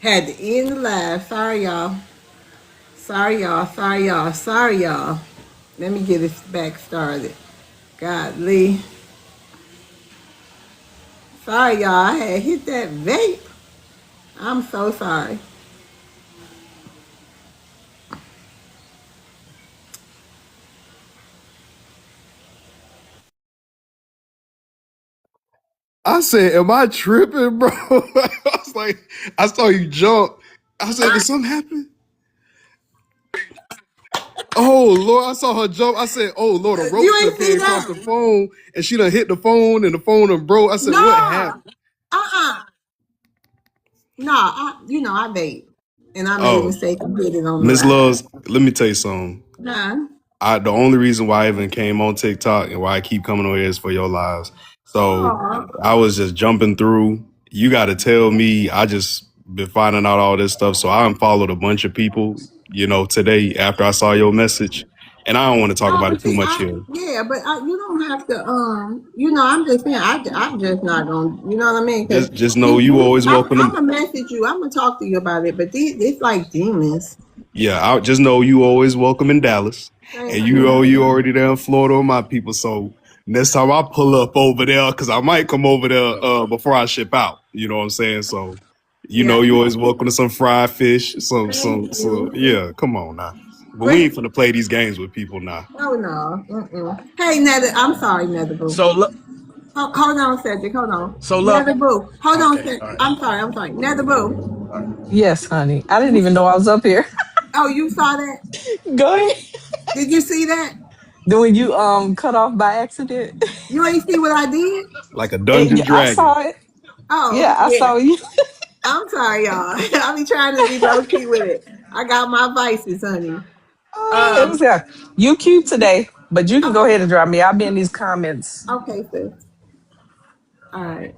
Had to end the live. Sorry, y'all. Sorry, y'all. Sorry, y'all. Sorry, y'all. Let me get this back started. Godly. Sorry, y'all. I had hit that vape. I'm so sorry. I said, "Am I tripping, bro?" I was like, I saw you jump. I said, "Did something happen?" Oh Lord, I saw her jump. I said, "Oh Lord, a You roach ain't done see came across the that? phone, and she done hit the phone, and the phone done broke." I said, "What No. happened?" Uh-uh. No, I vape. And I made a Oh, mistake and hit it on the Miss live. Loves, let me tell you something. Huh? The only reason why I even came on TikTok and why I keep coming on here is for your lives. So Aw. I was just jumping through. You got to tell me. I just been finding out all this stuff. So I unfollowed a bunch of people, today after I saw your message. And I don't want to talk No, about but it too see, much here. you don't have to, I'm just saying, I'm just not gonna, you know what I mean? Because Just know you always welcome I'm to. gonna message you, I'm gonna talk to you about it, but it's like demons. Yeah, I just know you always welcome in Dallas, Thank and you you. already there in Florida with my people. So next time I pull up over there, because I might come over there before I ship out. You know what I'm saying? So Yeah, you always welcome to some fried fish. thank you. Yeah, come on now. But we But ain't finna play these games with people now. no. Hey, Nether, I'm sorry, Nether Boo. So look, Hold on, Cedric, hold on. so look. Nether Boo, hold on, Okay, Cedric. all right, I'm sorry. Nether Boo. all right. Yes, honey. I didn't even know I was up here. Oh, you saw that? Go ahead. Did you see that? Doing you cut off by accident. You ain't see what I did? Like a dungeon I dragon. saw it. Oh, Yeah, I yeah. saw you. I'm sorry, y'all. I be trying to be low key with it. I got my vices, honey. It was Um, yeah. You cute today, but you can go okay, ahead and drop me. I'll be in these comments. okay, sis. All right.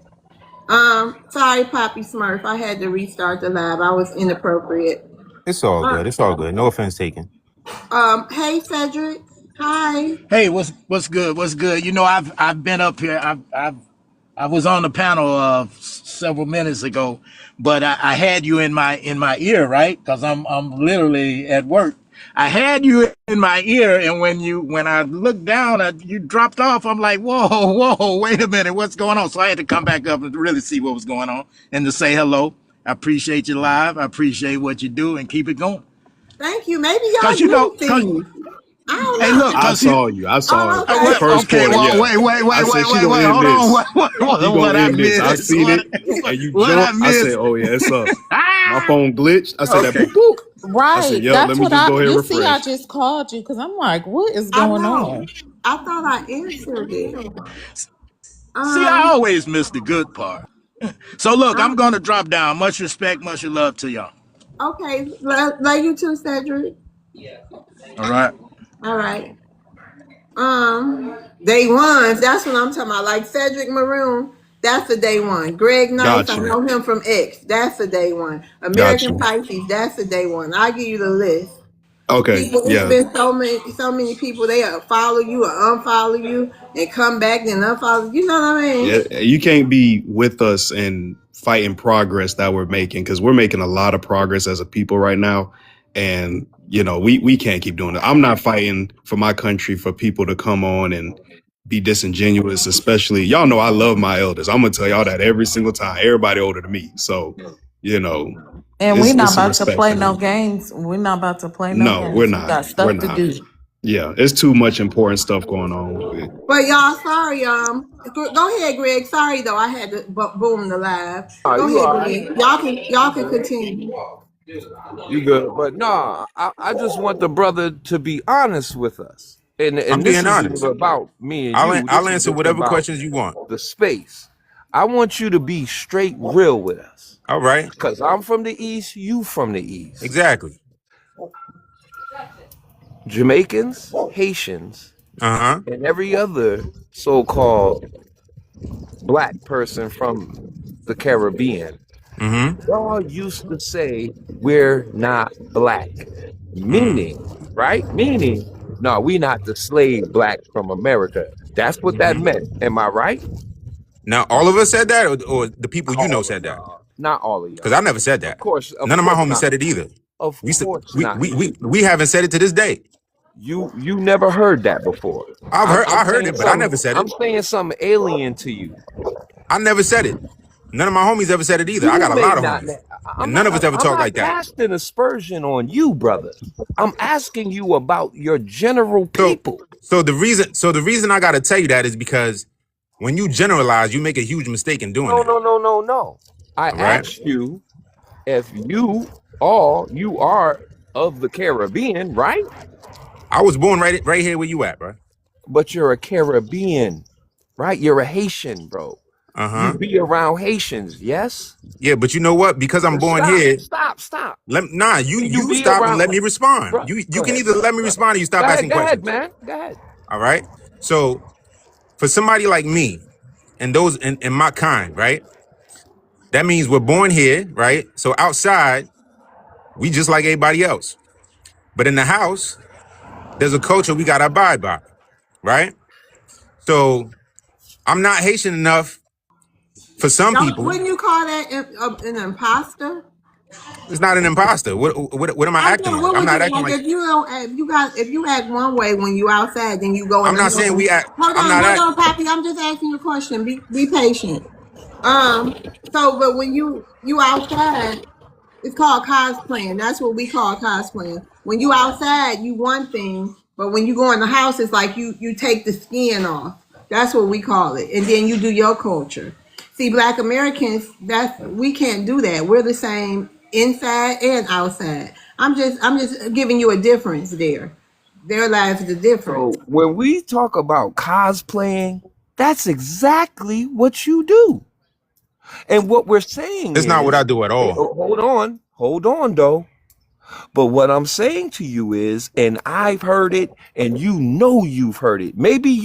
Sorry, Poppy Smurf. I had to restart the live. I was inappropriate. It's all Uh, good. It's all good. No offense taken. hey, Cedric. Hi. Hey, what's good? What's good? I've been up here. I was on the panel several minutes ago, but I had you in my ear, right? Because I'm literally at work. I had you in my ear, and when I looked down, you dropped off. I'm like, whoa, wait a minute, what's going on? So I had to come back up and really see what was going on and to say hello. I appreciate you live. I appreciate what you do, and keep it going. Thank you. Maybe Cause y'all you know, do cause things. I hey, don't look, know. I cause you saw you. I saw Oh, it. okay. The well, first okay. quarter, Well, yeah. I said she gonna wait. end Hold on. this. She What gonna I end this. I missed? seen it, and you What I jumped. I said, missed? "Oh yeah, it's up." My phone glitched. I said that Okay. boop boop. I said, Right. "Yep, let That's me what just I go ahead and you see I refresh." just called you because I'm like, what is I going know. on? I thought I answered it. See, I Um, always miss the good part. So look, I'm I'm gonna drop down. Much respect, much love to y'all. okay. Love you too, Cedric. All right. All right. Day ones. That's what I'm talking about. Like Cedric Maroon. That's a day one. Greg Nice. Got I you. know him from X. That's a day one. Got American you. Pisces. That's a day one. I'll give you the list. Okay. People, it's Yeah. been so many people. They follow you or unfollow you and come back and unfollow. You know what I mean? Yeah. You can't be with us and fighting progress that we're making because we're making a lot of progress as a people right now, and we can't keep doing it. I'm not fighting for my country for people to come on and be disingenuous, especially y'all know I love my elders. I'm gonna tell y'all that every single time. Everybody older than me, so you know And we're it's not some about to respect play for no them. games. We're not about to play no No, we're games. We not. got We're stuff to not. do. Yeah, it's too much important stuff going on. But y'all, sorry, go ahead, Greg. Sorry though, I had to boom the live. Nah, Go you ahead, all right. Greg. Y'all can continue. You good. But no, I just want the brother to be honest with us. I'm And this being isn't honest. about me and you. I'll This is answer just whatever about questions you want. the space. I want you to be straight real with us. All right. Because I'm from the East, you from the East. Exactly. Jamaicans, Haitians, Uh-huh. and every other so-called black person from the Caribbean, Mm-hmm. y'all used to say we're not black. Meaning, right? Meaning, no, we not the slave black from America. That's what that Mm-hmm. meant. Am I right? Now all of us said that, or the people you know All of said that? y'all. Not all of Because I y'all. never said Of that. course, None of my homies not. said it either. Of course not. We haven't said it to this day. You never heard that before. I heard it, but I never said it. I'm saying something alien to you. I never said it. None of my homies ever said it either. I You got a may lot of not. homies, and none of us ever I'm talk not like that. casting aspersion on you, brother. I'm asking you about your general So, people. the reason I got to tell you that is because when you generalize, you make a huge mistake in doing that. No. I All right. asked you if you are of the Caribbean, right? I was born right here where you at, bro. But you're a Caribbean, right? You're a Haitian, bro. Uh You huh. be around Haitians, yes? Yeah, but you know what? Because I'm born Stop, here, stop, stop. you You be stop and around, let me respond. bro. You Go can ahead, either bro. let me Go ahead. respond or you stop asking Go ahead, questions. man. Go ahead. All right. So for somebody like me and those in my kind, right? That means we're born here, right? So outside, we just like everybody else. But in the house, there's a culture we gotta abide by, right? So I'm not Haitian enough for some people. Wouldn't you call that an imposter? It's not an imposter. What am I I'm acting saying, like? what I'm would not you acting like like. if you act one way when you outside, then you go in I'm not saying another. we act. Hold I'm not on, act. Poppy. I'm just asking you a question. Be patient. But when you outside, it's called cosplaying. That's what we call cosplaying. When you outside, you one thing, but when you go in the house, it's like you take the skin off. That's what we call it, and then you do your culture. See, Black Americans, we can't do that. We're the same inside and outside. I'm just giving you a difference there. There lies the difference. So when we talk about cosplaying, that's exactly what you do. And what we're saying It's not what I is, do at all. hold on, though. But what I'm saying to you is, and I've heard it, and you know you've heard it. Maybe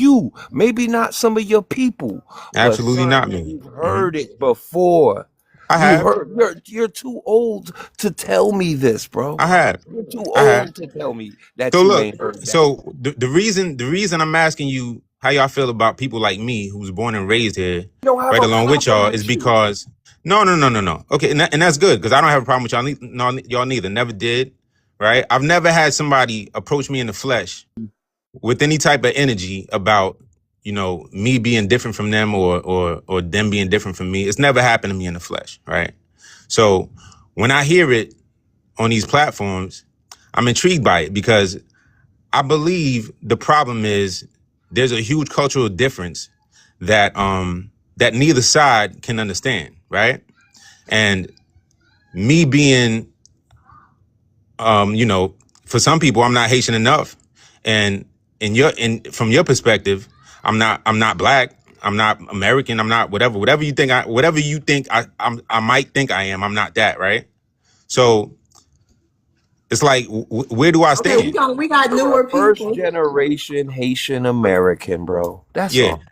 not some of your people, but Absolutely son, not me. you've heard it before. I You have. heard you're too old to tell me this, bro. I have. You're too I have. old to tell me that So you look. ain't heard that. So the reason I'm asking you how y'all feel about people like me who's born and raised here, You don't have right a along with problem y'all, is with you. because no. Okay, and that's good because I don't have a problem with y'all. No, y'all neither. Never did. Right. I've never had somebody approach me in the flesh with any type of energy about me being different from them or them being different from me. It's never happened to me in the flesh, right? So when I hear it on these platforms, I'm intrigued by it because I believe the problem is there's a huge cultural difference that that neither side can understand, right? And me being for some people, I'm not Haitian enough. And from your perspective, I'm not black. I'm not American. I'm not whatever you think I might think I am. I'm not that, right? So it's like, where do I Okay, stand? we got You're a newer first people. generation Haitian American, bro. That's Yeah. all.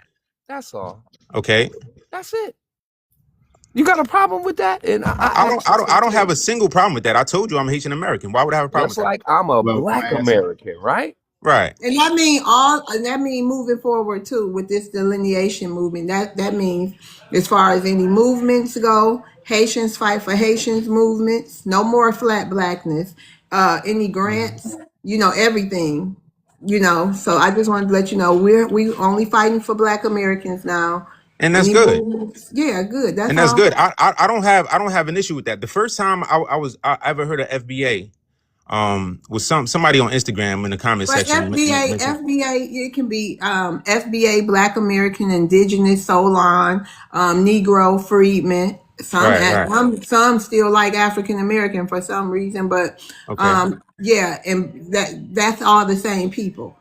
That's all. Okay. That's it. You got a problem with that? And I I ask don't, the I don't, I same don't have thing. a single problem with that. I told you I'm Haitian American. Why would I have a problem Just with that? like I'm a Well, black can I answer? American, right? Right. And that mean moving forward too with this delineation movement. That means as far as any movements go, Haitians fight for Haitians movements. No more flat blackness. Any grants, everything. So I just wanted to let you know we only fighting for Black Americans now. And that's Any good. movements? Yeah, good. And That's that's all. good. I don't have an issue with that. The first time I ever heard of FBA was somebody on Instagram in the comment But section FBA, mentioned. it can be FBA, Black American Indigenous Solon, Negro Freedmen. Right, right. Some still like African American for some reason, but Okay. yeah, and that's all the same people.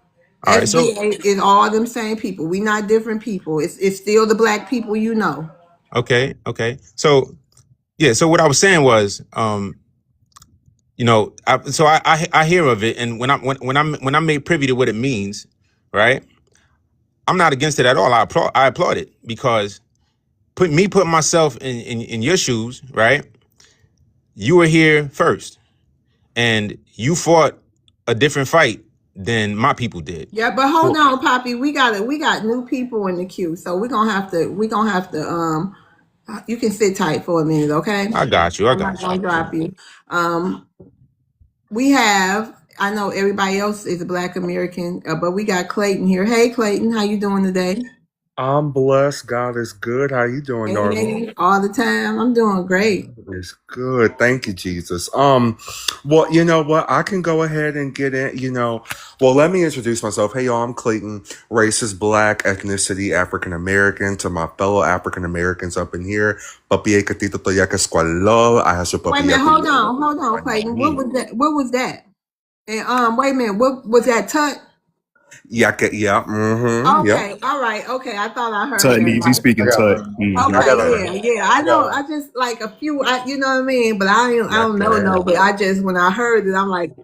All right. So FBA is all them same people. We not different people. It's still the black people, okay. So yeah. So what I was saying was, I hear of it, and when I'm made privy to what it means, right? I'm not against it at all. I applaud it because putting myself in your shoes, right? You were here first, and you fought a different fight than my people did. Yeah, but hold So on, Poppy. We got new people in the queue, so we're gonna have to You can sit tight for a minute, okay? I got you. I I'm not got you. gonna drop you. We have. I know everybody else is a Black American, but we got Clayton here. Hey, Clayton, how you doing today? I'm blessed. God is good. How you doing, Darlene? Hey, all the time. I'm doing great. It's good. Thank you, Jesus. Well, you know what? I can go ahead and get in, well, let me introduce myself. Hey, y'all, I'm Clayton. Race is black, ethnicity African American. To my fellow African Americans up in here, papi katito to yaka squalo. I have Wait a minute, hold on, Clayton. What was that? What was that? And wait a minute, what was that? Tut? Yaka, yeah, yep. Okay, all right, okay. I thought I heard Tut that needs. He's right. speaking Tut. Okay, yeah. I know. I just like a few. You know what I mean. But I don't know. No, but I just when I heard it, I'm like,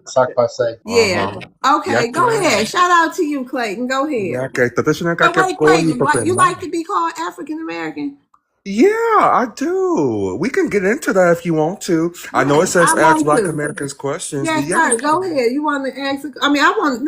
yeah. Okay, go ahead. Shout out to you, Clayton. Go ahead. Yaka, tatashin So ka wait, po ni Clayton, what you papema. like to be called African American? Yeah, I do. We can get into that if you want to. I know it Yes, says I ask want Black to. Americans questions, but Yes, yeah, sir. Go ahead. You want to ask? I mean, I want.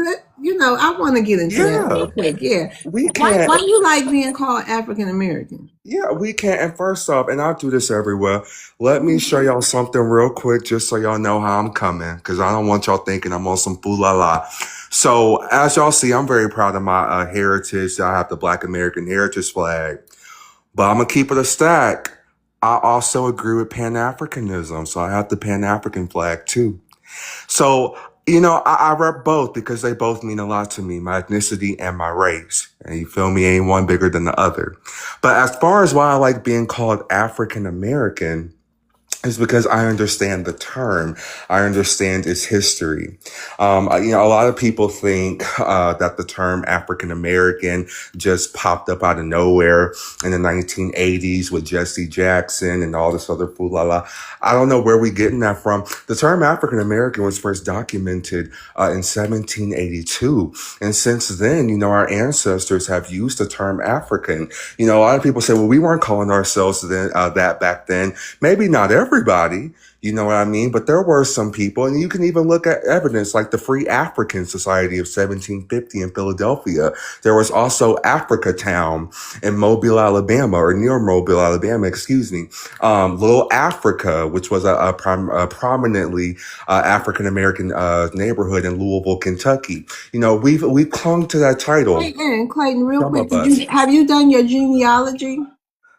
I want to get into that yeah, real quick. Yeah. we Why? can. Why you like being called African American? Yeah, we can. And first off, and I do this everywhere, let me show y'all something real quick just so y'all know how I'm coming, because I don't want y'all thinking I'm on some fool la la. So, as y'all see, I'm very proud of my heritage. I have the Black American Heritage flag, but I'm going to keep it a stack. I also agree with Pan Africanism, so I have the Pan African flag too. So, I rep both because they both mean a lot to me, my ethnicity and my race. And you feel me? Ain't one bigger than the other. But as far as why I like being called African American, is because I understand the term. I understand its history. A lot of people think that the term African American just popped up out of nowhere in the 1980s with Jesse Jackson and all this other fool la la. I don't know where we're getting that from. The term African American was first documented in 1782. And since then, our ancestors have used the term African. A lot of people say, well, we weren't calling ourselves that back then. Maybe not everybody, you know what I mean? But there were some people, and you can even look at evidence like the Free African Society of 1750 in Philadelphia. There was also Africa Town in Mobile, Alabama, or near Mobile, Alabama, excuse me. Little Africa, which was a prominently African American neighborhood in Louisville, Kentucky. We've clung to that title. Clayton, real Some quick, of us. have you done your genealogy?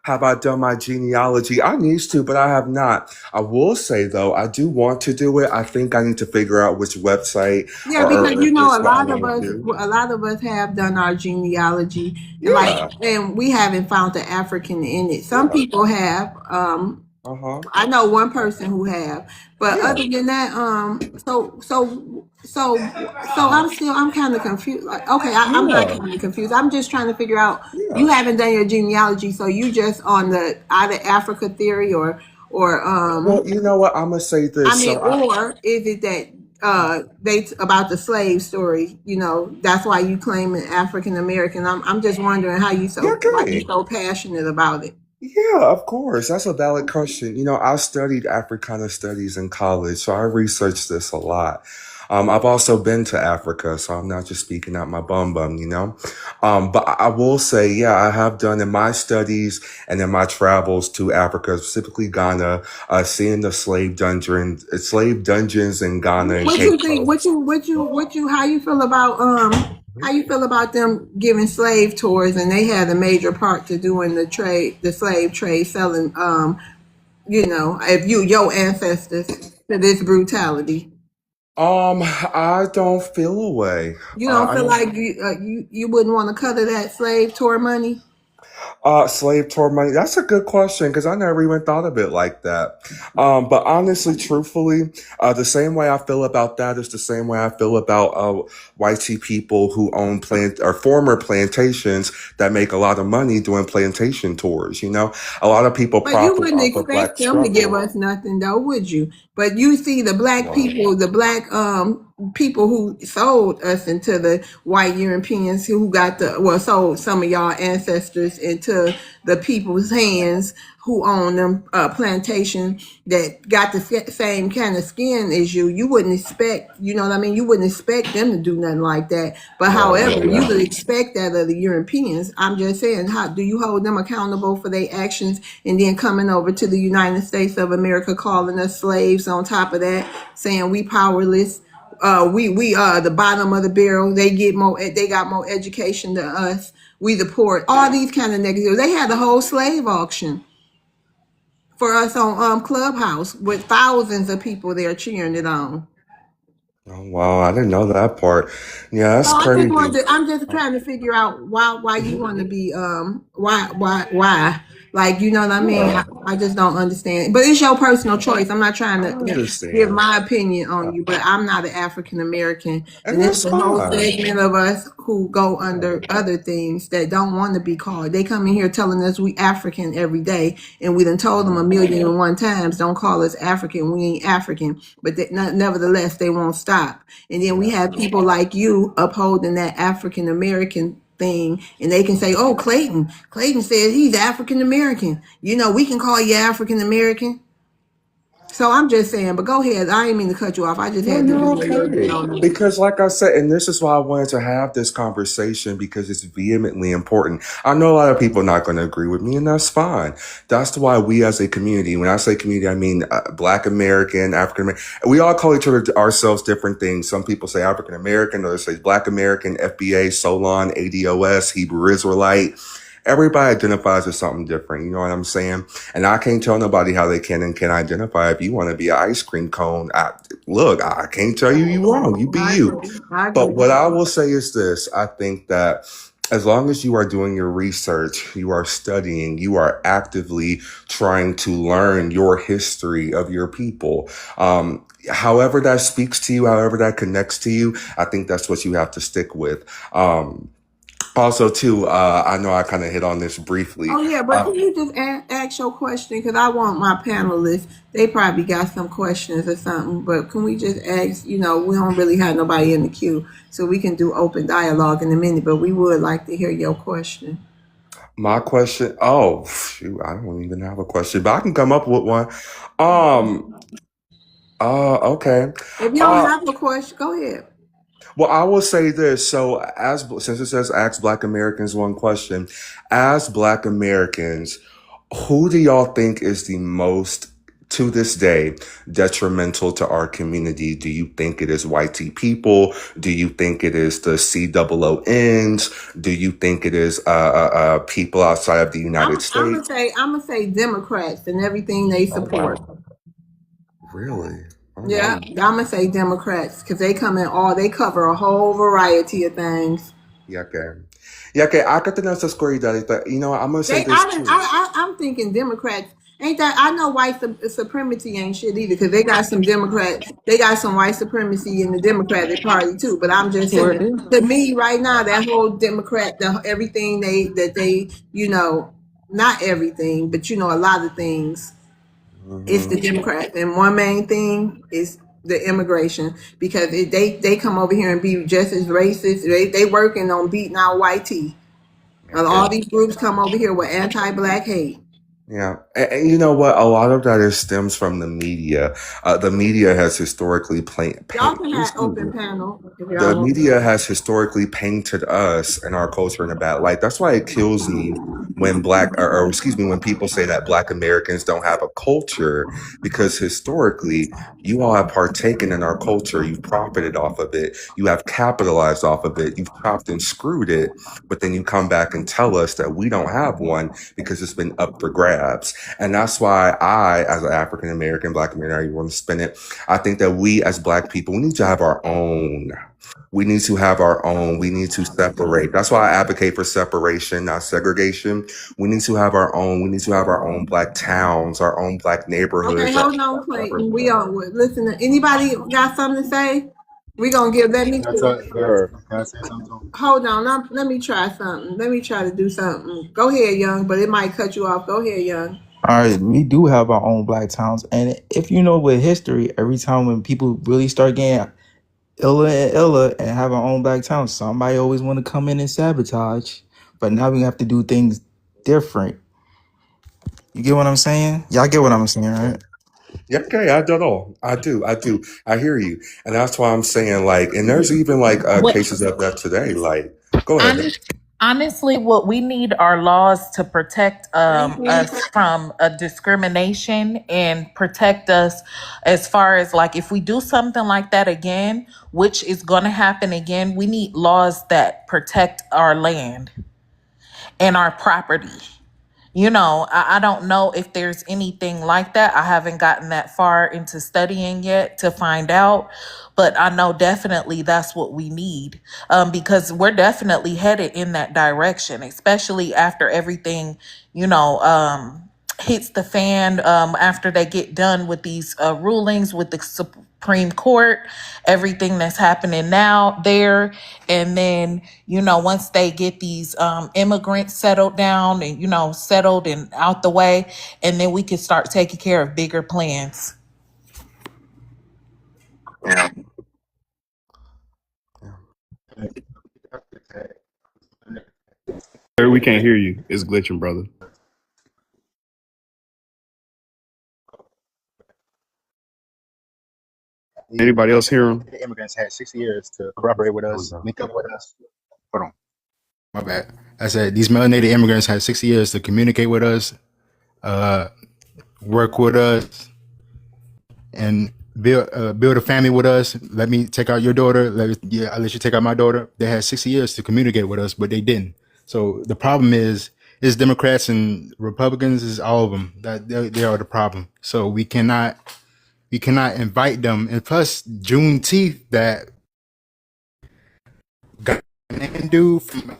Have I done my genealogy? I need to, but I have not. I will say though, I do want to do it. I think I need to figure out which website Yeah, or because if it's a what I lot of want to us, do. have done our genealogy, and Yeah, and we haven't found the African in it. Some yeah, people have. uh-huh, I know one person who have, but yeah, other than that, I'm kind of confused. Like, okay, I'm not yeah, kind of confused. I'm just trying to figure out. You yeah. haven't done your genealogy, so you just on the out of Africa theory, or Well, you know what? I'm gonna say I this. mean, or is it that they about the slave story? That's why you claim an African American. I'm just wondering Yeah, why you okay. so passionate about it. Yeah, of course. That's a valid question. I studied Africana studies in college, so I researched this a lot. I've also been to Africa, so I'm not just speaking out my bum. But I will say, yeah, I have done in my studies and in my travels to Africa, specifically Ghana, seeing the slave dungeons in Ghana and What Cape you think? Coast. How you feel about them giving slave tours, and they had a major part to doing the slave trade, selling if your ancestors to this brutality. I don't feel a way. You don't I feel don't. like you wouldn't want to cut of that slave tour money? Slave tour money. That's a good question because I never even thought of it like that. But honestly, truthfully, the same way I feel about that is the same way I feel about white people who own plant or former plantations that make a lot of money doing plantation tours. A lot of people But you profit wouldn't off of black expect them to give struggle. us nothing, though, would you? But you see the black Wow. people, the black people who sold us into the white Europeans who got sold some of y'all ancestors into the people's hands who own them plantation that got the same kind of skin as you. You wouldn't expect, you know what I mean? You wouldn't expect them to do nothing like that. But however, you would expect that of the Europeans. I'm just saying, how do you hold them accountable for their actions and then coming over to the United States of America calling us slaves on top of that, saying we powerless? We the bottom of the barrel. They got more education than us. We the poor. All these kind of negatives. They had the whole slave auction for us on Clubhouse with thousands of people there cheering it on. Oh, wow, I didn't know that part. Yeah, that's So crazy. I'm just trying to figure out why you want to be why, like, you know what I mean? I just don't understand. But it's your personal choice. I'm not trying I to give understand. my opinion on you, but I'm not an African American, And and it's that's a whole fine. segment of us who go under other things that don't want to be called. They come in here telling us we African every day, and we done told them a million and one times, don't call us African. We ain't African, but nevertheless they won't stop. And then we have people like you upholding that African American thing, and they can say, "Oh, Clayton says he's African American. You know, we can call you African American." So I'm just saying, but go ahead. I didn't mean to cut you off. I just No, had to you're do a little bit okay. on that. Because, like I said, and this is why I wanted to have this conversation because it's vehemently important. I know a lot of people are not going to agree with me, and that's fine. That's why we as a community, when I say community, I mean Black American, African American, we all call each other ourselves different things. Some people say African American, others say Black American, FBA, Solon, ADOS, Hebrew Israelite. Everybody identifies as something different. You know what I'm saying? And I can't tell nobody how they can and can identify. If you want to be an ice cream cone, look, I can't tell you you wrong. You be you. I But agree. what I will say is this. I think that as long as you are doing your research, you are studying, you are actively trying to learn your history of your people. However that speaks to you, however that connects to you, I think that's what you have to stick with. Also, too, I know I kind of hit on this briefly. Oh yeah, but can you just ask your question? Because I want my panelists. They probably got some questions or something. But can we just ask? You know, we don't really have nobody in the queue, so we can do open dialogue in a minute. But we would like to hear your question. My question, oh, shoot, I don't even have a question, but I can come up with one. Okay. If you don't have a question, go ahead. Well, I will say this. So, since it says ask Black Americans one question, as Black Americans, who do y'all think is the most, to this day, detrimental to our community? Do you think it is white people? Do you think it is the COONs? Do you think it is people outside of the United States? I'm gonna say Democrats and everything they support. Really? Oh, Yeah, wow. I'm gonna say Democrats because they they cover a whole variety of things. Yeah, okay. Yeah, okay. Acá tenemos oscuridad, but you know, I'm gonna say this too. I'm thinking Democrats. Ain't that? I know white supremacy ain't shit either because they got some Democrats. They got some white supremacy in the Democratic Party too. But I'm just Sure saying, do. to me right now, that whole Democrat, everything you know, not everything, but you know, a lot of things. It's the Democrats, and one main thing is the immigration because they come over here and be just as racist. They working on beating out white tea. All these groups come over here with anti-black hate. Yeah, and you know what? A lot of that is stems from the media. The media has historically Y'all can have open panel if y'all the want. media has historically painted us and our culture in a bad light. That's why it kills me when or excuse me, when people say that Black Americans don't have a culture, because historically, you all have partaken in our culture. You've profited off of it. You have capitalized off of it. You've chopped and screwed it. But then you come back and tell us that we don't have one because it's been up for grabs. And that's why I, as an African American, Black American, you want to spin it, I think that we as Black people, we need to have our own. We need to have our own. We need to separate. That's why I advocate for separation, not segregation. We need to have our own. We need to have our own Black towns, our own Black neighborhoods. Okay, hold on, Clayton. We all listen. Anybody got something to say? We gonna give. Let me. Can I say something? Hold on. Let me try something. Let me try to do something. Go ahead, Young, but it might cut you off. Go ahead, Young. All right, we do have our own Black towns, and if you know with history, every time when people really start getting iller and iller and have our own black talent. Somebody always want to come in and sabotage, but now we have to do things different. You get what I'm saying? Y'all get what I'm saying, right? Yeah, okay, I don't know. I do. I hear you. And that's why I'm saying, like, and there's even like What cases of that today. Like, go ahead. honest, honestly, what we need are laws to protect Thank you. us from a discrimination and protect us as far as like if we do something like that again, which is going to happen again, we need laws that protect our land and our property. I don't know if there's anything like that. I haven't gotten that far into studying yet to find out, but I know definitely that's what we need, because we're definitely headed in that direction, especially after everything, hits the fan, after they get done with these rulings with the Supreme Court, everything that's happening now there. And then, once they get these immigrants settled down and, settled and out the way, and then we can start taking care of bigger plans. We can't hear you. It's glitching, brother. Anybody else hear him? The immigrants had 6 years to cooperate with us, link up with us. Hold on. My bad. I said these melanated immigrants had 6 years to communicate with us, uh, work with us, and build a family with us. Let me take out your daughter. I'll let you take out my daughter. They had 6 years to communicate with us, but they didn't. So the problem is Democrats and Republicans, is all of them that they are the problem. So we cannot invite them. And plus Juneteenth, that guy dude from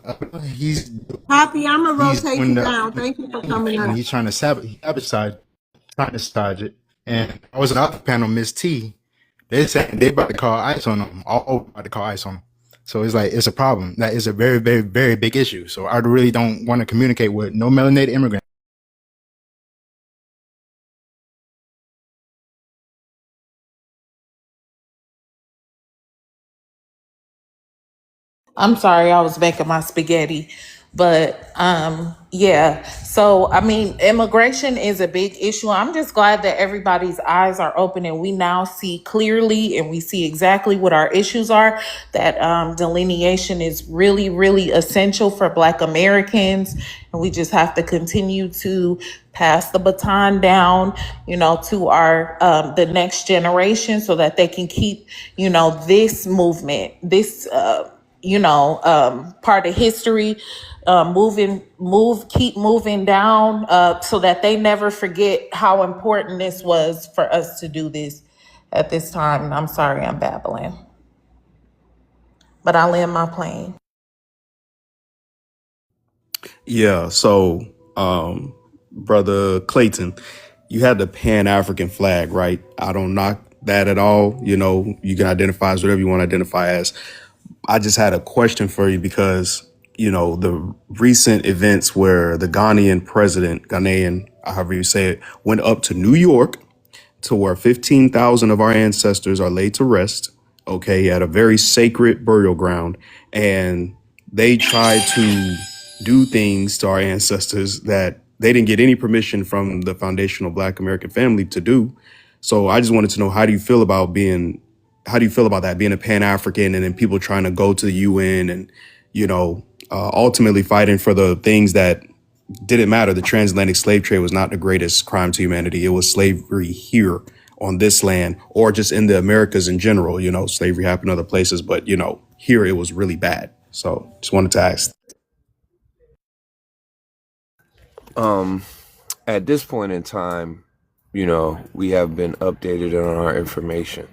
Poppy, I'm gonna he's rotate when you the down. Thank you for coming and up. he's trying to sabotage it. And I was on the other panel, Miss T. They saying they about to call ICE on them. All over about to call ICE on them. So it's like it's a problem. That is a very, very, very big issue. So I really don't want to communicate with no melanated immigrant. I'm sorry, I was making my spaghetti. But yeah. So I mean, immigration is a big issue. I'm just glad that everybody's eyes are open and we now see clearly and we see exactly what our issues are. That delineation is really, really essential for Black Americans. And we just have to continue to pass the baton down, to our the next generation so that they can keep, this movement, this part of history, keep moving down, so that they never forget how important this was for us to do this at this time. And I'm sorry I'm babbling, but I land my plane. Yeah. So, brother Clayton, you had the Pan African flag, right? I don't knock that at all. You can identify as whatever you want to identify as. I just had a question for you because, the recent events where the Ghanaian, however you say it, went up to New York to where 15,000 of our ancestors are laid to rest, okay, at a very sacred burial ground. And they tried to do things to our ancestors that they didn't get any permission from the foundational Black American family to do. So I just wanted to know, how do you feel about that, being a Pan-African and then people trying to go to the UN and, ultimately fighting for the things that didn't matter. The transatlantic slave trade was not the greatest crime to humanity. It was slavery here on this land or just in the Americas in general. Slavery happened other places, but, here it was really bad. So just wanted to ask. At this point in time, we have been updated on our information.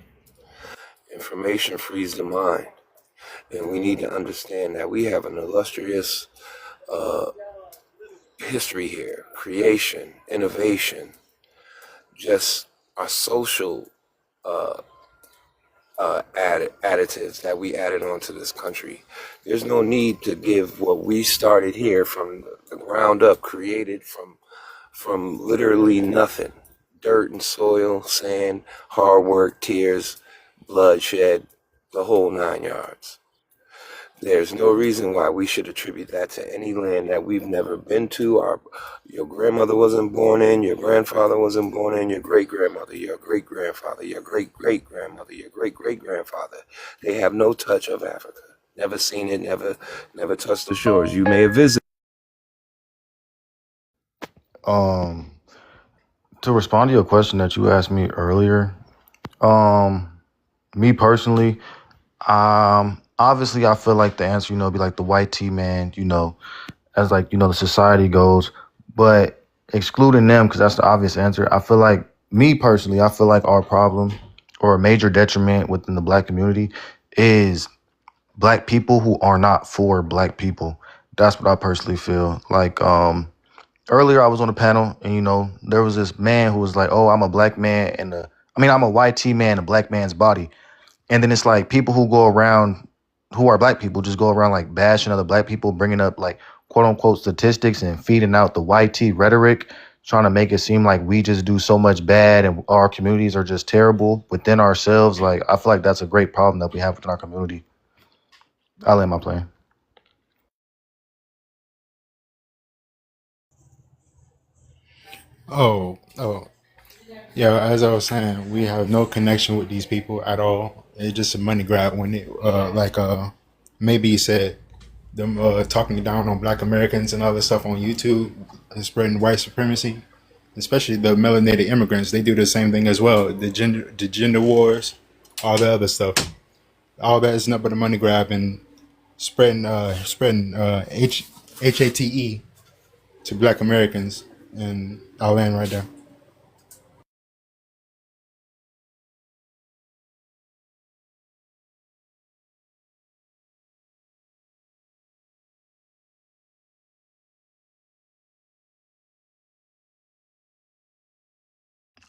Information frees the mind. And we need to understand that we have an illustrious history here, creation, innovation, just our social additives that we added onto this country. There's no need to give what we started here from the ground up, created from literally nothing. Dirt and soil, sand, hard work, tears, bloodshed, the whole 9 yards. There's no reason why we should attribute that to any land that we've never been to. Your grandmother wasn't born in, your grandfather wasn't born in, your great-grandmother, your great-grandfather, your great-great-grandmother, your great-great-grandfather. They have no touch of Africa. Never seen it, never touched the shores. You may have visited. Um, to respond to your question that you asked me earlier, me personally, obviously I feel like the answer, be like the white tea man, as like, the society goes, but excluding them, because that's the obvious answer. I feel like me personally, I feel like our problem or a major detriment within the black community is black people who are not for black people. That's what I personally feel. Like, earlier I was on a panel and, there was this man who was like, oh, I'm a black man I'm a white tea man in a black man's body. And then it's like people who go around, who are black people, just go around like bashing other black people, bringing up like quote unquote statistics and feeding out the white tea rhetoric, trying to make it seem like we just do so much bad and our communities are just terrible within ourselves. Like, I feel like that's a great problem that we have within our community. I'll end my plane. Oh, yeah. As I was saying, we have no connection with these people at all. It's just a money grab when it, maybe you said them talking down on Black Americans and other stuff on YouTube and spreading white supremacy, especially the melanated immigrants. They do the same thing as well. The gender wars, all the other stuff. All that is nothing but a money grab and spreading HATE to Black Americans. And I'll land right there.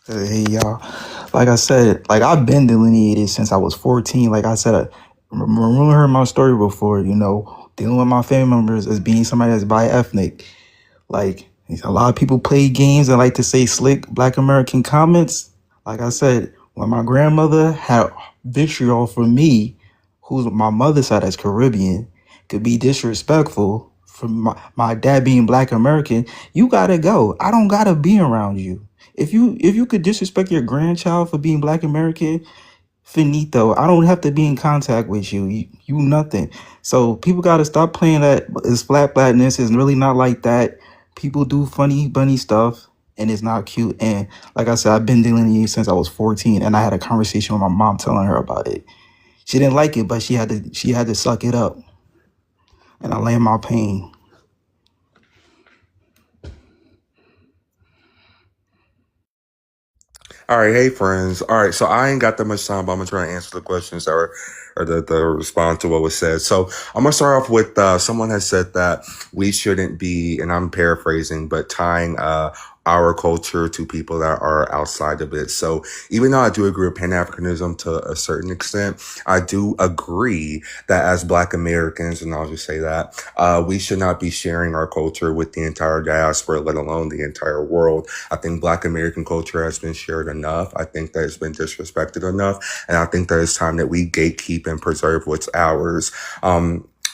Hey y'all, like I said, like I've been delineated since I was 14. Like I said, remember heard my story before. Dealing with my family members as being somebody that's bi-ethnic. Like a lot of people play games and like to say slick Black American comments. Like I said, when my grandmother had vitriol for me, who's my mother's side that's Caribbean, could be disrespectful for my dad being Black American, you gotta go. I don't gotta be around you. If you could disrespect your grandchild for being Black American, finito. I don't have to be in contact with you. You nothing. So people got to stop playing that. It's blackness. It's really not like that. People do funny bunny stuff, and it's not cute. And like I said, I've been dealing with it since I was 14, and I had a conversation with my mom telling her about it. She didn't like it, but she had to suck it up, and I land my pain. All right, hey friends. All right, so I ain't got that much time, but I'm gonna try to answer the questions or the respond to what was said. So I'm gonna start off with someone has said that we shouldn't be, and I'm paraphrasing, but tying our culture to people that are outside of it. So even though I do agree with Pan-Africanism to a certain extent, I do agree that as Black Americans, and I'll just say that, we should not be sharing our culture with the entire diaspora, let alone the entire world. I think Black American culture has been shared enough. I think that it's been disrespected enough. And I think that it's time that we gatekeep and preserve what's ours.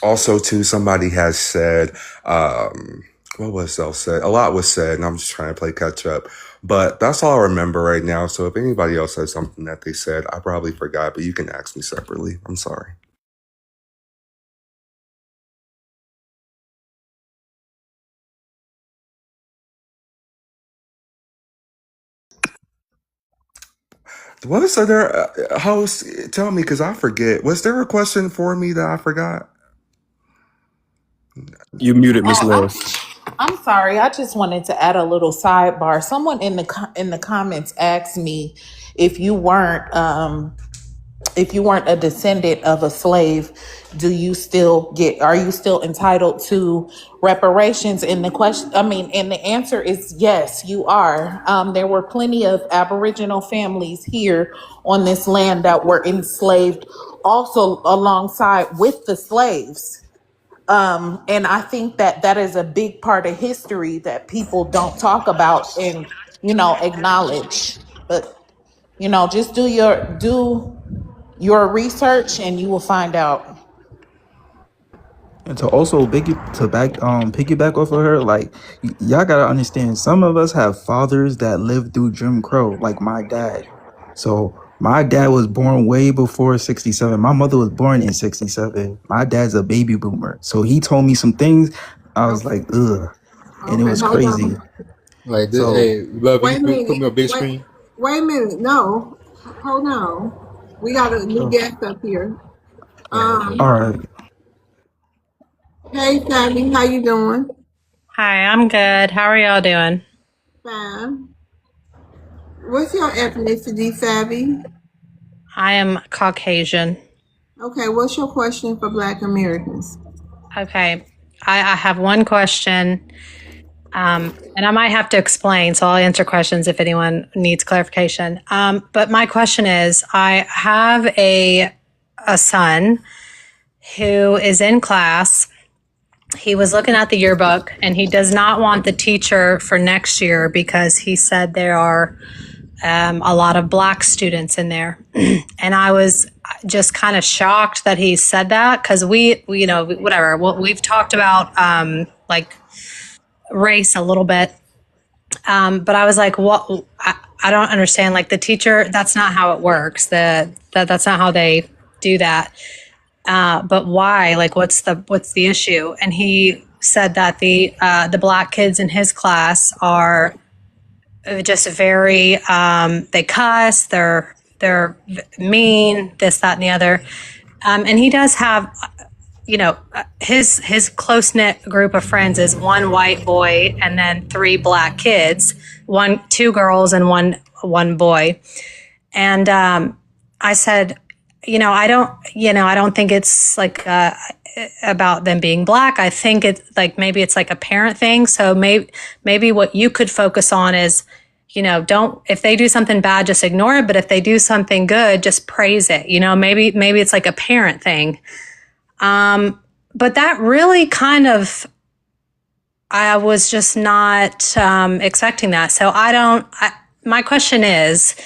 Also, too, somebody has said, what was else said? A lot was said, and I'm just trying to play catch up. But that's all I remember right now. So if anybody else has something that they said, I probably forgot, but you can ask me separately. I'm sorry. Was there, host, tell me, because I forget. Was there a question for me that I forgot? You muted, Miss Oh, Love. I'm sorry. I just wanted to add a little sidebar. Someone in the comments asked me if you weren't a descendant of a slave, are you still entitled to reparations? And the answer is yes, you are. There were plenty of Aboriginal families here on this land that were enslaved also alongside with the slaves. And I think that is a big part of history that people don't talk about and, acknowledge. But, just do your research and you will find out. And to also piggyback off of her, like y'all gotta understand, some of us have fathers that lived through Jim Crow, like my dad. So my dad was born way before 67. My mother was born in 67. My dad's a baby boomer. So he told me some things I was Okay. like, ugh, and it Okay. was Hold crazy. on. Like, this, So hey, love, Wait a you put minute. me on big Wait. screen. Wait a minute. No. Hold on. We got a new sure. guest up here. Oh, okay. All right. Hey, Sammy. How you doing? Hi, I'm good. How are y'all doing? Fine. What's your ethnicity, Savvy? I am Caucasian. Okay. What's your question for Black Americans? Okay, I have one question, and I might have to explain, so I'll answer questions if anyone needs clarification. But my question is, I have a son who is in class. He was looking at the yearbook, and he does not want the teacher for next year because he said there are a lot of Black students in there. And I was just kind of shocked that he said that because we you know, whatever. Well, we've talked about like race a little bit. But I was like, what? I don't understand. Like the teacher, that's not how it works. That's not how they do that. But why? Like, what's the issue? And he said that the Black kids in his class are just very they cuss, they're mean, this, that, and the other. And he does have, his close knit group of friends is one white boy and then three Black kids, two girls and one boy. And I said, I don't think it's like about them being Black. I think it's like maybe it's like a parent thing. So maybe what you could focus on is, don't, if they do something bad, just ignore it. But if they do something good, just praise it. Maybe it's like a parent thing. But that really kind of, I was just not expecting that. So my question is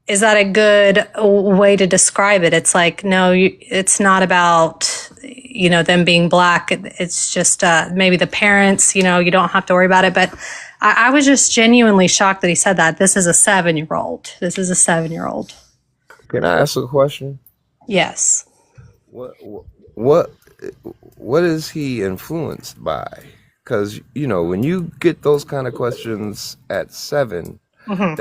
that a good way to describe it? It's like, no, it's not about, them being Black. It's just maybe the parents, you don't have to worry about it. But I was just genuinely shocked that he said that. This is a 7-year-old. Can I ask a question? Yes. What what is he influenced by? Because when you get those kind of questions at 7, Mm-hmm.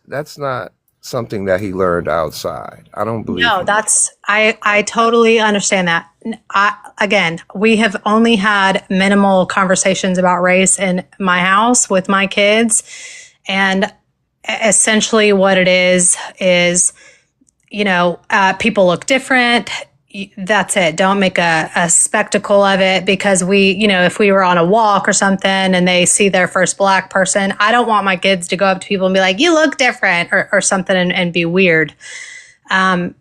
that's not something that he learned outside. I don't believe. No, I totally understand that. Again, we have only had minimal conversations about race in my house with my kids. And essentially what it is, people look different. That's it. Don't make a spectacle of it because if we were on a walk or something and they see their first Black person, I don't want my kids to go up to people and be like, you look different or something and be weird. I've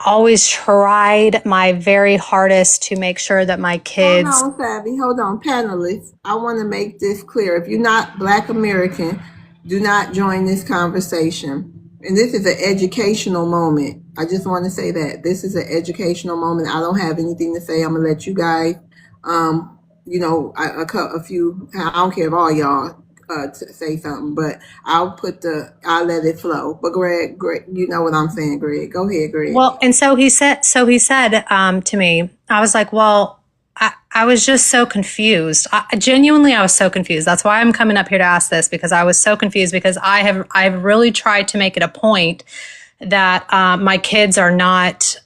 always tried my very hardest to make sure that my kids. Hold on, Savvy. Hold on, panelists. I want to make this clear. If you're not Black American, do not join this conversation. And this is an educational moment. I just want to say that this is an educational moment. I don't have anything to say. I'm gonna let you guys, a few. I don't care if all y'all say something, but I'll let it flow. But Greg, you know what I'm saying, Greg. Go ahead, Greg. Well, and so he said to me, I was like, well, I was just so confused. Genuinely, I was so confused. That's why I'm coming up here to ask this, because I was so confused because I've really tried to make it a point that my kids are not,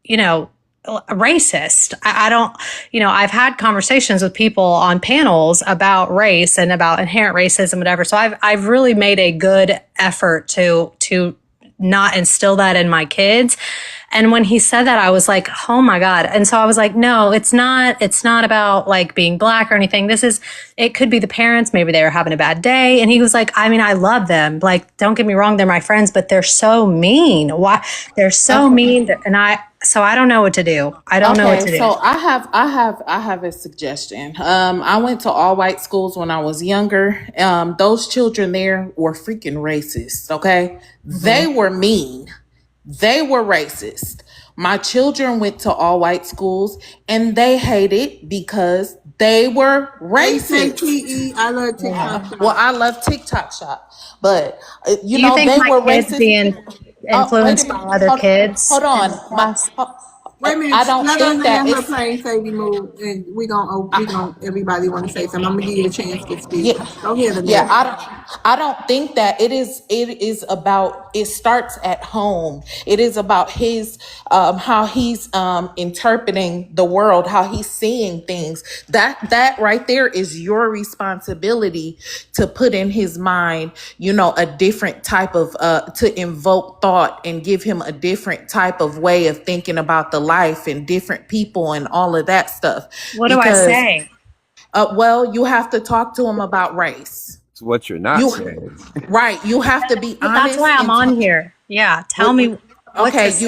racist. I don't, I've had conversations with people on panels about race and about inherent racism, whatever. So I've really made a good effort to not instill that in my kids. And when he said that, I was like, oh my God. And so I was like, no, it's not about like being Black or anything. It could be the parents. Maybe they were having a bad day. And he was like, I mean, I love them. Like, don't get me wrong. They're my friends, but they're so mean. Why? They're so mean. So I don't know what to do. I don't know what to do. So I have a suggestion. I went to all white schools when I was younger. Those children there were freaking racist. Okay. Mm-hmm. They were mean. They were racist. My children went to all white schools and they hated because they were racist. HATE, I love Yeah. TikTok Well, shop. I love TikTok shop, but Do you think they my were kids racist. being Wait a influenced by minute. other kids Hold in on. my class? Wait a I minute, don't let her think that land her it's. plane, Sadie move, and everybody want to say something. I'm gonna give you a chance to speak. Yeah, Go ahead, yeah. Annette. I don't think that it is. It is about. It starts at home. It is about his how he's interpreting the world, how he's seeing things. That right there is your responsibility to put in his mind. You know, a different type of to invoke thought and give him a different type of way of thinking about the life and different people and all of that stuff. What do I Because say? well, you have to talk to him about race. It's what you're not You saying. right. You have to be That's honest why I'm and on here. Yeah, tell what, me what to okay, say.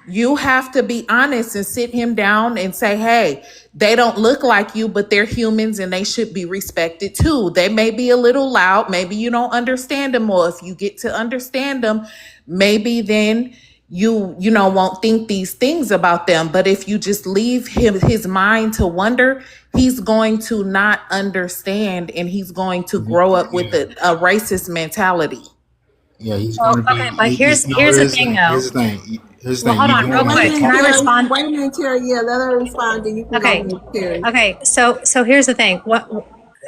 you have to be honest and sit him down and say, "Hey, they don't look like you, but they're humans and they should be respected too. They may be a little loud, maybe you don't understand them, or if you get to understand them, maybe then you know won't think these things about them. But if you just leave his mind to wonder, he's going to not understand and he's going to grow up with Yeah, a racist mentality." yeah, he's Well, going to be. okay, but here's No, here's the thing though. here's the thing. Here's the Well, thing. hold You're on, real going to Wait have a to quick. Can minute, I talk. Terry. respond? Wait a minute, Terry. Yeah, let her respond, then you can go Okay. ahead, Terry. Okay. So here's the thing.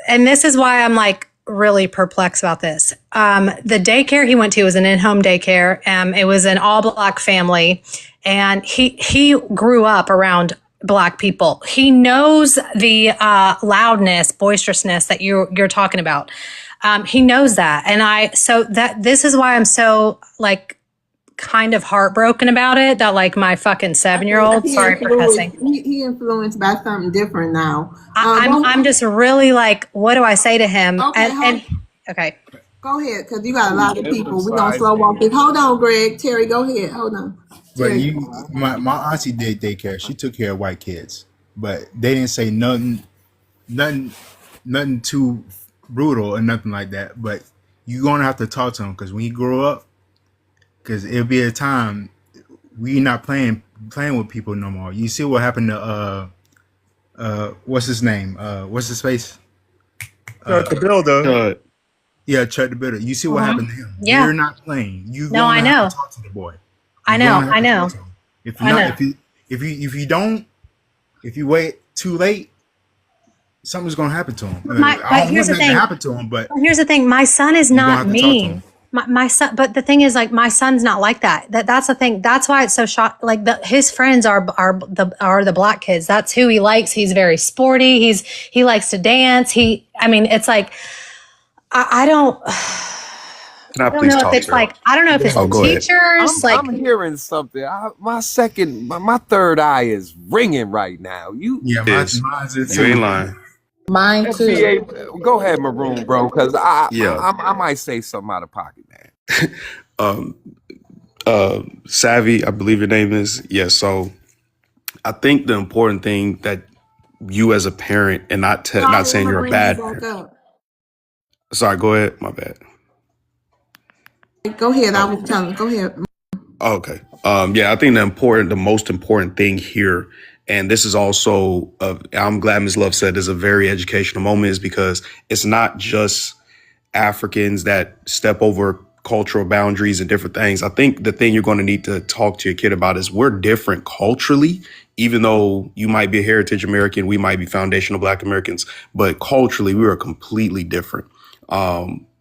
And this is why I'm like really perplexed about this. The daycare he went to was an in-home daycare. It was an all-black family, and he grew up around black people. He knows the loudness, boisterousness that you're talking about. He knows that, and this is why I'm so like kind of heartbroken about it. That like my fucking I think 7-year-old. he Sorry for influenced. cussing. He influenced by something different now. I'm just really like, what do I say to him? Okay, And okay, go ahead, because you got a lot of people. We're gonna slow walk Emphasizing. this. Hold on, Greg. Terry, go ahead. Hold on, But Terry. my auntie did daycare. She took care of white kids, but they didn't say nothing, nothing too brutal or nothing like that. But you're gonna have to talk to him because when he grow up, because it'll be a time we not playing with people no more. You see what happened to what's his name? What's his face? Chuck the builder. Yeah, Chuck the Bitter. You see what happened to him. yeah, We're not playing. You're no, I gonna have know, to talk to the boy. I You're know, gonna have I to know, talk to him. If you I not, know. if you don't, if you wait too late, something's gonna happen to him. I But don't here's want the that to thing. happen to him, but Here's the thing. My son is you're gonna not have to talk to mean. him. My son, but the thing is, like, my son's not like that. That's the thing. That's why it's so shocked. Like, his friends are the black kids. That's who he likes. He's very sporty. He likes to dance. I mean, it's like I don't. Can I I don't please know if talk it's to her? like I don't know if it's Yeah, Oh, the go ahead. teachers. Like, I'm hearing something. My third eye is ringing right now. You yeah, Yes, mine's it you ain't too. lying. Mine too. FBA, go ahead, Maroon, bro, because Yeah. I might say something out of pocket, man. Um, Savvy, I believe your name is. Yes. So I think the important thing that you as a parent, and not Sorry, I'm saying gonna you're a bring you bad back parent. up. Sorry, go ahead. My bad. Go ahead. I Oh, was telling. Go ahead. okay. Yeah, I think the most important thing here, and this is also, I'm glad Ms. Love said, is a very educational moment, is because it's not just Africans that step over cultural boundaries and different things. I think the thing you're going to need to talk to your kid about is we're different culturally, even though you might be a heritage American, we might be foundational Black Americans, but culturally we are completely different.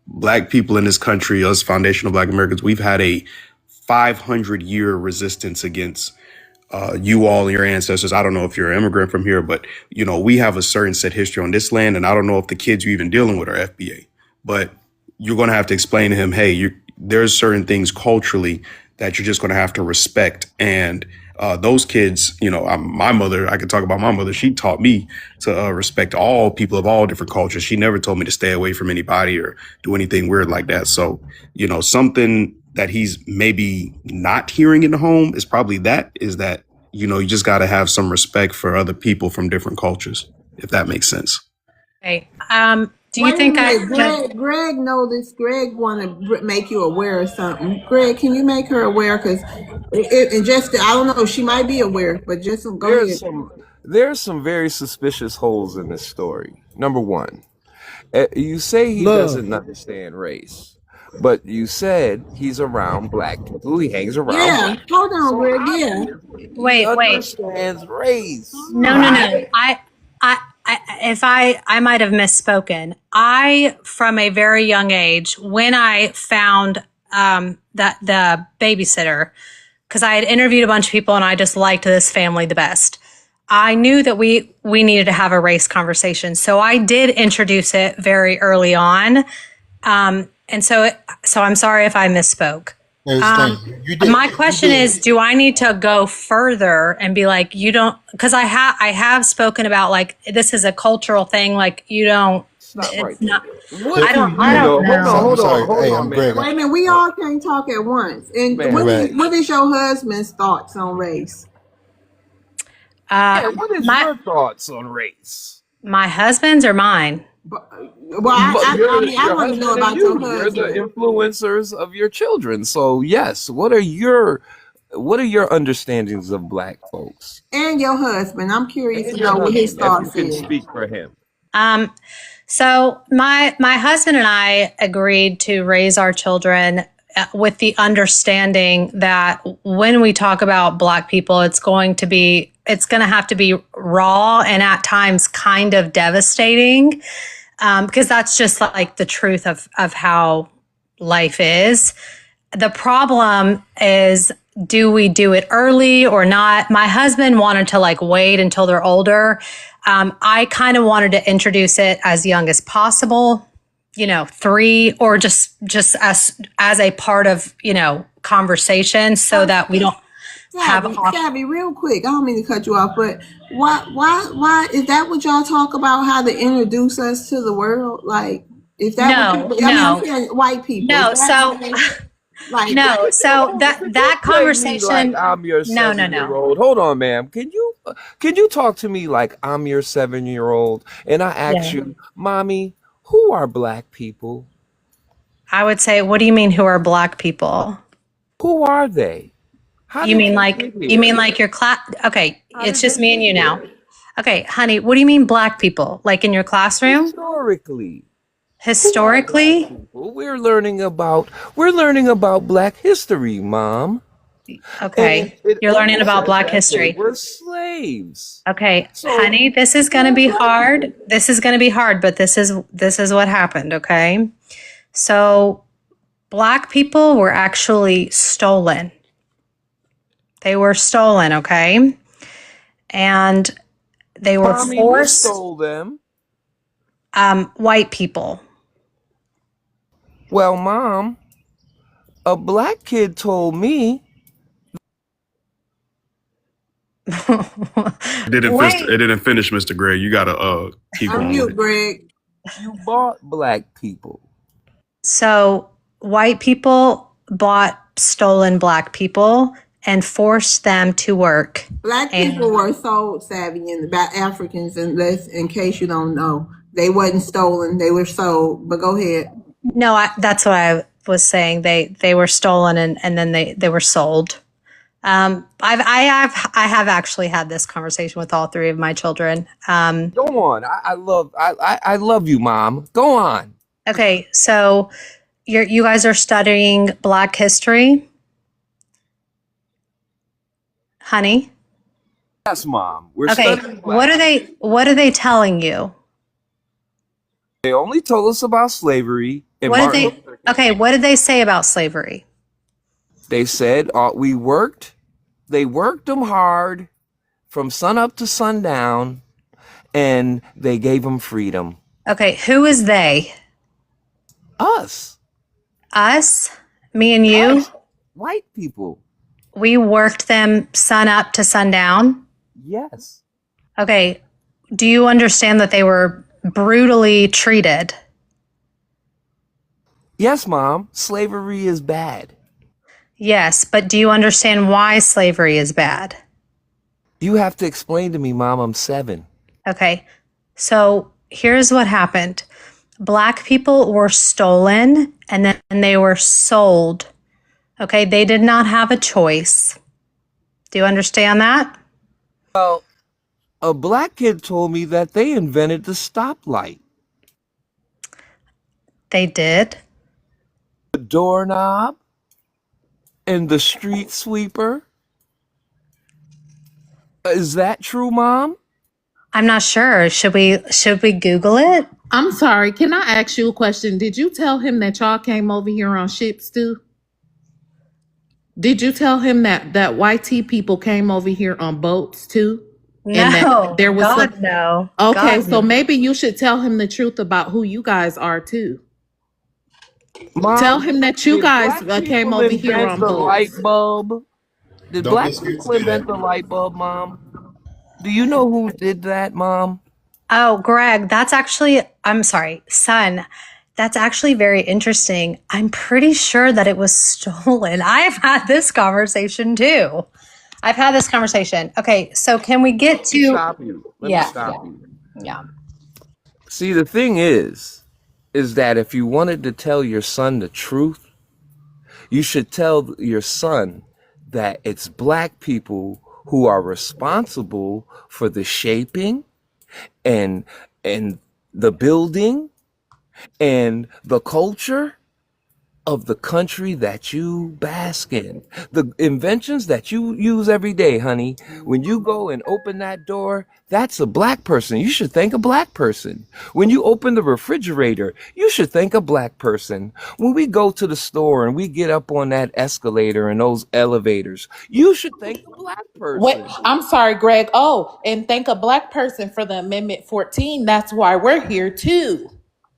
Black people in this country, us foundational Black Americans, we've had a 500-year resistance against you all and your ancestors. I don't know if you're an immigrant from here, but we have a certain set history on this land, and I don't know if the kids you're even dealing with are FBA. But you're going to have to explain to him, hey, there's certain things culturally that you're just going to have to respect. And those kids, my mother, I could talk about my mother. She taught me to respect all people of all different cultures. She never told me to stay away from anybody or do anything weird like that. So, something that he's maybe not hearing in the home is probably is that, you just got to have some respect for other people from different cultures, if that makes sense. okay, Do you Wait a think I minute, should? Greg noticed. Greg want to make you aware of something. Greg, can you make her aware? Because and just I don't know, she might be aware, but just go There's ahead. some very suspicious holes in this story. Number one, you say he Love. doesn't understand race, but you said he's around black people. He hangs around Yeah, black hold people, on, so Greg. Yeah, obviously he Wait. understands race, No, no, right? no. I might have misspoken. I, from a very young age, when I found that the babysitter, because I had interviewed a bunch of people and I just liked this family the best. I knew that we needed to have a race conversation, so I did introduce it very early on. And so I'm sorry if I misspoke. Here's the thing. You did. My You question did. is, do I need to go further and be like, you don't, because I have spoken about like, this is a cultural thing. Like you don't, Stop right it's there. not, What The, I do don't, I you don't know? Hold on, know. I'm hold on, sorry. hold Hey, on, I'm Greg. ma'am. wait a minute. We all can't talk at once. And Man, Right. what is your husband's thoughts on race? Uh, yeah, what is my, your thoughts on race? my husband's or mine? Well, But I mean, I your want to know husband and about your you're the husband influencers of your children. So yes, what are your understandings of black folks and your husband. I'm curious and to your know what his husband, if you thoughts can is. speak for him? Um, so my husband and I agreed to raise our children with the understanding that when we talk about Black people, it's going to have to be raw and at times kind of devastating, because that's just like the truth of how life is. The problem is, do we do it early or not? My husband wanted to like wait until they're older. I kind of wanted to introduce it as young as possible, 3, or just as a part of, conversation, so that we don't have Savvy, real quick. I don't mean to cut you off, but why is that what y'all talk about? How to introduce us to the world? Like, is that what no, people? I mean, I'm no, saying white people. Is no. that So like? no, so Could you that play me like conversation, I'm your no, no, 7 year no. old? Hold on, ma'am. Can you talk to me like I'm your 7 year old? And I ask Yeah. you, mommy, who are black people? I would say, what do you mean, who are Black people? Who are they? How You did mean they like get you here? mean like your class? Okay, How it's did just they me and get you now. here? Okay, honey, what do you mean Black people? Like in your classroom? Historically, who are black Historically? people? We're learning about black history, mom. And Okay, it you're learning only about says Black that they history. were slaves. Okay, So honey, this is who going to are be black hard. people? This is going to be hard, but this is what happened, okay? So, Black people were actually stolen. They were stolen, okay? And they were Mommy, who forced, stole them? white people. Well, mom, a black kid told me It Wait. didn't finish, Mr. Gray. You gotta keep Unmute, going. Greg. you bought black people. So white people bought stolen Black people and forced them to work. Black people And were sold, savvy, and about Africans. Unless, in case you don't know, they wasn't stolen; they were sold. But go ahead. no, that's what I was saying. They were stolen and then they were sold. I have actually had this conversation with all 3 of my children. Go on. I love you, mom. Go on. Okay, so you guys are studying Black history, honey. Yes, mom. We're Okay, studying black. what are they telling you? They only told us about slavery and What did Martin they Luther King. Okay, what did they say about slavery? They said we worked. They worked them hard from sun up to sundown, and they gave them freedom. Okay, who is they? Us, Us? Me and you? us, white people. We worked them sun up to sundown? Yes. Okay, do you understand that they were brutally treated? Yes, mom. Slavery is bad. Yes, but do you understand why slavery is bad? You have to explain to me, mom. I'm 7. Okay, so here's what happened. Black people were stolen and then they were sold. Okay, they did not have a choice. Do you understand that? Well, a black kid told me that they invented the stoplight, They did. the doorknob, and the street sweeper. Is that true, Mom? I'm not sure. Should we Google it? I'm sorry. Can I ask you a question? Did you tell him that y'all came over here on ships too? Did you tell him that YT people came over here on boats too? And that No, there was God, some. no. Okay, God, so no. maybe you should tell him the truth about who you guys are too. Tell Mom, him that you did guys black came people over here invent on the light boats. bulb? Did Don't black get scared to people do invent that. the light bulb, Mom? Do you know who did that, Mom? Oh, Greg, that's actually, I'm sorry, son, that's actually very interesting. I'm pretty sure that it was stolen. I've had this conversation too. I've had this conversation. Okay, so can we get Let me to, stop you. Let me yeah, stop you. yeah. See, the thing is that if you wanted to tell your son the truth, you should tell your son that it's black people who are responsible for the shaping and and the building and the culture of the country that you bask in. The inventions that you use every day, honey. When you go and open that door, that's a black person. You should thank a black person. When you open the refrigerator, you should thank a black person. When we go to the store and we get up on that escalator and those elevators, you should thank a black What? person. I'm sorry, Greg. Oh, and thank a black person for the Amendment 14. That's why we're here too,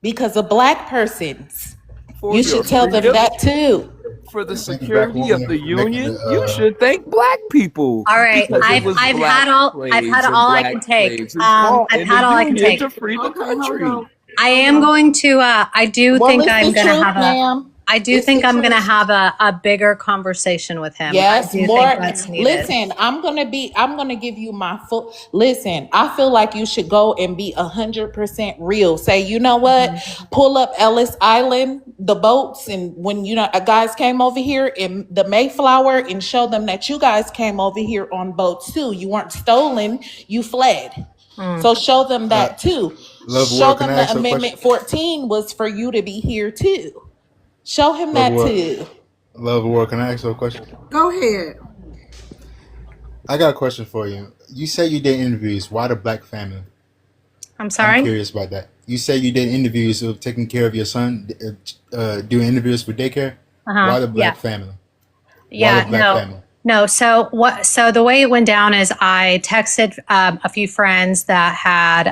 because of black persons. For You your should tell them freedom, that too. for the And thank you, black security of woman, the for making union, you the should thank black people All right, because it I've was I've black had all I've had slaves and all I black can take. slaves who fought I've in the had all I can union take. to free the Okay, hold country. on. I Hold am on. going to I do Well, think it's I'm the gonna truth, have a ma'am. I do It's think the I'm gonna truth. have a bigger conversation with him. I Yes, do think more. that's needed. Listen, I'm gonna give you my full. Listen, I feel like you should go and be 100% real. Say, you know what? Mhm. Pull up Ellis Island, the boats, and when guys came over here in the Mayflower, and show them that you guys came over here on boats too. You weren't stolen. You fled. Mm. So show them that too. Love Show World. Can them I the ask you a question? Amendment 14 was for you to be here too. Show him Love that World. too. Love World. Can I ask you a question? Go ahead. I got a question for you. You say you did interviews. Why the black family? I'm I'm sorry. curious about that. You say you did interviews of taking care of your son, doing interviews for daycare. Uh-huh. Why the Yeah. black family? Why the Yeah. black No. family? No. So the way it went down is I texted a few friends that had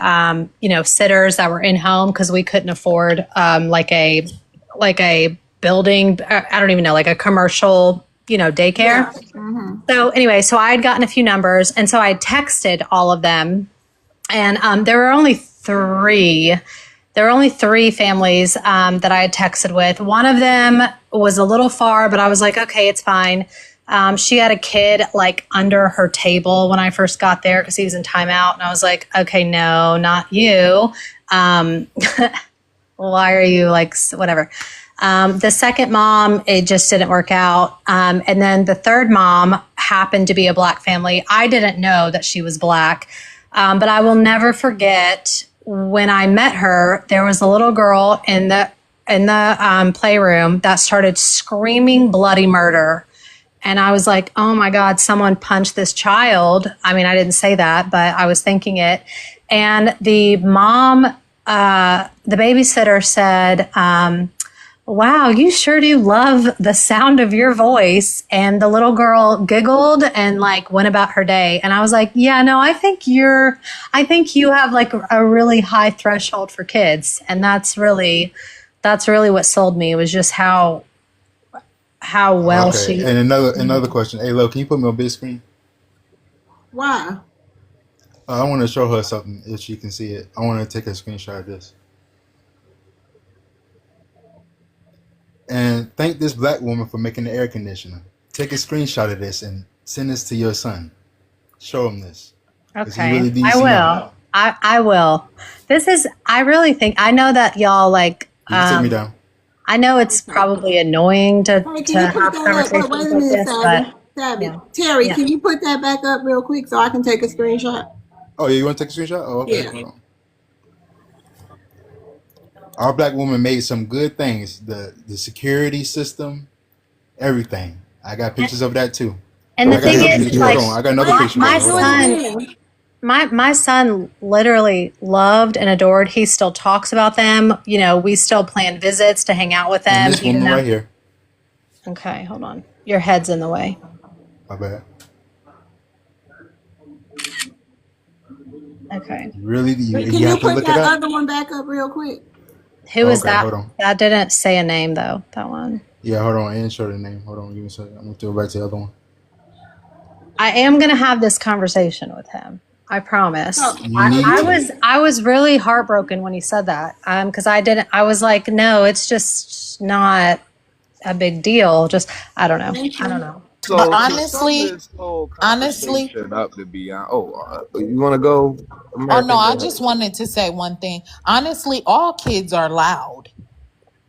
sitters that were in home because we couldn't afford like a building. I don't even know, like a commercial daycare. Yeah. Mm-hmm. So anyway, so I had gotten a few numbers, and so I texted all of them, and there were only three. There were only three families that I had texted with. One of them was a little far, but I was like, okay, it's fine. She had a kid like under her table when I first got there because he was in timeout, and I was like, okay, no, not you. Um, why are you like whatever? The second mom, it just didn't work out. And then the third mom happened to be a black family. I didn't know that she was black, but I will never forget when I met her. There was a little girl in the playroom that started screaming bloody murder. And I was like, oh my God, someone punched this child. I mean, I didn't say that, but I was thinking it. And the mom, the babysitter said, wow, you sure do love the sound of your voice. And the little girl giggled and like went about her day. And I was like, yeah, no, I think you have like a really high threshold for kids. And that's really what sold me. It was just how well Okay. she. And another question. Hey, Lo, can you put me on big screen? Why? I want to show her something if she can see it. I want to take a screenshot of this. And thank this black woman for making the air conditioner. Take a screenshot of this and send this to your son. Show him this. Because he Okay, really needs I to know. will. I will. This is I really think I know that y'all like. You can take me down. I know it's probably annoying to Hey, can you put have that up? Wait, conversations wait a like minute, this, but Savvy. yeah, Terry, yeah. can you put that back up real quick so I can take a screenshot? Oh yeah, you want to take a screenshot? Oh okay, Yeah. hold on. Our black woman made some good things. The security system, everything. I got pictures of that too. And the I got thing another is, picture. like Hold on. I got another picture of my it. Hold on. Hold on. son, my son literally loved and adored. He still talks about them. You know, we still plan visits to hang out with And them, this even woman though. right here. Okay, hold on. Your head's in the way. My bad. Okay. Really, Can you you have to put look it that up. other one back up real quick? Who Oh, is okay, that? hold on. That didn't say a name though. That one. Yeah, hold on. I didn't show the name. Hold on. Give me a second. I'm gonna throw it back to the other one. I am going to have this conversation with him. I promise. So, You need to. I was really heartbroken when he said that. Because I was like, no, it's just not a big deal. Just I don't know. thank I don't you. know. But So to sum honestly, this whole honestly, conversation up, to be honest, you want to go, oh no, American? Go I ahead. just wanted to say one thing. Honestly, all kids are loud.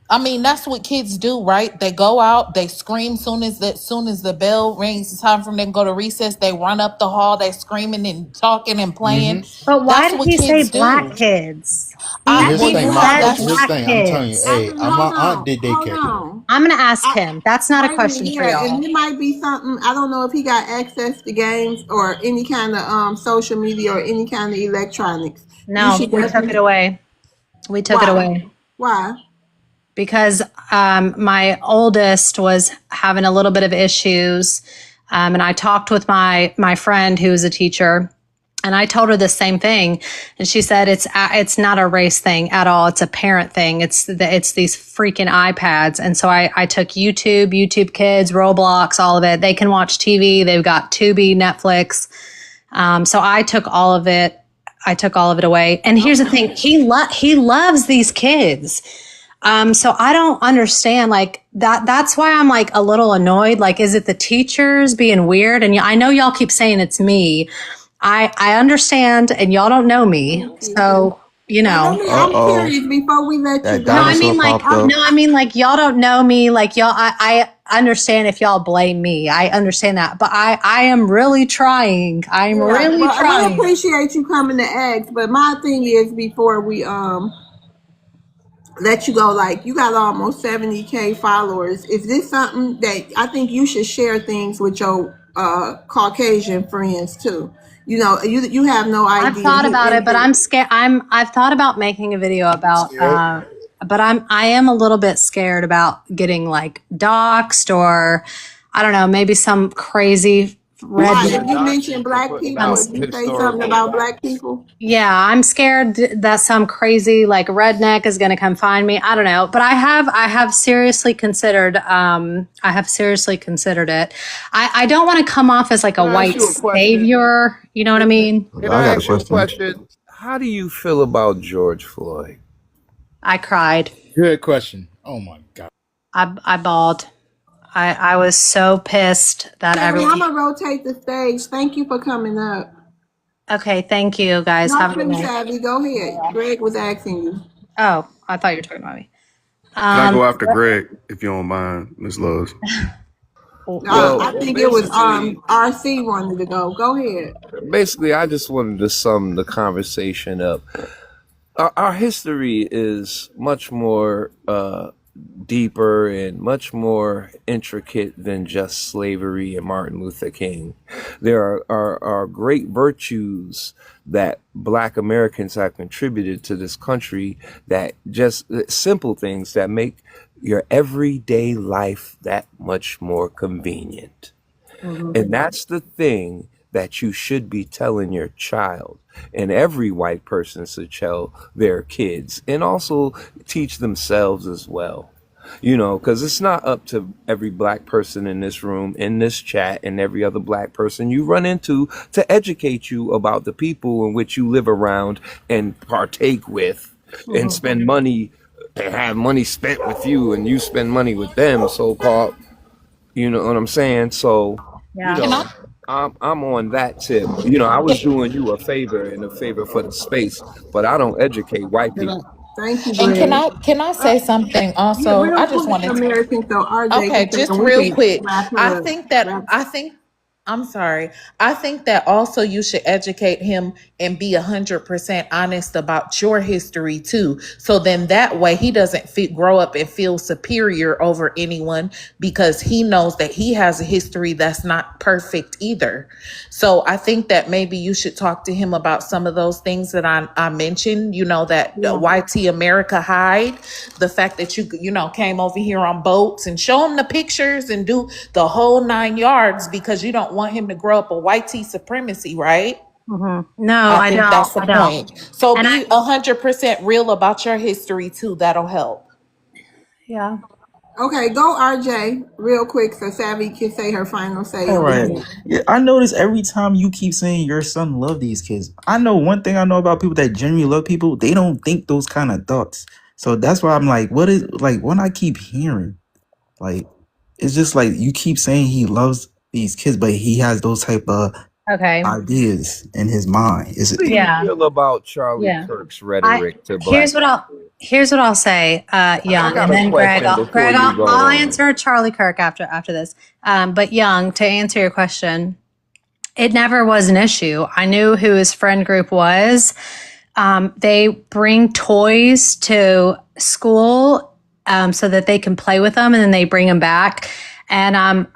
I mean, that's what kids do, right? They go out, they scream soon as the bell rings. It's time for them to go to recess. They run up the hall, they screaming and talking and Mm-hmm. playing. But why That's did what he say kids black do. kids? I Here's the well, thing. you He have My said here's the black that's thing. I'm telling you. kids. Hey, my aunt did Hold daycare. on. I'm going to ask I, him. That's not a wait a minute, question for yeah, and y'all. it might be something. I don't know if he got access to games or any kind of social media or any kind of electronics. You No, should we took it definitely. away. We took it Why? away. Why? Because my oldest was having a little bit of issues, and I talked with my friend who's a teacher, and I told her the same thing, and she said it's not a race thing at all. It's a parent thing. It's these freaking iPads, and so I took YouTube Kids, Roblox, all of it. They can watch TV. They've got Tubi, Netflix. So I took all of it. I took all of it away. And here's the thing: he loves these kids. So I don't understand like that. That's why I'm like a little annoyed. Like, is it the teachers being weird? And I know y'all keep saying it's me. I understand, and y'all don't know me. Thank you. So, Now let me. Uh I'm oh, curious before we let you that no, I go. mean dinosaur like, popped up. no, I mean like y'all don't know me. Like y'all, I understand if y'all blame me. I understand that, but I am really trying. I'm Yeah, really but we trying. appreciate you coming to ask. But my thing is, before we let you go, like you got almost 70K followers. Is this something that I think you should share things with your Caucasian friends too? You know, you have no I've idea thought who about it, but into. I'm scared. I've thought about making a video You about, scared? but I am a little bit scared about getting like doxxed or I don't know, maybe some crazy Who's Why? being If redneck. you doxxed mention for black putting people, out if you say something historical? about black people, Yeah, I'm scared that some crazy like redneck is going to come find me. I don't know, but I have seriously considered it. I don't want to come off as like a Can I ask white you a question? savior. You know what I mean? Can I I got a ask you a question. question? How do you feel about George Floyd? I cried. Good question. Oh my god. I bawled. I was so pissed that Terry, I'm everyone. gonna rotate the stage. Thank you for coming up. Okay, thank you guys. Not Have a good pretty night. savvy. Go ahead. Greg was asking you. Oh, I thought you were talking about me. Can I Um, go after Greg if you don't mind, Miss Loves? Well, I think it was basically, RC wanted to go. Go ahead. I just wanted to sum the conversation up. Our history is much more deeper and much more intricate than just slavery and Martin Luther King. There are great virtues that Black Americans have contributed to this country, that just simple things that make your everyday life that much more convenient. And that's the thing that you should be telling your child. And every white person should tell their kids and also teach themselves as well. You know, because it's not up to every black person in this room, in this chat, and every other black person you run into to educate you about the people in which you live around and partake with and spend money and have money spent with you and you spend money with them, so called. You know what I'm saying? So, you yeah. Can I know. I'm on that tip. You know, I was doing you a favor and a favor for the space, but I don't educate white people. Thank you, And Greg. can I say something Yeah, also? real I just quick, wanted to. American, so RJ Okay, can say, just and we real can quick. wrap I her up. think that Wrap. I think I'm sorry. I think that also you should educate him and be 100% honest about your history too. So then that way he doesn't grow up and feel superior over anyone because he knows that he has a history that's not perfect either. So I think that maybe you should talk to him about some of those things that I mentioned, you know, that Yeah. YT America hide, the fact that you know, came over here on boats and show him the pictures and do the whole 9 yards because you don't want him to grow up a YT supremacy, right? No, I I think don't. that's the I don't. point. So And I, be 100% real about your history too. That'll help. yeah. Okay, go RJ real quick so Savvy can say her final say. All And right. we Yeah, I notice every time you keep saying your son love these kids. I know one thing I know about people that genuinely love people, they don't think those kind of thoughts. So that's why I'm like, what is like when I keep hearing, like, it's just like you keep saying he loves these kids, but he has those type of Okay. ideas in his mind. Is What it do you Yeah. feel about Charlie Yeah. Kirk's I rhetoric to here's black what I'll people? say, I Young, got and a then Greg. question before you go I'll on. answer Charlie Kirk after this. But Young, to answer your question, it never was an issue. I knew who his friend group was. They bring toys to school so that they can play with them, and then they bring them back. And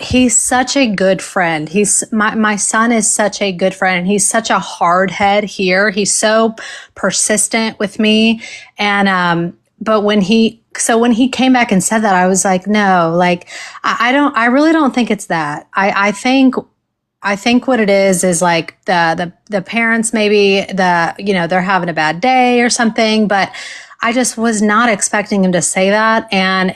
he's such a good friend. My son is such a good friend. He's such a hard head here. He's so persistent with me. And but when he came back and said that, I was like, no, like I really don't think it's that. I think what it is like the parents, maybe they're having a bad day or something, but I just was not expecting him to say that, and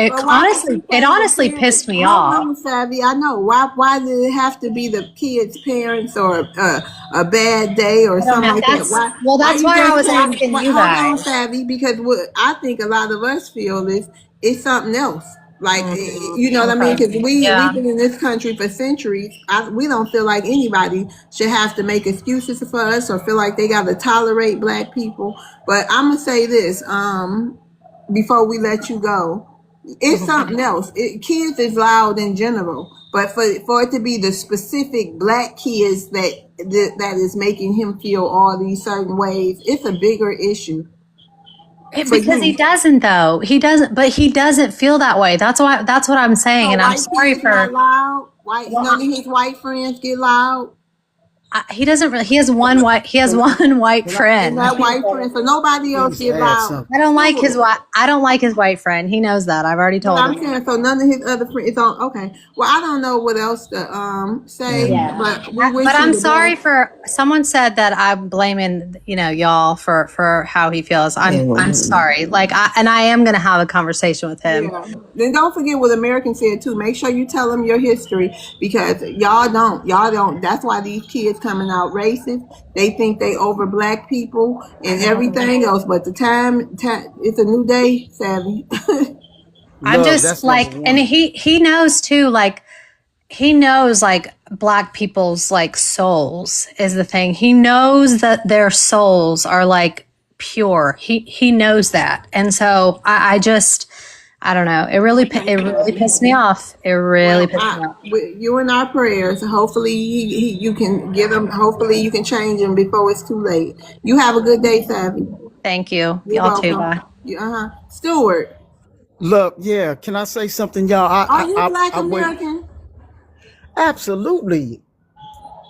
But why would you it say the honestly parents? pissed me Hold off. on, Savvy. I know. Why did it have to be the kids' parents or a bad day or I don't something know. like that? Why That's you why I just was saying? asking you Hold on, guys. Savvy, because what I think a lot of us feel is it's something else. Like you know what I mean? Okay. Because we've Yeah. been in this country for centuries. We don't feel like anybody should have to make excuses for us or feel like they got to tolerate black people. But I'm gonna say this. Before we let you go, it's something else. Kids is loud in general, but for it to be the specific black kids that is making him feel all these certain ways, it's a bigger issue for Because he you. doesn't, though. But he doesn't feel that way. That's what I'm saying. So And I'm white sorry kids not for, loud. White well, none of his white friends get loud. he doesn't really, he has one white And friend. that white friend, so nobody else Please get add loud. something. I don't like his white friend. He knows that. I've already But told I'm him. saying, so none of his other friends. It's on. Okay. Well, I don't know what else to say, And Yeah. but we But wish you I'm the sorry best. for someone said that I'm blaming, y'all for how he feels. I'm sorry. Like I am going to have a conversation with him. Yeah. Then don't forget what American said too. Make sure you tell them your history because y'all don't. Y'all don't. That's why these kids coming out racist. They think they over black people and everything else. But time it's a new day, Savvy. I'm Love, just that's number like, and one. he knows too, like, he knows like black people's like souls is the thing. He knows that their souls are like pure. He knows that. And so I don't know. Okay, It really Savvy. pissed me off. It really Well, pissed me off. with you in our prayers. Hopefully, you can get him. Hopefully, you can change him before it's too late. You have a good day, Savvy. Thank you. You're Y'all too. welcome. Bye. Stewart, Look, yeah. Can I say something, y'all? are you Black I went American? absolutely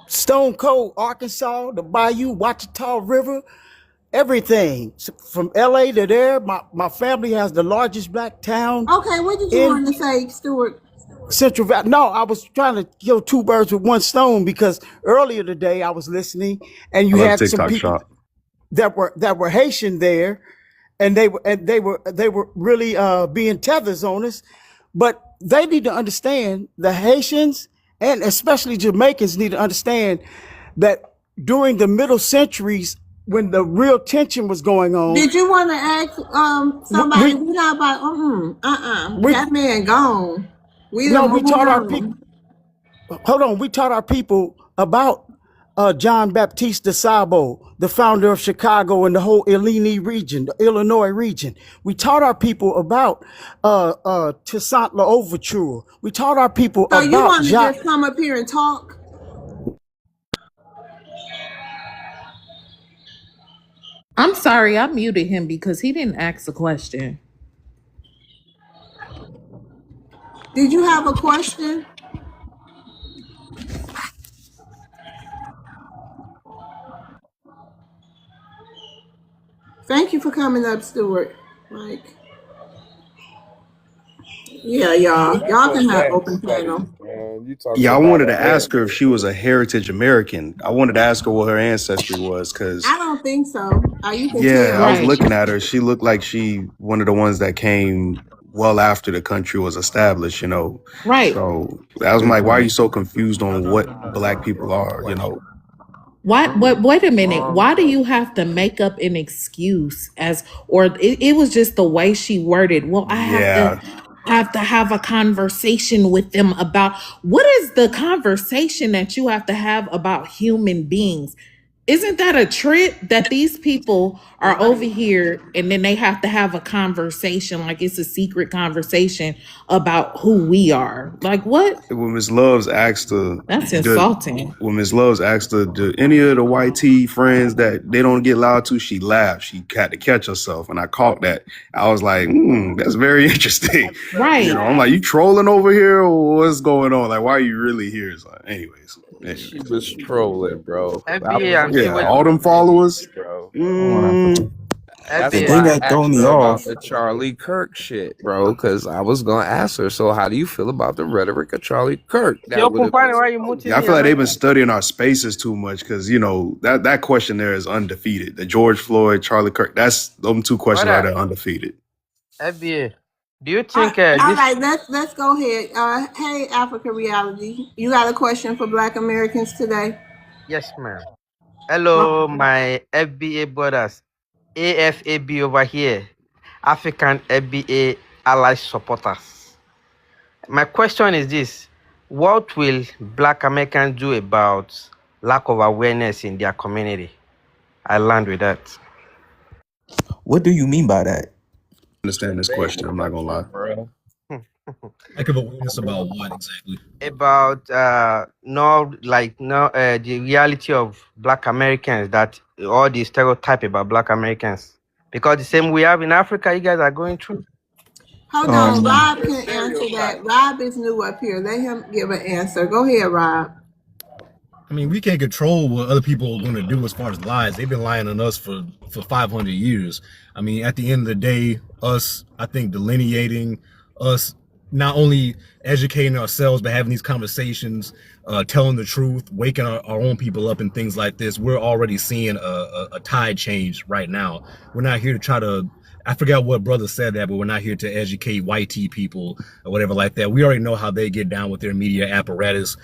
Stone Cold, Arkansas, the Bayou, Ouachita River, everything from LA to there. My family has the largest black town Okay, what did you in want to say, Stewart? Central Valley. No, I was trying to kill two birds with one stone because earlier today I was listening and I you love had some TikTok people shop. that were Haitian there, and they were really being tethers on us. But they need to understand, the Haitians and especially Jamaicans need to understand that during the middle centuries when the real tension was going on, Did you want to ask somebody? we We not about we that man gone. We done no we moved taught our people. on. hold on. We taught our people about John Baptiste de Sabo, the founder of Chicago and the whole Illini region, the Illinois region. We taught our people about Toussaint L'Ouverture. We taught our people So you about want to Jacques. just come up here and talk? I'm sorry, I muted him because he didn't ask a question. Did you have a question? Thank you for coming up, Stuart. Like, yeah, y'all. That's Y'all a can have fact open study, panel. man. You talking Yeah, I about wanted a to ask her if she heritage. was a heritage American. I wanted to ask her what her ancestry was, because I don't think so. You can yeah, I tell. was Right, looking at her. She looked like she one of the ones that came well after the country was established, you know. right. So I was like, why are you so confused on what black people are, you know? Why? But wait a minute. Why do you have to make up an excuse as, or it was just the way she worded? Well, I Yeah, have to have a conversation with them about what is the conversation that you have to have about human beings? Isn't that a trip that these people are over here and then they have to have a conversation like it's a secret conversation about who we are? Like what? when Miss Loves asked her, That's do, insulting. when Miss Loves asked her, do any of the white tea friends that they don't get loud to, she laughed. She had to catch herself, and I caught that. I was like, that's very interesting. You Right. know, I'm like, you trolling over here, or what's going on? Like, why are you really here? It's like, She anyways, was trolling, bro. I FBA, was I'm still yeah, waiting. all them followers. bro. Hold on, Africa. That's The FBA, thing why I that throw asked me her about off. the Charlie Kirk shit, bro. Because I was gonna ask her. So, how do you feel about the rhetoric of Charlie Kirk? you That would open have been panel, why you so muting Yeah, I me? feel I like know. they've been studying our spaces too much, because you know that question there is undefeated. The George Floyd, Charlie Kirk, that's them two questions right Brother, there, undefeated. FBA, do you All think this? right, let's go ahead. Hey, Africa Reality, you got a question for Black Americans today? Yes, ma'am. Hello, my FBA brothers. AFAB over here. African FBA ally supporters. My question is this: what will Black Americans do about lack of awareness in their community? I land with that. What do you mean by that? Understand this vague question? with I'm not that gonna lie. shit, bro. Lack of awareness about what exactly? About the reality of Black Americans, that all the stereotype about Black Americans, because the same we have in Africa, you guys are going through. Hold on, Um, Rob The can answer that. stereotype. Rob is new up here. Let him give an answer. Go ahead, Rob. I mean, we can't control what other people are going to do as far as lies. They've been lying on us for 500 years. I mean, at the end of the day, I think, delineating us, not only educating ourselves, but having these conversations, telling the truth, waking our own people up and things like this, we're already seeing a tide change right now. We're not here to try to, I forgot what brother said that, but we're not here to educate white tea people or whatever like that. We already know how they get down with their media apparatus.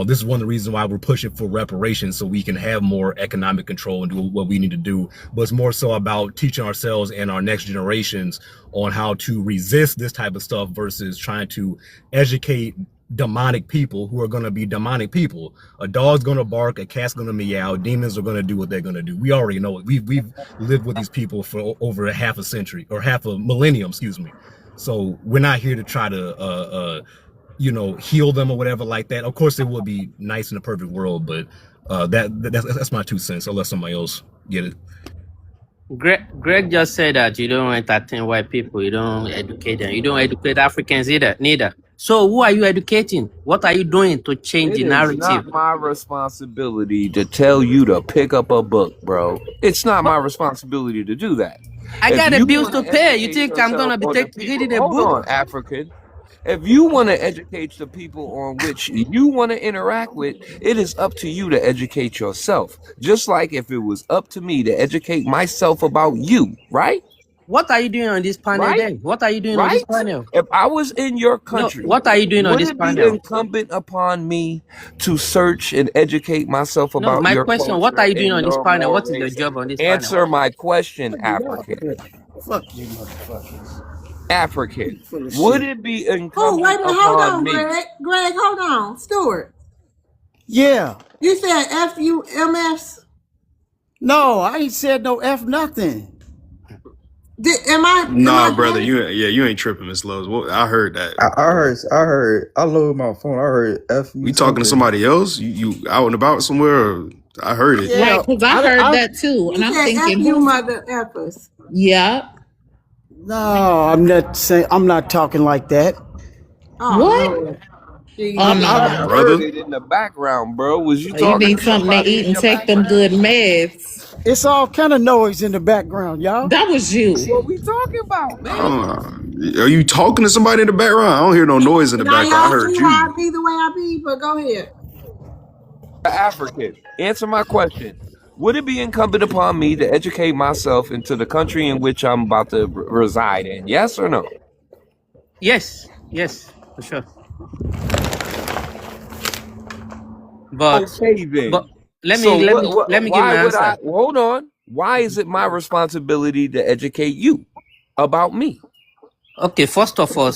This is one of the reasons why we're pushing for reparations, so we can have more economic control and do what we need to do. But it's more so about teaching ourselves and our next generations on how to resist this type of stuff versus trying to educate demonic people who are going to be demonic people. A dog's going to bark, a cat's going to meow, demons are going to do what they're going to do. We already know it. We've lived with these people for over a half a century, or half a millennium, excuse me. So we're not here to try to heal them or whatever like that. Of course, it would be nice in a perfect world, but that's my 2 cents. I'll let somebody else get it. Greg just said that you don't entertain white people, you don't educate them, you don't educate Africans either, neither. So who are you educating? What are you doing to change It the is narrative? not my responsibility to tell you to pick up a book, bro. It's not my responsibility to do that. I If got the you bills want to to pay. You educate think I'm yourself gonna be on the people, reading a hold book? on, African. If you want to educate the people on which you want to interact with, it is up to you to educate yourself. Just like if it was up to me to educate myself about you, right? What are you doing on this panel Right? then? What are you doing on this Right? panel? If I was in your No, country, what are you doing on would this it be panel? incumbent upon me to search and educate myself No, about my your question, what are culture you doing and on this your panel? What is your mores? job on this panel? Answer my question, African. Fuck you, motherfuckers. African. Full of Would shit. it be Oh, wait incumbent a minute. Hold upon on, me? Greg. Greg, hold on. Stuart, Yeah. you said FUMS? No, I ain't said no F nothing. Am Nah, I brother, hearing? you ain't tripping, Miss Lowe's. Well, I heard that. I loaded my phone. I heard F you We talking to something. somebody else? You out and about somewhere? Or I heard it. Yeah. Right, because I heard I that too. And He I'm said thinking, FU who's, mother effers. yeah. no, I'm not saying I'm not talking like that. Oh, What? Lord. Oh, Jesus. I Nah, no. heard brother. it in the background, bro. Was you You talking need to something to somebody eat in and your take them background? good meds. It's all kind of noise in the background, y'all. That was you. What we talking about, I man? don't, are you talking to somebody in the background? I don't hear no noise in the Now background. I y'all heard see you. how I be the way I be, but go ahead. African. Answer my question. Would it be incumbent upon me to educate myself into the country in which I'm about to reside in? Yes or no? Yes, yes, for sure. But Okay, but then. let So me let me let me give why my would answer. I hold on? Why is it my responsibility to educate you about me? Okay, first of all,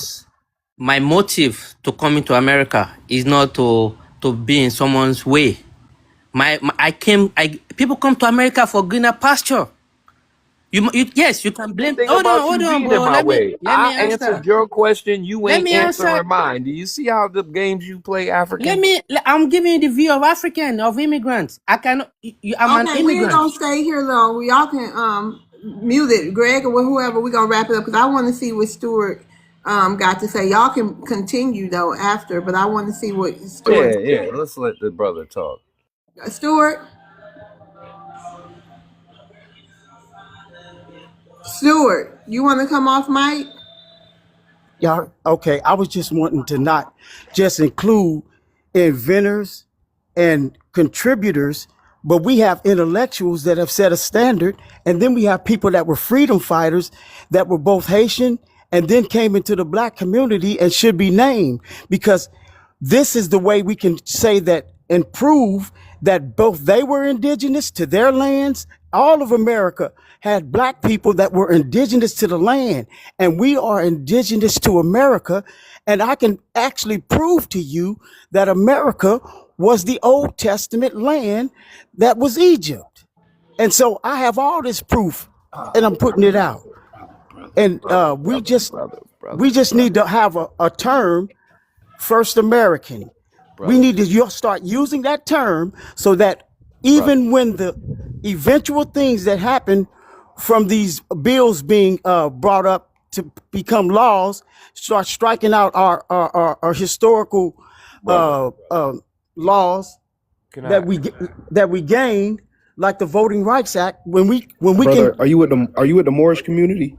my motive to coming to America is not to be in someone's way. I people come to America for greener pasture. You yes, you can blame. Thing about Hold you on, being in bro. my Let way. let I me answered answer. your question. You Let ain't me answer. answering mine. Do you see how the games you play, African? I'm giving you the view of African, of immigrants. I cannot. I'm an Okay, we ain't immigrant. gonna stay here long. Y'all can mute it, Greg or whoever. We gonna wrap it up because I want to see what Stuart got to say. Y'all can continue though after, but I want to see what Stuart. Yeah, yeah. Let's let the brother talk. Stuart, Stuart, you want to come off mic? Yeah, okay. I was just wanting to not just include inventors and contributors, but we have intellectuals that have set a standard. And then we have people that were freedom fighters that were both Haitian and then came into the black community and should be named because this is the way we can say that and prove that both they were indigenous to their lands. All of America had black people that were indigenous to the land, and we are indigenous to America. And I can actually prove to you that America was the Old Testament land that was Egypt. And so I have all this proof, and I'm putting it out. And we just need to have a term, First American. We brother, need to start using that term so that brother. even when the eventual things that happen from these bills being brought up to become laws, start striking out our historical Brother, laws can I, that we gained, like the Voting Rights Act. When we can. Brother, are you with the Moorish community?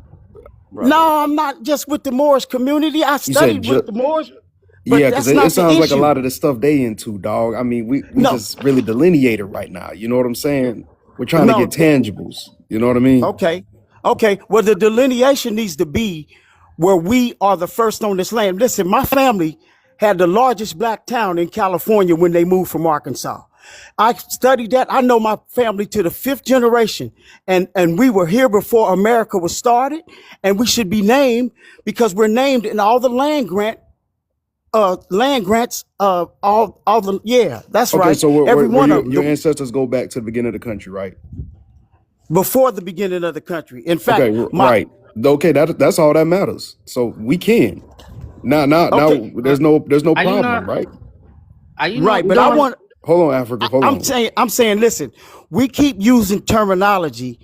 brother? No, I'm not just with the Moorish community. I You said studied with the Moorish, but yeah, because that's it not the sounds like a issue. lot of the stuff they into, dog. I mean, we No, just really delineated right now. You know what I'm saying? We're trying to get no. tangibles. You know what I mean? Okay. Okay. Well, the delineation needs to be where we are the first on this land. Listen, my family had the largest black town in California when they moved from Arkansas. I studied that. I know my family to the fifth generation, and we were here before America was started, and we should be named because we're named in all the land grants, all the, yeah, that's Okay, right. so Every where one of your the ancestors go back to the beginning of the country, right? before the beginning of the country. In Okay, fact, my right. Okay, that's all that matters. So we can now. okay, There's no Are you problem, not? right? Are you not? right, You but I don't want. want. Hold on, Africa. Hold I'm on. saying, listen, we keep using terminology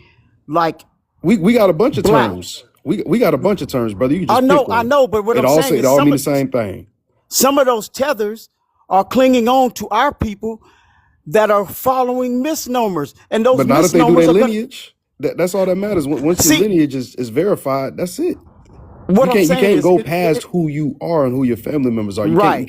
like We got a bunch of black. terms. We got a bunch of terms, brother. You can I just pick know, I one. know, but what It I'm all saying say it is all mean the same thing. some of those tethers are clinging on to our people that are following misnomers, and those But not if they do their misnomers are going to lineage. That's all that matters. Once your see. lineage is verified, that's it. What I'm You saying can't is, go past who you are and who your family members are. right,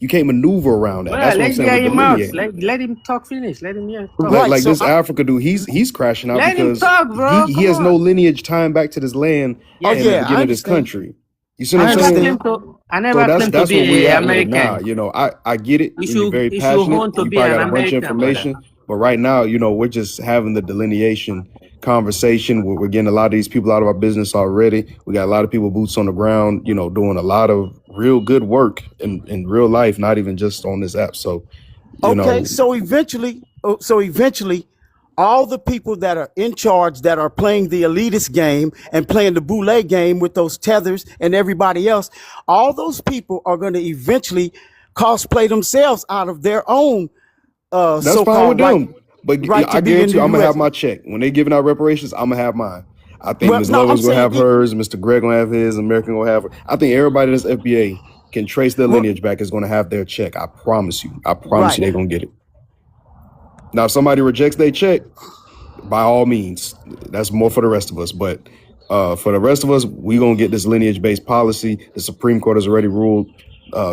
You can't maneuver around that. Well, That's what I'm let's saying hear with him out. delineating. Let him talk. Finish. Let him hear talk. right. Like So this Africa dude, he's crashing out Let him because talk, bro. he Come has no on. lineage tying back to this land oh and the Yes. yeah, I beginning of this understand. country. You see what I I'm I never saying? claim understand. to. I So never claim to that's be where we a at with it now. American. You know, I get it, and you're very You should passionate, want and to you be probably an got a bunch of American, brother. information. But right now, we're just having the delineation conversation. We're getting a lot of these people out of our business already. We got a lot of people boots on the ground, you know, doing a lot of real good work in real life, not even just on this app. So, you Okay, know, so eventually, all the people that are in charge that are playing the elitist game and playing the boule game with those tethers and everybody else, all those people are going to eventually cosplay themselves out of their own that's fine with so-called right them. But right to I be in guarantee the you, I'm gonna have U.S. my check when they giving out reparations. I'm gonna have mine. I think Well, Ms. no, I'm Lover's gonna saying have hers, Mr. Greg gonna have his, American gonna have her. I think everybody that's FBA can trace their well, lineage back is gonna have their check. I promise you. I promise right. you they're gonna get it. Now, if somebody rejects their check, by all means, that's more for the rest of us. But for the rest of us, we gonna get this lineage-based policy. The Supreme Court has already ruled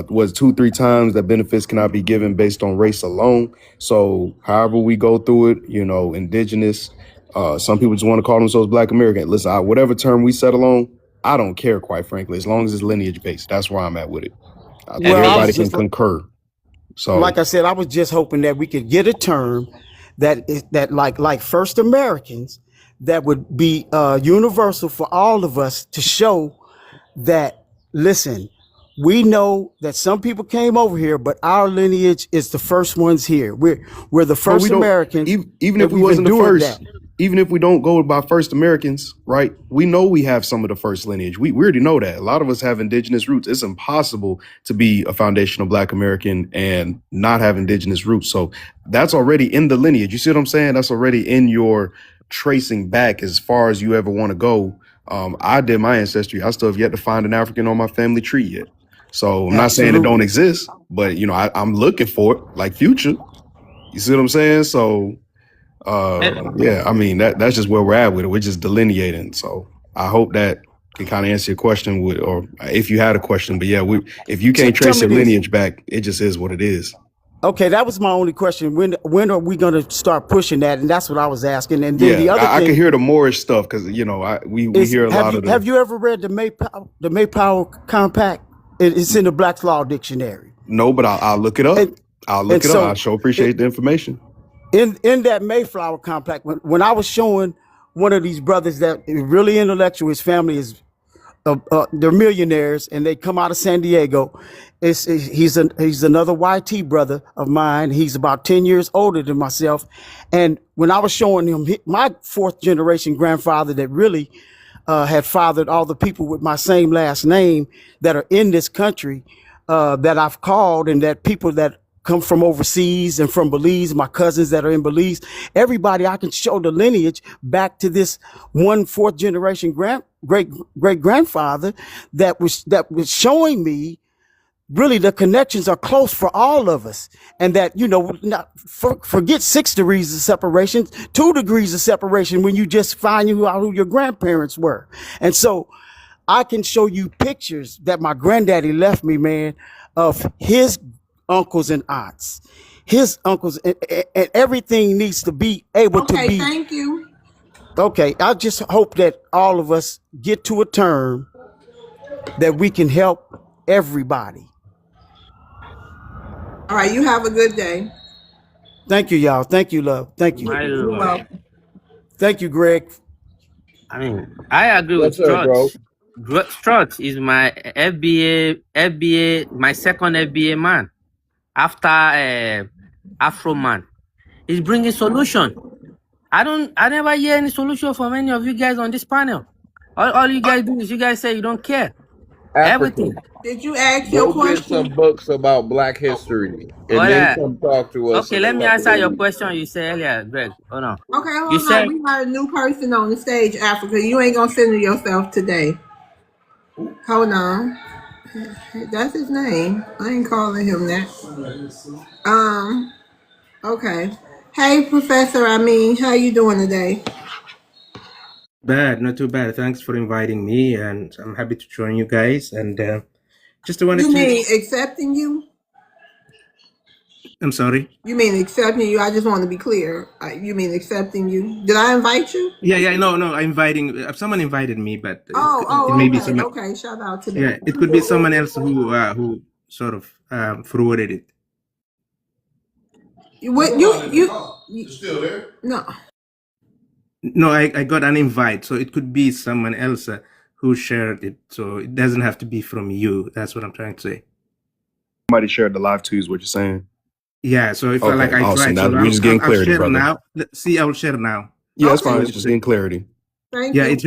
was 2-3 times that benefits cannot be given based on race alone. So however we go through it, you know, indigenous, some people just want to call themselves Black American. Listen, whatever term we settle on, I don't care, quite frankly, as long as it's lineage-based. That's where I'm at with it. I think Well, I was everybody can just concur. So like I said, I was just hoping that we could get a term that like First Americans that would be universal for all of us to show that, listen, we know that some people came over here, but our lineage is the first ones here. We're the but we first don't, Americans, even and if we we've wasn't the endured that. first, even if we don't go by first Americans, right? We know we have some of the first lineage. We already know that. A lot of us have indigenous roots. It's impossible to be a foundational Black American and not have indigenous roots. So that's already in the lineage. You see what I'm saying? That's already in your tracing back as far as you ever want to go. I did my ancestry. I still have yet to find an African on my family tree yet. So I'm not saying it don't Absolutely. exist, but you know, I'm looking for it, like Future. You see what I'm saying? So yeah, I mean that's just where we're at with it. We're just delineating. So I hope that can kind of answer your question with, or if you had a question. But yeah, if you can't Tell trace me your this. lineage back, it just is what it is. Okay, that was my only question. When are we going to start pushing that? And that's what I was asking. And then the Yeah, other I can thing hear the Moorish stuff because you know we is, hear a lot of have the. you ever read the Maypower Compact? It's in the Black's Law Dictionary. No, but I'll look it up. And I'll and look it up. I so sure it, appreciate the information. in that Mayflower Compact, when I was showing one of these brothers that is really intellectual, his family is they're millionaires and they come out of San Diego. He's another YT brother of mine. He's about 10 years older than myself. And when I was showing him my fourth generation grandfather that really had fathered all the people with my same last name that are in this country, that I've called, and that people that come from overseas and from Belize, my cousins that are in Belize, everybody I can show the lineage back to this one fourth generation great grandfather that was showing me really the connections are close for all of us, and that, you know, not forget 6 degrees of separation, 2 degrees of separation when you just find out who your grandparents were. And so I can show you pictures that my granddaddy left me, man, of his uncles and aunts, his uncles, and everything needs to be able to Okay, be. thank you. Okay, I just hope that all of us get to a term that we can help everybody. All right, you have a good day. Thank you, y'all. Thank you, love. Thank you. My You're lord. welcome. Thank you, Greg. I mean, I agree with Yes, sir, bro. Strut. Strut is my FBA, my second FBA man after Afro man. He's bringing solution. I never hear any solution from any of you guys on this panel. All you guys do is you guys say you don't care. African. Everything. Did you ask your Go get some question? books about Black history, and All then right. come talk to us Okay, in a let me couple answer of your weeks. question you said earlier, Greg. Hold on. Okay, You hold on. said We got a new person on the stage, Africa. You ain't gonna center yourself today. Hold on. That's his name. I ain't calling him that. Okay. Hey, Professor. How you doing today? Bad, not too bad. Thanks for inviting me, and I'm happy to join you guys. And just wanted You to. mean accepting you? I'm sorry. You mean accepting you? I just want to be clear. You mean accepting you? Did I invite you? Yeah, no. I'm inviting. Someone invited me, but it may be Okay, someone. okay. Shout out to Yeah, them. it could be someone else who sort of forwarded it. What you still there? No. No, I got an invite, so it could be someone else who shared it. So it doesn't have to be from you. That's what I'm trying to say. Somebody shared the live too, is what you're saying. Yeah. So if Okay, I awesome. tried, so That we just getting I'll clarity, share brother. now. See, I will share now. Yeah, that's Okay, fine. See It's what it just says. getting clarity. thank Yeah, you. it's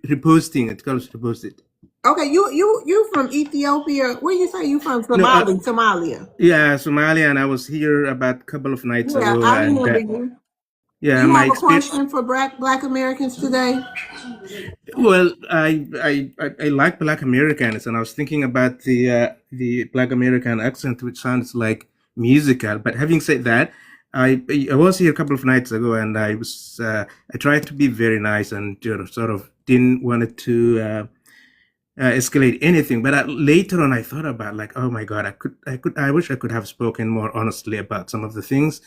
reposting. It calls reposted. Okay, you from Ethiopia? Where you say you from? No, Somalia. yeah, Somalia, and I was here about a couple of nights Yeah, ago, I and remember you. Do yeah, you my have a experience. question for Black Americans today? Well, I like Black Americans, and I was thinking about the Black American accent, which sounds like musical. But having said that, I was here a couple of nights ago, and I tried to be very nice and sort of didn't want it to escalate anything. But later on, I thought about like, oh my God, I wish I could have spoken more honestly about some of the things.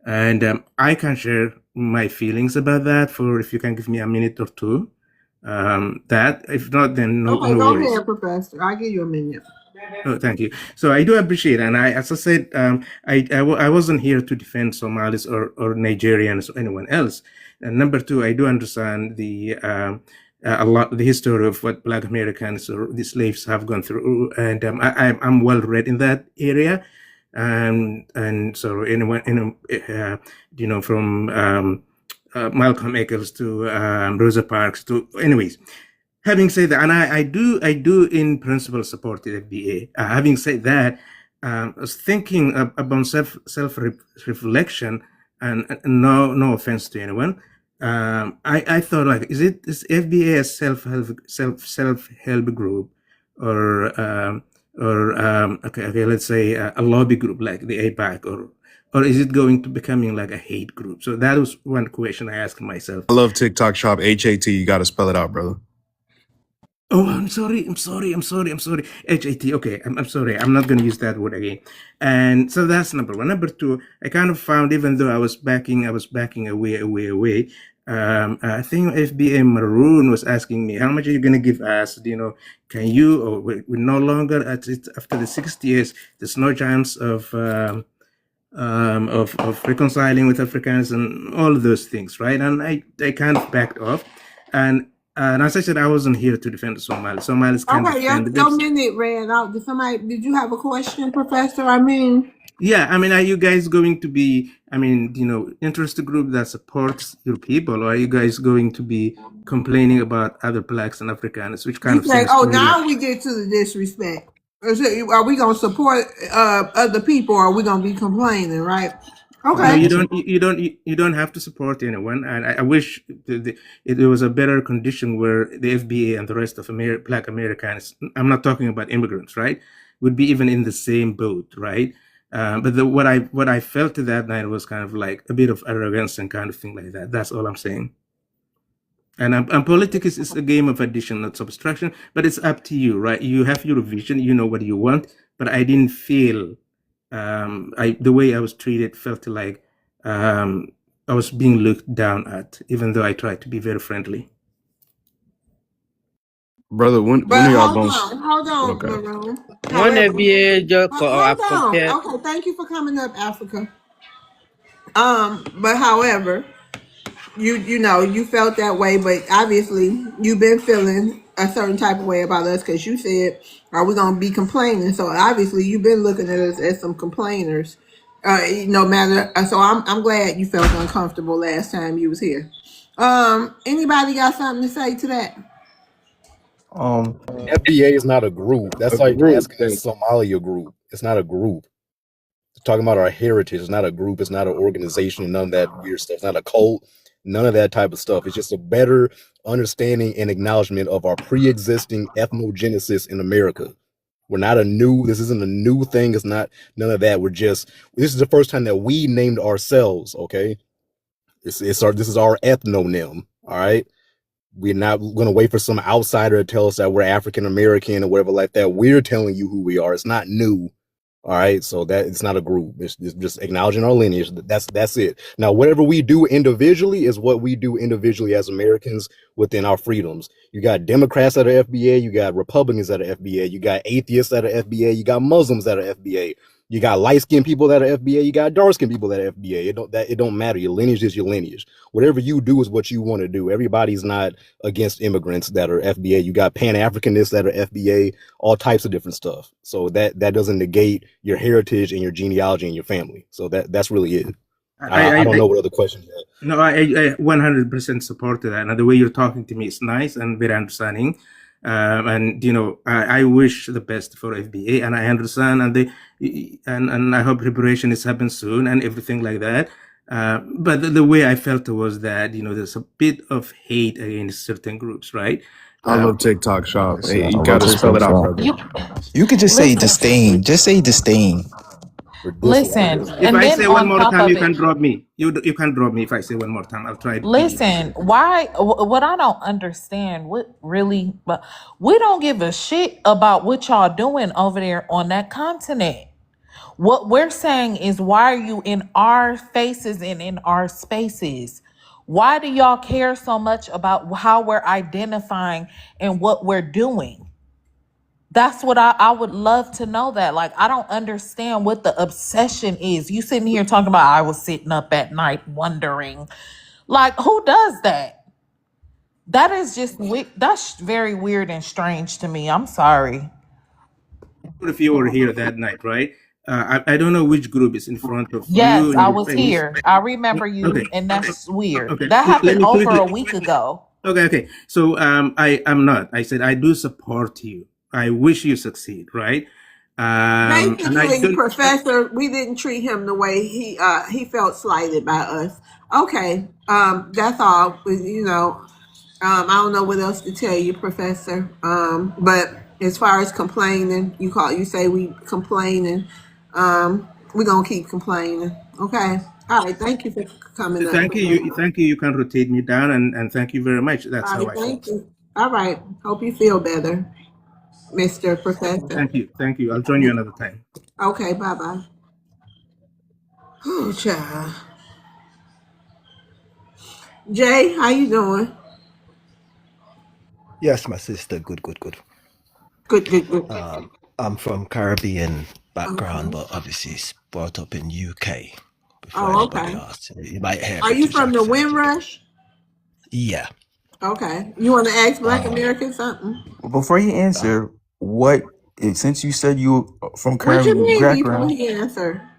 And I can share my feelings about that for if you can give me a minute or two. That if not, then Okay, no go worries. ahead, Professor. I'll give you a minute. Oh, thank you. So I do appreciate it. And as I said, I wasn't here to defend Somalis or Nigerians or anyone else. And number two, I do understand a lot the history of what Black Americans or the slaves have gone through, and I'm well read in that area. And so anyone, from Malcolm X to Rosa Parks to anyways. Having said that, and I do in principle support the FBA. Having said that, I was thinking about self reflection, and no offense to anyone. I thought like, is FBA a self help group, or okay, let's say a lobby group like the APAC, or is it going to becoming like a hate group? So that was one question I asked myself. I love TikTok shop HAT. You got to spell it out, brother. Oh, I'm sorry. HAT. Okay, I'm sorry. I'm not going to use that word again. And so that's number one. Number two, I kind of found, even though I was backing away. I think FBA Maroon was asking me, how much are you going to give us? Can you, or we're no longer at it after the 6 years, there's no chance of reconciling with Africans and all of those things, right? And I kind of backed off. And as I said, I wasn't here to defend the Somalis. Somalis can Okay, defend your themselves. minute ran out. Did you have a question, Professor? I mean, Yeah, I mean, are you guys going to be, interest group that supports your people, or are you guys going to be complaining about other blacks and Africans, which kind you of say, seems oh, to me like, now we get to the disrespect. Are we gonna support other people, or are we gonna be complaining? Right? no, Okay. you don't have to support anyone. And I wish there was a better condition where the FBA and the rest of Black Americans, I'm not talking about immigrants, right, would be even in the same boat, right? But what I felt that night was kind of like a bit of arrogance and kind of thing like that. That's all I'm saying. And politics is a game of addition, not subtraction. But it's up to you, right? You have your vision. You know what you want. But I didn't feel the way I was treated felt like I was being looked down at, even though I tried to be very friendly. Brother, when But are y'all hold going? on, hold on, Okay. Maroon. One However, FBA just hold I've compared. on. Okay, thank you for coming up, Africa. But however, you felt that way, but obviously you've been feeling a certain type of way about us because you said, "Are we gonna be complaining?" So obviously you've been looking at us as some complainers. No matter. So I'm glad you felt uncomfortable last time you was here. Anybody got something to say to that? Um, FBA is not a group. A That's like group. asking a Somalia group. It's not a group. Talking about our heritage. It's not a group. It's not an organization. None of that weird stuff. It's not a cult. None of that type of stuff. It's just a better understanding and acknowledgement of our pre-existing ethnogenesis in America. We're not a new. This isn't a new thing. It's not none of that. This is the first time that we named ourselves. Okay, this is our ethnonym. All right. We're not going to wait for some outsider to tell us that we're African American or whatever like that. We're telling you who we are. It's not new. All right, so that it's not a group. It's just acknowledging our lineage. That's it. Now, whatever we do individually is what we do individually as Americans within our freedoms. You got Democrats that are FBA, you got Republicans that are FBA, you got atheists that are FBA, you got Muslims that are FBA. You got light skinned people that are FBA. You got dark skinned people that are FBA. It don't matter. Your lineage is your lineage. Whatever you do is what you want to do. Everybody's not against immigrants that are FBA. You got Pan Africanists that are FBA. All types of different stuff. So that doesn't negate your heritage and your genealogy and your family. So that's really it. I don't know what other questions you have. No, I 100% support that. And the way you're talking to me is nice and very understanding. And I wish the best for FBA, and I understand, and I hope liberation is happen soon and everything like that. But the way I felt was that there's a bit of hate against certain groups, right? I love TikTok shop. I Hey, you love got to spell TikTok it out, shop. brother. You could just say Listen, disdain. Just say disdain. For listen, If and I then say one on more top time, of you it, can drop me. You can drop me if I say one more time. I'll try to be. listen, what I don't understand, what really, but we don't give a shit about what y'all doing over there on that continent. What we're saying is, why are you in our faces and in our spaces? Why do y'all care so much about how we're identifying and what we're doing? That's what I would love to know. That, like, I don't understand what the obsession is. You sitting here talking about I was sitting up at night wondering. Like, who does that? That is just that's very weird and strange to me. I'm sorry. If you were here that night, right? I don't know which group is in front of you Yes, in I your was face. here. I remember you, Okay, and that's weird. okay. That Let happened me over quickly. a week ago. Okay. So I am not. I said I do support you. I wish you succeed, right? And I Basically, don't. Professor, we didn't treat him the way he felt slighted by us. Okay, that's all. I don't know what else to tell you, Professor. But as far as complaining, you say we complaining. We're gonna keep complaining. Okay. All right. Thank you for coming up. Thank you. Thank you. You can rotate me down, and thank you very much. That's All how right. I Thank felt. you. All right. Hope you feel better, Mr. Professor. Thank you. Thank you. I'll join you another time. Okay. Bye bye. Oh, child. Jay, how you doing? Yes, my sister. Good, good, good. Good. Good. Good. I'm from Caribbean background, Okay. but obviously brought up in UK before Oh, anybody okay. else. You might hear Are you British from the accent. You get Windrush? yeah. Okay. You want to ask Black Um, American something? Before you uh, answer, since you said you from What you Caribbean mean before background, he answer?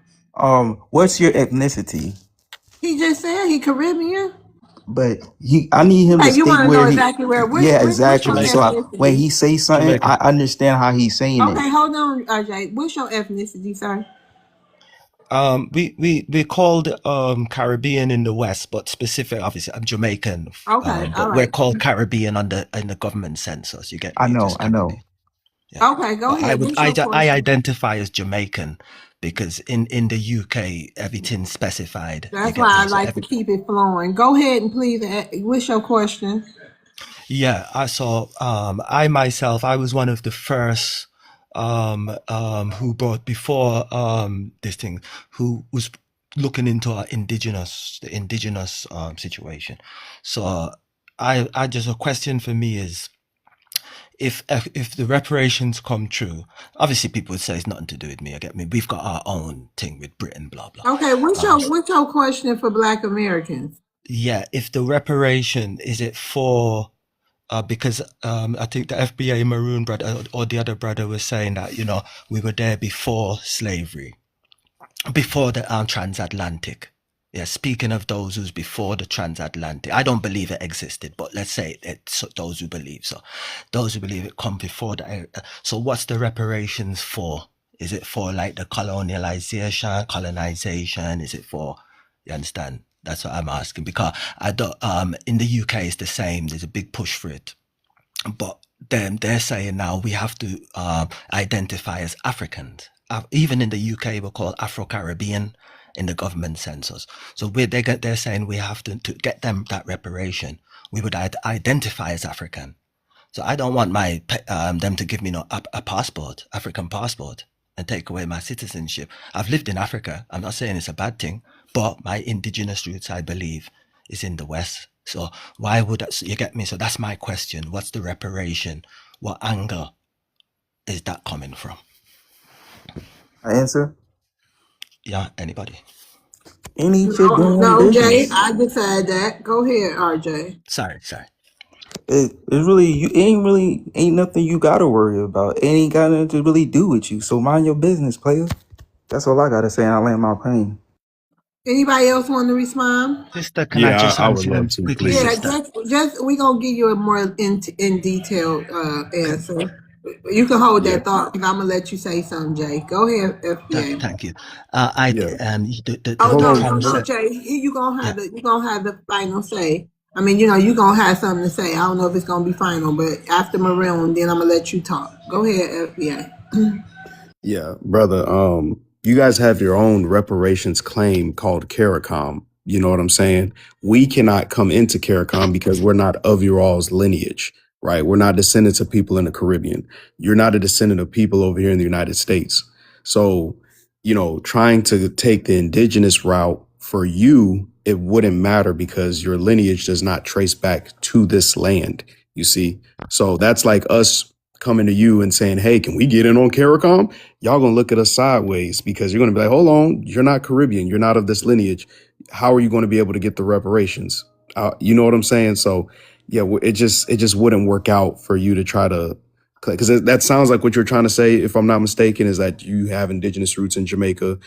what's your ethnicity? He just said he Caribbean. But I need him to Right. You state want to know where he. exactly where? Yeah, What's your exactly. So Jamaican, when ethnicity? he say something, I Jamaican. understand how he's saying it. Okay, hold on, RJ. What's your ethnicity, sir? We called Caribbean in the West, but specific. Obviously, I'm Jamaican. Okay. All But we're right. called Caribbean in the government census. You get I me? know, Just I know. Caribbean. Yeah. Okay. Go But ahead. What's your I question? identify as Jamaican because in the UK everything's specified. You That's get why I me? So like to keep it flowing. Go ahead and please. What's your question? yeah, I saw I myself I was one of the first who brought before this thing who was looking into the indigenous situation. So I just a question for me is if the reparations come true, obviously people would say it's nothing to do with me. I get me. We've got our own thing with Britain, blah blah. Okay. What's Um, your what's your question for Black Americans? yeah, if the reparation is it for because I think the FBA Maroon brother or the other brother was saying that we were there before slavery, before the transatlantic. Yeah, speaking of those who's before the transatlantic, I don't believe it existed, but let's say it's those who believe. So, those who believe it come before the. So, what's the reparations for? Is it for like the colonization? Is it for? You understand? That's what I'm asking because I don't. In the UK, it's the same. There's a big push for it, but then they're saying now we have to identify as Africans. Even in the UK, we're called Afro-Caribbean in the government census. So they're saying we have to get them that reparation. We would identify as African. So I don't want them to give me a passport, African passport, and take away my citizenship. I've lived in Africa. I'm not saying it's a bad thing, but my indigenous roots, I believe, is in the West. So why would that, so you get me? So that's my question. What's the reparation? What angle is that coming from? I answer. Yeah, anybody. Any chick No, doing no, Jay, business. I decided that. Go ahead, RJ. Sorry. It's really you ain't nothing you gotta worry about. It ain't got nothing to really do with you. So mind your business, player. That's all I gotta say. And I land my plane. Anybody else want to respond? Sister, can I Yeah, just I would answer love them to, quickly, Yeah, please. sister? just we gonna give you a more in detailed answer. You can hold Yeah, that thought, and I'm gonna let you say something, Jay. Go ahead, FBA. Thank you. I yeah. Oh Hold the no, on. no, no, concept. Jay. You gonna Yeah. have the final say. I mean, you gonna have something to say. I don't know if it's gonna be final, but after Maroon, then I'm gonna let you talk. Go ahead, FBA. Yeah, brother. You guys have your own reparations claim called CARICOM. You know what I'm saying? We cannot come into CARICOM because we're not of your all's lineage, right? We're not descendants of people in the Caribbean. You're not a descendant of people over here in the United States. So, trying to take the indigenous route for you, it wouldn't matter because your lineage does not trace back to this land. You see? So that's like us coming to you and saying, hey, can we get in on CARICOM? Y'all gonna look at us sideways because you're gonna be like, hold on, you're not Caribbean, you're not of this lineage. How are you going to be able to get the reparations? You know what I'm saying? So yeah, it just wouldn't work out for you to try to, because that sounds like what you're trying to say, if I'm not mistaken, is that you have indigenous roots in Jamaica.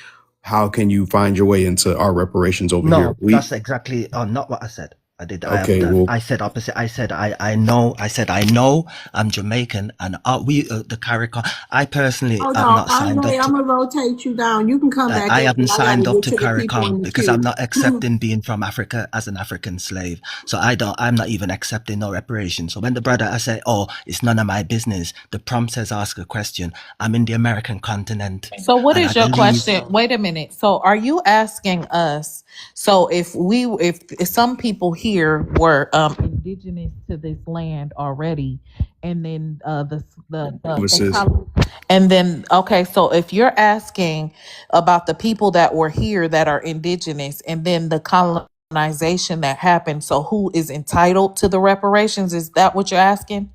How can you find your way into our reparations over here? No, that's exactly not what I said. I did. Okay, well, I said opposite. I said I know. I said I know. I'm Jamaican, and we the CARICOM. I personally Hold have on, not signed up RJ. I'm to. gonna rotate you down. You can come back I up, haven't but I gotta signed up get to to the people CARICOM in the because I'm queue. not accepting being from Africa as an African slave. So I don't. I'm not even accepting no reparations. So when the brother I say, oh, it's none of my business. The prompt says ask a question. I'm in the American continent, So what and I is your believe question? Wait a minute. So are you asking us, so if some people here were indigenous to this land already, and then what's this? and then okay, so if you're asking about the people that were here that are indigenous and then the colonization that happened, so who is entitled to the reparations? Is that what you're asking?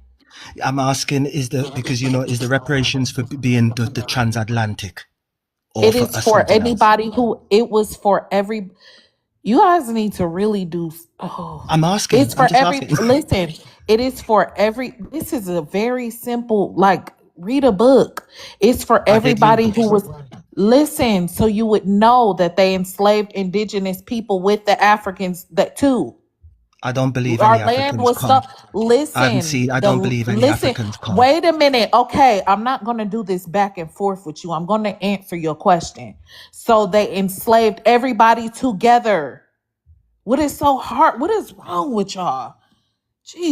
I'm asking because is the reparations for being the transatlantic or It for is for something else? anybody who it was for every. You guys need to really do. Oh, I'm asking. it's I'm for just every. asking. Listen, it is for every. This is a very simple. Like, read a book. It's for I did read everybody who books. was. Listen, so you would know that they enslaved indigenous people with the Africans that too. I don't believe any Our land Africans was come. so. Listen, I the don't believe any listen. Africans come. Wait a minute. Okay, I'm not going to do this back and forth with you. I'm going to answer your question. So they enslaved everybody together. What is so hard? What is wrong with y'all?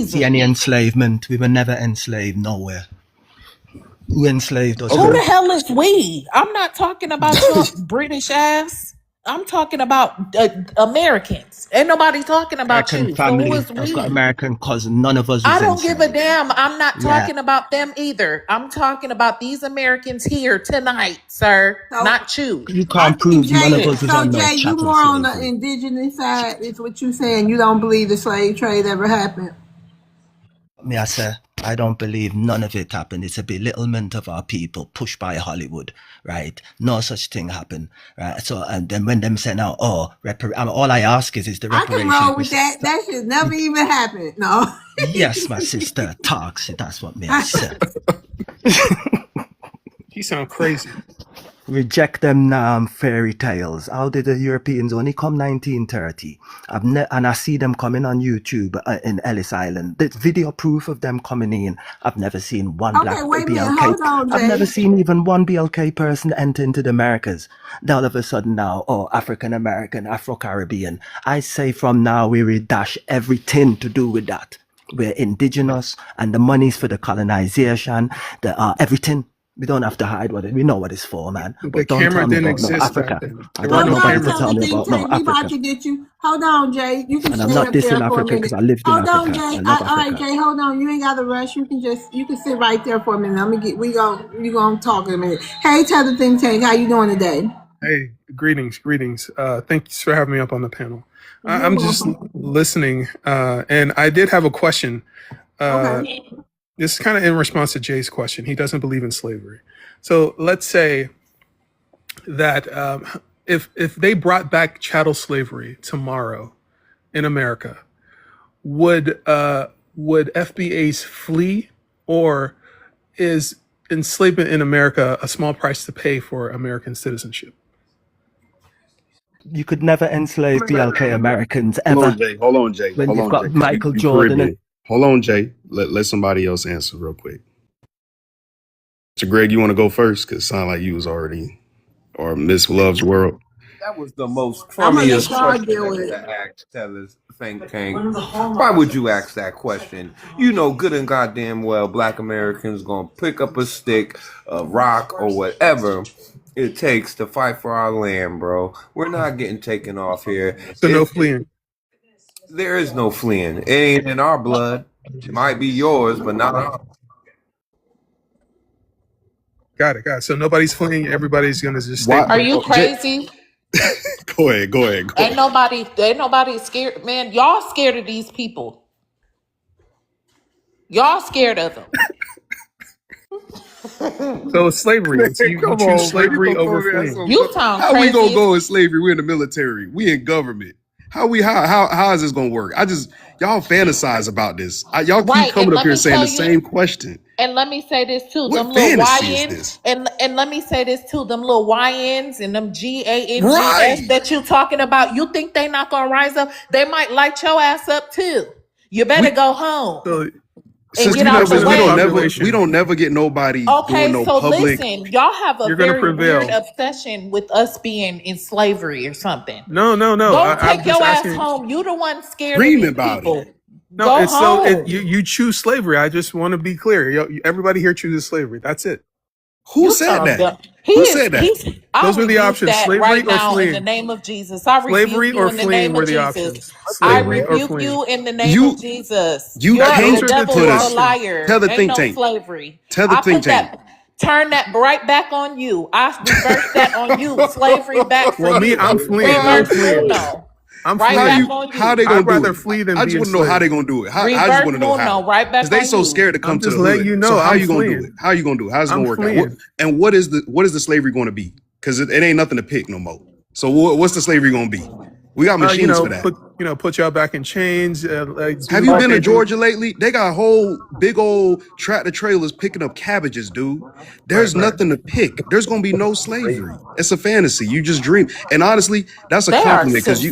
See Jesus. any enslavement? We were never enslaved nowhere. Who enslaved us, Who Okay. the man? hell is we? I'm not talking about your British ass. I'm talking about Americans. Ain't nobody talking about American you. So who family. is I've got we? American cousin. None of us I was don't give a enslaved. damn. I'm not Yeah. talking about them either. I'm talking about these Americans here tonight, sir. So Not you. You I can't think prove none of Jay. us Shit. was So on no Jay, you chattel more on the slavery. indigenous side is what you saying. You don't believe the slave trade ever happened. Me, I say, I don't believe none of it happened. It's a belittlement of our people pushed by Hollywood, right? No such thing happened, right? So, and then when them say now, all I ask is the I can reparation. roll with that. That should never even happen. No. Yes, my sister talks. That's what me I say. He sound crazy. Reject them fairy tales. How did the Europeans only come 1930? And I see them coming on YouTube in Ellis Island. There's video proof of them coming in. I've never seen one Okay, black wait a minute. BLK. Hold on, I've Jay. never seen even one BLK person enter into the Americas. Now all of a sudden now, African American, Afro Caribbean. I say from now we will dash everything to do with that. We're indigenous, and the money's for the colonization, the everything. We don't have to hide we know what it's for, man. The But don't camera tell me didn't about no exist back Africa. then. I There were don't want Hold no nobody on, to cameras tell back Tell me the then. thing about no tank. We about Africa. to get you. Hold on, Jay. You can And I'm stay not up there dissing for a Africa because minute. I lived in Hold on, Africa. Jay. I love All right, Africa. Jay. Hold on. You ain't got to rush. You can sit right there for a minute. I'm gonna get. We gonna talk in a minute. Hey, tell the think tank. How you doing today? Hey, greetings. Thanks for having me up on the panel. You're I'm just welcome. listening, and I did have a question. Uh, Okay. this is kind of in response to Jay's question. He doesn't believe in slavery. So let's say that if they brought back chattel slavery tomorrow in America, would FBAs flee, or is enslavement in America a small price to pay for American citizenship? You could never enslave BLK Americans Hold ever on, Jay. Hold on, Jay. when Hold you've on, got Jay. Michael You Jordan and Caribbean. Hold on, Jay. Let somebody else answer real quick. So, Greg, you want to go first? Because it sounded like you was already, or Miss Love's World. That was the most I'm gonna let crummiest y'all question deal I with could it. have asked Teller's think tank. Why would you ask that question? You know good and goddamn well Black Americans gonna pick up a stick, a rock, or whatever it takes to fight for our land, bro. We're not getting taken off here. So no fleeing. There is no fleeing. It ain't in our blood. It might be yours, but not ours. Got it. So nobody's fleeing. Everybody's gonna just stay. Why? Are you Jay, crazy? go ahead. Ain't nobody scared, man. Y'all scared of these people. Y'all scared of them. So it's slavery. Man, It's you come choose on, bro. You slavery gonna over go there? fleeing. You sound How we gonna crazy. go in slavery? We're in the military. We in government. How is this gonna work? Y'all fantasize about this. Y'all keep Right, and coming up let here me saying tell the you, same question. and let me say this too, them What little fantasy is YNs, this? and let me say this too, them little YNs and them GANGS Right. that you talking about, you think they not gonna rise up? They might light your ass up too. You better We go home So and get sister 40% out the Peppers, of the way. we population, don't never get nobody doing Okay, no so public listen, y'all have a you're gonna very weird prevail. obsession with us being in slavery or something. No. Go I'm take just your ass asking. home. You the one scared of dreaming these about it. people. No, Go it's so home. you choose slavery. I just want to be clear. Everybody here chooses slavery. That's it. Who You said sound that? dumb. He Who is. said that? He's. I Those were the rebuke options: that slavery right or now in the fleeing. name of Jesus. I rebuke Slavery you or in the fleeing name were of the Jesus. options. I Slavery or rebuke fleeing. you in the name of You Jesus. you Those The are can't the devil put two is a us. options. Tell liar. the Ain't think no tank. slavery. Tell the I think put tank. that. Turn that right back on you. I reverse that on you. Slavery back for Well, me, you. I'm fleeing. I'm Reverse fleeing. uno. I'm Right back fleeing. on How you. they I'd gonna do rather it? flee than I be just want to know how they enslaved. gonna do it. I just Reverse want to know how. uno. Right Because back they on so you. scared to come I'm to just the letting hood. you So know how I'm you gonna do fleeing. it? How you gonna do it? How's it I'm gonna work out? What fleeing. and what is the slavery gonna be? Because it ain't nothing to pick no more. So what's the slavery gonna be? We got machines for that. Put y'all back in chains. Like Have do you like been to they do. Georgia lately? They got whole big old tractor trailers picking up cabbages, dude. Right. There's nothing to pick. There's gonna be no slavery. It's a fantasy. You just dream. And honestly, that's a They are. compliment because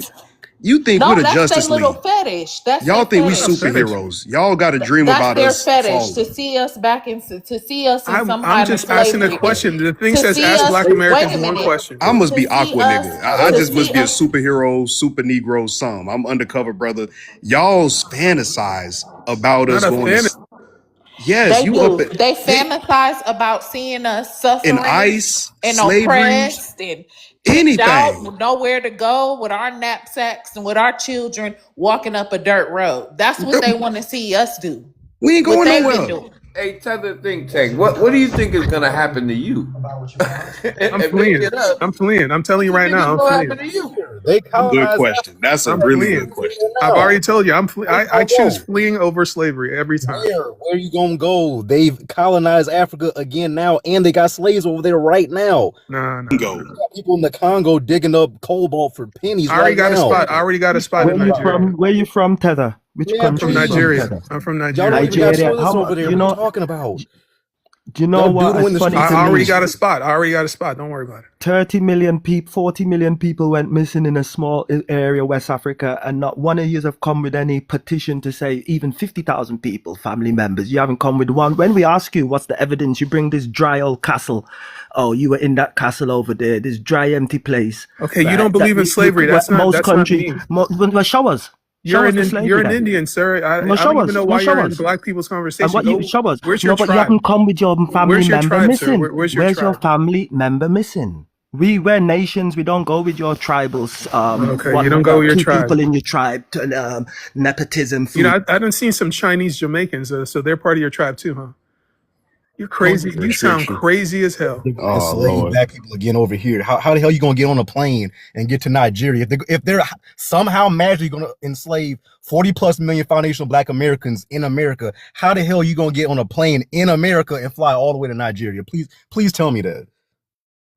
you think we're No, the that's their Justice little League. fetish. That's Y'all their think we Not a fetish. fetish. superheroes. Y'all got a dream That's about their us fetish to falling. see us back in to see us in some I'm kind of just asking a slavery. question. The thing To says see ask us. Black Wait Americans a one minute. question. I must To be see Aqua us. nigga. I To just must see be a us. superhero, super Negro, some. I'm undercover brother. Y'all's fantasize about Not us a going fan. to. Yes, They you up do. at They they fantasize about seeing us in suffering ice, and slavery, oppressed and kicked out anything. with nowhere to go with our knapsacks and with our children walking up a dirt road. That's what they want to see us do. We ain't What going they've been nowhere. doing. Hey, Tether think tank. What do you think is gonna happen to you? I'm If they fleeing. get us, I'm fleeing. I'm what telling you you right think is now, I'm gonna happen fleeing. to you? They I'm Good colonized question. Africa. That's a I'm Where really you good fleeing. question. I've now? already told you Where you I gonna choose go? fleeing over slavery every time. Where you gonna go? They've colonized Africa again now, and they got slaves over there right now. No. Go. Got people in the Congo digging up cobalt for pennies I already right got a now. spot. I already got a spot Where in you Nigeria. from? Where you from, Tether? Which Man, I'm from country you from, please. Nigeria. Tether? I'm from Y'all don't Nigeria. even got Nigeria. toilets over there. You What you know? talking about? Do you know Y'all what? doodle in It's the funny I streets to of already me. got a Nigeria. spot. I already got a spot. Don't worry about it. 30 million people, 40 million people went missing in a small area, West Africa, and not one of you have come with any petition to say even 50,000 people, family members. You haven't come with one. When we ask you what's the evidence, you bring this dry old castle. Oh, you were in that castle over there, this dry, empty place. Okay, you don't Right? That believe in slavery. most That's not country, me. well, show us. Show us the You're slavery an then. Indian, sir. No, I don't show even us. know No, why show you're in us. black people's And conversation. what you Go. show us? Where's your No, but you tribe? haven't come with your family Where's your member tribe, sir? missing. Where's your Where's your tribe? family member missing? We're nations. We don't go with your tribals. Okay, you don't go with your Two tribe. people in your tribe to nepotism, You food. know, I done seen some Chinese Jamaicans, so they're part of your tribe too, huh? You're crazy. You sound Restriction. crazy as hell. They're gonna Oh enslave Lord. black people again over here. How the hell you gonna get on a plane and get to Nigeria if they're somehow magically gonna enslave 40 plus million foundational black Americans in America? How the hell you gonna get on a plane in America and fly all the way to Nigeria? Please tell me that.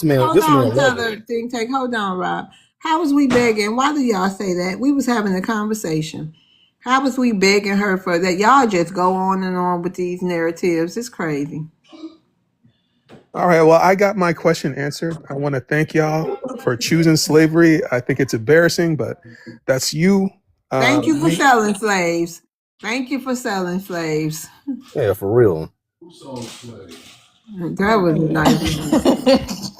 hold this man on, love her. Tother think tank. Hold on, Rob. How was we begging? Why do y'all say that? We was having a conversation. How was we begging her for that? Y'all just go on and on with these narratives. It's crazy. All right. Well, I got my question answered. I want to thank y'all for choosing slavery. I think it's embarrassing, but that's you. Thank you for Me. selling slaves. Thank you for selling slaves. Yeah, for real. That was nice.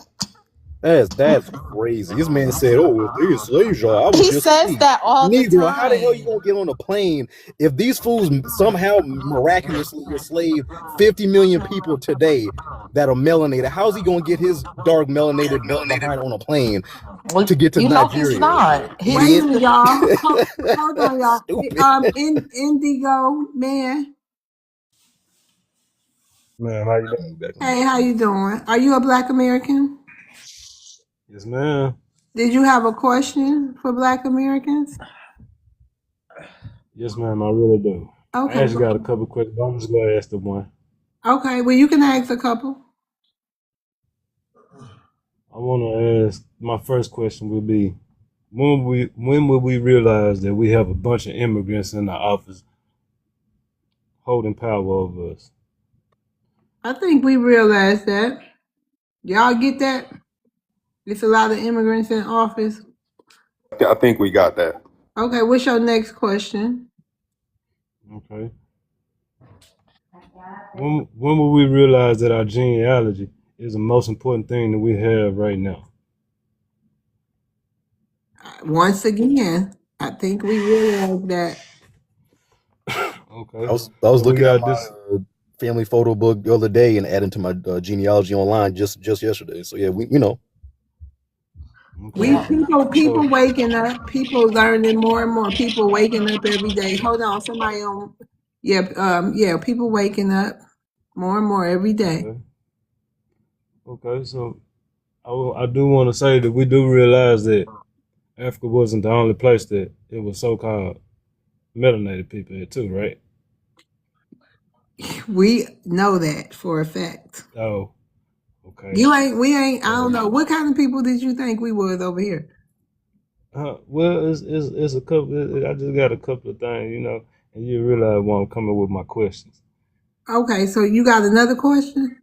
That's crazy. This man said, "Oh, if these slaves, y'all, I was He just says free." that all the Negro, how the hell you time. gonna get on a plane if these fools somehow miraculously enslaved 50 million people today that are melanated? How's he gonna get his dark melanated behind on a plane? Well, to get to you know he's Nigeria. not. Wait a He's Idiot. minute, y'all. Hold on, y'all. Stupid. Indigo man. Man, how you doing? Hey, how you doing? Are you a Black American? Yes, ma'am. Did you have a question for Black Americans? Yes, ma'am, I really do. I Okay. actually got a couple questions, but I'm just gonna ask the one. Okay. Well, you can ask a couple. I wanna ask my first question would be when will we realize that we have a bunch of immigrants in the office holding power over us? I think we realize that. Y'all get that? It's a lot of immigrants in office. I think we got that. Okay. What's your next question? Okay. When will we realize that our genealogy is the most important thing that we have right now? Once again, I think we realize that. Okay. I was So we looking at got my this. family photo book the other day and adding to my genealogy online just yesterday. So yeah, we know. Okay. We yeah. people So waking up, people learning more and more, people waking up every day. Hold on, somebody on yeah, people waking up more and more every day. okay. Okay. So I do want to say that we do realize that Africa wasn't the only place that it was so-called melanated people here too, right? We know that for a fact. Oh, okay. We ain't, I don't So, know. What kind of people did you think we was over here? well, it's a couple. I just got a couple of things, and you realize why I'm coming with my questions. Okay, so you got another question?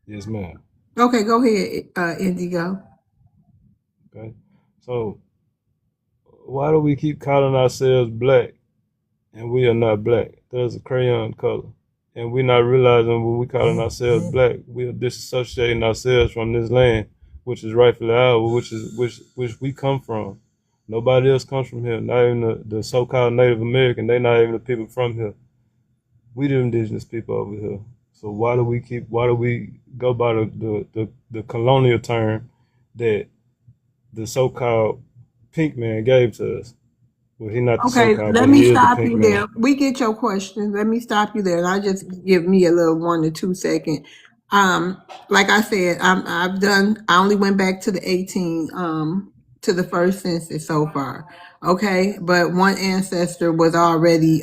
Yes, ma'am. Okay, go ahead, Indigo. Okay. So, why do we keep calling ourselves black and we are not black? There's a crayon color. And we're not realizing when we calling ourselves black, we are disassociating ourselves from this land, which is rightfully ours, which we come from. Nobody else comes from here. Not even the so-called Native American. They not even the people from here. We the indigenous people over here. So why do we go by the colonial term that the so-called pink man gave to us? Well, he not the Okay, so-called, let but me he is the stop pink you man. there. We get your question. Let me stop you there, and I just give me a little 1 to 2 second. Like I said, I've done. I only went back to the 18, to the first census so far. Okay, but one ancestor was already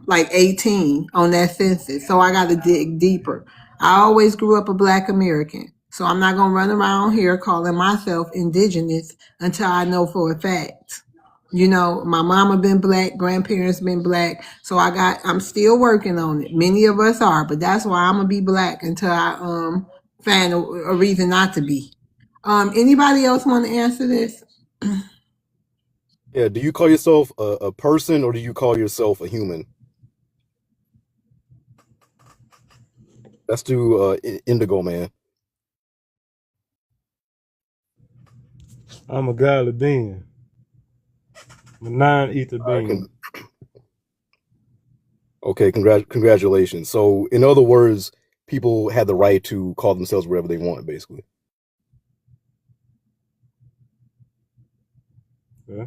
like 18 on that census, so I got to dig deeper. I always grew up a Black American, so I'm not gonna run around here calling myself indigenous until I know for a fact. My mama been Black, grandparents been Black, so I'm still working on it. Many of us are, but that's why I'm gonna be Black until I find a reason not to be. Anybody else want to answer this? Yeah, do you call yourself a person or do you call yourself a human? That's to Indigo Man. I'm a godly being, I'm a non-ether All right, being. okay, congratulations. So, in other words, people had the right to call themselves whatever they want, basically, Yeah.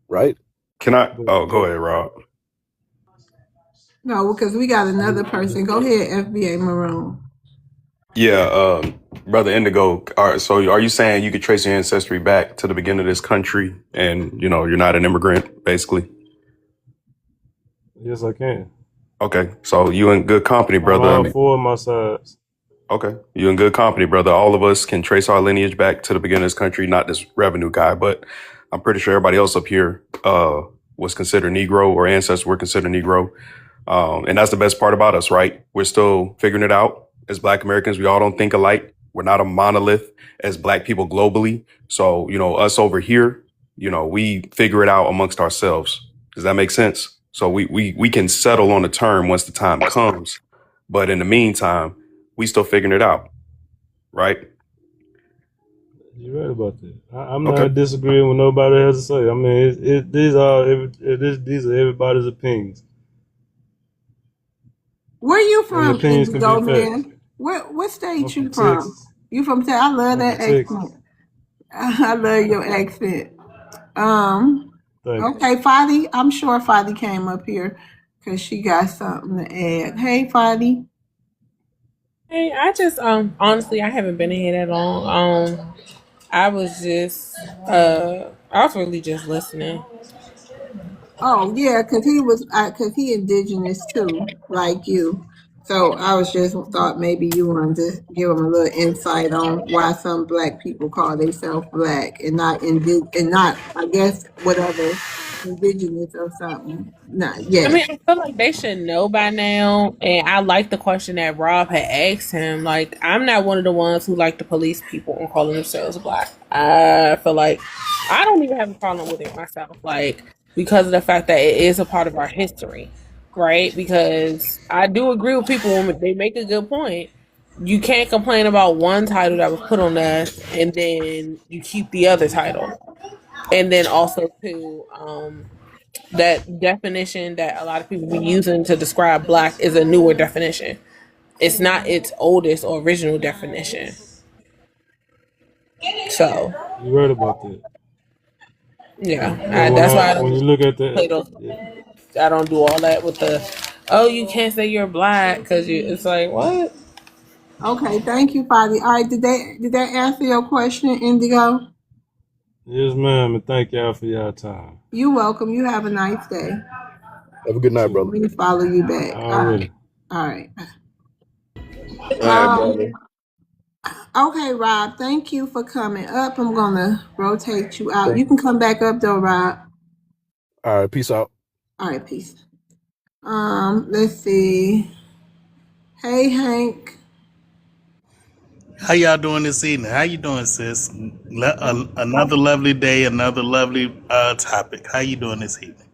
right? Can I? But Oh, go ahead, Rob. No, because we got another person. Go ahead, FBA Maroon. Yeah, brother Indigo. All right, so are you saying you could trace your ancestry back to the beginning of this country, and you're not an immigrant, basically? yes, I can. Okay, so you in good company, On brother. I all mean, four of my sides. okay, you in good company, brother. All of us can trace our lineage back to the beginning of this country. Not this revenue guy, but I'm pretty sure everybody else up here was considered Negro or ancestors were considered Negro. And that's the best part about us, right? We're still figuring it out as Black Americans. We all don't think alike. We're not a monolith as Black people globally. So, us over here, we figure it out amongst ourselves. Does that make sense? So we can settle on a term once the time comes. But in the meantime, we still figuring it out, right? You're right about that. I'm Okay. not disagreeing with nobody has to say. I mean, these are everybody's opinions, Where you and from, opinions can be Indigo facts. Man? What I'm state from you from? Texas. You from Texas? I love I'm from that Texas. accent. I love your accent. Um, Thank you. okay, Fadi, I'm sure Fadi came up here because she got something to add. Hey, Fadi. Hey, I just honestly I haven't been in here that long. I was just I was really just listening. Oh, yeah, because he indigenous too, like you. So I was just thought maybe you wanted to give him a little insight on why some black people call themselves black and not, I guess, whatever, indigenous or something. Not I mean, yes. I feel like they should know by now, and I like the question that Rob had asked him. Like, I'm not one of the ones who like to police people and calling themselves black. I feel like I don't even have a problem with it myself, like because of the fact that it is a part of our history, right? Because I do agree with people when they make a good point. You can't complain about one title that was put on us, and then you keep the other title, and then also too. That definition that a lot of people be using to describe black is a newer definition. It's not its oldest or original definition. So You're right about that. yeah, But that's why I when don't you look at play the, those. yeah, I don't do all that with the. Oh, you can't say you're black because you. It's like what? Okay, thank you, Fadi. All right, did that answer your question, Indigo? yes, ma'am, and thank y'all for your time. You're welcome. You have a nice day. Have a good You night, too. brother. Let me follow you back. All right. Already. All right. All right, brother. Okay, Rob, thank you for coming up. I'm gonna rotate you out. Thank You can come back up though, Rob. All right, peace out. All right, peace. Let's see. Hey, Hank. How y'all doing this evening? How you doing, sis? Another lovely day, another lovely topic. How you doing this evening?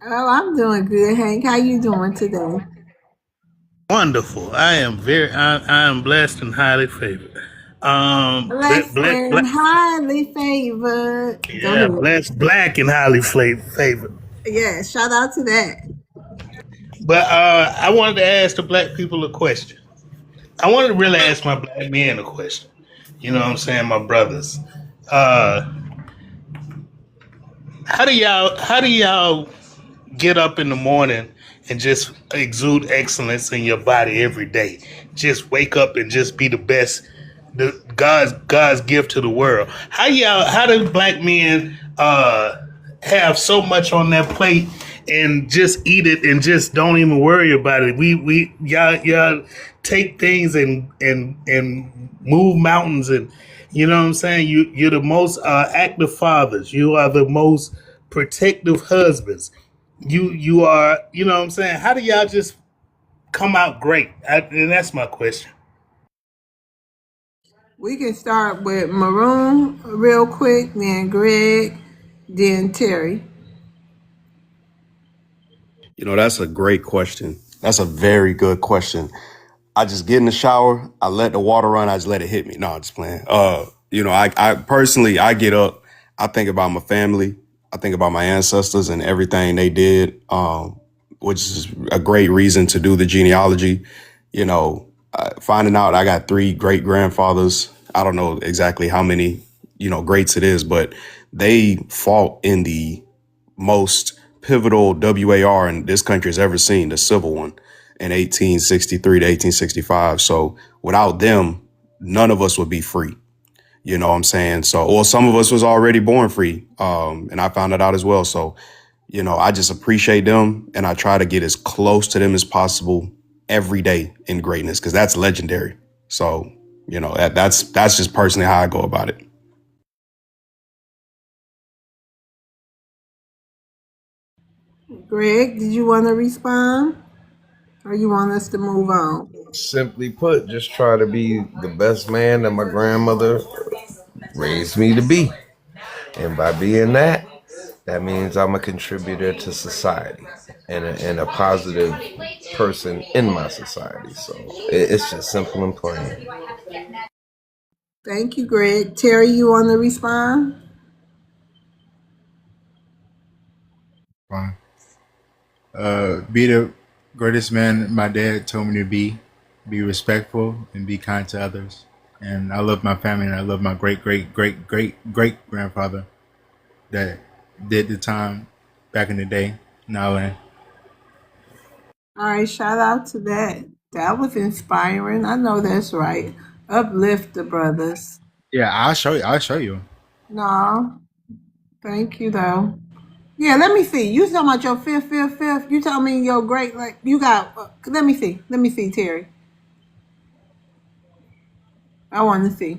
Oh, I'm doing good, Hank. How you doing today? Wonderful. I am blessed and highly favored. Blessed and highly favored. Go Yeah, ahead. blessed, black and highly favored. Yeah, shout out to that. But I wanted to ask the black people a question. I wanted to really ask my black men a question. You know what I'm saying, my brothers. Uh, how do y'all get up in the morning and just exude excellence in your body every day? Just wake up and just be the best, the God's gift to the world. How do black men have so much on their plate and just eat it and just don't even worry about it? We y'all take things and move mountains, and you know what I'm saying? You're the most active fathers. You are the most protective husbands. You are, you know what I'm saying? How do y'all just come out great? And that's my question. We can start with Maroon real quick, then Greg, then Terry. You know, that's a great question. That's a very good question. I just get in the shower, I let the water run, I just let it hit me. No, I'm just playing. I personally, I get up, I think about my family, I think about my ancestors and everything they did, which is a great reason to do the genealogy. You know, finding out I got 3 great grandfathers. I don't know exactly how many, greats it is, but they fought in the most pivotal WAR in this country has ever seen, the civil one in 1863 to 1865. So without them, none of us would be free. You know what I'm saying? So, or some of us was already born free. And I found it out as well. So, I just appreciate them and I try to get as close to them as possible every day in greatness because that's legendary. So, that's just personally how I go about it. Greg, did you want to respond? Or you want us to move on? Simply put, just try to be the best man that my grandmother raised me to be. And by being that, that means I'm a contributor to society and a positive person in my society. So it's just simple and plain. Thank you, Greg. Terry, you want to respond? Fine. Be the greatest man my dad told me to be. Be respectful and be kind to others. and I love my family, and I love my great great great great great grandfather that did the time back in the day. Now, All right, shout out to that. That was inspiring. I know that's right. Uplift the brothers. yeah, I'll show you. I'll show you. No, thank you though. Yeah, let me see. You talking about your fifth? You tell me your great, like, you got, let me see. Let me see, Terry. I want to see.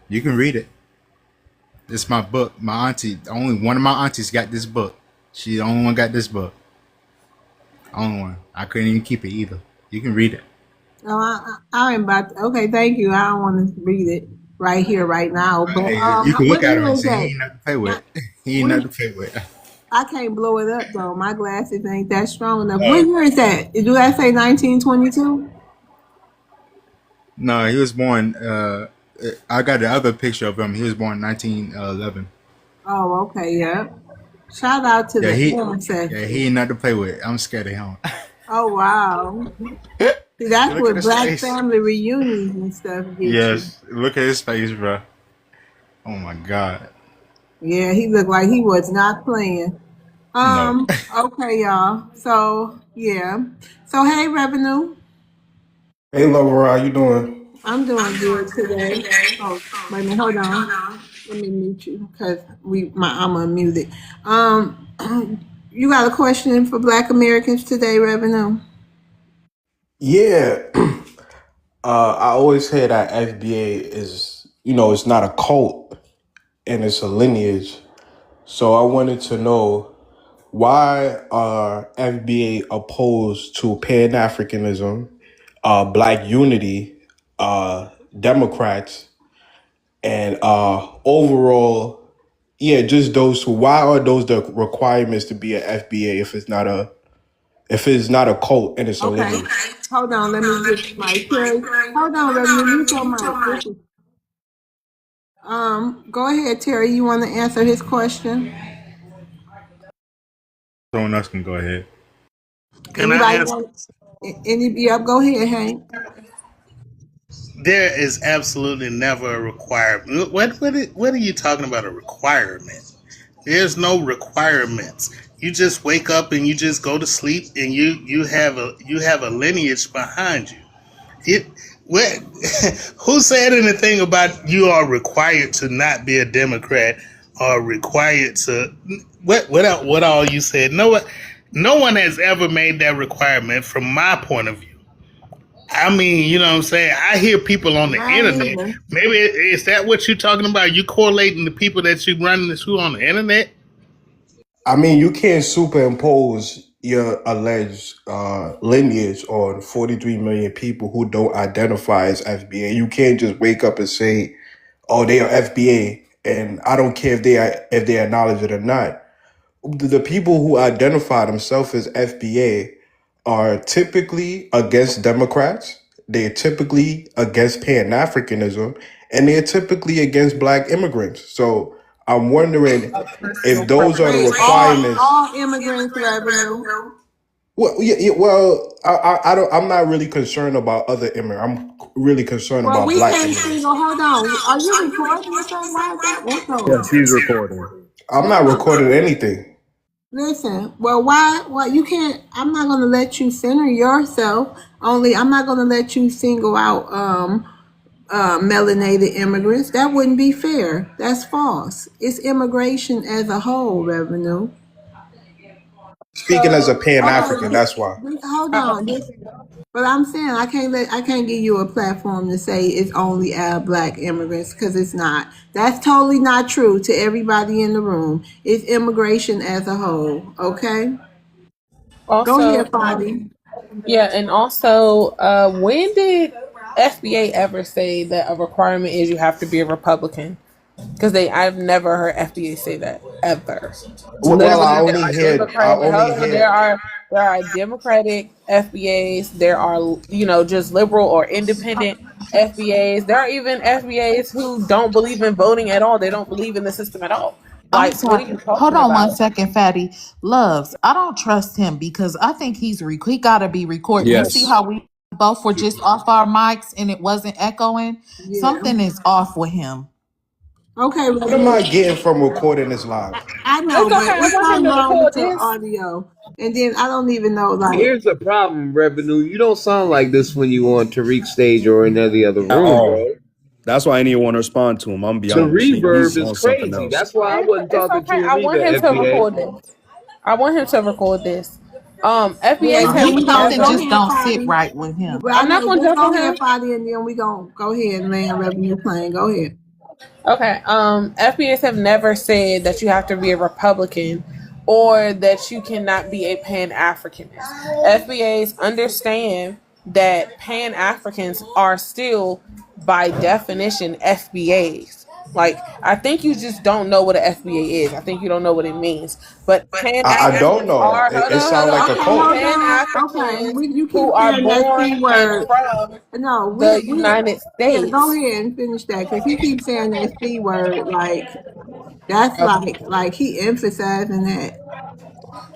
You can read it. It's my book. My auntie, only one of my aunties got this book. She the only one got this book. Only one. I couldn't even keep it either. You can read it. No, I am about to, okay, thank you. I don't want to read it right here, right now. But Hey, you can look what at him year and is say he that? ain't nothing to play with. Not, He ain't what nothing is, to play with. I can't blow it up though. My glasses ain't that strong enough. What year is that? Do that say 1922? No, he was born. I got the other picture of him. He was born 1911. Oh, okay, yeah. Shout out to Yeah, the yeah, ancestors. he ain't nothing to play with. I'm scared of him. Oh, wow. See, that's Look at what his black face. family reunions and stuff get you. Yes, look at his face, bro. Oh my God. Yeah, he looked like he was not playing. No. Okay, y'all. So, yeah. So, hey, Revenue. Hey, Lover, how you doing? I'm doing good today. Oh, wait a minute. Hold on. Let me mute you because I'm unmuted. You got a question for Black Americans today, Revenue? Yeah, I always say that FBA is, it's not a cult and it's a lineage. So I wanted to know why are FBA opposed to Pan Africanism, Black Unity, Democrats, and overall, yeah, just those two. Why are those the requirements to be an FBA if it's not a cult and it's a Okay. lineage? Hold on. Let me get my Terry. Hold on, Revenue. Mute your mic. Go ahead, Terry. You want to answer his question? Someone else can go ahead. Can I Anybody ask? want? Yep. Go ahead, Hank. There is absolutely never a requirement. What are you talking about? A requirement? There's no requirements. You just wake up and you just go to sleep, and you have a lineage behind you. It what? Who said anything about you are required to not be a Democrat or required to what all you said? No one has ever made that requirement from my point of view. I mean, you know what I'm saying? I hear people on the Mine internet. either. Maybe is that what you're talking about? You correlating the people that you running into on the internet? I mean, you can't superimpose your alleged lineage on 43 million people who don't identify as FBA. You can't just wake up and say, "Oh, they are FBA," and I don't care if they acknowledge it or not. The people who identify themselves as FBA are typically against Democrats. They're typically against Pan Africanism, and they're typically against Black immigrants. So I'm wondering if those are the Wait, requirements. all immigrants revenue. Well, yeah, well, I don't. I'm not really concerned about other immigrants. I'm really concerned Well, about we Black can't immigrants. single. Hold on. Are you recording or something? Why is that? What's going Yes, on? he's recording. I'm not recording anything. Listen. Well, why? Well, you can't. I'm not going to let you center yourself. Only, I'm not going to let you single out melanated immigrants. That wouldn't be fair. That's false. It's immigration as a whole. Revenue. Speaking as a Pan African, Okay. that's why. Hold on. But I'm saying I can't give you a platform to say it's only Black immigrants because it's not. That's totally not true to everybody in the room. It's immigration as a whole. Okay, go Also, ahead, Fadi. yeah, and also, when did FBA ever say that a requirement is you have to be a Republican? Because I've never heard FBA say that ever. Well, Literally, there are I Democratic. only Hold on, hear. there are Democratic FBAs. There are just liberal or independent FBAs. There are even FBAs who don't believe in voting at all. They don't believe in the system at all. Like, I'm What sorry. are you Hold talking on one about? second, Fatty. Loves, I don't trust him because I think he gotta be recording. You see Yes. how we both were just off our mics and it wasn't echoing? Yeah. Something is off with him. Okay, What am I Reverend. getting from recording this live? I know, It's but okay. I it's want him something to wrong with record your this. audio. And then I don't even know, like, Here's the problem, Revenue. You don't sound like this when you on Tariq's stage or in any other At room, all. bro. That's why I didn't even want to respond to him. I'm gonna be The honest. He's reverb is on something crazy. else. That's why I wasn't It's talking okay. to I him want either, him to FBA. record this. I want him to record this. yeah, FBA No, said can we we go? something Go never. just ahead, don't sit Fadi. right with him. Well, I I'm not know. gonna Just jump go on ahead, him. Fadi, and then we gon' go ahead and land revenue plan. Go ahead. Okay. FBAs have never said that you have to be a Republican or that you cannot be a Pan Africanist. FBAs understand that Pan Africans are still, by definition, FBAs. Like, I think you just don't know what an FBA is. I think you don't know what it means. But Pan I don't Africans know. are, It, hold it on, hold sounds like a on. Okay, cult. hold Pan on. Okay, Africans you who keep are saying that born C and word. from No, the we United yeah. Go States. ahead and finish that because he keeps saying that C word. Like that's like he emphasizing that.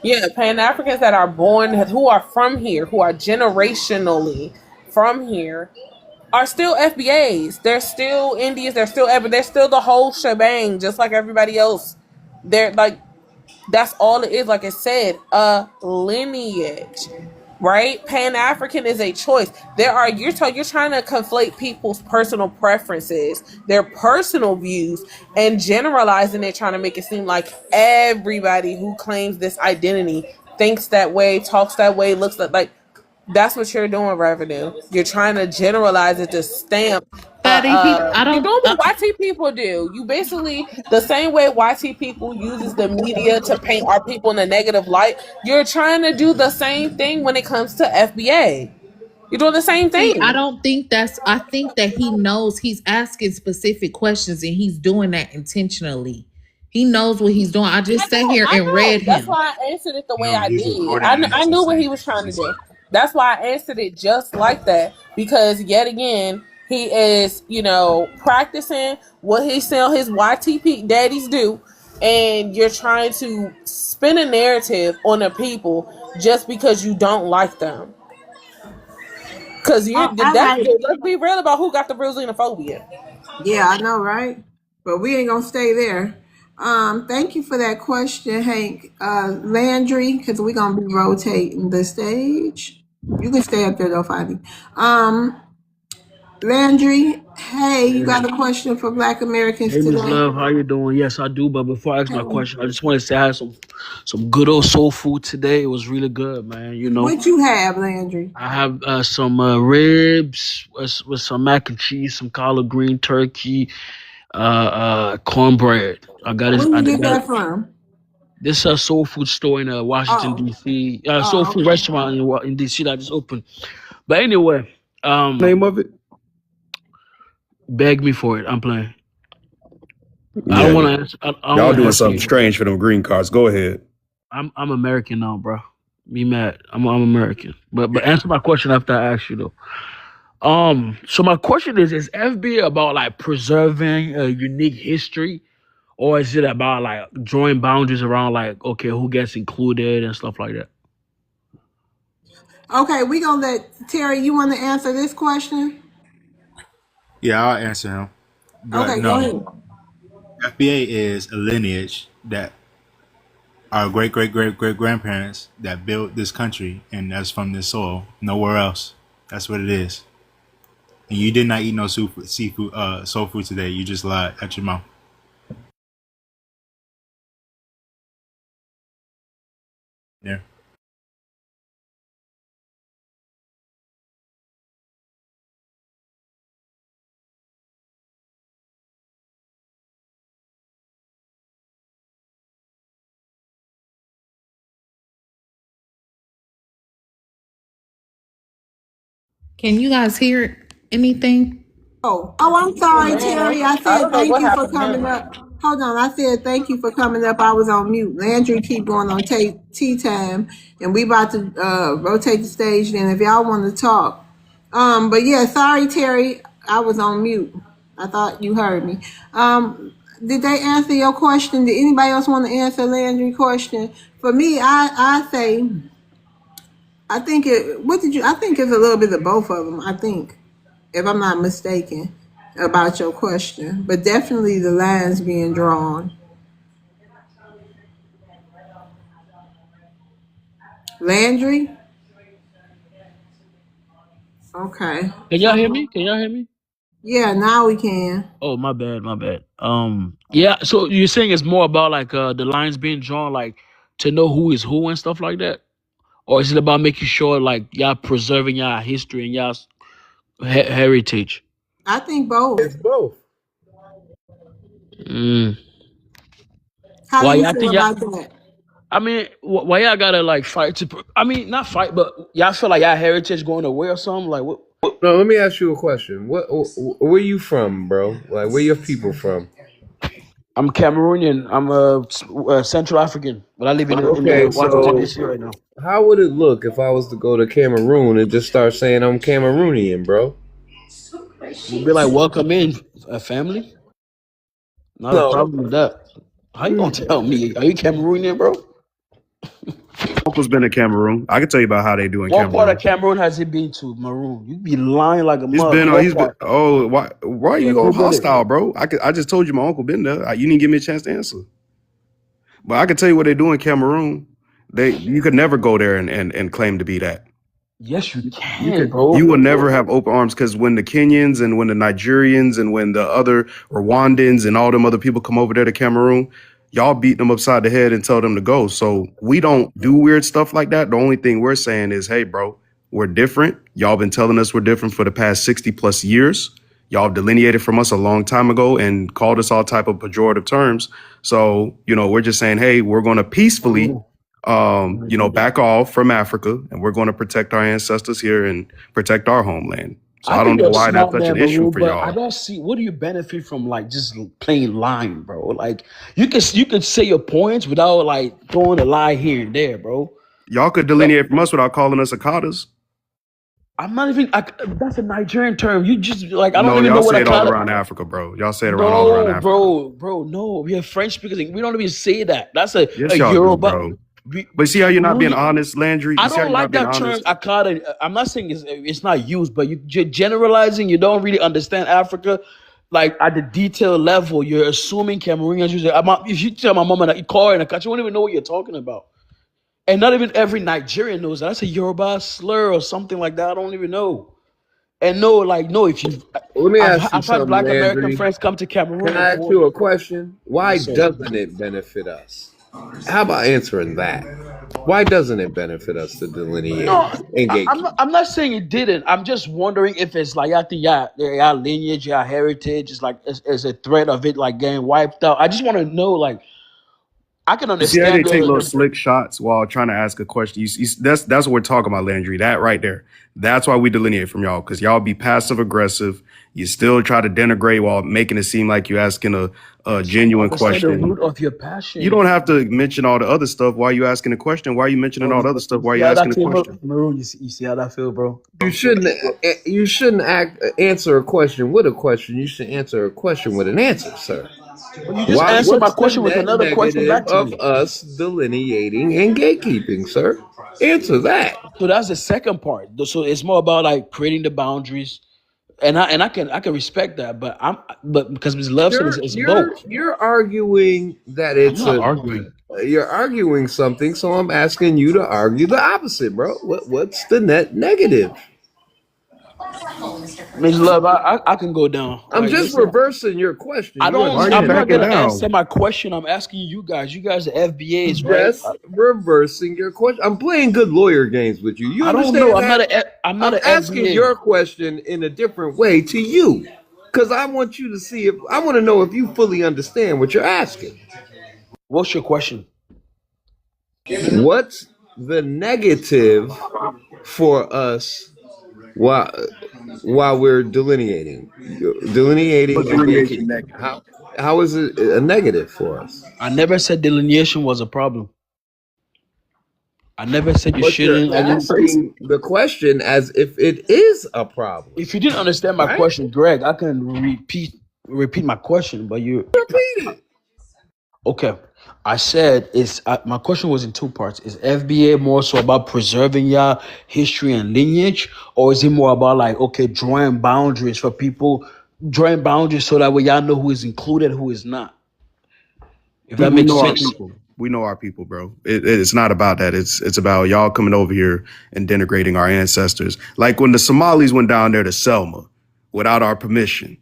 Yeah, Pan Africans that are born, who are from here, who are generationally from here, are still FBAs. They're still Indians. They're still the whole shebang, just like everybody else. They're like, that's all it is. Like I said, a lineage, right? Pan African is a choice. You're trying to conflate people's personal preferences, their personal views, and generalizing it, trying to make it seem like everybody who claims this identity thinks that way, talks that way, looks like. That's what you're doing, revenue. You're trying to generalize it to stamp. Fatty, I You're don't. doing what YT people do. You basically the same way YT people uses the media to paint our people in a negative light. You're trying to do the same thing when it comes to FBA. You're doing the same See, I thing. don't think that's. I think that he knows he's asking specific questions and he's doing that intentionally. He knows what he's doing. I just sat here I and know. read That's him. why I answered it the way No, I he's did. recording and I it's the knew what same he was thing as trying to he do. said. That's why I answered it just like that. Because yet again, he is, practicing what he sell his YTP daddies do. And you're trying to spin a narrative on the people just because you don't like them. Because All right. let's be real about who got the real xenophobia. Yeah, I know, right? But we ain't gonna stay there. Thank you for that question, Hank. Landry, because we're gonna be rotating the stage. You can stay up there though, Fadi. Um, Landry, hey, you got a question for Black Americans Hey, Miss today? Love, how you doing? Yes, I do. But before I ask Hey, my question, I just wanted to say I had some good old soul food today. It was really good, man. what you have, Landry? I have some ribs with some mac and cheese, some collard green turkey, cornbread. I got it. Where I you get got it. that from? This soul food store in Washington Oh, D.C. Soul oh, food okay. restaurant in D.C. that just opened. But anyway, Name of it? beg me for it. I'm playing. I don't Yeah. want to answer. I don't Y'all want to doing answer something you. strange for them green cards. Go ahead. I'm American now, bro. Be mad. I'm American. But answer my question after I ask you though. So my question is FB about like preserving a unique history, or is it about like drawing boundaries around like okay, who gets included and stuff like that? Okay, we gonna let Terry. You want to answer this question? Yeah, I'll answer him. But Okay, go no, ahead. FBA is a lineage that our great great great great grandparents that built this country, and that's from this soil, nowhere else. That's what it is. And you did not eat no seafood, soul food today. You just lied at your mouth. There. Can you guys hear anything? I'm sorry, Man, Terry. I I said don't know thank what you for happened to coming him. up. Hold on. I said thank you for coming up. I was on mute. Landry keep going on tea time, and we about to rotate the stage. Then, if y'all want to talk, but yeah, sorry, Terry. I was on mute. I thought you heard me. Did they answer your question? Did anybody else want to answer Landry's question? For me, I say, I think it. What did you? I think it's a little bit of both of them. I think, if I'm not mistaken, about your question, but definitely the lines being drawn. Landry. Okay. Can y'all hear me? Can y'all hear me? Yeah, now we can. Oh, my bad, my bad. Yeah. So you're saying it's more about like the lines being drawn, like to know who is who and stuff like that, or is it about making sure like y'all preserving y'all history and y'all heritage? I think both. It's both. Mm. How do Why you y'all feel think y'all? about that? I mean, why y'all gotta like fight to? I mean, not fight, but y'all feel like y'all heritage going away or something. Like what? No, let me ask you a question. Where you from, bro? Like, where your people from? I'm Cameroonian. I'm Central African, but I live in Okay, Washington so D.C. right now. how would it look if I was to go to Cameroon and just start saying I'm Cameroonian, bro? We'll be like, welcome in, family. Not a No. problem with that. How you gonna tell me? Are you Cameroonian, bro? Uncle's been in Cameroon. I can tell you about how they do in What part of Cameroon. Cameroon has he been to, Maroon? You be lying like a He's mug. been on. What He's been. part? Oh, why are Yeah, you who all been in? hostile, bro? I just told you my uncle been there. You didn't give me a chance to answer. But I can tell you what they do in Cameroon. You could never go there and claim to be that. Yes, you You can, could you bro. will never have open arms because when the Kenyans and when the Nigerians and when the other Rwandans and all them other people come over there to Cameroon, y'all beat them upside the head and tell them to go. So we don't do weird stuff like that. The only thing we're saying is, hey, bro, we're different. Y'all been telling us we're different for the past 60 plus years. Y'all delineated from us a long time ago and called us all type of pejorative terms. So, we're just saying, hey, we're going to peacefully back off from Africa, and we're going to protect our ancestors here and protect our homeland. So I I don't think know you're a why that's smart such an man, issue Maroon, for but I y'all. don't see what do you benefit from like just plain lying, bro. Like you can say your points without like throwing a lie here and there, bro. Y'all could delineate from us without calling us Akatas. I'm not even. That's a Nigerian term. You just like I don't No, even know y'all what say I it all call it. around Africa, bro. Y'all say it around all around No, Africa. bro, no. We have French speakers. We don't even say that. That's a Yes, y'all do, Yoruba. bro. But see how you're not being Cameroonian. honest, Landry? I You see how don't you're not like being that term. honest? I call it. I'm not saying it's not used, but you're generalizing. You don't really understand Africa, like at the detail level. You're assuming Cameroonians use it. If you tell my mom and I call her in a country, you won't even know what you're talking about. And not even every Nigerian knows that. That's a Yoruba slur or something like that. I don't even know. And no, like no, if you, Let me ask you I've had something, Black American Landry. friends come to Cameroon Can I ask before. you a question? Why Yes, sir. doesn't it benefit us? How about answering that? Why doesn't it benefit us to delineate No, and I'm not. gatekeep? I'm not saying it didn't. I'm just wondering if it's like I think yeah, lineage, yeah, heritage is like is a threat of it like getting wiped out. I just want to know like I can You see how they understand take little the slick shots while trying to ask a question? That's what we're talking about, Landry. That right there. That's why we delineate from y'all, because y'all be passive aggressive. You still try to denigrate while making it seem like you're asking a I'm trying to genuine understand the question. root of your You passion. don't have to mention all the other stuff. Why you asking the question? Why are you mentioning Oh, all the other stuff? you Why are see you how asking that the feel, question? Maroon? You see how that feel, bro? You shouldn't answer a question with a question. You should answer a question with an answer, sir. But you just Why? answered my What's the question with net another question negative back to of me. us delineating and gatekeeping, sir? Answer that. So that's the second part. So it's more about like creating the boundaries, and I can respect that, but because Ms. Love said it's both. You're arguing that I'm it's not a arguing. you're arguing something, so I'm asking you to argue the opposite, bro. What's the net negative? Ms. Love, I can go down. I'm Like, just listen, reversing your question. I You don't. Why are you I'm understand not that, backing gonna right? answer down? my question. I'm asking you guys. You guys are FBAs, right? Just reversing your question. I'm playing good lawyer games with you. You I don't know. understand I'm not that? a. I'm not I'm an asking FBA. your question in a different way to you. Because I want you to see if I want to know if you fully understand what you're asking. What's your question? What's the negative for us while we're delineating What's and delineation gatekeeping? negative? How is it a negative for us? I never said delineation was a problem. I never said you But you're shouldn't. asking the question as if it is a problem, If you didn't understand my right? question, Greg, I can repeat. repeat my question, but you Repeat it. okay. I said it's my question was in two parts. Is FBA more so about preserving your history and lineage, or is it more about like okay, drawing boundaries for people, drawing boundaries so that way y'all know who is included, who is not? If that We makes know our sense. people. We know our people, bro. It's not about that. It's about y'all coming over here and denigrating our ancestors. Like when the Somalis went down there to Selma without our permission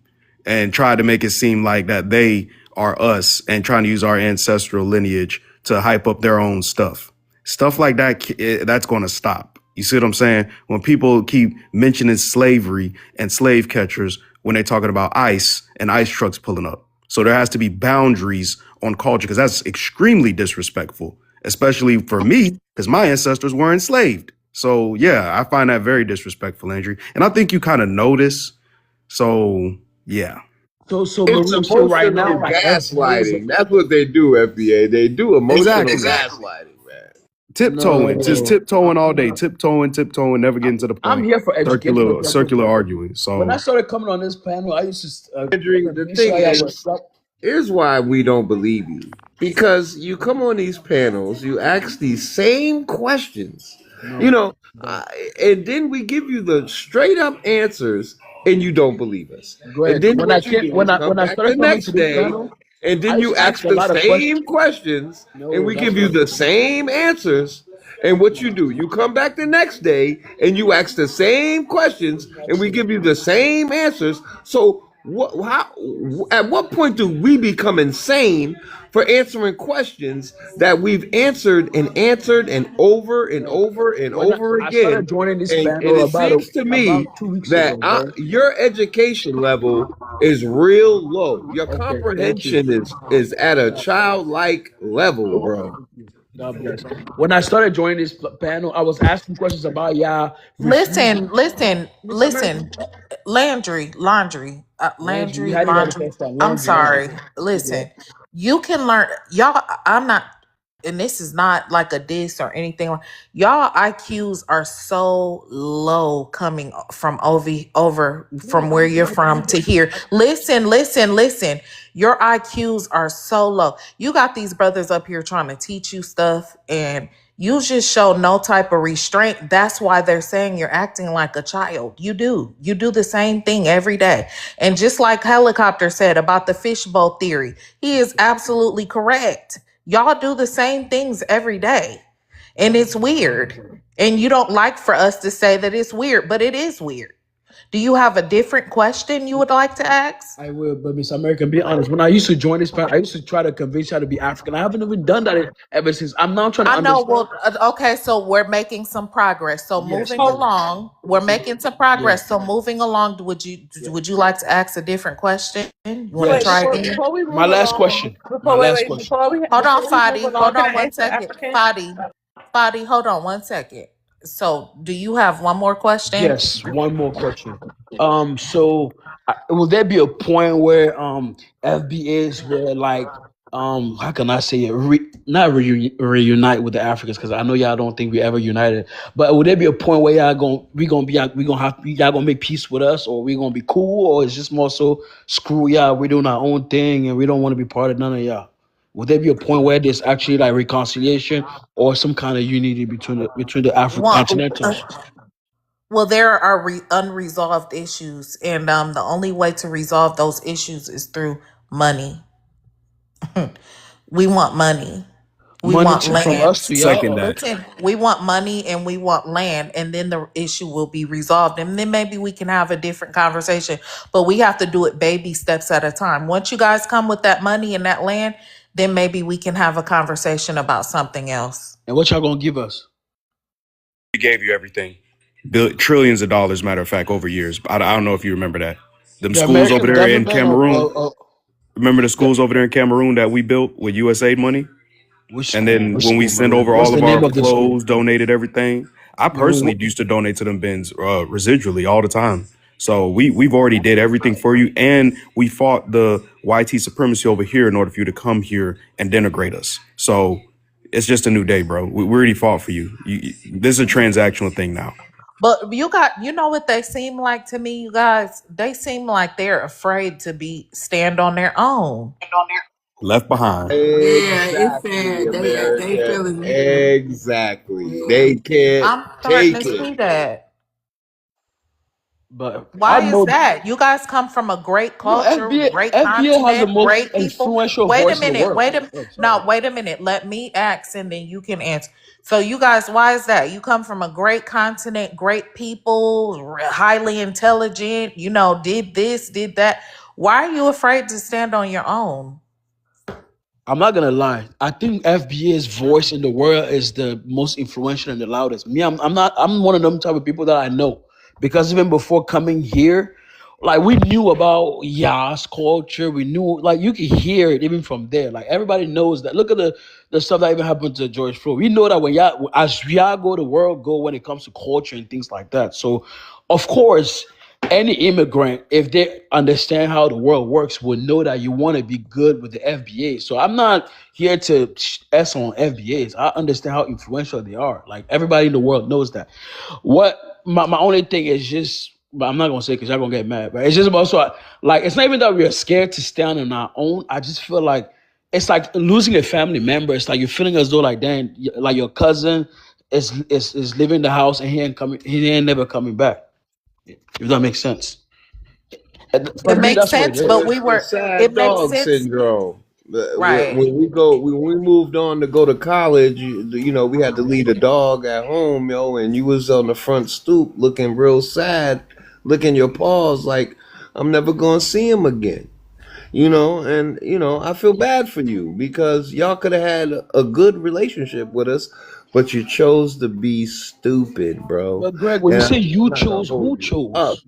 and tried to make it seem like that they are us and trying to use our ancestral lineage to hype up their own stuff. Stuff like that, that's going to stop. You see what I'm saying? When people keep mentioning slavery and slave catchers when they're talking about ICE and ICE trucks pulling up. So there has to be boundaries on culture because that's extremely disrespectful, especially for me because my ancestors were enslaved. So yeah, I find that very disrespectful, Andrew. And I think you kind of notice. So yeah. But It's we say right emotional now, like FBA is gaslighting. That's what they do, FBA. They do emotional Exactly. gaslighting, man. Tiptoeing, just no. tiptoeing all day, tiptoeing, never getting to the I'm point. here for educational Circular purposes. arguing. When I So started coming on this panel, I used to Andrew, the make thing sure I was is, here's why we don't believe you. Because you come on these panels, you ask these same questions, you no. know, and then we give you the straight up answers, and you don't believe us. Go And ahead. then what you do is come When I back the started coming to next this day, panel, and I then used you to ask ask a the lot of questions. same questions, and No, we that's give you not the true. same answers. And what you do, you come back the next day and you ask the same questions, and we give you the same answers. So, at what point do we become insane for answering questions that we've answered and over and Look, over and when over I started again? joining this And panel it seems to me about 2 weeks that ago, bro. your education level is real low. Your Okay, thank you. comprehension is at a childlike level, bro. God bless. When I started joining this panel, I was asking questions about y'all refusing. Miss America, Listen, Landry, we Landry, had it right the laundry. first time. I'm Landry. sorry. Listen, you can learn, y'all. I'm not, and this is not like a diss or anything. Y'all IQs are so low coming from over from where you're from to here. Listen. Your IQs are so low. You got these brothers up here trying to teach you stuff, and you just show no type of restraint. That's why they're saying you're acting like a child. You do. You do the same thing every day. And just like Helicopter said about the fishbowl theory, he is absolutely correct. Y'all do the same things every day. And it's weird. And you don't like for us to say that it's weird, but it is weird. Do you have a different question you would like to ask? I will, but Miss American, be honest. When I used to join this panel, I used to try to convince y'all to be African. I haven't even done that ever since. I'm now trying to I know. understand. Well, okay. So we're making some progress. So Yes, moving yes, along, we're making some yes, progress. So moving along, would you like to ask a different question? You want to Wait, yes. try again? before we My move last along, question. My last question. Hold on, before we move Fadi. along, Hold can on I one answer second. African? Fadi, hold on one second. So, do you have one more question? Yes, one more question. So will there be a point where FBAs were like how can I say it? Not reunite with the Africans because I know y'all don't think we ever united. But would there be a point where we gonna have y'all gonna make peace with us, or we gonna be cool, or it's just more so screw y'all, we're doing our own thing and we don't want to be part of none of y'all? Would there be a point where there's actually like reconciliation or some kind of unity between the Afro One. continentals? Well, there are unresolved issues, and the only way to resolve those issues is through money. We want money. We Money want from us land. to y'all. second that. Listen, we want money and we want land, and then the issue will be resolved. And then maybe we can have a different conversation, but we have to do it baby steps at a time. Once you guys come with that money and that land, then maybe we can have a conversation about something else. And what y'all gonna give us? We gave you everything. Trillions of dollars, matter of fact, over years. I don't know if you remember that. Them The schools over American there in government Cameroon. Remember the the, schools over there in Cameroon that we built with USAID money? which And school? then Which when we school, send brother? over What's all the of our name of the school? clothes, donated everything. I No, personally used to donate to them bins residually all the time. So we've already did everything for you, and we fought the YT supremacy over here in order for you to come here and denigrate us. So it's just a new day, bro. We already fought for you. This is a transactional thing now. But you know what they seem like to me, you guys? They seem like they're afraid to stand on their own. Left behind. Yeah, it's Exactly, sad. They America. feeling. Exactly. Yeah. They can't I'm starting take to it. see that. But I Why is know that? You guys come from a great no culture, great FBA has the continent, most great people. influential Wait a voice in the minute. world. Oh, sorry. No, wait a minute. Let me ask and then you can answer. So you guys, why is that? You come from a great continent, great people, highly intelligent, did this, did that. Why are you afraid to stand on your own? I'm not gonna lie. I think FBA's voice in the world is the most influential and the loudest. Me, I'm not. I'm one of them type of people that I know because even before coming here, like we knew about Yas culture. We knew like you could hear it even from there. Like everybody knows that. Look at the stuff that even happened to George Floyd. We know that when y'all as y'all go, the world go when it comes to culture and things like that. So, of course any immigrant, if they understand how the world works, will know that you want to be good with the FBA. So I'm not here to s on FBAs. I understand how influential they are. Like everybody in the world knows that. What my only thing is just, but I'm not gonna say because y'all gonna get mad. But it's just also like it's not even that we're scared to stand on our own. I just feel like it's like losing a family member. It's like you're feeling as though like then like your cousin is leaving the house and he ain't never coming back. If that makes sense. For It me, makes that's what it sense, is. but It's the it sad makes dog sense. syndrome. Right. When we moved on to go to college, we had to leave the dog at home, and you was on the front stoop looking real sad, licking your paws like I'm never gonna see him again. And I feel bad for you because y'all could have had a good relationship with us, but you chose to be stupid, bro. But Greg, when you And say I'm you not gonna chose, hold who you up. chose?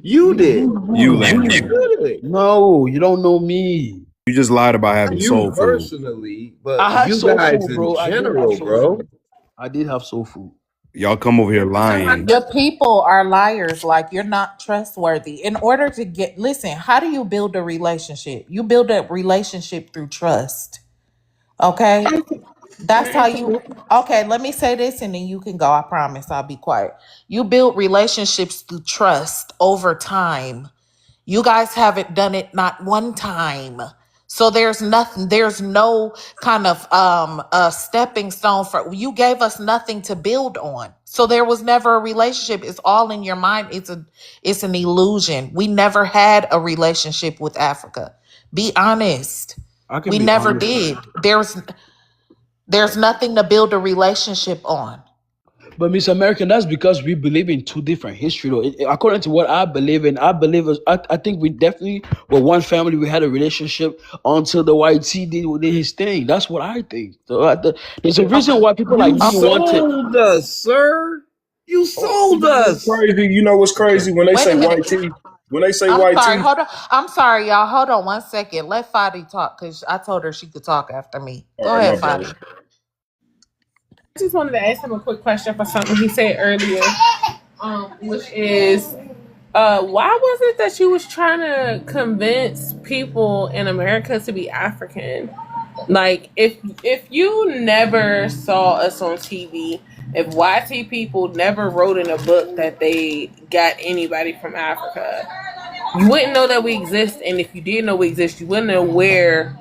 You did. You You landed. did. No, you don't know me. You just lied about having You soul food. personally, but I had you soul guys food, in bro. I did have general, soul bro. food. I did have soul food. Y'all come over here lying. Your people are liars, like you're not trustworthy. In order to listen, how do you build a relationship? You build a relationship through trust. Okay? Can I That's how ask a you, question? okay, let me say this and then you can go. I promise I'll be quiet. You build relationships through trust over time. You guys haven't done it not one time. So there's no kind of stepping stone for you gave us nothing to build on. So there was never a relationship. It's all in your mind. It's an illusion. We never had a relationship with Africa. Be honest. I can We be never honest. did. There's nothing to build a relationship on. But Miss American, that's because we believe in two different history. Though, according to what I believe in, I think we definitely were one family. We had a relationship until the white T did his thing. That's what I think. So there's a reason Okay. why people like You me Okay. want to. sold us, sir. You sold us. Crazy. You know what's Okay. crazy when they Wait a say minute. white tea? When they say I'm white sorry. tea, Hold on. I'm sorry, y'all. Hold on 1 second. Let Fadi talk because I told her she could talk after me. all Go right, my ahead, bad. Fadi. I just wanted to ask him a quick question for something he said earlier, which is, why was it that you was trying to convince people in America to be African? Like, if you never saw us on TV, if YT people never wrote in a book that they got anybody from Africa, you wouldn't know that we exist. And if you did know we exist, you wouldn't know where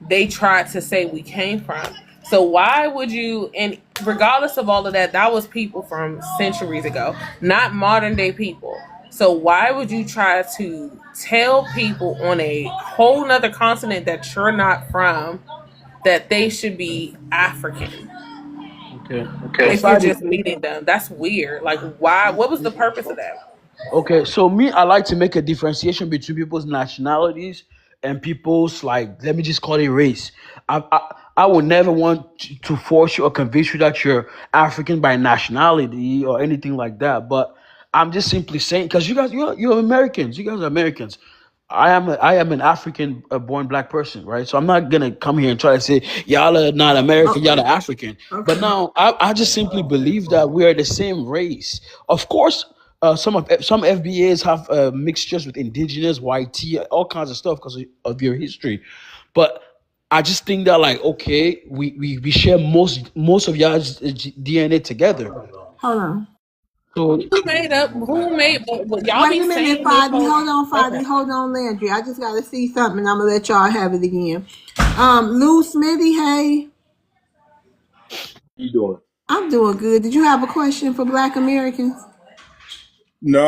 they tried to say we came from. So why would you, and regardless of all of that, that was people from centuries ago, not modern day people. So why would you try to tell people on a whole nother continent that you're not from that they should be African Okay. So if you're Fadi, just meeting them? That's weird. Like, why? What was the purpose of that? okay, so me, I like to make a differentiation between people's nationalities and people's like, let me just call it race. I would never want to force you or convince you that you're African by nationality or anything like that. But I'm just simply saying because you guys, you're Americans. You guys are Americans. I am an African born black person, right? So I'm not gonna come here and try to say y'all are not American, y'all are Okay. African. But Okay. now I just simply believe that we are the same race. Of course, some FBAs have mixtures with indigenous, white tea, all kinds of stuff because of your history. But I just think that like okay, we share most of y'all's DNA together. Hold on. So Who made up? Who made? But y'all Wait be a minute, saying this Fadi. whole. Hold on, Okay. Fadi. Hold on, Landry. I just gotta see something. I'm gonna let y'all have it again. Lou Smithy, hey. You doing? I'm doing good. Did you have a question for Black Americans? No,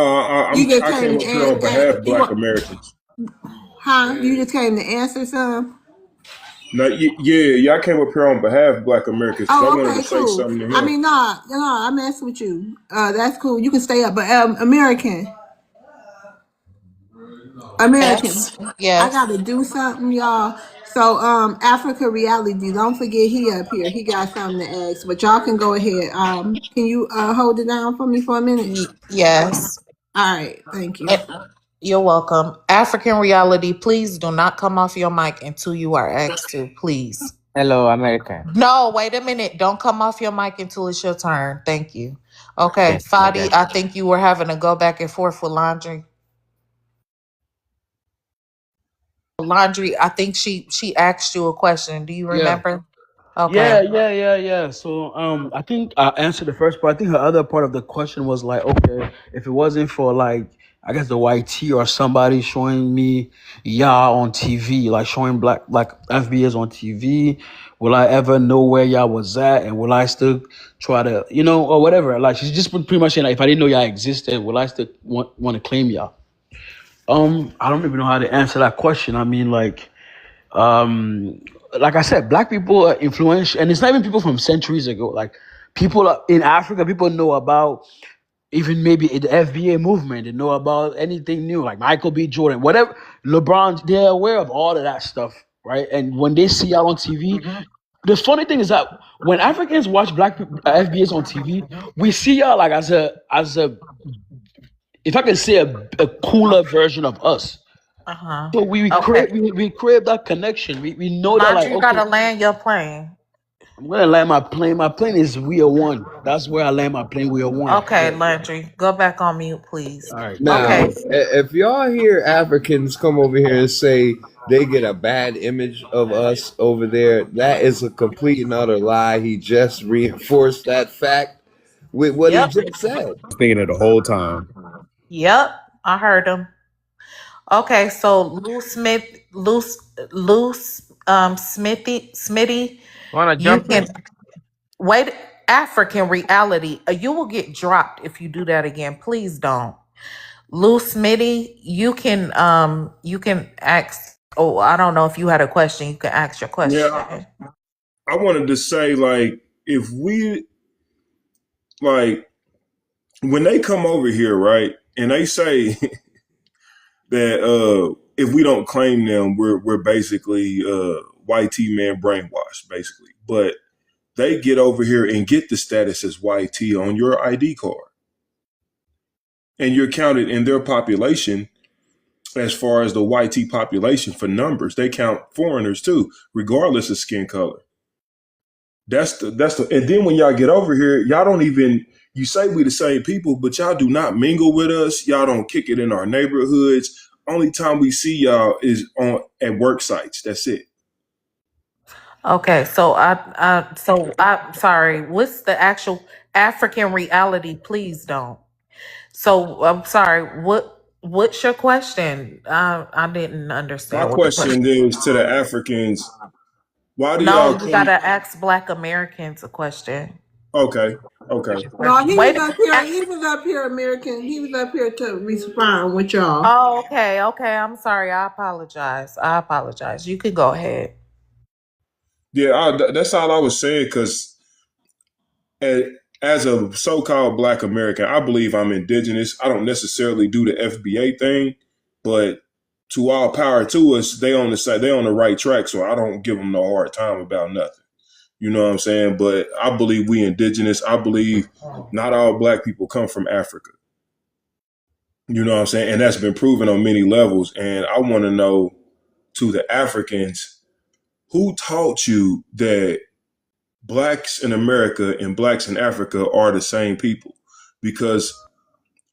You just I came came to up here on behalf of you Black want, Americans. huh? You just came to answer some? No, yeah, I came up here on behalf of Black Americans because I Oh, wanted to okay, say cool. something to I him. mean, no, I'm messing with you. That's cool. You can stay up, but American. American. Yes. I Yes. gotta do something, y'all. So, Africa reality. Don't forget he up here. He got something to ask, but y'all can go ahead. Can you hold it down for me for a minute? Yes. All right, thank you. Eh, You're welcome. African reality, please do not come off your mic until you are asked to, please. Hello, American. No, wait a minute. Don't come off your mic until it's your turn. Thank you. Okay, Okay, I Fadi, got I you. think you were having to go back and forth with Laundry. Laundry, I think she asked you a question. Do you yeah. remember? Yeah, Okay. yeah, yeah, yeah. So, I think I answered the first part. I think her other part of the question was like, okay, if it wasn't for like, I guess the YT or somebody showing me y'all on TV, like showing black, like FBS on TV, will I ever know where y'all was at, and will I still try to, or whatever? Like, she's just pretty much saying, like, if I didn't know y'all existed, will I still want to claim y'all? I don't even know how to answer that question. I mean, um like I said, black people are influential, and it's not even people from centuries ago. Like, people in Africa, people know about even maybe the FBA movement. They know about anything new, like Michael B. Jordan, whatever, LeBron. They're aware of all of that stuff, right? And when they see y'all on TV, the funny thing is that when Africans watch black people, FBAs on TV, we see y'all like as a, if I can say, a cooler version of us. Uh-huh. So we Okay. crave we crave that connection. We know that, like, Laundry, you okay, gotta land your plane. I'm gonna land my plane. My plane is we are one. That's where I land my plane. We are one. Okay, Yeah. Laundry, go back on mute, please. All right. Now, Okay. if y'all hear Africans come over here and say they get a bad image of us over there, that is a complete and utter lie. He just reinforced that fact with what he Yep. just said. Thinking it the whole time. Yep. I heard him. Okay, so Smithy, Wanna you jump can in? wait. African reality. You will get dropped if you do that again. Please don't. Loose Smitty, you can ask. Oh, I don't know if you had a question. You can ask your Yeah, question. I wanted to say, like, if we, like, when they come over here, right, and they say that if we don't claim them, we're basically white T man brainwashed, basically. But they get over here and get the status as white T on your ID card, and you're counted in their population as far as the white T population for numbers. They count foreigners too, regardless of skin color. And then when y'all get over here, y'all don't even, you say we the same people, but y'all do not mingle with us. Y'all don't kick it in our neighborhoods. Only time we see y'all is on at work sites. That's it. Okay, so I'm sorry. What's the actual African reality? Please don't. So I'm sorry. What's your question? I didn't My understand what the question. question is to the Africans, why do No, y'all you come? gotta ask Black Americans a question. Okay, okay. What's your No, question? Wait. He was up here, American. He was up here to respond with y'all. Oh, okay, okay. I'm sorry. I apologize. I apologize. You can go ahead. Yeah, that's all I was saying because as a so-called Black American, I believe I'm indigenous. I don't necessarily do the FBA thing, but to all power to us, they on the side, they on the right track. So I don't give them no hard time about nothing. You know what I'm saying? But I believe we indigenous. I believe not all Black people come from Africa. You know what I'm saying? And that's been proven on many levels. And I want to know, to the Africans, who taught you that Blacks in America and Blacks in Africa are the same people? Because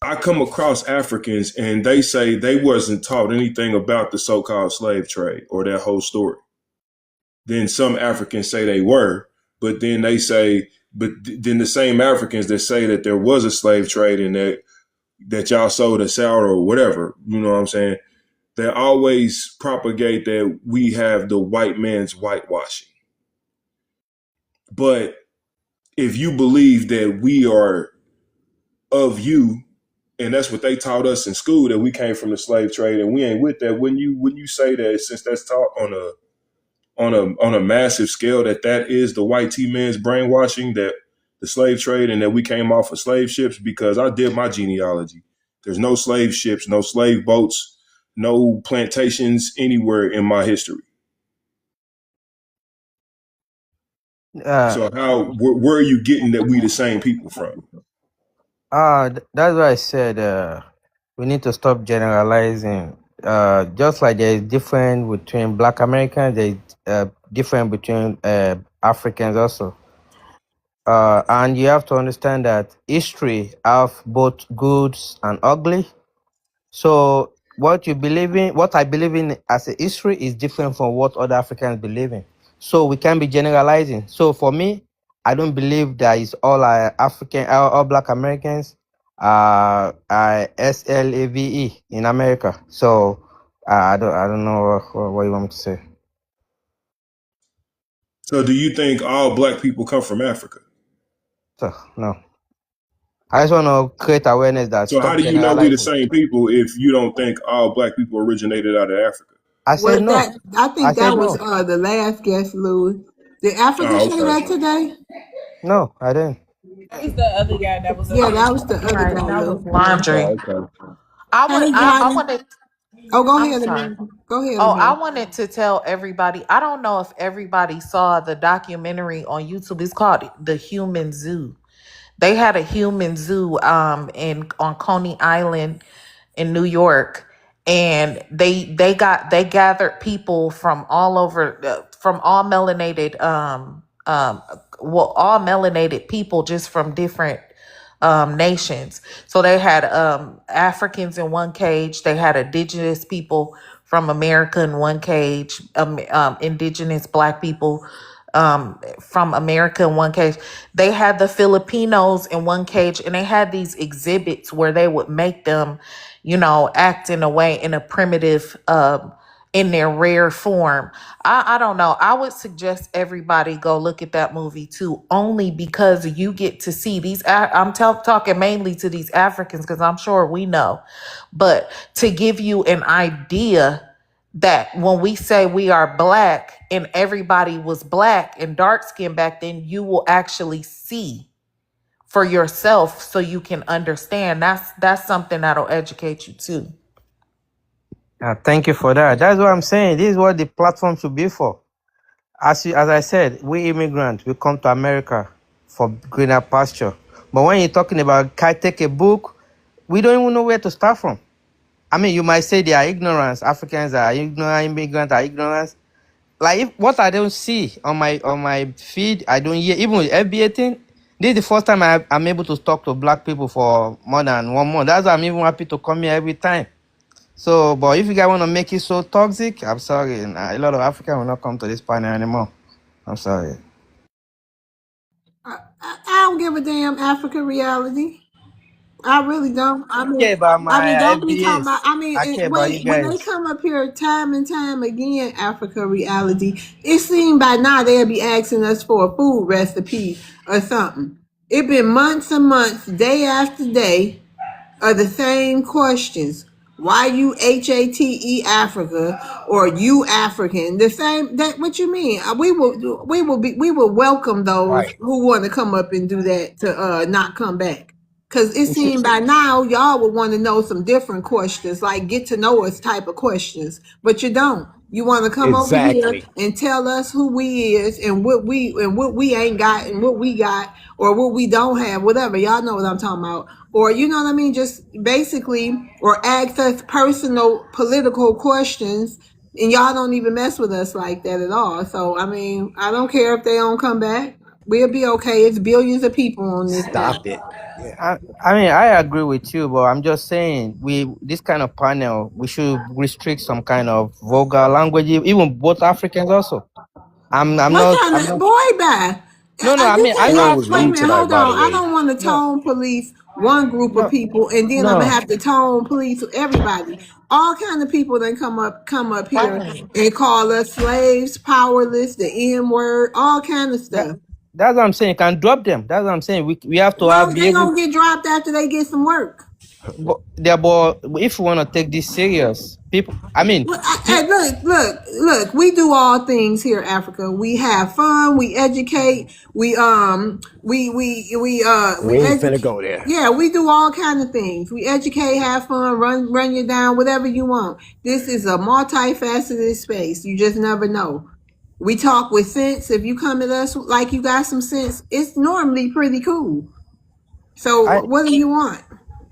I come across Africans and they say they wasn't taught anything about the so-called slave trade or that whole story. Then some Africans say they were, but then they say But then the same Africans that say that there was a slave trade and that y'all sold us out or whatever, you know what I'm saying? They always propagate that we have the white man's whitewashing. But if you believe that we are of you, and that's what they taught us in school, that we came from the slave trade and we ain't with that, when you say that, since that's taught on a massive scale, that is the white T man's brainwashing, that the slave trade and that we came off of slave ships, because I did my genealogy. There's no slave ships, no slave boats, no plantations anywhere in my history. Uh, So where are you getting that we the same people from? that's why I said we need to stop generalizing. Just like there is difference between Black Americans, there is difference between Africans also. And you have to understand that history have both goods and ugly. So what you believe in, what I believe in as a history is different from what other Africans believe in. So we can be generalizing. So for me, I don't believe that is all African, all Black Americans are SLAVE in America. So I don't know what you want me to say. So do you think all Black people come from Africa? So no, I just want to create awareness that So how stop do you know we the generalizing. same people if you don't think all Black people originated out of Africa? I said What no. that I I think that said was no. the last guest, Louis. Did Africa Oh, say okay. that today? No, I didn't. That was the other guy that was up Yeah, here. that was the other Right, guy, that was Lou. laundry. Oh, okay. Hey, I Johnny. wanted. Oh, go I'm ahead, sorry. Amir. Go ahead, Oh, I Amir. wanted to tell everybody. I don't know if everybody saw the documentary on YouTube. It's called The Human Zoo. They had a human zoo in on Coney Island in New York, and they gathered people from all over, from all melanated all melanated people just from different nations. So they had Africans in one cage. They had indigenous people from America in one cage. Indigenous Black people from America in one cage. They had the Filipinos in one cage, and they had these exhibits where they would make them, act in a way, in a primitive, in their rare form. I don't know. I would suggest everybody go look at that movie too, only because you get to see these. I'm talking mainly to these Africans because I'm sure we know, but to give you an idea that when we say we are Black and everybody was Black and dark skinned back then, you will actually see for yourself so you can understand. That's something that'll educate you too. Thank you for that. That's what I'm saying. This is what the platform should be for. As I said, we immigrants, we come to America for greener pasture. But when you're talking about can I take a book, we don't even know where to start from. I mean, you might say they are ignorance. Africans are ignorant, immigrants are ignorant. Like what I don't see on my feed, I don't hear. Even with FBA thing, this is the first time I'm able to talk to Black people for more than 1 month. That's why I'm even happy to come here every time. So, but if you guys want to make it so toxic, I'm sorry. A lot of Africans will not come to this panel anymore. I'm sorry. I don't give a damn Africa reality. I really don't. I care about I mean, my don't be talking about. FBAs. I care about you When they guys. come up here time and time again, Africa reality. It seems by now they'll be asking us for a food recipe or something. It been months and months, day after day, of the same questions. Why you HATE Africa or you African? The same. That what you mean? We will welcome those Right. who want to come up and do that to not come back. Cause it You see, seemed by now y'all would want to know some different questions, like get to know us type of questions, but you don't. You want to come over here exactly. and tell us who we is and what we ain't got and what we got or what we don't have, whatever. Y'all know what I'm talking about. Or you know what I mean? Just basically, or ask us personal political questions, and y'all don't even mess with us like that at all. So I mean, I don't care if they don't come back. We'll be okay. It's billions of people on this app. Stop it. Yeah. I mean, I agree with you, but I'm just saying, this kind of panel, we should restrict some kind of vulgar language, even both Africans also. I'm What not, kind I'm of not. boy bye? No. I You mean, I'm can't. Everyone not. was Wait a rude minute. tonight, Hold by the on. I way. don't want to No, tone police one group of no, people, and then I'm gonna no. have to tone police everybody. All kind of people that come up here Fine. and call us slaves, powerless, the N word, all kind of That stuff. that's what I'm saying. You can drop them. That's what I'm saying. We have to have Well, be they able. gonna get dropped after they get some work. But if we want to take this serious, people. I mean, Well, look. We do all things here, Africa. We have fun. We educate. We We ain't finna educate. go there. Yeah, we do all kind of things. We educate, have fun, run you down, whatever you want. This is a multifaceted space. You just never know. We talk with sense. If you come at us like you got some sense, it's normally pretty cool. I So, what do you want?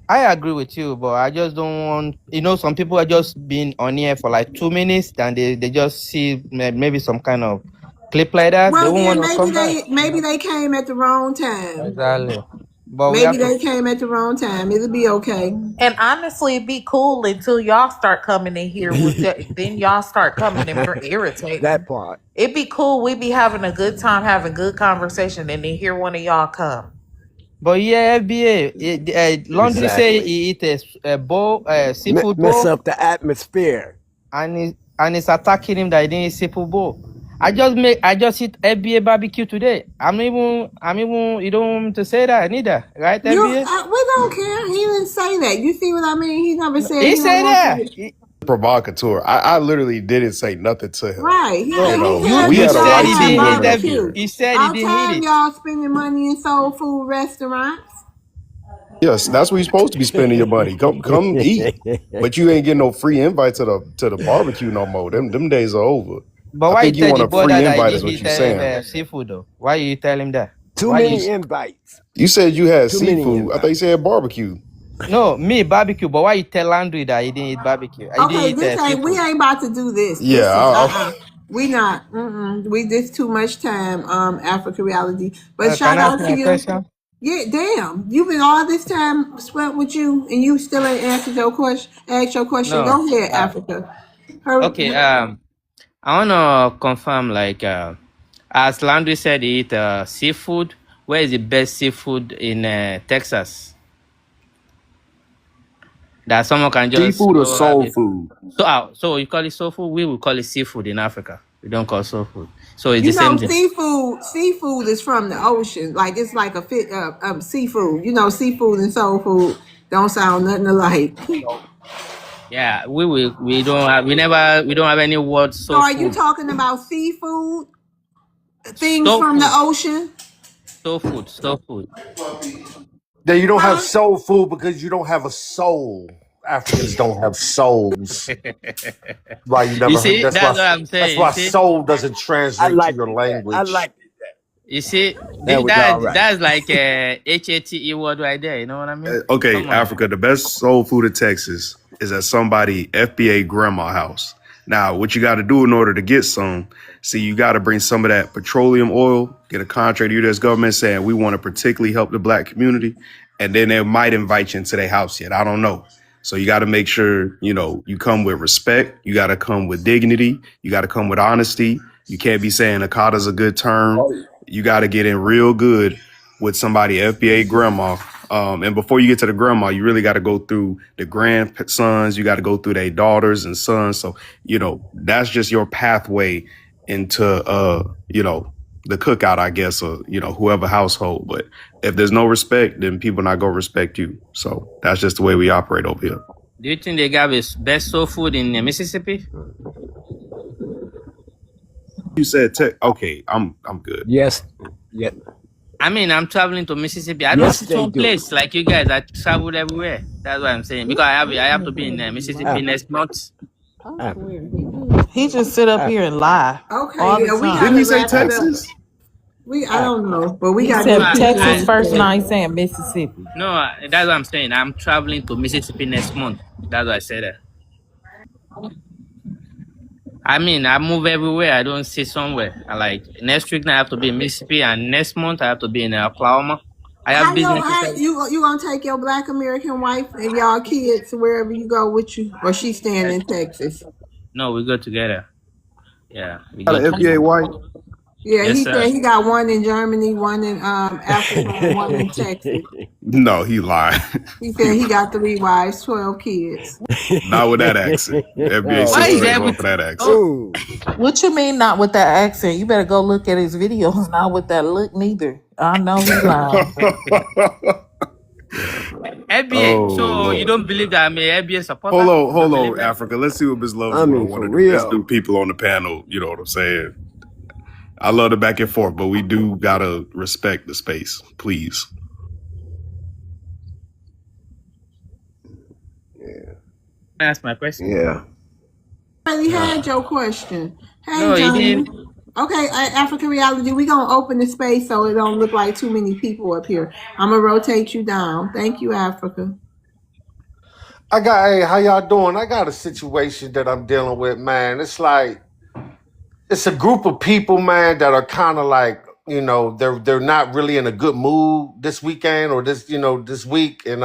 I agree with you, but I just don't want. Some people are just being on here for like 2 minutes, and they just see maybe some kind of clip like that. They Well, won't then want to come back. maybe they came at the wrong time. Exactly. But we Maybe have to. they came at the wrong time. It'll be okay. And honestly, it'd be cool until y'all start coming in here with then y'all start coming in for That irritating. part. It'd be cool. We'd be having a good time, having good conversation, and then hear one of y'all come. But yeah, FBA. Laundry say Exactly. he eat a bowl, seafood Mess bowl, up the atmosphere. and it's attacking him that he didn't eat seafood bowl. I just eat FBA barbecue today. I'm even. You don't want me to say that neither, right, FBA? We don't care. He didn't say that. You see what I mean? He never said He he don't said want that. you to. Provocateur. I literally didn't say nothing to him. Right. No, You He know, said we you that had a said y'all right he have team didn't eat woman up that. barbecue. here. He said he All didn't eat time it. y'all spending money in soul food restaurants. Yes, that's where you're supposed to be spending your money. Come eat. But you ain't getting no free invite to the barbecue no more. Them days are over. But I why you think you tell want the a free brother that he invite is didn't what eat you're saying. seafood though? Why you tell him that? Too Why You, many you? invites. you said you had Too many seafood. I thought you invites. said barbecue. No, me barbecue. But why you tell Landry that he didn't eat barbecue? He didn't Okay, eat we seafood. ain't about to do this. Yeah, This is I, we not we this too much time, Africa reality. But Can shout I ask out me to a you. question? Yeah, damn. You've been all this time spent with you and you still ain't answered your question asked your question. No. Go ahead, Africa. Hurry. Okay. I wanna confirm. Like, as Landry said, he eat seafood. Where is the best seafood in Texas? That someone can just seafood or go have soul it. food? So you call it soul food? We will call it seafood in Africa. We don't call soul food. So it's the You same know, thing. seafood is from the ocean. Like it's like a fit seafood. You know, seafood and soul food don't sound nothing alike. Yeah, we don't have any word So soul are you food. talking about seafood, things Soul from the food. ocean? Soul food. Soul food. That you don't have Huh? soul food because you don't have a soul. Africans don't have souls. Why you You never heard? see, that's what I'm That's saying. You why see, soul doesn't I translate to like your it that. I language. like it you see, that. There we go. All right. that's like a HATE word right there. You know what I mean? Okay, Come on. Africa, the best soul food in Texas is at somebody FBA grandma house. Now, what you got to do in order to get some, see, you got to bring some of that petroleum oil, get a contract to U.S. government saying we want to particularly help the black community, and then they might invite you into their house yet. I don't know. So you got to make sure, you come with respect. You got to come with dignity. You got to come with honesty. You can't be saying Akata's a good term. You got to get in real good with somebody FBA grandma. And before you get to the grandma, you really got to go through the grandsons. You got to go through their daughters and sons. So, that's just your pathway into, the cookout, I guess, or, whoever household. But if there's no respect, then people not going to respect you. So that's just the way we operate over here. Do you think they got the best soul food in Mississippi? You said, okay, I'm good. Yes. Yeah. I mean, I'm traveling to Mississippi. I don't Yes, sit they one do. place like you guys. I traveled everywhere. That's what I'm saying. Because I have to be in Mississippi Africa. next month. Africa. He just sit up here Africa. and lie Okay, all the yeah, we time. Didn't gotta he say wrap it Africa. up. Texas? I don't Africa. know, but we He gotta No, get said people Texas on first, now stage. he's saying Mississippi. no, that's what I'm saying. I'm traveling to Mississippi next month. That's what I said. I mean, I move everywhere. I don't sit somewhere. Like next week, I have to be in Mississippi, and next month I have to be in Oklahoma. I have businesses. How you gonna take your Black American wife and y'all kids wherever you go with you, or she staying in Texas? No, we go together. Yeah, we Got go an FBA together. wife? Yeah, Yes, he sir. said he got one in Germany, one in Africa, and one in Texas. No, he lied. He said he got 3 wives, 12 kids. Not with that accent. The FBA Oh said Why he is ain't Lord. going able for to? that accent. Oh, Ooh. what you mean not with that accent? You better go look at his videos. Not with that look neither. I know he lying. FBA. Oh So you Lord. don't believe that I'm a FBA hold supporter? on, You don't hold believe on, that? Africa. Let's see what Ms. I Lovesboro mean, want for to do. Let's do real. people on the panel. You know what I'm saying? I love the back and forth, but we do gotta respect the space, please. Yeah. That's my question. Yeah. Already had your question. Hey, No, you Johnny. didn't. Okay, African reality. We gonna open the space so it don't look like too many people up here. I'm gonna rotate you down. Thank you, Africa. Hey, how y'all doing? I got a situation that I'm dealing with, man. It's like it's a group of people, man, that are kind of like, they're not really in a good mood this weekend or this week, and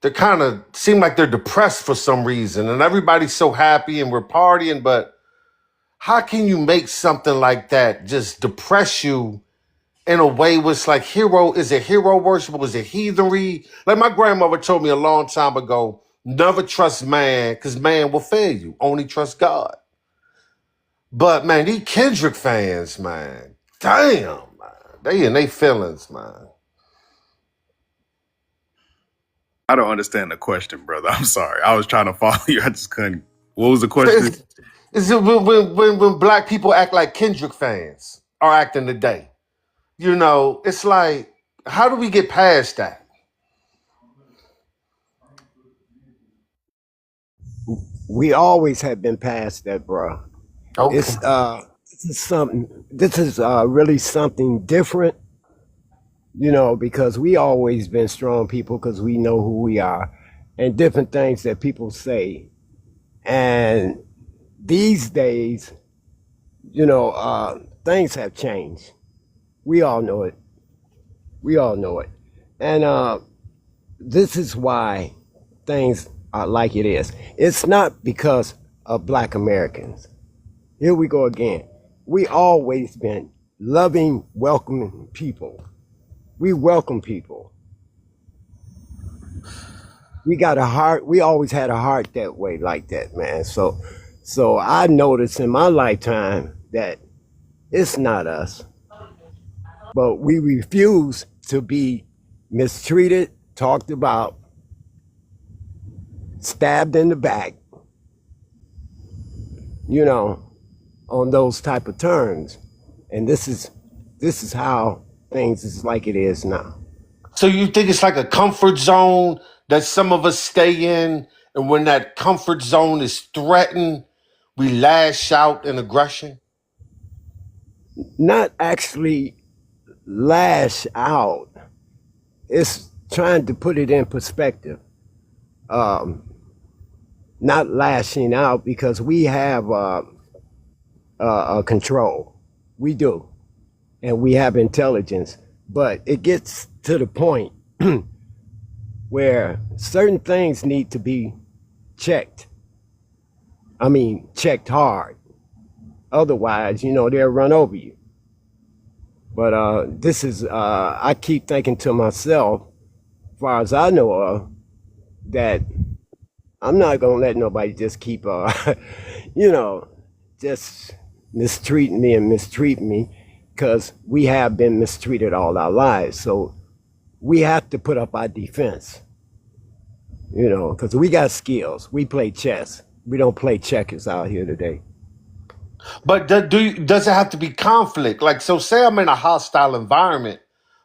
they kind of seem like they're depressed for some reason, and everybody's so happy and we're partying, but how can you make something like that just depress you in a way where it's like is it hero worship? Was it heathenry? Like my grandmother told me a long time ago, never trust man, because man will fail you. Only trust God. But man, these Kendrick fans, man, damn, man. They in their feelings, man. I don't understand the question, brother. I'm sorry. I was trying to follow you. I just couldn't. What was the So question? it's when black people act like Kendrick fans are acting today. It's like, how do we get past that? We always have been past that, bro. Okay. It's this is something. This is really something different, because we always been strong people because we know who we are, and different things that people say. And these days, things have changed. We all know it. We all know it, and this is why things are like it is. It's not because of Black Americans. Here we go again. We always been loving, welcoming people. We welcome people. We got a heart. We always had a heart that way, like that, man. So I noticed in my lifetime that it's not us, but we refuse to be mistreated, talked about, stabbed in the back, on those type of terms. And this is how things is like it is now. So you think it's like a comfort zone that some of us stay in, and when that comfort zone is threatened, we lash out in aggression? Not actually lash out. It's trying to put it in perspective. Not lashing out because we have control. We do. And we have intelligence. But it gets to the point where certain things need to be checked. I mean, checked hard. Otherwise, they'll run over you. But this is, I keep thinking to myself, as far as I know of, that I'm not going to let nobody just keep, just mistreating me and mistreating me because we have been mistreated all our lives. So we have to put up our defense, because we got skills. We play chess. We don't play checkers out here today. But does it have to be conflict? Like, so say I'm in a hostile environment,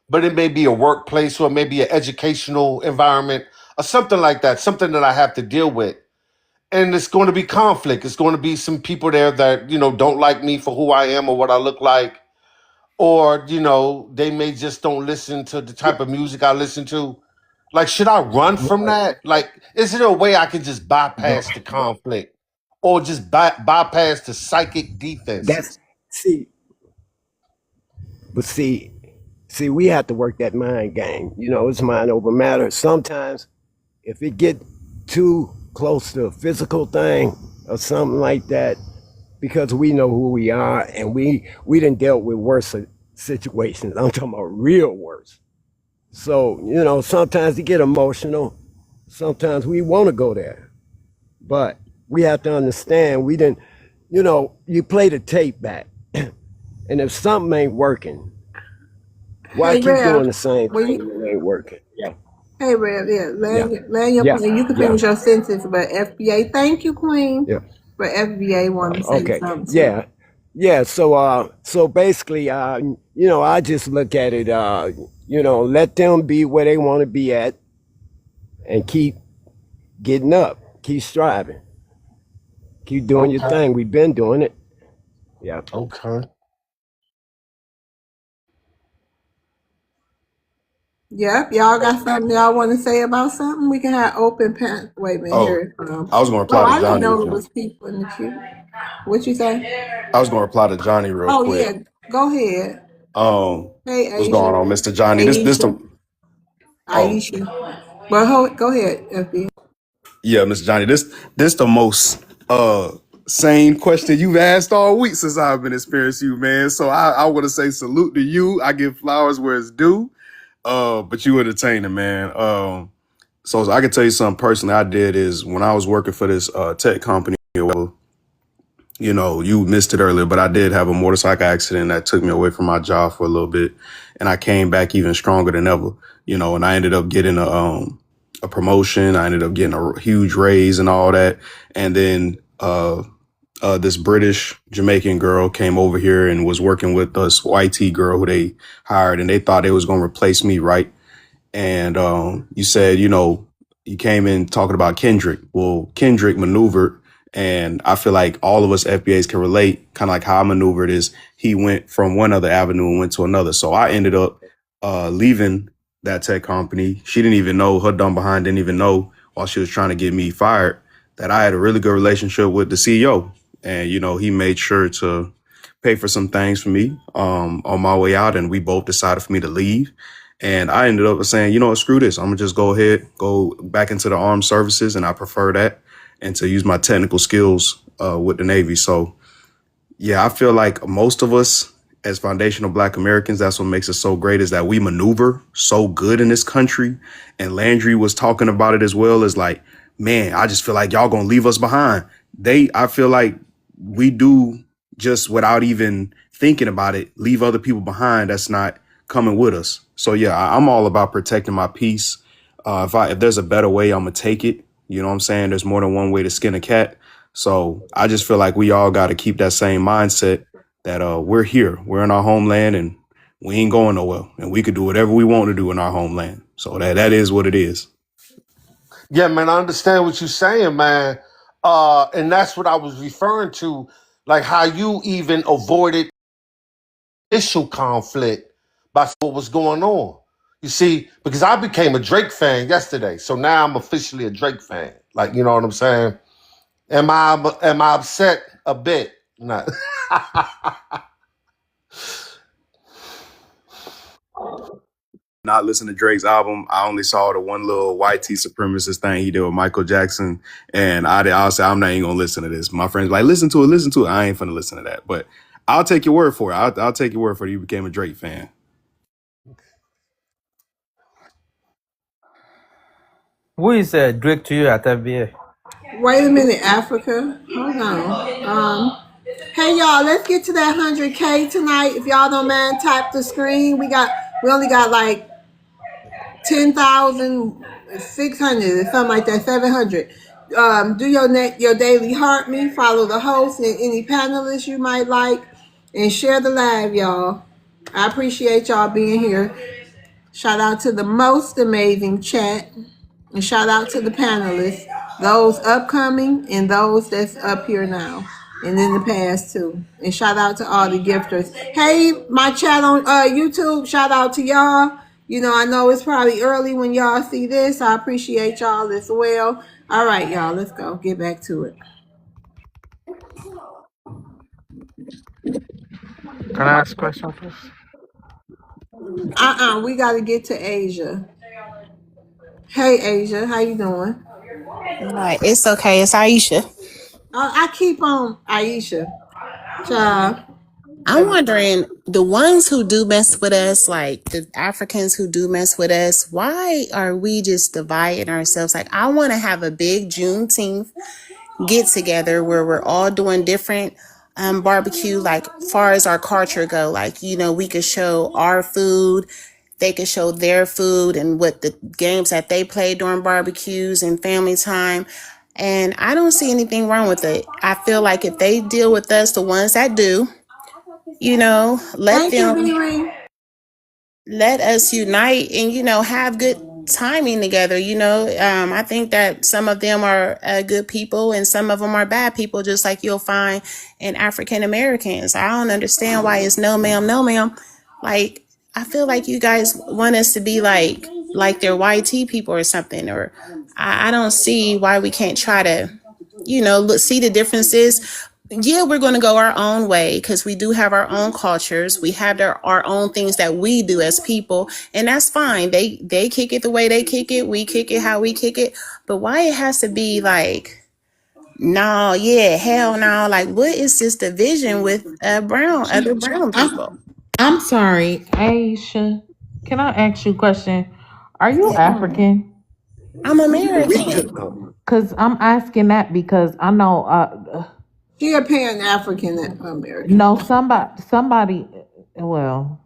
but it may be a workplace or it may be an educational environment or something like that, something that I have to deal with. And it's going to be conflict. It's going to be some people there that, don't like me for who I am or what I look like. Or, they may just don't listen to the type of music I listen to. Like, should I run from that? Like, is there a way I can just bypass the conflict or just bypass the psychic That's defenses? see, but see, we have to work that mind game. It's mind over matter. Sometimes, if it get too close to a physical thing or something like that, because we know who we are, and we done dealt with worse situations. I'm talking about real worse. So, sometimes you get emotional. Sometimes we want to go there. But we have to understand we didn't, you play the tape back. And if something ain't working, why Hey, keep doing Rev. the same Well, thing when it ain't working? Yeah, hey, Rev. Yeah, yeah, land your yeah, plane. You can yeah, finish your sentence, but FBA. Thank you, Queen. yeah. But FBA want to say Okay. something too. Yeah. Yeah. So basically, I just look at it, let them be where they want to be at and keep getting up, keep striving, keep doing your Okay. thing. We've been doing it. Yeah. Okay. Yep, y'all got something y'all want to say about something? We can have open pen. Wait a minute, Oh, here it comes. I was gonna reply Oh, to I didn't Johnny know if it you. was people in the queue. What you say? I was gonna reply to Johnny real Oh quick. yeah, go ahead. Hey What's going on, Asia, Mr. Johnny? This the Aisha, oh Aisha. Well, go ahead, FB. yeah, Mr. Johnny. This the most sane question you've asked all week since I've been experiencing you, man. So I want to say salute to you. I give flowers where it's due. But you entertaining, man. So I can tell you something personally I did is when I was working for this tech company, you missed it earlier, but I did have a motorcycle accident that took me away from my job for a little bit, and I came back even stronger than ever. And I ended up getting a promotion. I ended up getting a huge raise and all that, and then this British Jamaican girl came over here and was working with this YT girl who they hired, and they thought they was gonna replace me, right? And you said, you came in talking about Kendrick. Well, Kendrick maneuvered, and I feel like all of us FBAs can relate. Kind of like how I maneuvered is he went from one other avenue and went to another. So I ended up leaving that tech company. She didn't even know, her dumb behind didn't even know while she was trying to get me fired that I had a really good relationship with the CEO. And, he made sure to pay for some things for me on my way out. And we both decided for me to leave. And I ended up saying, screw this. I'm gonna just go back into the armed services, and I prefer that, and to use my technical skills with the Navy. So yeah, I feel like most of us as foundational Black Americans, that's what makes us so great is that we maneuver so good in this country. And Landry was talking about it as well as like, man, I just feel like y'all gonna leave us behind. I feel like we do just without even thinking about it, leave other people behind that's not coming with us. So yeah, I'm all about protecting my peace. If there's a better way, I'm gonna take it. You know what I'm saying? There's more than one way to skin a cat. So I just feel like we all got to keep that same mindset that we're here, we're in our homeland, and we ain't going nowhere, and we could do whatever we want to do in our homeland. So that is what it is. Yeah, man, I understand what you're saying, man. And that's what I was referring to, like how you even avoided initial conflict by what was going on. You see, because I became a Drake fan yesterday, so now I'm officially a Drake fan. Like, you know what I'm saying? Am I upset a bit? No. Not listen to Drake's album. I only saw the one little YT supremacist thing he did with Michael Jackson, and I'll say I'm not even gonna listen to this. My friends like listen to it, listen to it. I ain't finna listen to that, but I'll take your word for it. I'll take your word for it. You became a Drake fan. Who is Drake to you at FBA? Wait a minute, Africa. Hold on. Hey y'all, let's get to that 100K tonight. If y'all don't mind, tap the screen. We only got like 10,600 or something like that, 700. Do your daily heart me, follow the host and any panelists you might like, and share the live, y'all. I appreciate y'all being here. Shout out to the most amazing chat. And shout out to the panelists, those upcoming and those that's up here now and in the past too. And shout out to all the gifters. Hey, my chat on YouTube, shout out to y'all. I know it's probably early when y'all see this. I appreciate y'all as well. All right, y'all, let's go. Get back to it. Can I ask a question first? We got to get to Asia. Hey, Asia, how you doing? No, it's okay. It's Aisha. I keep on Aisha. Child. I'm wondering, the ones who do mess with us, like the Africans who do mess with us, why are we just dividing ourselves? Like, I want to have a big Juneteenth get together where we're all doing different barbecue, like far as our culture go. Like, we could show our food, they could show their food and what the games that they play during barbecues and family time. And I don't see anything wrong with it. I feel like if they deal with us, the ones that do, let Thank you, them Riri. let us unite and have good timing together. I think that some of them are good people and some of them are bad people, just like you'll find in African Americans. I don't understand why it's no ma'am, no ma'am. Like, I feel like you guys want us to be like they're YT people or something, or I don't see why we can't try to look, see the differences. Yeah, we're going to go our own way because we do have our own cultures. We have our own things that we do as people, and that's fine. They kick it the way they kick it. We kick it how we kick it. But why it has to be like, no, yeah, hell no. Like, what is this division with other brown people? I'm sorry, Aisha. Can I ask you a question? Are you Yeah, African? I'm We just American. Because I'm asking that because I know She a Pan African American. no somebody well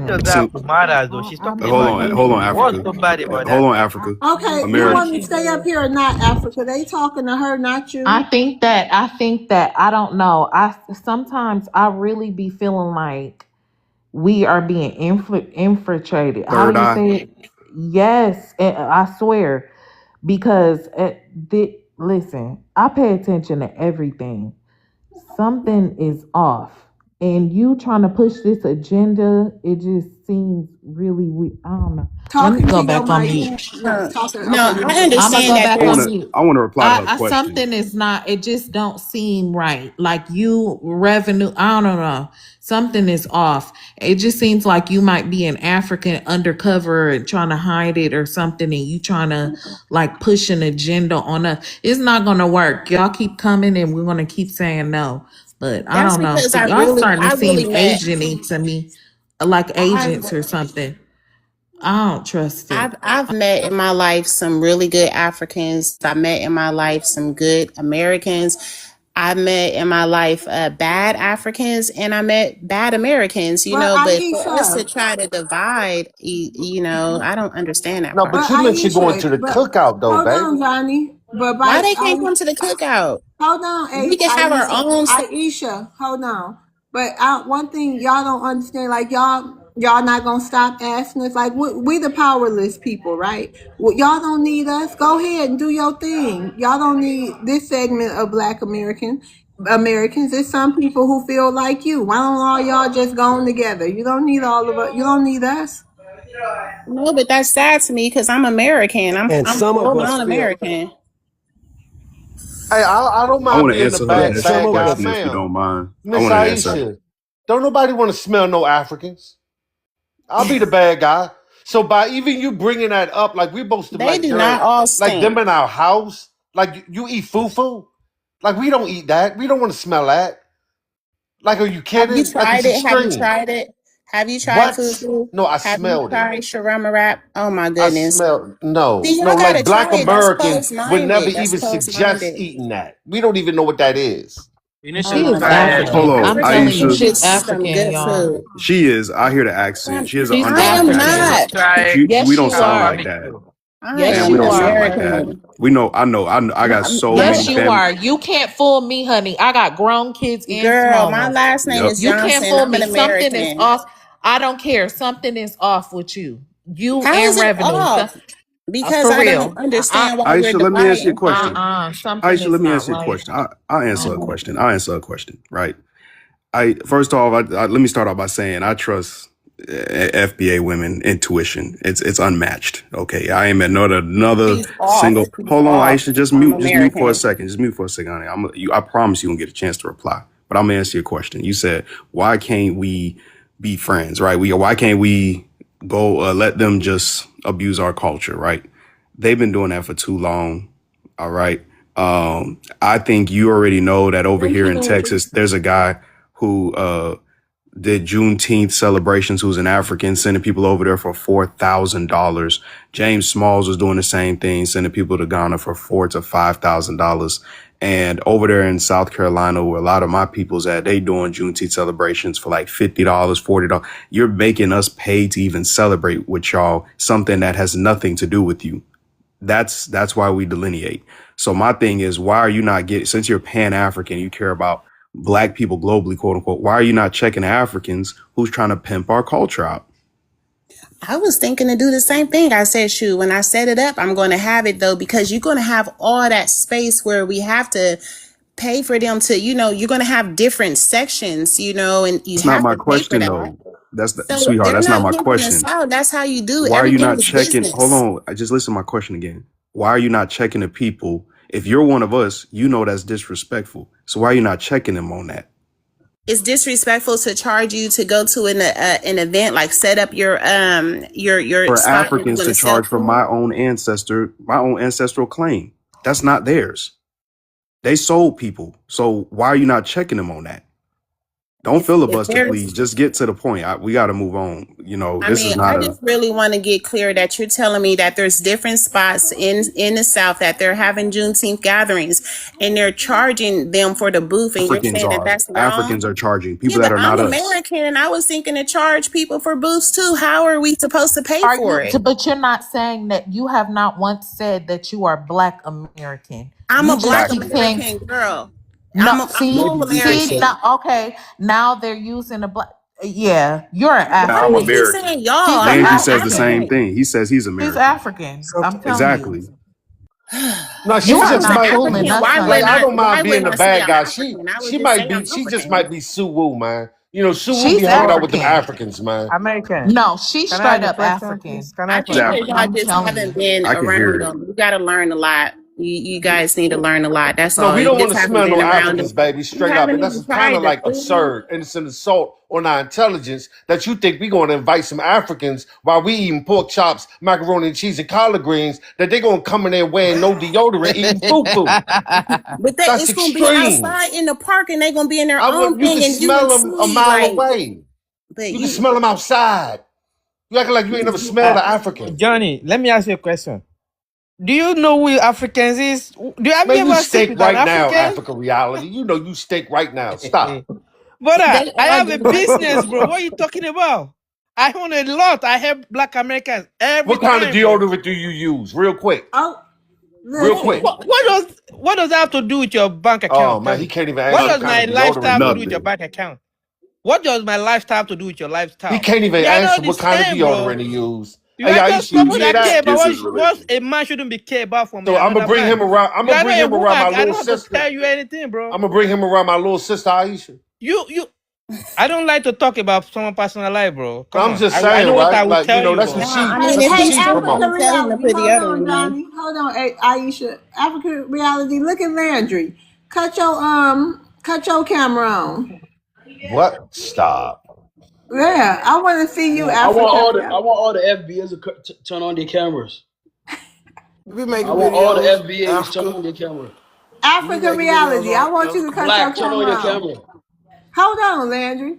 Just mm, that Since, matters though. She's I'm talking hold about on, you. hold on, What's Africa. so bad about Hold that? on, Africa. Okay, you America. want me to stay up here or not, Africa? They talking to her, not I you. think that I don't know. I sometimes I really be feeling like we are being infiltrated. How do Third you eye. say it? Yes, I swear. Because listen, I pay attention to everything. Something is off. And you trying to push this agenda, it just seems really weird. I don't know. Let me Talking go to your back on mic. mute. No, talking. No, Okay, go I ahead. I'm gonna understand go that back I on there's wanna mute. I wanna reply to her question. Something is not. It just don't seem right. Like you revenue. I don't know. Something is off. It just seems like you might be an African undercover and trying to hide it or something, and you trying to like push an agenda on us. It's not gonna work. Y'all keep coming, and we're gonna keep saying no. But I that's don't know. because So y'all starting to I seem really met Asian-y to me, like agents or something. I don't trust it. I've met in my life some really good Africans. I met in my life some good Americans. I met in my life bad Africans, and I met bad Americans. But But for us to Aisha, try to divide, I don't understand that No, part. but but you mentioned going Aisha, to the but cookout though, hold baby. on, Johnny. But Why by they can't come to the cookout? hold on, We can have our Aisha. own. Aisha, hold on. But one thing y'all don't understand, like y'all not gonna stop asking us. Like we the powerless people, right? Well, y'all don't need us. Go ahead and do your thing. Y'all don't need this segment of Black Americans. There's some people who feel like you. Why don't all y'all just go on together? You don't need all of us. You don't need us. No, but that's sad to me because I'm American. and I'm some of full us blown feel American. Hey, I don't I mind wanna being the answer her yeah, bad some next bad of guy, us question if you ma'am. don't mind. I Miss wanna answer. Aisha, don't nobody want to smell no Africans. I'll be the bad guy. So by even you bringing that up, like we supposed to They like do not all like them stink. in our house. Like you eat fufu. Like we don't eat that. We don't want to smell that. Like, are you Have you kidding? Like it's tried it? Have you extreme. tried it? Have you tried What? fufu? No, I Have you smelled it. tried shawarma wrap? Oh my I goodness. smell no, See, no. y'all gotta Like Black try it. That's American closed would never minded. That's even closed suggest minded. eating that. We don't even know what that is. You need Oh She to my is try it. god. Hold African. on, I'm telling you, African Aisha. food she's is some African, good y'all. food. She is. I hear the accent. She has an She's I am underlying African. Just not. accent. try But it. we Yes, don't you sound Try like are. that. barbecue. I Yes, And am we you don't sound are. like that. American. We know. I got so Yes, many My you family. are. You can't fool me, honey. I got grown kids and girl, small my ones. last name Yep. is You can't Johnson. fool I'm an me. Something is American. off. I don't care. Something is off with you. You How is and it revenue. So, off? Because for I don't real. understand why we're Aisha, let me answer your dividing. question. Something Aisha, is let me not answer your right. question. I'll answer a Mm. question. I'll answer a question. Right. I first off, let me start off by saying I trust FBA women intuition. It's unmatched. Okay, I ain't met another She's off. single. She's Hold on, off. Aisha, I'm just mute for a American. second. Just mute for a second, honey. I promise you won't get a chance to reply. But I'm gonna answer your question. You said why can't we be friends? Right? Why can't we go let them just abuse our culture? Right? They've been doing that for too long. All right. I think you already know that over Thank here you, in Landry. Texas, there's a guy who did Juneteenth celebrations who's an African, sending people over there for $4,000. James Smalls was doing the same thing, sending people to Ghana for $4,000 to $5,000. And over there in South Carolina, where a lot of my people's at, they doing Juneteenth celebrations for like $50, $40. You're making us pay to even celebrate with y'all something that has nothing to do with you. That's why we delineate. So my thing is, why are you not getting, since you're Pan-African, you care about black people globally, quote unquote, why are you not checking Africans who's trying to pimp our culture out? I was thinking to do the same thing. I said, shoot, when I set it up, I'm going to have it though, because you're going to have all that space where we have to pay for them to, you're going to have different sections, and you That's not have my to pay for question that. though. That's the, So sweetheart, they're that's not not my pimping us question. out. That's how you do. Why are you Everything not is checking? Hold business. on. I just listen to my question again. Why are you not checking the people? If you're one of us, you know that's disrespectful. So why are you not checking them on that? It's disrespectful to charge you to go to an event, like set up your For spot where you're Africans going to to sell charge for my food. own ancestral claim. That's not theirs. They sold people. So why are you not checking them on that? Don't If filibuster, please. there's Just get to the point. We got to move on. I This is mean, not I a just really want to get clear that you're telling me that there's different spots in the South that they're having Juneteenth gatherings and they're charging them for the booth, and you're saying that that's Africans wrong. are charging Yeah, people that but are I'm not us. American and I was thinking to charge people for booths too. How are we supposed to pay Are for you? it? But you're not saying that you have not once said that you are Black American. I'm You a just Black keep Exactly. saying American girl. no. I'm See, full Maybe you can see, say. American. now okay. Now they're using a black. Yeah, you're an Why Now do I'm you African. keep American. saying y'all? He's an Landry I'm says the same African. African. thing. He says he's He's American. African. So, I'm telling you, Exactly. No, you she If I are was just an not might. fooling African, us, Like I honey. don't mind why being wouldn't a I say bad I'm guy. African? I would just say I'm She just African. might be Sue Woo, man. You know, Sue Woo be She's hanging Well, out with them African. Africans, man. American. No, she's Can I straight ask a up question, please? African. Can I I ask a He's think that question? y'all African. I'm just telling haven't you. been I can around hear it. them. You got to learn a lot. You guys need to learn a lot. That's No, all. we You don't want just to haven't smell been no around Africans, them. baby, You straight up. haven't And that's even kind of tried the like food. absurd. And it's an assault on our intelligence that you think we're going to invite some Africans while we eating pork chops, macaroni and cheese, and collard greens, that they're going to come in there wearing no deodorant, eating fufu. But That's it's gonna be extreme. outside in the park, and they're gonna be in their own You thing, can and you smell would them a see mile like. away. But You can smell them outside. You acting like you ain't never smelled Uh, an African. Johnny, let me ask you a question. Do you know who Africans is? Have you Man, you ever sit stink with an right now, African? Africa reality. You know you stink right now. Stop. Brother, they I all have do a that. business, bro. What are you talking about? I own a lot. I help Black Americans every What kind of time, bro. deodorant do you use? Real quick. Oh, Real What, quick. listen. what, what does that have to do with your bank Oh account? Tell man, he me. can't even What answer what does kind my of deodorant lifestyle he have to do with your Nothing. uses. bank account? What does my lifestyle have to do with your He lifestyle? can't even We are not answer the what kind of same, bro. deodorant he uses. You Hey, are just Aisha, you someone hear that care that? about This is what religion. a man shouldn't be care about from So I'm gonna another bring him man. around. I'm You gonna are bring not a him woman. around my I little don't have to sister. tell you anything, bro. I'm gonna bring him around my little sister Aisha. You I don't like to talk about someone's personal life, bro. No, Come I'm on. just I saying, know what I right? will Like, you tell know, you, that's what bro. No, I Hey, mean, that's if what hey, he's she Africa struggling, promote. tell him to reality. put Hold deodorant on, on. Johnny. Hold on, Aisha. Africa reality. Look at Landry. Cut your camera on. What? Stop. Yeah, I want to see you, No, I want Africa all the I reality. want all the FBAs to turn on their cameras. We I making want all the videos, FBAs turn Africa. on their camera. We Africa making videos reality. I on want you to Africa. cut your Black, turn on camera your on. camera. Hold on, Landry.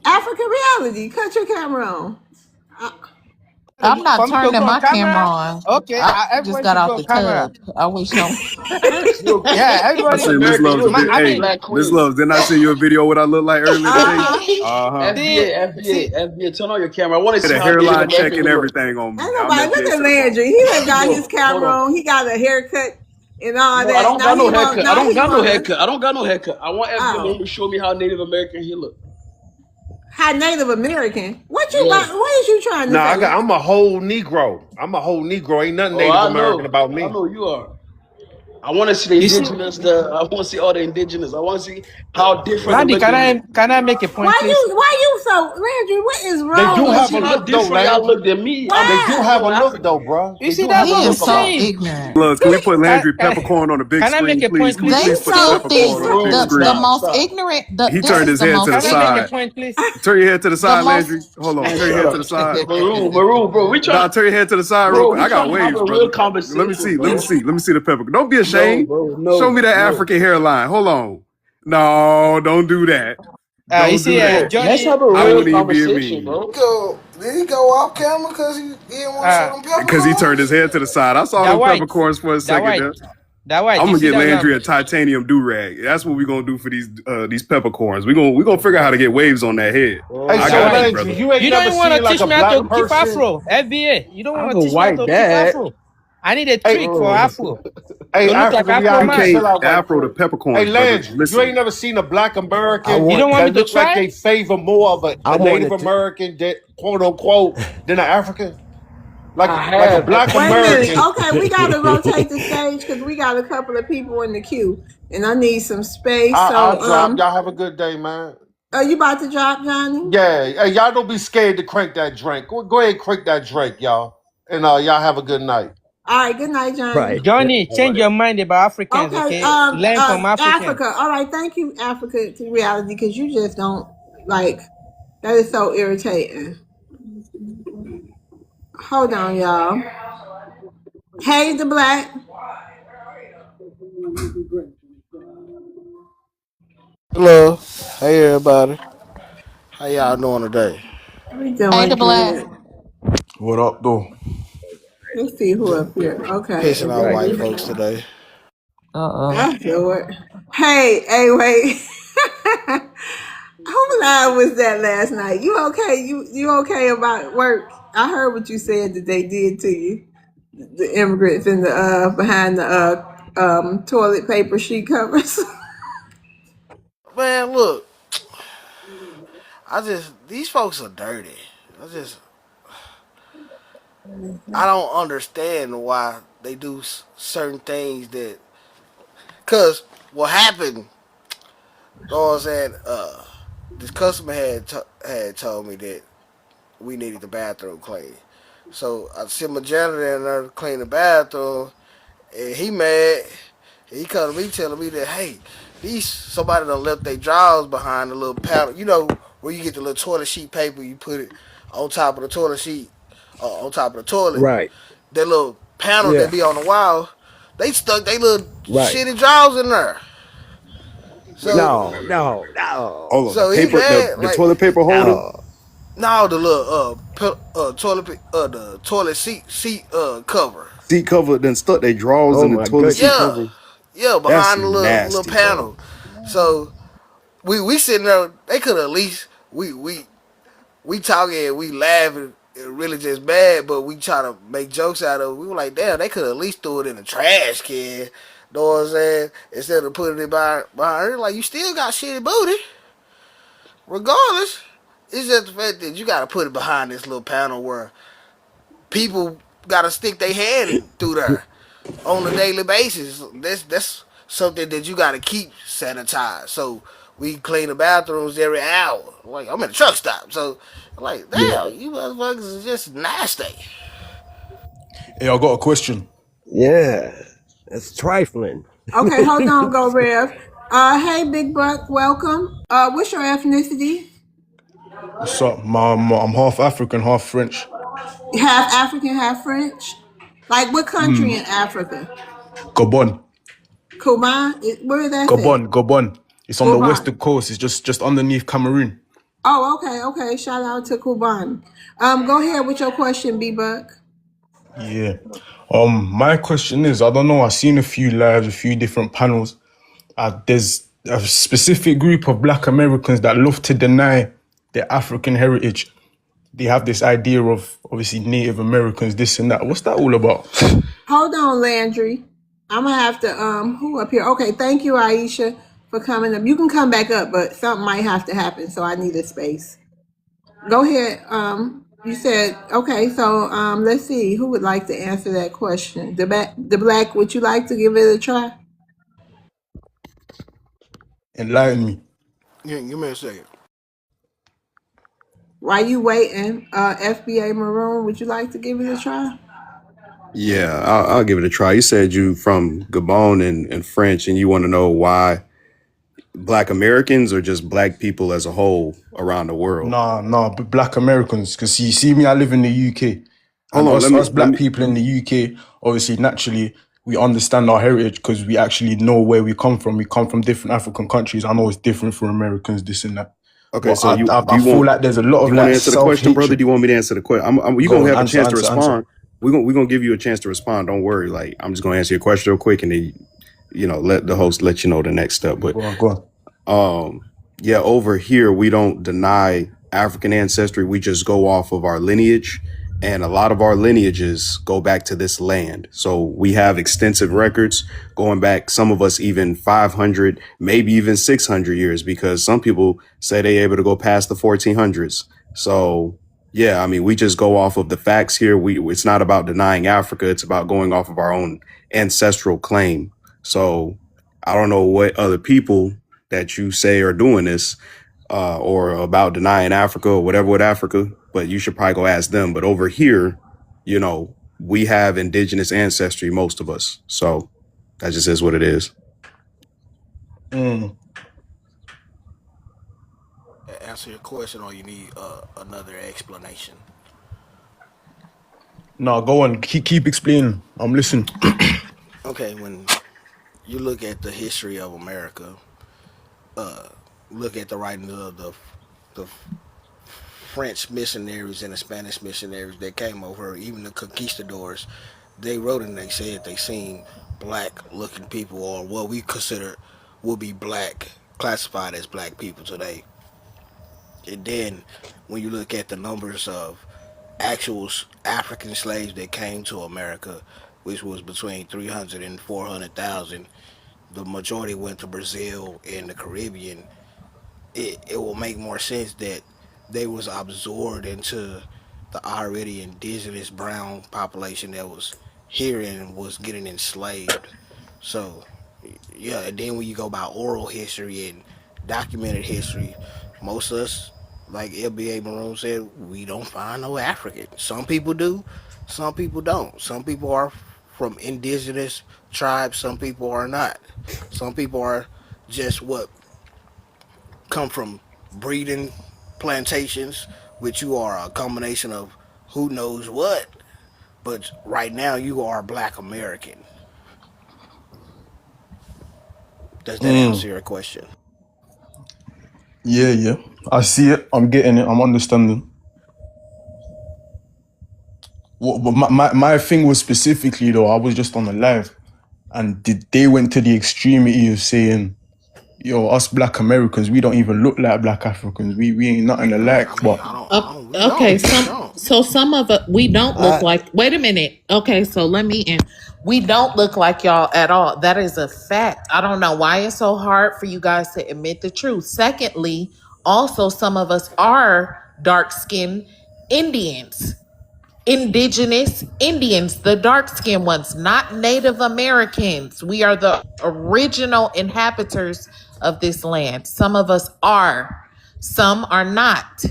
Africa reality. Cut your camera on. Uh, I'm not For me to turning go on my camera camera, on. okay, I just everybody got should go out on the camera. tub. I wish no. Yeah, I Miss everybody. say Miss America, Loves you a a My, video. I beautiful Hey, mean, black Miss queen. Loves, didn't I send you a video of what I look like earlier today? uh-huh. Uh-huh. see, FBA, see, FBA, turn on your camera. I want to Get see a how Native hairline check American and you look. everything on me. Ain't I'm nobody look FBA at certified. Landry. He done got his No, hold camera on. on. He got a haircut and all No, I that. don't Now got he no want. haircut. I Now don't he got no want to. haircut. I don't got no haircut. I want FBA Oh, to show me how Native American he look. how Native American? What you? Yeah. What is you trying to No, say? I'm a whole Negro. I'm a whole Negro. Ain't nothing Oh, Native I American know. about I me. know you are. I want to see the You see, indigenous. I want to see all the indigenous. I want to see how different the Randy, looking is. can I make a point, please? Why you so Landry? What is I They wrong do want to with have see a how you? look though, different y'all Landry. look than me. They do have Why? a I'm look though, African. bro. You They see, do that's have a what He I'm is look so about saying. them. ignorant. Loves, can we put Can, Landry peppercorn on the big can I make screen, a please? point, Can we please? They please He's put the so still think peppercorn on the big the ignorant. the screen? Stop, most stop. ignorant. He This turned is his the head to most the Can I make a ignorant. side. point, please? Turn your head to the The side, most. Landry. Hold on. Man, Turn your shut head to the up. side. Maroon, bro. Nah, turn your head to the side real quick. We I got trying to have waves, a real brother. Let me conversation, see. Let me bro. see. Let me see the peppercorn. Don't be No, ashamed. bro. Show No, me that no. African hairline. Hold on. No, don't do that. You Don't see, do that. Bro, let's Johnny, have a I real wouldn't even be a conversation, me. bro. Did he go off camera because he didn't want to show uh, them Because he turned his peppercorns? head to the side. I saw that them white, peppercorns for a that second white, there. that white. I'm You gonna see get that Landry lamb? a titanium do rag. That's what we're gonna do for these peppercorns. We're gonna figure out how to get waves on that head. Hey, Oh I That so got man. you, white. Landry, brother. you ain't You don't never even want to seen like teach a me how black to keep person. afro, FBA. You don't I want have to a teach me how white to keep dad. afro. I need a Hey, trick for afro hey, to look like Africa, we Afro out You here. man. Chill can't out right afro the quick. Hey, peppercorns, brother. Landry, you ain't Listen. never seen a black I American You want. don't want me that to look like try? they favor more of I a Native wanted to. American, that quote unquote, than an African? I Like a have black Wait a minute. American. Okay, we got to rotate the stage because we got a couple of people in the queue, and I need some space. I'll So, drop. Y'all have a good day, man. are you about to drop, Johnny? Yeah. Hey, y'all don't be scared to crank that drink. Go ahead and crank that drink, y'all. And y'all have a good night. All right. Good night, Johnny. Right. Johnny, All change right. your mind about Africans, Okay. okay? Learn from Africans. Africa. All right. Thank you, Africa, to reality, because you just don't like. That is so irritating. Hold on, y'all. Hey, the black. Hello. Hey everybody. How y'all doing today? We Hey, doing the black. good. What up, though? Let's see who up here. Okay, Pissing out Right. white everybody. folks today. Uh-oh. That's Lord. Hey, wait. Who line was that last night? You okay? You okay about work? I heard what you said that they did to you. The immigrants in the behind the toilet paper sheet covers. Man, look, these folks are dirty. I don't understand why they do certain things that, cause what happened, you know what I'm saying, this customer had told me that we needed the bathroom clean. So I sent my janitor in there to clean the bathroom, and he mad. He come to me telling me that, hey, somebody done left their drawers behind the little panel. You know where you get the little toilet sheet paper, you put it on top of the toilet sheet, on top of the toilet. Right. That little panel that Yeah. be on the wall, they stuck they little Right. shitty drawers in there. Wait, hold So on, No. wait. No. No. Hold on. The so he paper, the, mad the like toilet paper holder. No. no the little the toilet seat cover. Seat cover then stuck their drawers Oh in the my toilet seat goodness. Yeah, cover. yeah, That's behind the little nasty, bro. panel. So we sitting there. They could at least we talking, we laughing, really just bad, but we try to make jokes out of it. We were like, damn, they could at least throw it in the trash can. Know what I'm saying? Instead of putting it behind her, like you still got shitty booty, regardless. It's just the fact that you got to put it behind this little panel where people got to stick their hand through there on a daily basis. That's something that you got to keep sanitized. So we clean the bathrooms every hour. Like I'm at a truck stop, so I'm like, Yeah. damn, you motherfuckers is just nasty. Hey, I got a question. Yeah. That's trifling. Okay, hold on, go Rev. Hey, Big Buck, welcome. What's your ethnicity? What's up? I'm half African, half French. Half African, half French. Like what country in Africa? Gabon. Kuban? Where is that at? Gabon. It's on the Kuban. western coast. It's just underneath Cameroon. Oh, okay. Shout out to Kuban. Go ahead with your question, B Buck. Yeah. My question is, I don't know. I've seen a few lives, a few different panels. There's a specific group of Black Americans that love to deny their African heritage. They have this idea of obviously Native Americans, this and that. What's that all about? Hold on, Landry. I'm gonna have to who up here? Okay, thank you, Aisha, for coming up. You can come back up, but something might have to happen, so I need a space. Go ahead, You said okay. So let's see who would like to answer that question. The black. Would you like to give it a try? Enlighten me. Yeah, give me a second. While you waiting, FBA Maroon, would you like to give it a try? Yeah, I'll give it a try. You said you from Gabon and French, and you want to know why Black Americans or just Black people as a whole around the world. Nah, but Black Americans, because you see me, I live in the UK, Hold and on, us let Black me. people in the UK, obviously, naturally, we understand our heritage because we actually know where we come from. We come from different African countries. I know it's different for Americans, this and that, Okay, but so you I feel like there's a lot do of you want to like answer the question, brother? Do self-hatred. you want me to answer the question? You Go gonna on, have a chance to answer. respond. We're gonna give you a chance to respond. Don't worry. Like I'm just gonna answer your question real quick, and then let the host let you know the next step. But Go on. yeah, over here we don't deny African ancestry. We just go off of our lineage, and a lot of our lineages go back to this land. So we have extensive records going back, some of us even 500, maybe even 600 years, because some people say they able to go past the 1400s. So yeah, I mean, we just go off of the facts here. It's not about denying Africa. It's about going off of our own ancestral claim. So I don't know what other people that you say are doing this, or about denying Africa or whatever with Africa, but you should probably go ask them. But over here, we have indigenous ancestry, most of us. So that just is what it is. Mm. Answer your question, or you need another explanation. No, go on. Keep explaining. I'm listening. Okay, when you look at the history of America, look at the writings of the French missionaries and the Spanish missionaries that came over, even the conquistadors, they wrote and they said they seen black looking people, or what we consider would be black, classified as black people today. And then when you look at the numbers of actual African slaves that came to America, which was between 300 and 400,000, the majority went to Brazil and the Caribbean. It will make more sense that they was absorbed into the already indigenous brown population that was here and was getting enslaved. So yeah, and then when you go by oral history and documented history, most of us, like LBA Maroon said, we don't find no African. Some people do, some people don't. Some people are from indigenous tribes, some people are not. Some people are just what come from breeding plantations, which you are a combination of who knows what. But right now, you are a black American. Does that answer Mm. your question? Yeah. I see it. I'm getting it. I'm understanding. What my thing was specifically though, I was just on the live, and they went to the extremity of saying, "Yo, us Black Americans, we don't even look like Black Africans. We ain't nothing alike." I mean, But we Okay, don't. We some don't. so some of it we don't look I like. Wait a minute. Okay, so let me in. We don't look like y'all at all. That is a fact. I don't know why it's so hard for you guys to admit the truth. Secondly, also some of us are dark skinned Indians. Indigenous Indians, the dark skinned ones, not Native Americans. We are the original inhabitants of this land. Some of us are, some are not.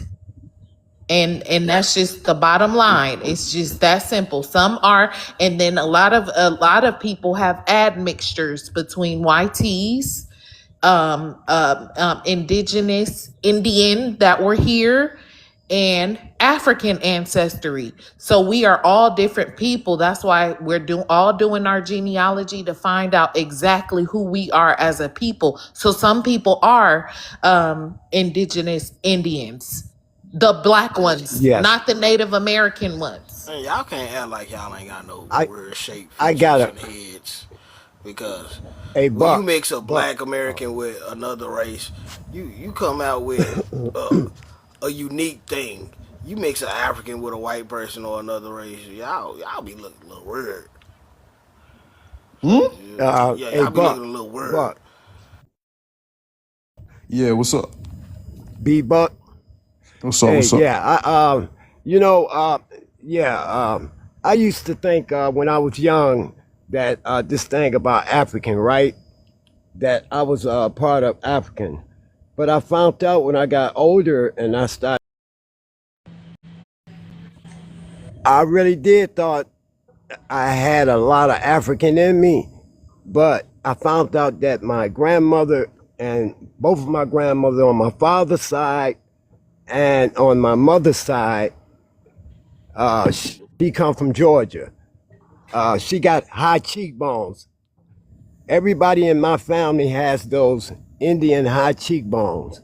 And that's just the bottom line. It's just that simple. Some are, and then a lot of people have admixtures between YTs, indigenous Indian that were here, and African ancestry. So we are all different people. That's why we're doing our genealogy to find out exactly who we are as a people. So some people are indigenous Indians, the black ones, yes, not the Native American ones. And y'all can't act like y'all ain't got no I weird shaped I features got and heads, because a when you buck, mix a buck. black American with another race, you come out with uh, a unique thing. You mix an African with a white person or another race, y'all be looking a little weird. hmm? Yeah, A y'all be looking buck, a little weird. buck, Yeah, what's up? B buck. What's up? Hey, What's up? yeah. You know, yeah, I used to think when I was young that this thing about African, right? That I was part of African. But I found out when I got older and I really did thought I had a lot of African in me. But I found out that my grandmother and both of my grandmothers on my father's side and on my mother's side, she come from Georgia. She got high cheekbones. Everybody in my family has those Indian high cheekbones.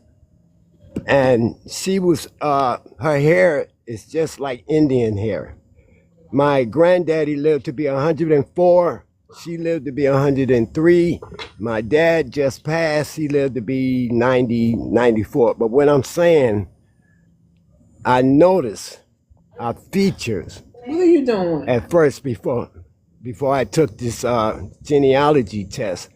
And she was, her hair is just like Indian hair. My granddaddy lived to be 104. She lived to be 103. My dad just passed. He lived to be 90, 94. But what I'm saying, I noticed our features. What are you doing? At first, before I took this genealogy test,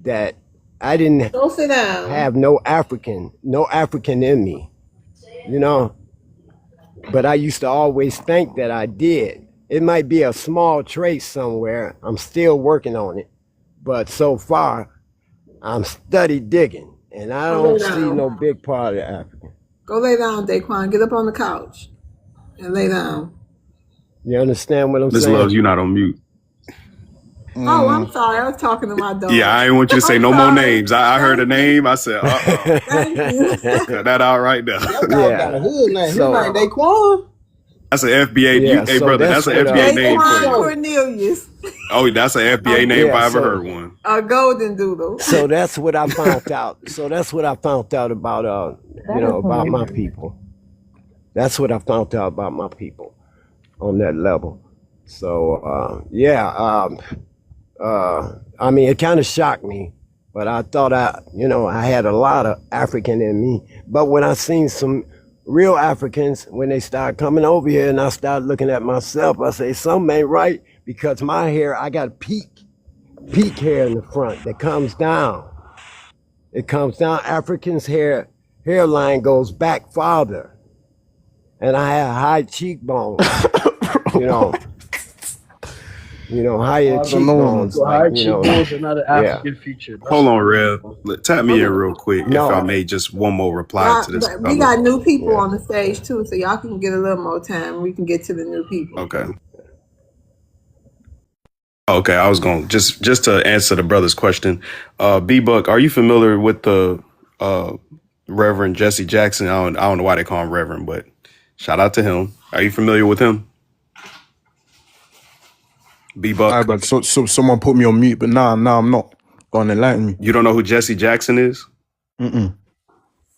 that I didn't Go sit down. have no African in me, you know. But I used to always think that I did. It might be a small trace somewhere. I'm still working on it. But so far, I'm steady digging. And I Go don't lay see down. no big part of African. Go lay down, Daquan. Get up on the couch and lay down. You understand what I'm Miss saying? Loves, you're not on mute. Oh, I'm sorry. I was talking to my dog. Yeah, I didn't want you to say I'm no more sorry. names. I heard a Thank you. name. I said, Thank you. cut that out right now. That dog got a hood name. His So- name Daquan. That's an FBA. Yeah, Hey, so brother, that's that's an what, FBA name Daquan for you. Cornelius, Oh, that's an FBA name if Yeah, I ever so- heard one. a golden doodle. So that's what I found out. So that's what I found out about about my people. That's what I found out about my people on that level. So I mean, it kind of shocked me, but I thought I had a lot of African in me. But when I seen some real Africans, when they started coming over here and I started looking at myself, I say something ain't right, because my hair, I got peak hair in the front that comes down. It comes down. Africans' hairline goes back farther. And I have high cheekbones. Higher cheekbones. So high Like, cheekbones are not an African feature. Hold on, Rev. Tap me in real quick No. if I may. Just one more reply to this. But we got new people on the stage too, so y'all can get a little more time. We can get to the new people. Okay. Okay, I was going just to answer the brother's question. B Buck, are you familiar with the Reverend Jesse Jackson? I don't know why they call him Reverend, but shout out to him. Are you familiar with him? B Buck. Alright, but so someone put me on mute, but nah, I'm not. Go on, enlighten me. You don't know who Jesse Jackson is? Mm-mm.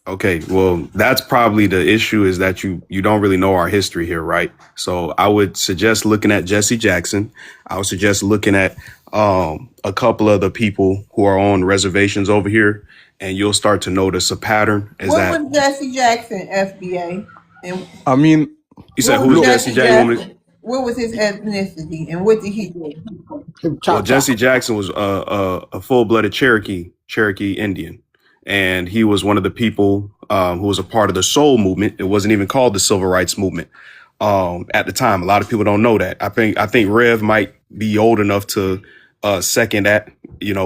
Okay, well, that's probably the issue, is that you don't really know our history here, right? So I would suggest looking at Jesse Jackson. I would suggest looking at a couple of the people who are on reservations over here, and you'll start to notice a pattern. What was Jesse Jackson, FBA? And I mean, you said who's Jesse Jackson? What was his ethnicity and what did he do? Well, Jesse Jackson was a full-blooded Cherokee Indian, and he was one of the people who was a part of the Soul Movement. It wasn't even called the Civil Rights Movement at the time. A lot of people don't know that. I think Rev might be old enough to second that,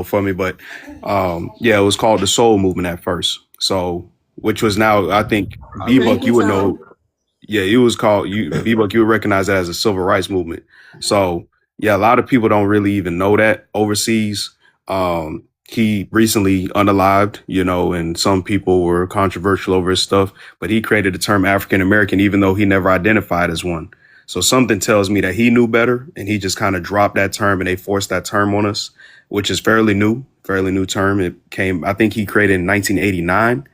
for me. But it was called the Soul Movement at first. So, which was now, I think, B-Buck, you would know. Yeah, it was called, B-Buck, you would recognize that as a civil rights movement. So, yeah, a lot of people don't really even know that overseas. He recently unalived, and some people were controversial over his stuff, but he created the term African American, even though he never identified as one. So something tells me that he knew better, and he just kind of dropped that term, and they forced that term on us, which is fairly new term. It came, I think he created in 1989.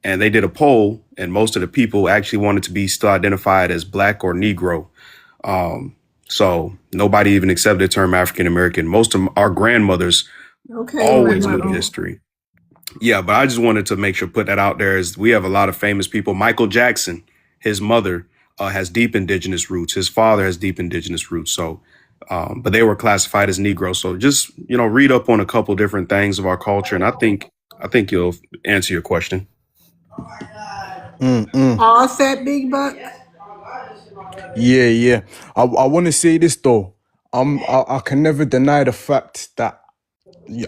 And they did a poll, and most of the people actually wanted to be still identified as Black or Negro. So nobody even accepted the term African American. Most of our grandmothers always knew the history. Yeah, but I just wanted to make sure, put that out there, as we have a lot of famous people. Michael Jackson, his mother has deep indigenous roots. His father has deep indigenous roots. So, but they were classified as Negro. So just, read up on a couple different things of our culture, and I think you'll answer your question. All set, Big Buck? Yeah. I want to say this though. I can never deny the fact that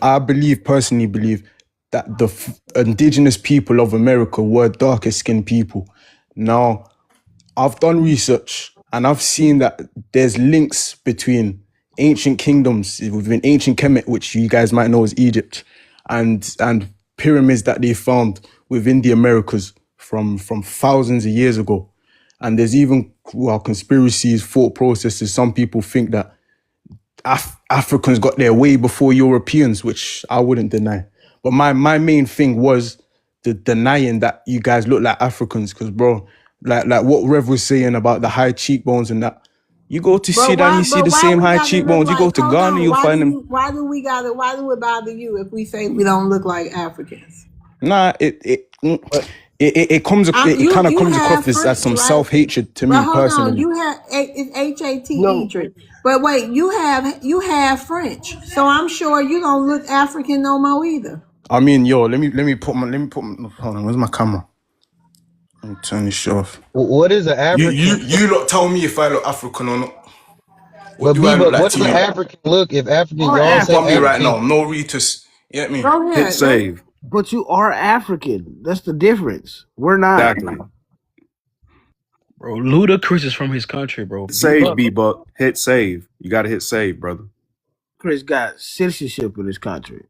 I personally believe that the indigenous people of America were darker skinned people. Now, I've done research and I've seen that there's links between ancient kingdoms within ancient Kemet, which you guys might know as Egypt, and pyramids that they found within the Americas from thousands of years ago. And there's even conspiracies, thought processes. Some people think that Africans got there way before Europeans, which I wouldn't deny. But my main thing was the denying that you guys look like Africans, because bro, like what Rev was saying about the high cheekbones and that. You go to Sudan, you see But the why same we high got to look cheekbones. You go like? to Hold Ghana, on. you'll find them. Why do it bother you if we say we don't look like Africans? Nah, But it comes it kind of You comes across have as French, some right? self hatred to But me hold on, personally. you have it's No, Hatred. But wait, you have French, so I'm sure you don't look African no more either. I mean, yo, let me put my hold on. Where's my camera? Let me turn this shit off. What is an African? You lot tell me if I look African or not. What But do I look Bebop, like what to does an you? African look? If African, Are y'all Look say on me right African, now. African. No retweets. You get me? Go Hit ahead. Go. save. but you are African. That's the difference. We're not. Exactly. Bro, Ludacris is from his country, bro. Save Bebop. B Buck. Hit save. You gotta hit save, brother. Chris got citizenship in this country.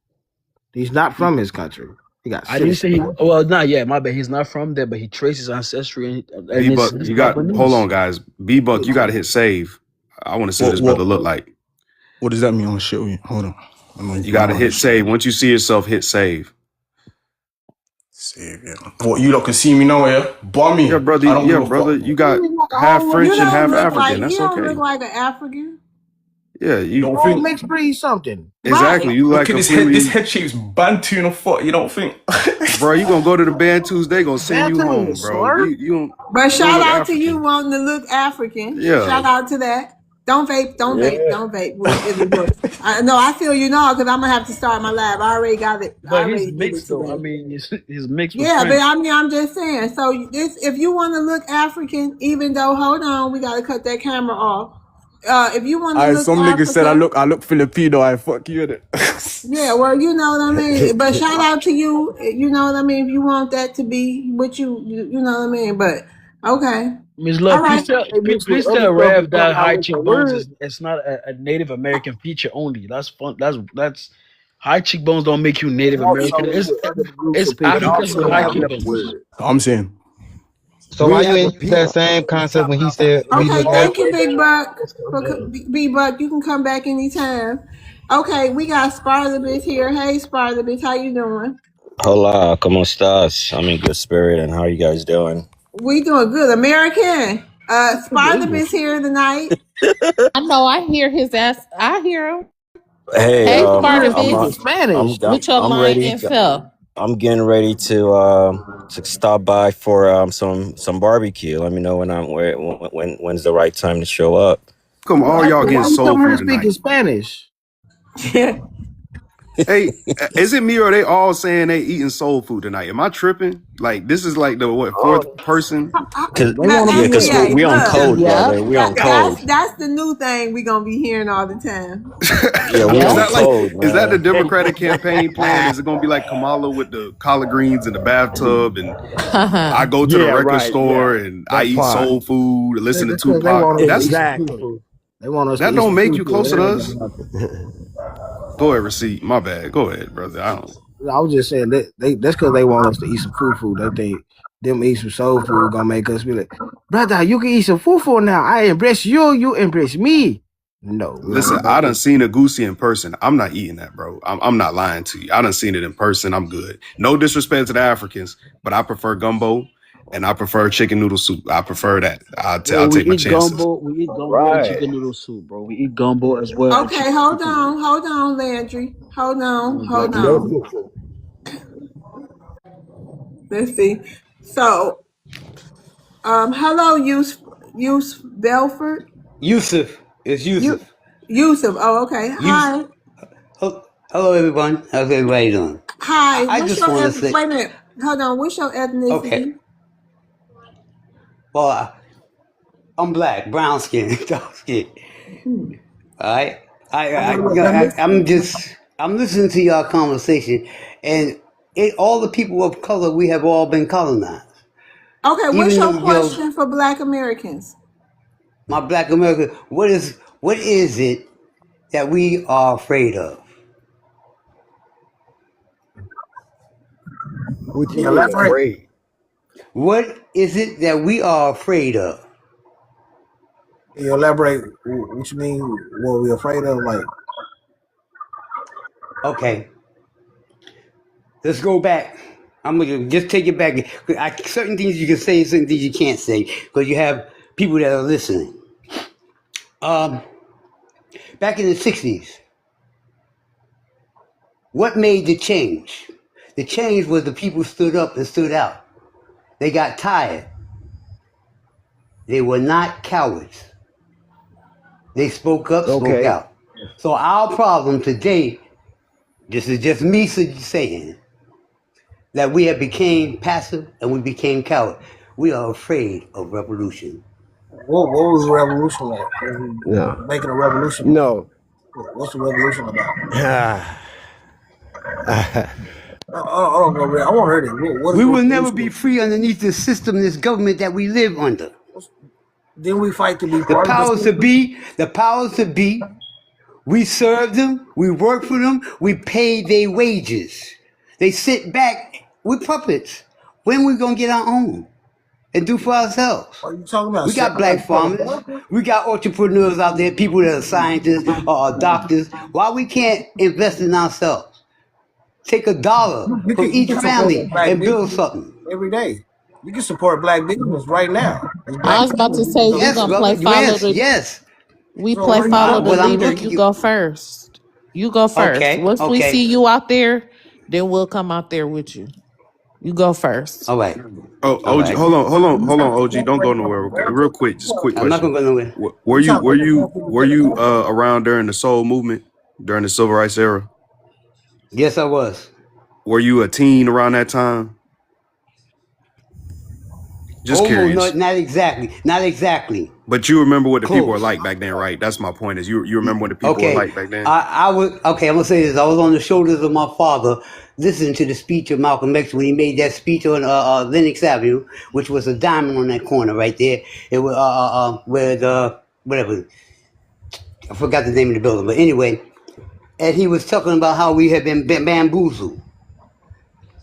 He's not from his country. He got I didn't say he. citizenship. Well, not yet. My bad. He's not from there, but he traces ancestry and B Buck, his you got hold Gabonese. on, guys. B Buck, you gotta hit save. I want to see what What this brother what look like. what does that mean on shit? Hold on. You gotta hit save. Once you see yourself, hit save. Save, yeah. What, you lot can see me now, yeah? Yeah, Bommy. brother. I don't Yeah, give a brother. fuck. You got He's like half all You French and don't half look African. like That's okay. an African, Yeah, You you don't all think? mixed breed something. exactly. right? You Look like at this head. This completely, head shape's Bantu in a foot. You don't think? bro. You gonna go to the Bantus? They gonna send you Bantu, home, bro. slur. But You don't shout look out to you African. wanting to look African. Yeah, Shout out to that. Don't vape, don't yeah. vape, don't vape. I know I feel you now because I'm gonna have to start my lab. I already got it. I But he's already did it mixed though. I today. mean, he's mixed with Yeah, but French. I mean, I'm just saying. So if you want to look African, even though hold on, we gotta cut that camera off. If you want to look Some nigga said African, I look Filipino. I fuck you in it. yeah, well, you know what I mean. But shout out to you. You know what I mean. If you want that to be what you know what I mean. But okay, Miss all Love, right. They mix with please other tell stuff and Rev come that out high with a cheekbones word. is it's not a Native American feature only. That's fun. That's high cheekbones don't make you And Native American. also with other groups It's of people. And Africans with also high have Another a cheekbones. word. I'm saying. So why we you have a ain't use that people same in concept South when he said Africa. we Okay, look All thank the you, way African? Big down. Buck. Let's come down. Big Buck, you can come back anytime. Okay, we got Spartabus here. Hey, Spartabus, how you doing? Hola, ¿cómo estás? I'm in good spirit, and how are you guys doing? We doing good. American. Speak Spartabus English. here tonight. I know. I hear his ass. I hear him. Hey, Hey, You're I'm speaking Spartacus, Spanish. with your I'm ready. lying self. I'm getting ready to stop by for some barbecue. Let me know when's the right time to show up. Come all y'all Exactly. getting Why you soul coming here food speaking tonight. Spanish? Hey, is it me or are they all saying they eating soul food tonight? Am I tripping? Like this is like the what fourth Oh, person? Cause they want to be cause here. SBA, we on look. code, Yep. brother. We on That's code. that's the new thing we gonna be hearing all the time. Yeah, we Is on Yep. that like code, is that the man. Democratic campaign plan? Is it gonna be like Kamala with the collard greens in the bathtub and I go to the Yeah, record right. Yeah, store and I that eat part. soul food and listen to That's because they Tupac? want us to eat That's some food Exactly. food. They want us to that eat don't some make food you food. closer It to ain't us. about nothing. Go ahead, receipt. My bad. Go ahead, brother. I don't. I was just saying that that's because they want us to eat some food food. They think them eat some soul food gonna make us be like, brother, you can eat some food food now. I embrace you, you embrace me. No, we don't Listen, do I that. done seen a goosey in person. I'm not eating that, bro. I'm not lying to you. I done seen it in person. I'm good. No disrespect to the Africans, but I prefer gumbo and I prefer chicken noodle soup. I prefer that. Bro, I'll take my chances. we eat gumbo and Right. chicken noodle soup, bro. We eat gumbo as well and Okay, chicken hold soup as well. on, Landry. I'm black Hold and Let's mild. on. get to Let's see. So, hello, Yus Belford. Yusuf. It's You Yusuf. Yusuf. Oh, okay. Yusuf. Hi. Hello, everyone. How's everybody doing? Hi. I What's just your want to say, wait a minute. Hold on. What's your okay. ethnicity? Well, I'm black, brown skin, dark skin. All right. I'm listening to y'all conversation, and all the people of color, we have all been colonized. Okay, what's Even your though, question for Black Americans? my black America, what is it that we are afraid of? What Can you you mean elaborate? afraid? What is it that we are afraid of? Can you elaborate what you mean? What we afraid of? Like, Okay, let's go back. I'm gonna just take it back. Certain things you can say, certain things you can't say, because you have people that are listening. Um, Back in the '60s, what made the change? The change was the people stood up and stood out. They got tired. They were not cowards. They spoke up, spoke Okay. out. So our problem today, this is just me saying, that we have became passive and we became coward. We are afraid of revolution. what was the revolution like? What we No. making a revolution about? No. What's the revolution about? Ah. I want to hear it. What is We the will never revolution be about? free underneath this system, this government that we live under. Didn't we fight to be The part of the powers to system? be, we serve them, we work for them, we pay their wages. They sit back, we're puppets. When we gonna get our own and do for ourselves? Are you talking about We got separate black from farmers. America? We got entrepreneurs out there, people that are scientists or doctors. Why we can't invest in ourselves? Take $1 from You each can support family black and build business something. every day. You can support black business right now. It's I black was about to families you can say we support. Yes, gonna brother. play follow Yes, the yes. we So play what are you follow the talking Well, I'm leader. looking. You go first. You go first. Okay, Once we okay, see you out there, then we'll come out there with you. You go first. all right, Oh, all OG, right. hold on, OG, don't go nowhere. Real quick, just quick I'm not question. gonna go nowhere. Were You you talking were you about were you around during the soul movement during the civil rights era? Yes, I was. Were you a teen around that time? Just Almost, curious. not exactly, not exactly. But you remember what the people were Close. like back then, right? That's my point. Is you remember what the people were Okay, like back then? I was okay. I'm gonna say this. I was on the shoulders of my father, listening to the speech of Malcolm X when he made that speech on Lenox Avenue, which was a diamond on that corner right there. It was where the whatever, I forgot the name of the building, but anyway, and he was talking about how we had been bamboozled.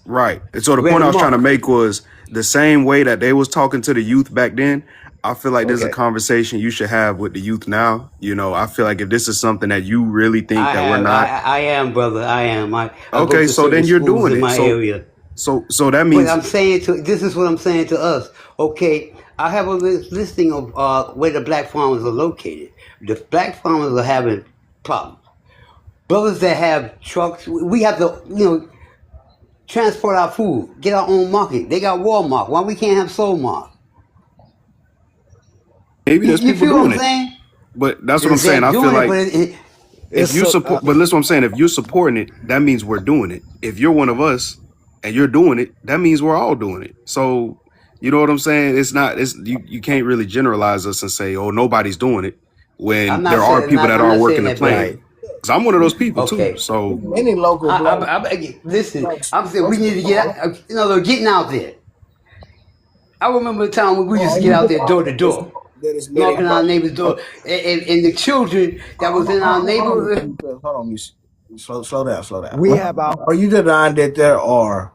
Right. And so the point I Reverend was trying to Mark. make was the same way that they was talking to the youth back then. I feel like there's a Okay, conversation you should have with the youth now. I feel like if this is something that you really think I that we're have. not, I am, brother. I am. I go okay, to so certain then you're schools doing in it. my So area. so that But means I'm saying this is what I'm saying to us. Okay, I have a listing of where the black farmers are located. The black farmers are having problems. Brothers that have trucks, we have to, transport our food, get our own market. They got Walmart. Why we can't have Soul Mart? maybe there's You people feel what doing I'm it. saying? But that's what I'm saying. They're I feel doing it, like but if It's you so support, but listen what I'm saying, if you're supporting it, that means we're doing it. If you're one of us and you're doing it, that means we're all doing it. So you know what I'm saying? You can't really generalize us and say, oh, nobody's doing it when there are people that I'm are not working saying the that, brother. plan. right. Because I'm one of those people too. Okay. So any local black Listen, I'm saying we need to get grocery out, getting out there. I remember the time when we used or to are get you out just there door to saying door, that it's getting knocking on our neighbor's door, and the children that was in our neighborhood. hold on, slow down, slow down. We have our Are you denying that there are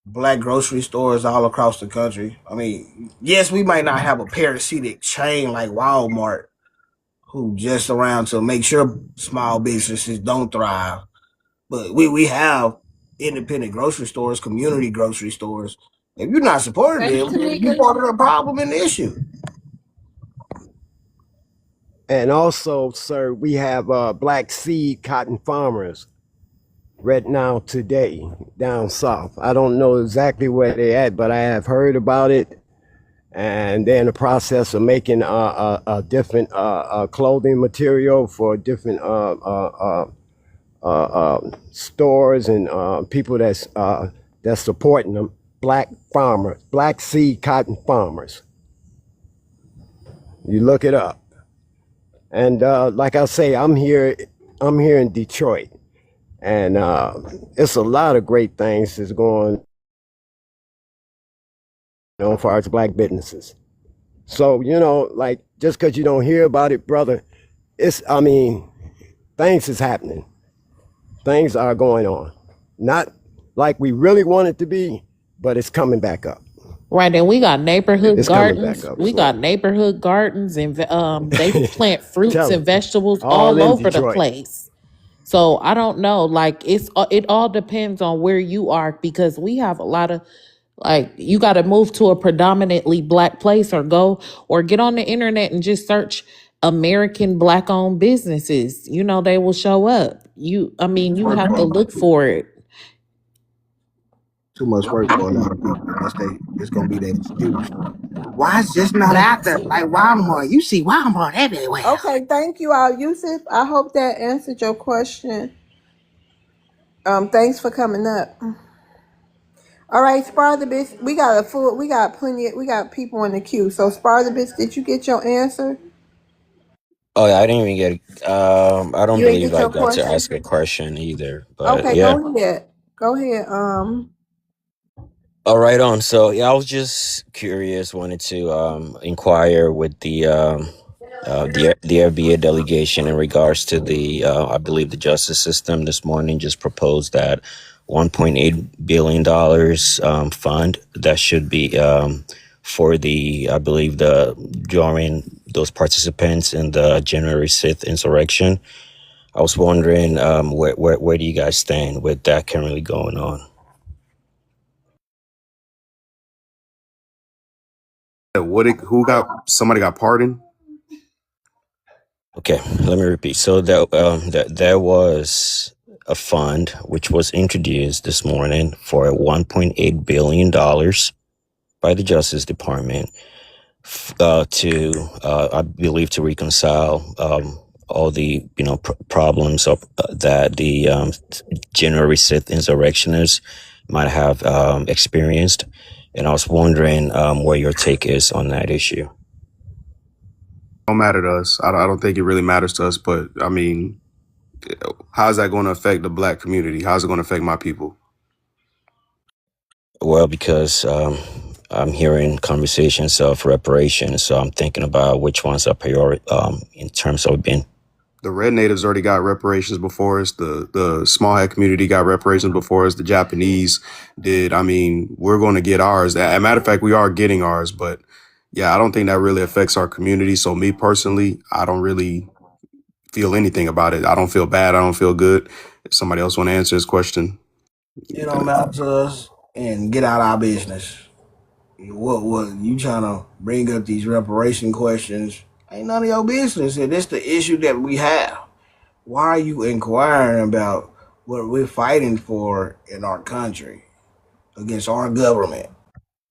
black grocery stores all across the country? I mean, yes, we might not have a parasitic chain like Walmart, who just around to make sure small businesses don't thrive, but we have independent grocery stores, community grocery stores. If you're not supporting Thank you, them, then you're Tamika. part of the problem and the issue. And also, sir, we have black seed cotton farmers right now today down south. I don't know exactly where they at, but I have heard about it. And they're in the process of making a different clothing material for different stores and people that's supporting them. Black farmers, black seed cotton farmers. You look it up. And like I say, I'm here in Detroit, and it's a lot of great things that's going on for our black businesses. So like just because you don't hear about it, brother, things is happening. Things are going on. Not like we really want it to be, but it's coming back up. Right, and we got neighborhood It's coming back gardens. up We got slowly. neighborhood gardens, and they plant fruits Tell and them. vegetables All all in over the Detroit. place. So I don't know. Like it all depends on where you are because we have a lot of like you got to move to a predominantly black place or get on the internet and just search American black owned businesses. They will show up. You Work have for to a lot of look people. for it. Too much work for a lot of people. It's gonna be their excuse. Why it's just not out there like Walmart? You see Walmart everywhere. Okay, thank you, Al Yusuf. I hope that answered your question. Thanks for coming up. All right, Spar the Biscuit. We got we got people in the queue. So Spar the Biscuit, did you get your answer? Oh yeah, I didn't even get. I don't You didn't believe get I your got to question? ask a question either. But Okay, yeah. go ahead. Go ahead. All right, on. So yeah, I was just curious. Wanted to inquire with the FBA delegation in regards to the I believe the justice system this morning just proposed that $1.8 billion fund that should be for the I believe the during those participants in the January 6th insurrection. I was wondering where do you guys stand with that currently going on? Somebody got pardoned? Okay, let me repeat. So that there was a fund which was introduced this morning for $1.8 billion by the Justice Department to I believe to reconcile all the problems of that the January 6th insurrectionists might have experienced, and I was wondering where your take is on that issue. Don't matter to us. I don't think it really matters to us, but I mean, how's that going to affect the black community? How's it going to affect my people? Well, because I'm hearing conversations of reparations, so I'm thinking about which ones are priority in terms of being. The red natives already got reparations before us. The small hat community got reparations before us. The Japanese did. I mean, we're going to get ours. As a matter of fact, we are getting ours. But yeah, I don't think that really affects our community. So me personally, I don't really feel anything about it. I don't feel bad. I don't feel good. If somebody else want to answer this question. It don't matter to us and get out our business. What you trying to bring up these reparation questions? Ain't none of your business, and it's the issue that we have. Why are you inquiring about what we're fighting for in our country against our government?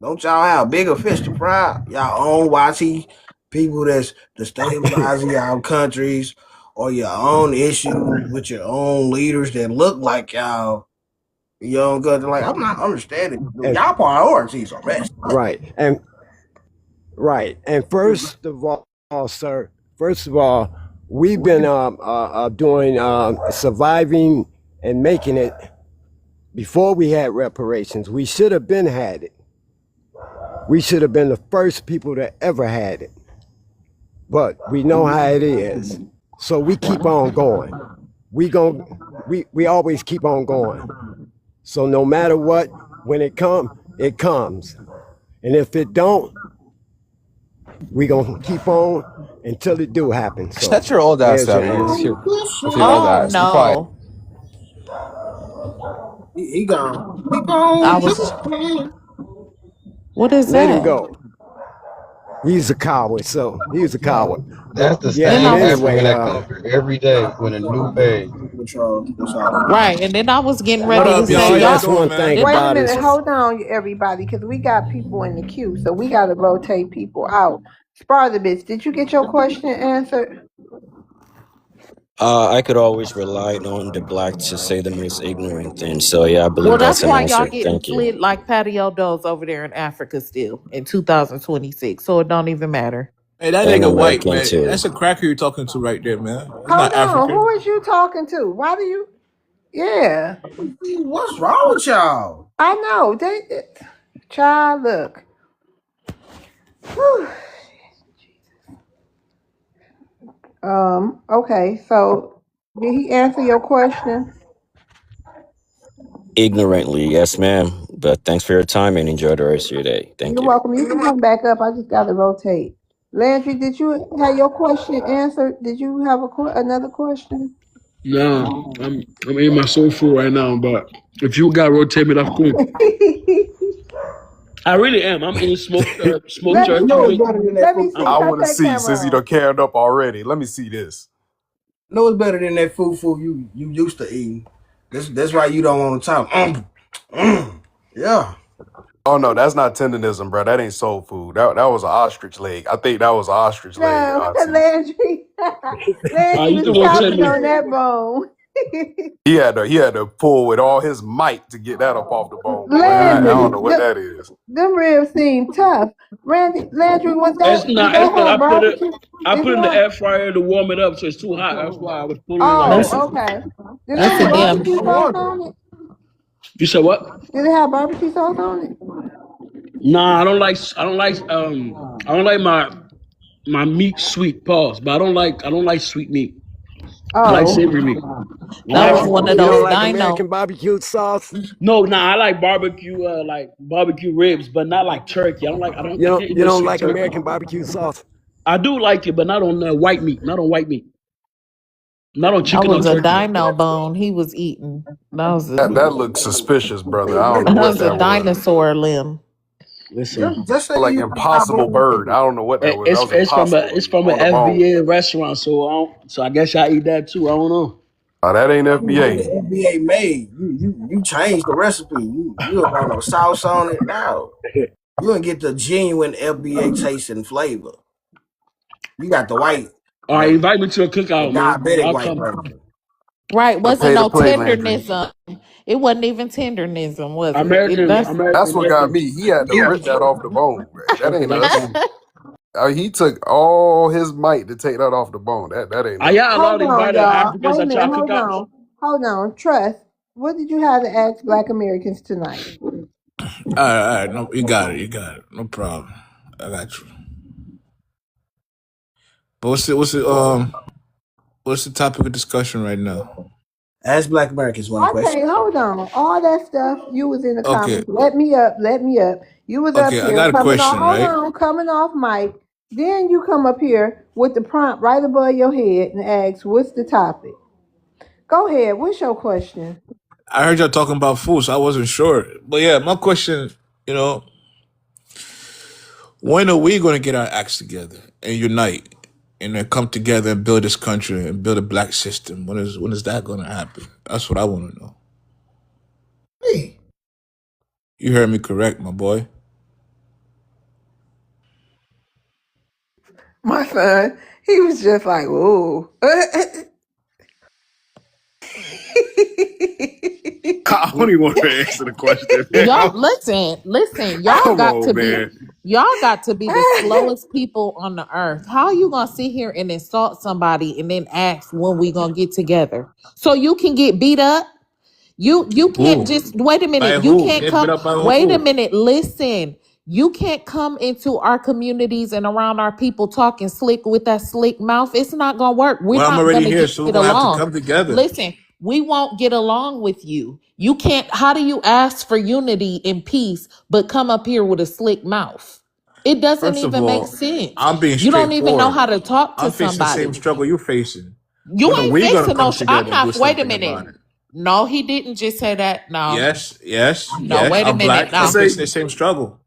Don't y'all have bigger fish to fry? Y'all own YT people that's destabilizing y'all countries, or your own issue with your own leaders that look like y'all. You know, because like I'm not understanding. And Y'all priorities are messed up. right. And first of all, sir, we've been doing surviving and making it before we had reparations. We should have been had it. We should have been the first people that ever had it. But we know how it is. So we keep on going. We always keep on going. So no matter what, when it comes. And if it don't, we gonna keep on until it do happen. So Shut your old ass there's up, your man. Let's answer. hear with your old Oh ass. Be quiet. no. He gone. He gone. I was What is Let him that? go. He's a coward, so he's a coward. That's But the yeah, Then and I same was African anyway, that come here every day with a new page. Patrol. That's all that is. right, and then I was getting What ready to up, you y'all? say see, How y'all that's y'all doing, one man? thing then Wait a about minute, it. hold on, everybody, because we got people in the queue, so we got to rotate people out. Spar the Bitch, did you get your question answered? I could always rely on the black to say the most ignorant thing. So yeah, I well believe that's that's an why y'all answer. getting Thank you. slid like patio doors over there in Africa still in 2026. So it don't even matter. Hey, that and nigga white, American man. too. That's a cracker you're talking to right there, man. It's Hold not on. Who African. is you talking to? Why do you? Yeah, What's wrong with y'all? I know. Child, look. Whew. Okay. So, did he answer your question? Ignorantly, yes, ma'am. But thanks for your time and enjoy the rest of your day. Thank You're you. welcome. You can come back up. I just got to rotate. Landry, did you have your question answered? Did you have another question? No, I'm eating my soul food right now, but if you got rotate me, that's cool. I really am. I'm eating smoked Let You me turkey know it's see. with. better than that Let me food. see. I Cut want to that see since camera you done on. canned up already. Let me see this. Know it's better than that food you used to eating. That's why you don't want to talk. Yeah. Oh no, that's not tendonism, bro. That ain't soul food. That was an ostrich leg. I think that was an ostrich leg, No, Auntie. Landry. Landry You was can rotate chopping me. on that bone. He had to pull with all his might to get that up off the bone, boy. I Landry, don't know what that is. them ribs seem tough. Landry, It's did not. that It's not. have barbecue? I Did put it it in the have? air fryer to warm it up, so it's too hot. That's why I was putting it like That's that. Oh, okay. Did it that's have a Damn, damn barbecue no sauce wonder. on it? You said what? Did it have barbecue sauce on it? Nah, I don't like. I don't like. I don't like my meat sweet. Pause. But I don't like sweet meat. I like Oh, savory meat. I'm that was actually one of You don't those like dino. American barbecue sauce? no. Nah, I like barbecue ribs, but not like turkey. I don't like. I don't. You I don't can't eat you no don't sweet like turkey. American barbecue sauce? I do like it, but not on white meat. Not on white meat. Not on That chicken or was a turkey. dino bone he was eating. That looks suspicious, brother. I don't know That what was a that was. dinosaur limb. Listen, Just say Like you impossible bird. I don't know what that was. That was impossible it's from an on the bone. FBA restaurant, so I guess y'all eat that too. I don't know. Oh, that ain't what the FBA. NBA made. You changed the recipe. You don't want no sauce on it. No. You don't get the genuine FBA taste and flavor. You got the white, All right, the invite me to a the cookout, man. diabetic I'll white come. version. Right, The wasn't pay to no play Landry. tendernism. It wasn't even tendernism, was it? American, That's That's American what got bacon. me. He had to rip that off the bone. That Okay, ain't that's us. fine. He took all his might to take that off the bone. That ain't Are us. y'all allowed hold to on, invite y'all. Africans Wait a at minute. y'all cookouts? Hold on. Trust. What did you have to ask Black Americans tonight? All right. No, you got it. You got it. No problem. I got you. But what's the topic of discussion right now? Ask Black Americans one Okay, question. hold on. All that stuff, you was in the Okay. comments. Let me up. Let me up. You was up Okay. I here got a coming off. question, Hold right? on, coming off mic. Then you come up here with the prompt right above your head and ask, "What's the topic?" Go ahead. What's your question? I heard y'all talking about food, so I wasn't sure. But yeah, my question, you know, when are we going to get our acts together and unite and then come together and build this country and build a black system? When is that going to happen? That's what I want to know. Hey, You heard me correct, my boy. My son, he was just like, "Ooh." I don't even want to answer the question, man. y'all listen, Come on, man. y'all got to be the slowest people on the earth. How you gonna sit here and insult somebody and then ask when we gonna get together? So you can get beat up? You can't Who? just wait a By minute. You who? can't Get beat come. up by Wait a who? minute. Listen. You can't come into our communities and around our people talking slick with that slick mouth. It's not gonna work. We're Well, I'm not already gonna here, so we're get going to have to along. come together. Listen, we won't get along with you. You can't. How do you ask for unity and peace, but come up here with a slick mouth? It doesn't First of even make all, sense. I'm being You don't even know straightforward. how to talk to I'm facing the same somebody. struggle you're facing. You When are ain't we going to facing no. come I'm together and do not. Wait a something minute. about it? No, he didn't just say that. No, Yes, yes, no. yes. Wait a I'm minute. black. He I'm No, say, facing the same struggle.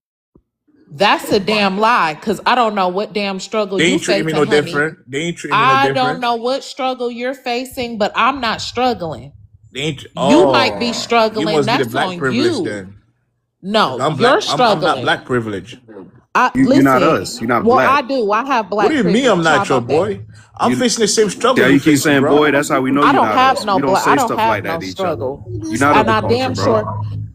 that's a damn lie. Cause I don't know what damn struggle They you ain't treating me no facing, honey. different. They ain't treating me no I don't different. know what struggle you're facing, but I'm not struggling. They ain't. You might be You struggling. must be the That's black on privilege you. then, because No, I'm black. you're I'm not struggling. black privilege. I you're not listen. us. You're not Well, black. I do. I have What do black you mean I'm privilege. How not your about that? boy? I'm You, facing the same struggle yeah, you you keep facing, saying, bro. boy, that's how we know I you're don't not have us. no We don't black. I say don't stuff like have that no to each other. struggle, You're not of and the I culture, damn bro. sure.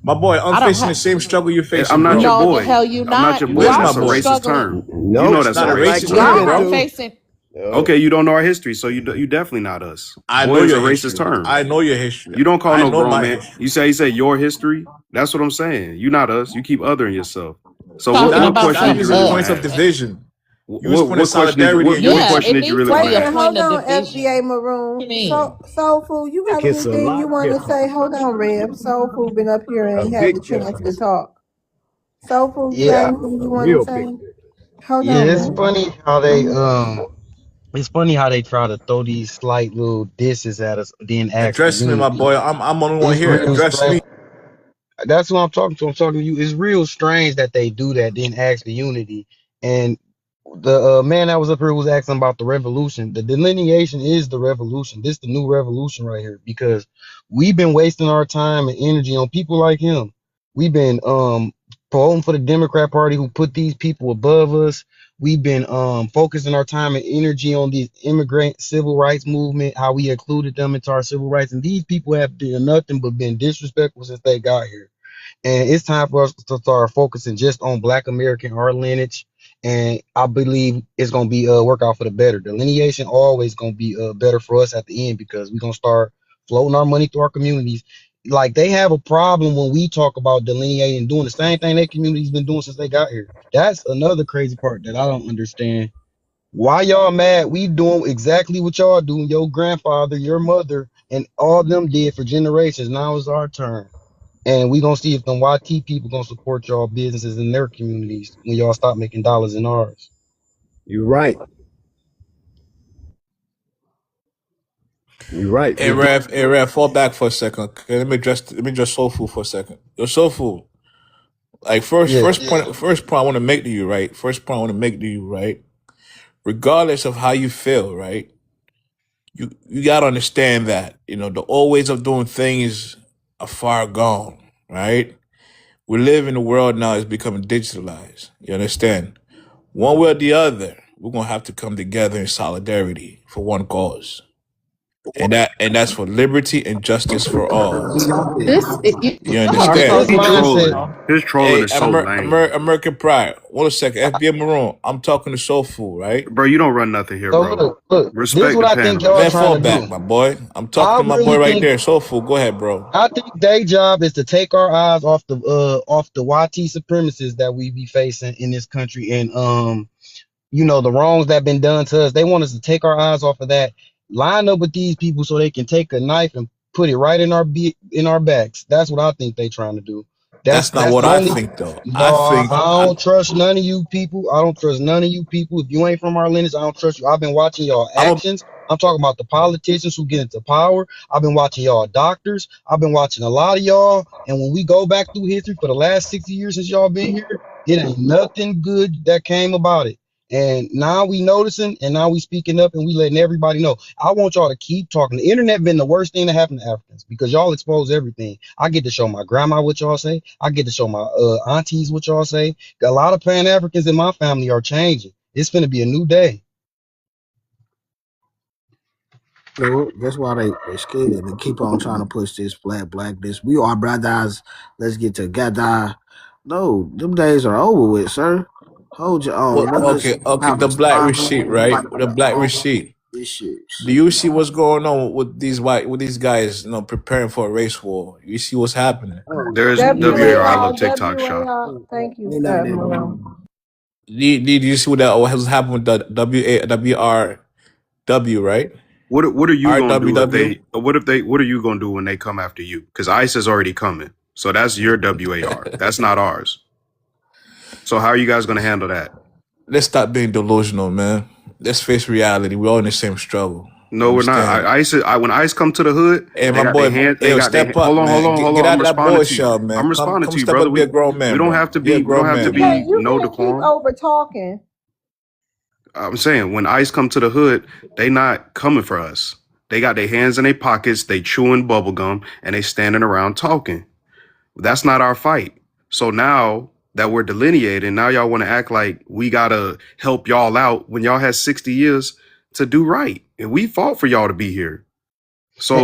My boy, I'm I don't facing the have. same struggle you're I'm facing, not your bro. No, the boy. hell you I'm not not. your You boy. is my Why are That's a you boy. racist struggling? term. You know Nope, It's that's a not a not like racist racist you've Y'all term, been term. are bro. through. facing. No. Okay, you don't know our history, so you definitely not us. I Boy know is a your racist history. term. I know your history. You don't call I no know grown my man. history. You say your history. That's what I'm saying. You not us. You keep othering yourself. So Talking what about question That did you some is a really want to point of ask? division. You was putting What question did you solidarity what against Yeah, question it did you needs really to want be to a Wait a minute, ask? point hold of on, division. FBA What Maroon. you mean? Soul Food, you got It's a anything you lot want to different. say? Hold on, Reb. Soul Food been up here A and had the big chance to difference. talk. Soul Food, you got Yeah, anything you A want to real say? big difference. Hold yeah. on, It's Reb. funny how they It's funny how they try to throw these slight little disses at us, then ask for address me, my unity. boy. I'm only one It's here. real Address me. strange. That's what I'm talking to. I'm talking to you. It's real strange that they do that, then ask for unity. And the man that was up here was asking about the revolution. The delineation is the revolution. This the new revolution right here because we've been wasting our time and energy on people like him. We've been voting for the Democrat Party who put these people above us. We've been focusing our time and energy on these immigrant civil rights movement, how we included them into our civil rights, and these people have done nothing but been disrespectful since they got here. And it's time for us to start focusing just on Black American, our lineage. And I believe it's gonna be work out for the better. Delineation always gonna be better for us at the end because we're gonna start floating our money through our communities. Like they have a problem when we talk about delineating, doing the same thing their community's been doing since they got here. That's another crazy part that I don't understand. Why y'all mad? We doing exactly what y'all doing. Your grandfather, your mother, and all them did for generations. Now it's our turn. And we gonna see if them YT people gonna support y'all businesses in their communities when y'all stop making dollars in ours. You're right. You're right. We do. Hey, Rev, fall back for a second. Okay, let me address Soul Food for a second. Yo, Soul Food. Like Yeah. first point I want to make to you, right? First point I want to make to you, right? Regardless of how you feel, right? You gotta understand that, the old ways of doing things are far gone, right? We live in a world now is becoming digitalized. You understand? One way or the other, we're gonna have to come together in solidarity for one cause. And that's for liberty and justice for all. You This understand? this He mindset. trolling. His trolling Hey, is so lame. American Pride. 1 second, FBA Maroon. I'm talking to Soul Food, right? Bro, you don't run nothing here, So bro. look, this is Respect what the I think y'all Man, panelists. trying fall to back, do. my boy. I'm talking I to my really boy right think there. Soul Food. Go ahead, bro. I think their job is to take our eyes off the YT supremacists that we be facing in this country and the wrongs that been done to us. They want us to take our eyes off of that, line up with these people so they can take a knife and put it right in in our backs. That's what I think they trying to do. That's not That's what the I only. think, though. I No, think I don't trust none of you people. I don't trust none of you people. If you ain't from our lineage, I don't trust you. I've been watching y'all I'm a actions. I'm talking about the politicians who get into power. I've been watching y'all doctors. I've been watching a lot of y'all. And when we go back through history for the last 60 years since y'all been here, it ain't nothing good that came about it. And now we noticing and now we speaking up and we letting everybody know. I want y'all to keep talking. The internet been the worst thing that happened to Africans because y'all expose everything. I get to show my grandma what y'all say. I get to show my aunties what y'all say. A lot of Pan Africans in my family are changing. It's gonna be a new day. So that's why they scared and keep on trying to push this black this. We are brothers. Let's get together. No, them days are over with, sir. Hold your own. well, Let us okay. have The a black strong receipt, fight right? for The black all receipt. issues. Do you see what's going on with these guys? Preparing for a race war. You see what's happening. There's WAR. I WAR, love TikTok shop. WAR. Thank you, Ain't none of that going Maroon. on. Did you see what has happened with the WRW, right? What are you gonna do if RWW. they? What are you gonna do when they come after you? Because ICE is already coming. So that's your WAR. That's not ours. So how are you guys gonna handle that? Let's stop being delusional, man. Let's face reality. We're all in the same struggle. You No, we're not. understand? When ICE come to the hood, Hey, they my got their boy, hand. hey, They yo, got their. step Hold up, on, hold man. on, hold Get on. out I'm of that boy responding to you. shell, man. I'm Come, responding come to you, step up, brother. be a grown We man, don't bro. have to Be a be. We don't grown have to man, Yeah, bro. be you no can't keep decorum. over talking. I'm saying when ICE come to the hood, they not coming for us. They got their hands in their pockets. They chewing bubble gum and they standing around talking. That's not our fight. So now that we're delineating, now y'all want to act like we gotta help y'all out when y'all had 60 years to do right, and we fought for y'all to be here.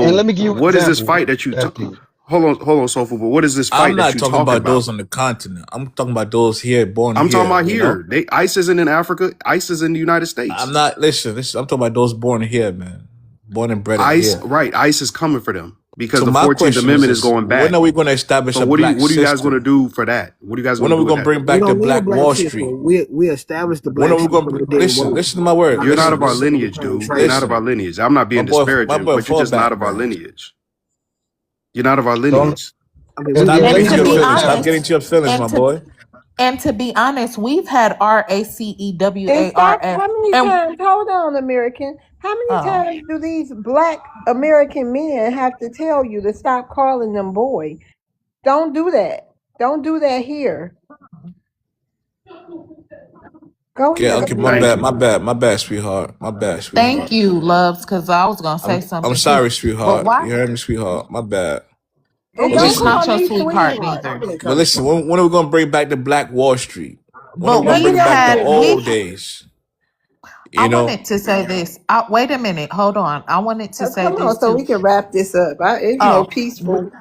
And So let me give you an what is this example. fight that you? FD. hold on, Soulful. But what is this I'm fight that not you talking talking about those about? on the continent. I'm talking about those here, born I'm talking here. about You know, here. ICE isn't in Africa. ICE is in the United I'm States. not. Listen. I'm talking about those born here, man. Born and bred ICE, here. right? ICE is coming for them because So the my 14th question is Amendment is this: going when back. are we going to establish So a black what are you guys going to system? do for that? What are you guys When going are to do we with going to that? bring We back the don't need a Black black Wall Street? system. We established the When black are we going system to and then listen? work. Listen to my word. You're not Listen. of our Listen. lineage, dude. You're not of our Listen. lineage. I'm not being My disparaging, boy, but you're fall just not back, of our man. lineage. You're not of our So lineage. I mean, we SJ, Stop let And getting me to to your let be me feelings. Stop getting honest, to your feelings, and my to boy. and to be honest, we've had And stop. RACEWARF, How many and times? Hold on, American. How many oh, times do these black American men have to tell you to stop calling them boy? Don't do that. Don't do that here. Go Okay, ahead, okay, my Thank bad, American. you. my bad, sweetheart. My bad, thank sweetheart. you, loves, because I was gonna say I'm something too. sorry, But sweetheart. why? You heard me, sweetheart. My bad. And don't But don't be listen, call Not your me sweetheart sweetheart. don't neither. be but coming listen. from. When are we gonna bring back the Black Wall Street? When are we But gonna That's bring we've back the your had business. old we've days? I You know, wanted to say this. Wait a minute, hold on. I wanted to say Come this on, so too. we can wrap this up. It's more Oh, peaceful.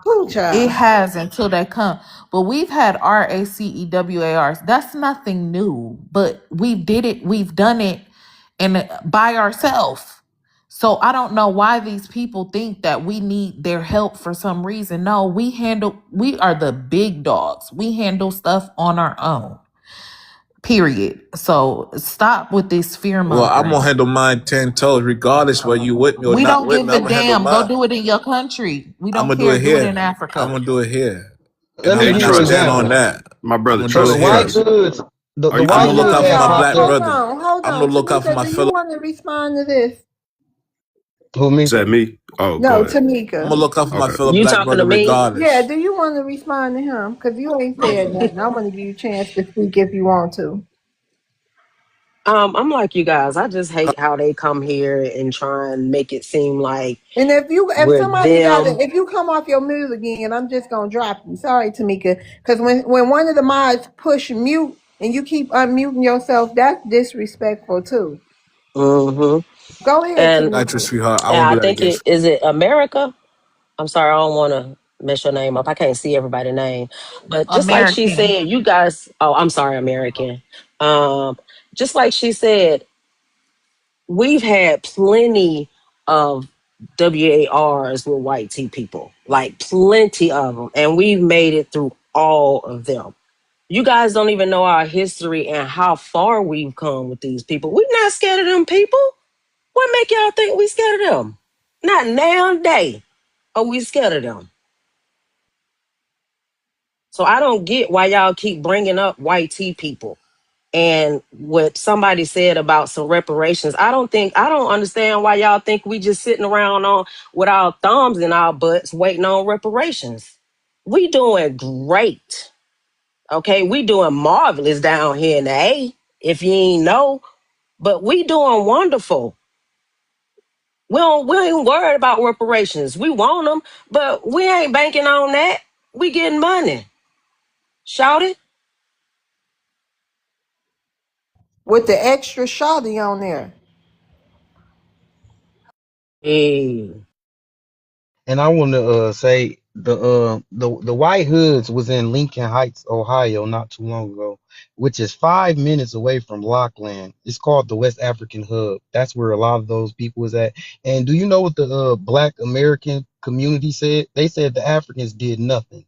Cool, it child. has until they come. But we've had RACEWARs. That's nothing new. But we did it, we've done it and by ourselves. So I don't know why these people think that we need their help for some reason. No, we are the big dogs. We handle stuff on our own. Period. So stop with this fear well, I'm gonna mongering. handle mine 10 toes, regardless whether you with me or We not don't with give me. a I'm gonna handle damn. Go mine. do it in your country. We I'm don't gonna do care. it Do it in here. I'm Africa. gonna do it here, and let I'm me Hey, give and you I an stand trust, on example. that. my I'm brother. gonna do So it the Trust, white here. trust. goods, Are the you I'm white gonna finished? look goods out for my empire. black Hold brother. on, hold I'm on. gonna look out for Tamika, my do you fellow. want to respond to this? Who me? Is that me? Oh, go No, ahead. I'm Tamika. gonna look out for my Okay. fellow You black talking to brother, me? Yeah, regardless. do you want to respond to him? Because you ain't said nothing. I want to give you a chance to speak if you want to. I'm like you guys. I just hate how they come here and try and make it seem like And if we're somebody them. if you come off your mute again, I'm just gonna drop you. Sorry, Tamika, because when one of the mods push mute and you keep unmuting yourself, that's disrespectful too. hmm Go ahead, And Got you, Tamika. sweetheart. I and won't I do that think again. it is it America. I'm sorry, I don't want to mess your name up. I can't see everybody's name, but just like she American. said, you guys. Oh, I'm sorry, American. Um, just like she said, we've had plenty of WARs with white T people, like plenty of them, and we've made it through all of them. You guys don't even know our history and how far we've come with these people. We're not scared of them people. What make y'all think we scared of them? Not now day are we scared of them. So I don't get why y'all keep bringing up white tea people and what somebody said about some reparations. I don't understand why y'all think we just sitting around on with our thumbs in our butts waiting on reparations. We doing great. Okay, we doing marvelous down here in the A, if you ain't know, but we doing wonderful. We ain't worried about reparations. We want them, but we ain't banking on that. We getting money. Shout it. With the extra shawty on there. Hey. And I want to say the White Hoods was in Lincoln Heights, Ohio, not too long ago, which is 5 minutes away from Lockland. It's called the West African Hub. That's where a lot of those people was at. And do you know what the Black American community said? They said the Africans did nothing,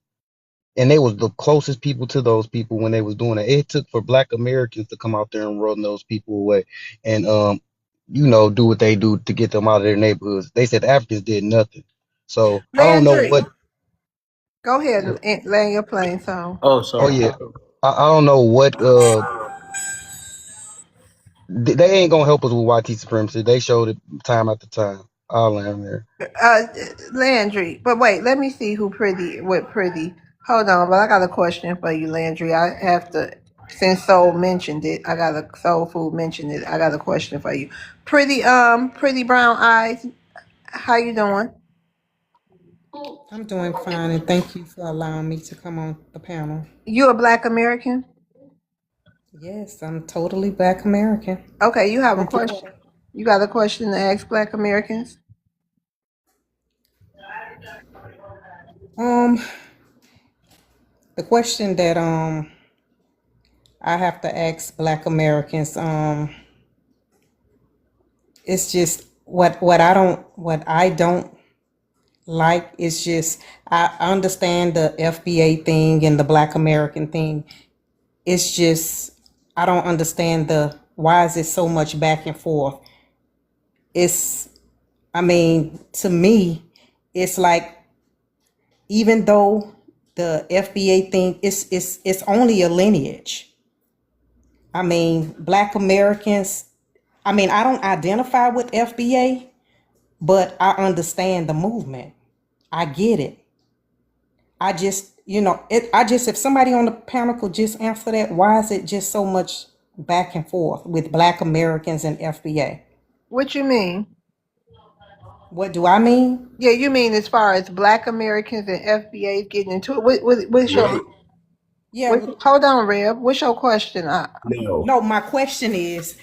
and they was the closest people to those people when they was doing it. It took for Black Americans to come out there and run those people away, and do what they do to get them out of their neighborhoods. They said the Africans did nothing. So I don't know Landry, what. go ahead and land your plane song. Oh, Oh sorry. yeah, I don't know what. They ain't gonna help us with YT supremacy. They showed it time after time. I'll land there. Uh, Landry, but wait, let me see who pretty. What pretty? Hold on, but I got a question for you, Landry. I have to. Since Soul mentioned it, I got a Soul Food mentioned it. I got a question for you. Pretty brown eyes. How you doing? I'm doing fine, and thank you for allowing me to come on the panel. You a Black American? Yes, I'm totally Black American Okay, you have a from Florida. question. You got a question to ask Black Americans? Um, the question that I have to ask Black Americans, it's just what I don't like is just I understand the FBA thing and the Black American thing. It's just I don't understand the why is it so much back and forth. It's I mean, to me, it's like even though the FBA thing it's only a lineage. I mean, Black Americans, I mean, I don't identify with FBA, but I understand the movement. I get it. I just, if somebody on the panel could just answer that, why is it just so much back and forth with Black Americans and FBA? What you mean? What do I mean? Yeah, you mean as far as Black Americans and FBA getting into it? What's Right. your Yeah, hold on, Reb. What's your question? No. no, my question is,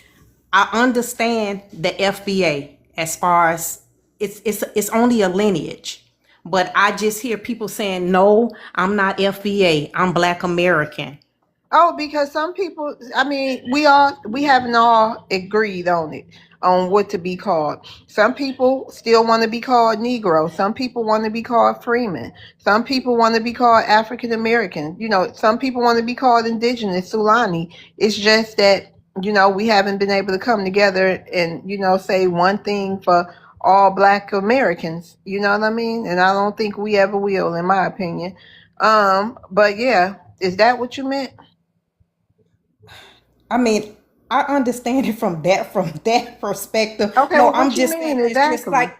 I understand the FBA as far as it's only a lineage. But I just hear people saying, no, I'm not FBA, I'm Black American. Oh, because some people, I mean, we haven't all agreed on it, on what to be called. Some people still want to be called Negro. Some people want to be called Freeman. Some people want to be called African American. Some people want to be called Indigenous, Sulani. It's just that, we haven't been able to come together and, say one thing for all Black Americans. You know what I mean? And I don't think we ever will, in my opinion. But yeah, is that what you meant? I mean, I understand it from that perspective. Okay, No, well, I'm what you just saying mean it's just exactly? like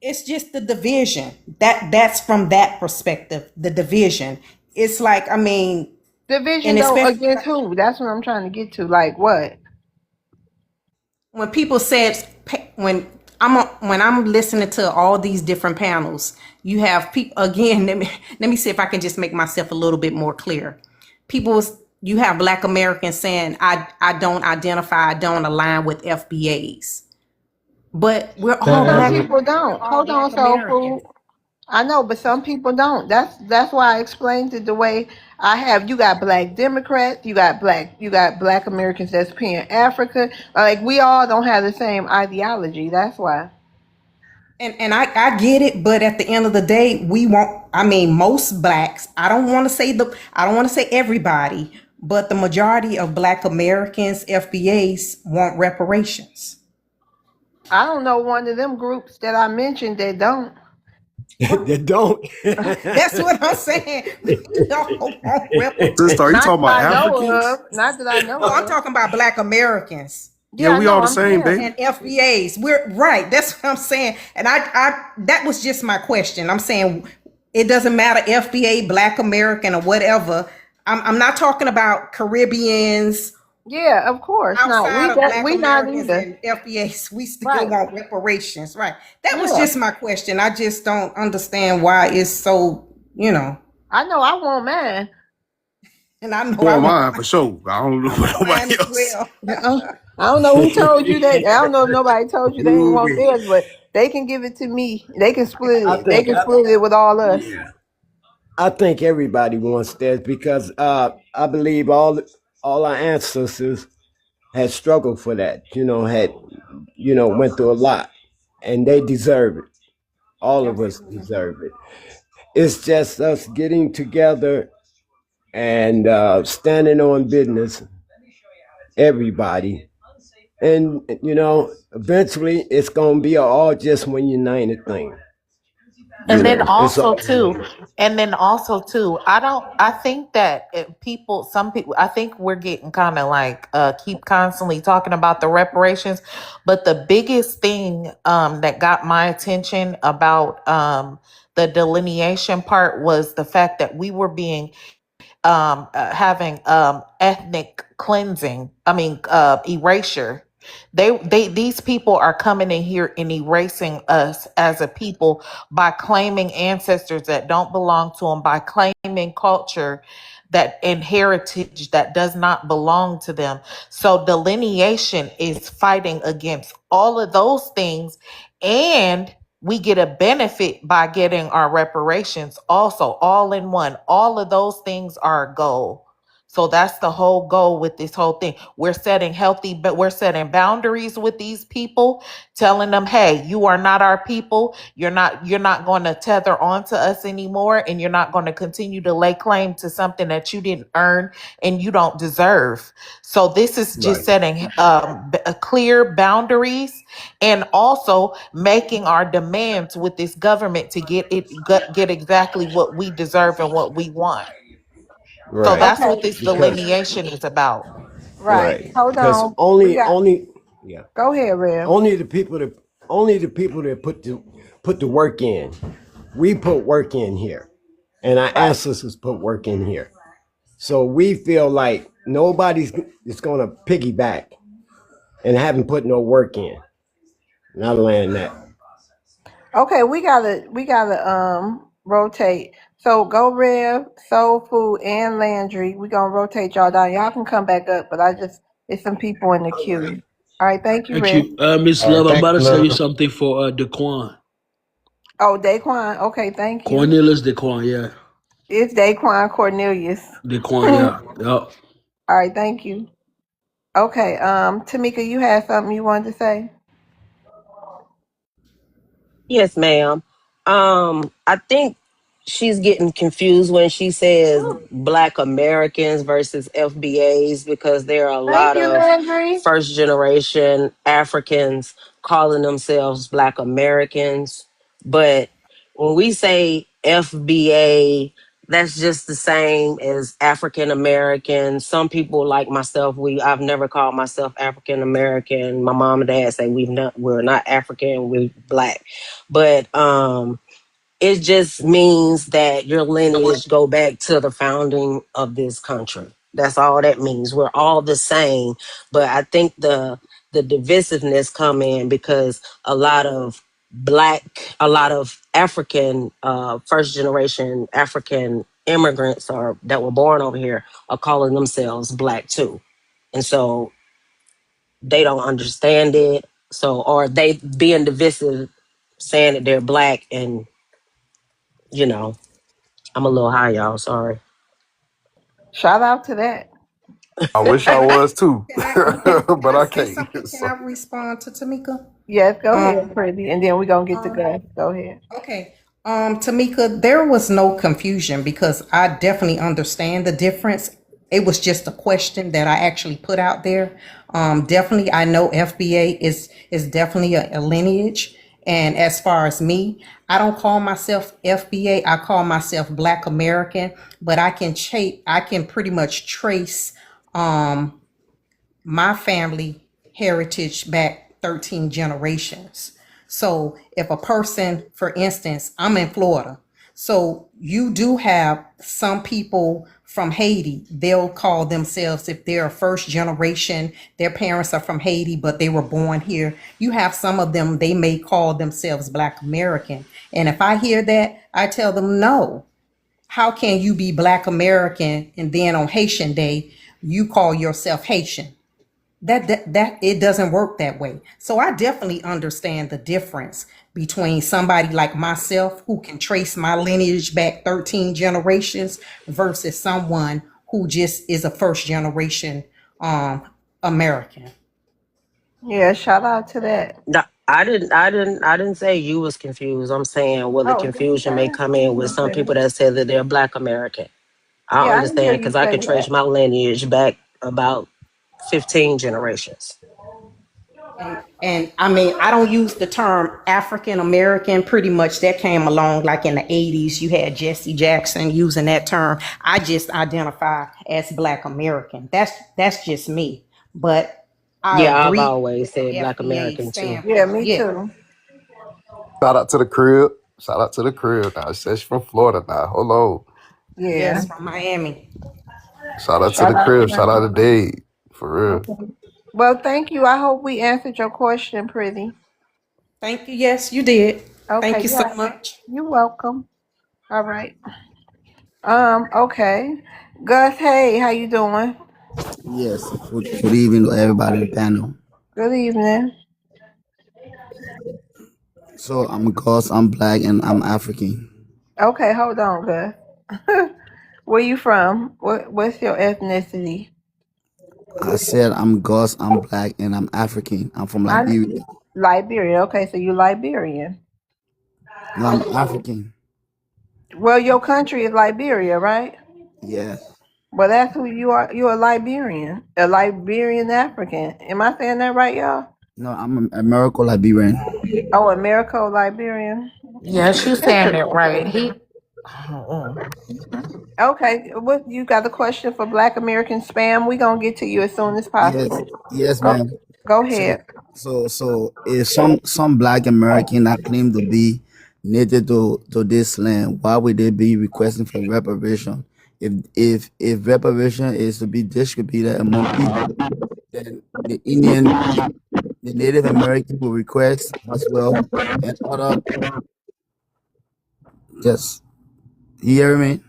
it's just the division. That's from that perspective, the division. It's like, I mean, Division and though especially against who? That's what I'm trying to get to. Like what? when people said when I'm listening to all these different panels, you have people again. Let me see if I can just make myself a little bit more clear. People, you have Black Americans saying I don't identify, I don't align with FBAs, but we're all Some Black. people We're don't. all Hold on, Black soul Americans. food. I know, but some people don't. That's why I explained it the way I have. You got Black Democrats, you got Black Americans that's paying Africa. Like we all don't have the same ideology. That's why. And I get it, but at the end of the day, we want, I mean, most blacks, I don't want to say everybody, but the majority of Black Americans, FBAs, want reparations. I don't know one of them groups that I mentioned that don't. They don't. That's what I'm saying. We don't want Sister, are you reparations. Not talking that about I know Africans? of. Not that I know No, I'm of. talking about Black Americans. Yeah, Yeah, I we know. all the I'm same, saying. baby. And FBAs. We're right. That's what I'm saying. And I that was just my question. I'm saying it doesn't matter FBA, Black American, or whatever. I'm not talking about Caribbeans Yeah, of course. No, outside we of got Black we not Americans either. and FBAs. We still Right. want reparations. Right. That was Yeah. just my question. I just don't understand why it's so, I know I want mine. and I know I Well, want mine for sure. I don't know about mine nobody as else. well. Uh-uh. I don't know who told you that. I don't know if nobody told you they didn't want Ooh-wee. theirs, but they can give it to me. They can split I it. They think, can split it with all us. yeah, I think everybody wants theirs because I believe all our ancestors had struggled for that. Had went through a lot, and they deserve it. All of us Absolutely. deserve it. It's just us getting together and standing on business. Everybody, and eventually it's gonna be all just one united thing. And then It's also all too, one. I think that some people, I think we're getting kind of like, keep constantly talking about the reparations. But the biggest thing, that got my attention about, the delineation part was the fact that we were being having ethnic cleansing. I mean, erasure. These people are coming in here and erasing us as a people by claiming ancestors that don't belong to them, by claiming culture that and heritage that does not belong to them. So delineation is fighting against all of those things, and we get a benefit by getting our reparations also, all in one. All of those things are a goal. So that's the whole goal with this whole thing. We're setting healthy, but we're setting boundaries with these people, telling them, hey, you are not our people. You're not going to tether onto us anymore, and you're not going to continue to lay claim to something that you didn't earn and you don't deserve. So this is just Right. setting clear boundaries, and also making our demands with this government to get exactly what we deserve and what we want. So Right. that's what Okay. this Because delineation is about. Right. Right. Hold because on. We only got. only yeah Go ahead, Rev. only the people that put the work in. We put work in here, and our Right. ancestors put work in here. So we feel like nobody's is going to piggyback and haven't put no work in. And I land that. Okay, we gotta rotate. So go Rev, Soul Food, and Landry. We gonna rotate y'all down. Y'all can come back up, but it's some people in the queue. All right, thank you, Thank Rev. you. Miss All right, Love, I'm thank about to you, tell you love. something for Daquan. Oh, Daquan. Okay, thank you. Cornelius Daquan, yeah. It's Daquan Cornelius. Daquan, All yeah. Yup. right, thank you. Okay, Tamika, you had something you wanted to say? Yes, ma'am. I think she's getting confused when she says Black Americans versus FBAs, because there are a Thank lot you, of Landry. first generation Africans calling themselves Black Americans. But when we say FBA, that's just the same as African American. Some people like myself, I've never called myself African American. My mom and dad say we're not African, we're Black. But it just means that your lineage go back to the founding of this country. That's all that means. We're all the same. But I think the divisiveness come in because a lot of African, first generation African immigrants that were born over here are calling themselves Black too. And so they don't understand it. So, or they being divisive, saying that they're Black, and you know, I'm a little high, y'all. Sorry. Shout out to that. I wish I was too, Can but I I say can't. something? Can I respond to Tamika? Yes, go ahead, Um, Pretty, and then we're gonna get to Gus. Go ahead. okay. Tamika, there was no confusion because I definitely understand the difference. It was just a question that I actually put out there. Definitely, I know FBA is definitely a lineage. And as far as me, I don't call myself FBA. I call myself Black American. But I can pretty much trace my family heritage back 13 generations. So if a person, for instance, I'm in Florida, so you do have some people from Haiti, they'll call themselves, if they're a first generation, their parents are from Haiti, but they were born here. You have some of them, they may call themselves Black American. And if I hear that, I tell them, no, how can you be Black American and then on Haitian Day, you call yourself Haitian? That it doesn't work that way. So I definitely understand the difference between somebody like myself who can trace my lineage back 13 generations versus someone who just is a first generation American. Yeah, shout out to that. No, I didn't say you was confused. I'm saying, well, the Oh, did you confusion may say? come in with some people that say that they're Black American. I Yeah, I didn't hear understand you because I say can trace that. my lineage back about 15 generations. And I mean, I don't use the term African American. Pretty much that came along like in the 80s. You had Jesse Jackson using that term. I just identify as Black American. That's just me. But I Yeah, I've agree always with the said Black FBA American too. Yeah, standpoint. me Yeah. too. Shout out to the crib. Shout out to the crib. Now, she says she from Florida now. Hold on. Yeah. Yes, from Miami. Shout out to Shout the out to crib. Shout out to them. Dave. For real. Okay. Well, thank you. I hope we answered your question, Pretty. Thank you. Yes, you did. Thank Okay, you so yeah. much. You're welcome. All right. Okay. Gus, hey, how you doing? Yes. Good evening to everybody in the panel. Good evening. So I'm Ghost, I'm black, and I'm African. Okay, hold on, Gus. Where you from? What's your ethnicity? I said I'm Ghost, I'm black, and I'm African. I'm from I Liberia. Liberia. Okay, so you Liberian. No, I'm African. Well, your country is Liberia, right? Yes. Well, that's who you are. You're a Liberian African. Am I saying that right, y'all? No, I'm a American Liberian. Oh, America Liberian. Yes, you saying it right. He Okay, what you got a question for Black American spam? We gonna get to you as soon as Yes, possible. yes, Go, ma'am. go So, ahead. so if some Black American that claim to be native to this land, why would they be requesting for reparation? If reparation is to be distributed among people, then the Indian people, the Native American will request as well, and other. Yes, you hear me?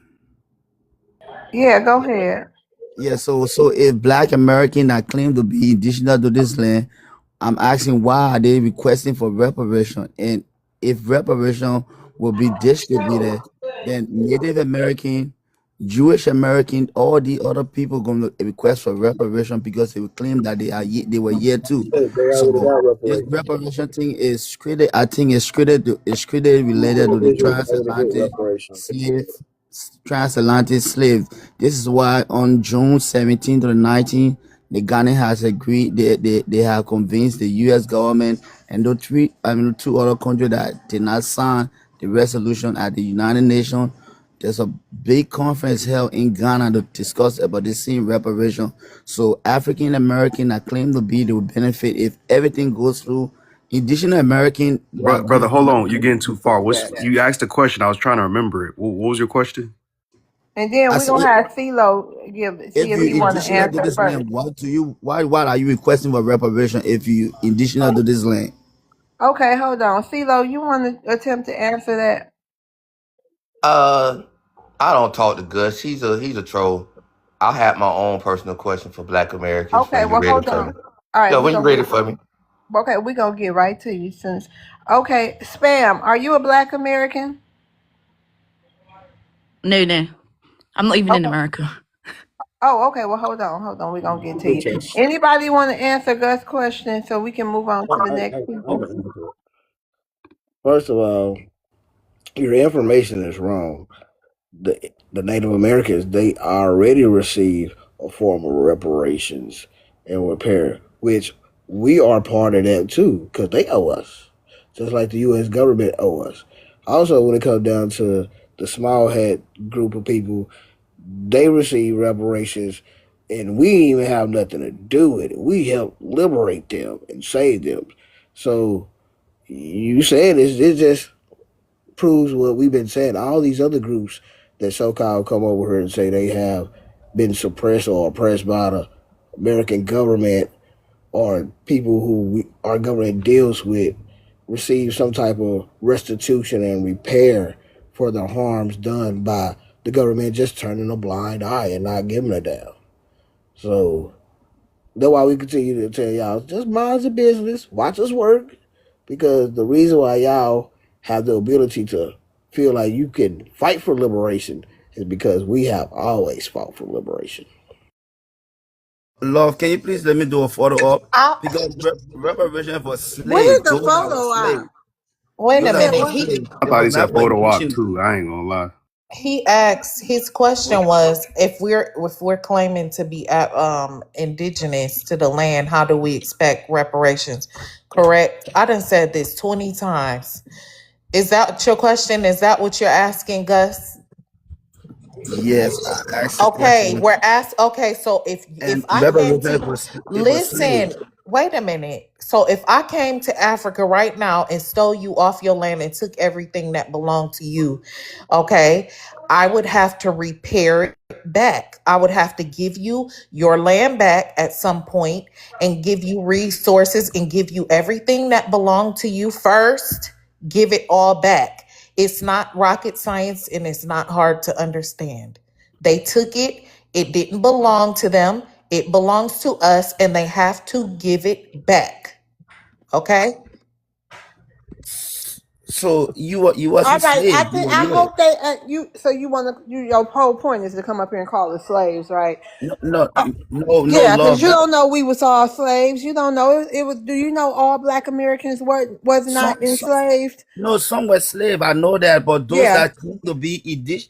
Yeah, go ahead. Yeah. So if Black American that claim to be indigenous to this land, I'm asking why are they requesting for reparation? And if reparation will be distributed, then Native American, Jewish American, all the other people going to request for reparation because they will claim that they were here too. They already So got this reparations. reparation thing is created. I think it's created related to the Individuals already get transatlantic reparations. slave transatlantic slave. This is why on June 17th to the 19th, the Ghana has agreed, they have convinced the US government and the two other countries that did not sign the resolution at the United Nations. There's a big conference held in Ghana to discuss about the same reparation. So African American that claim to be, they will benefit if everything goes through. Indigenous American that Brother, claim hold on. You're getting too far. What's that you asked a question? I was trying to remember it. What was your question? And then I we're said gonna have CeeLo see if if you he wanna indigenous to answer this first. land, why are you requesting for reparation if you indigenous to this land? Okay, hold on. CeeLo, you wanna attempt to answer that? Uh, I don't talk to Gus. He's a troll. I have my own personal question for Black Americans Okay, when you're well ready hold for on. me. All right, Yeah, we when you're gonna ready get for me. okay, we gonna get right to you soon. Okay, spam, are you a Black American? No, no. I'm not even in Okay. America. Oh, okay. Well, hold on. We're gonna get to you. Okay. Anybody want to answer Gus' question so we can move on to the next I people? can answer it. First of all, your information is wrong. The Native Americans, they already receive a form of reparations and repair, which we are part of that too, because they owe us, just like the U.S. government owe us. Also, when it comes down to the small hat group of people, they receive reparations, and we didn't even have nothing to do with it. We helped liberate them and save them. So you said it just proves what we've been saying. All these other groups that so-called come over here and say they have been suppressed or oppressed by the American government or people who our government deals with receive some type of restitution and repair for the harms done by the government just turning a blind eye and not giving a damn. So that's why we continue to tell y'all, just mind the business, watch us work, because the reason why y'all have the ability to feel like you can fight for liberation is because we have always fought for liberation. Love, can you please let me do a photo up? I, Because reparation for What is slave, the those that were photo slave, op? wait You a those that said were minute. what? He slave, I it thought was he not said for photo op indigenous. too. I ain't gonna lie. he asked his question was if we're claiming to be indigenous to the land, how do we expect reparations? Correct. I done said this 20 times. Is that your question? Is that what you're asking, Gus? Yes, I asked the Okay, question. we're asked. Okay, so if And I came reparation to for slave. listen, wait a minute. So if I came to Africa right now and stole you off your land and took everything that belonged to you, okay, I would have to repair it back. I would have to give you your land back at some point and give you resources and give you everything that belonged to you first. Give it all back. It's not rocket science and it's not hard to understand. They took it. It didn't belong to them. It belongs to us, and they have to give it back. Okay? So you was All a right, slave. You I admit it. hope they you. So you want to? Your whole point is to come up here and call us slaves, right? No, no, Uh, no yeah, because love. you don't know we was all slaves. You don't know it was. Do you know all Black Americans was Some, not some enslaved? no, some were slave. I know that, but those Yeah, that claim to be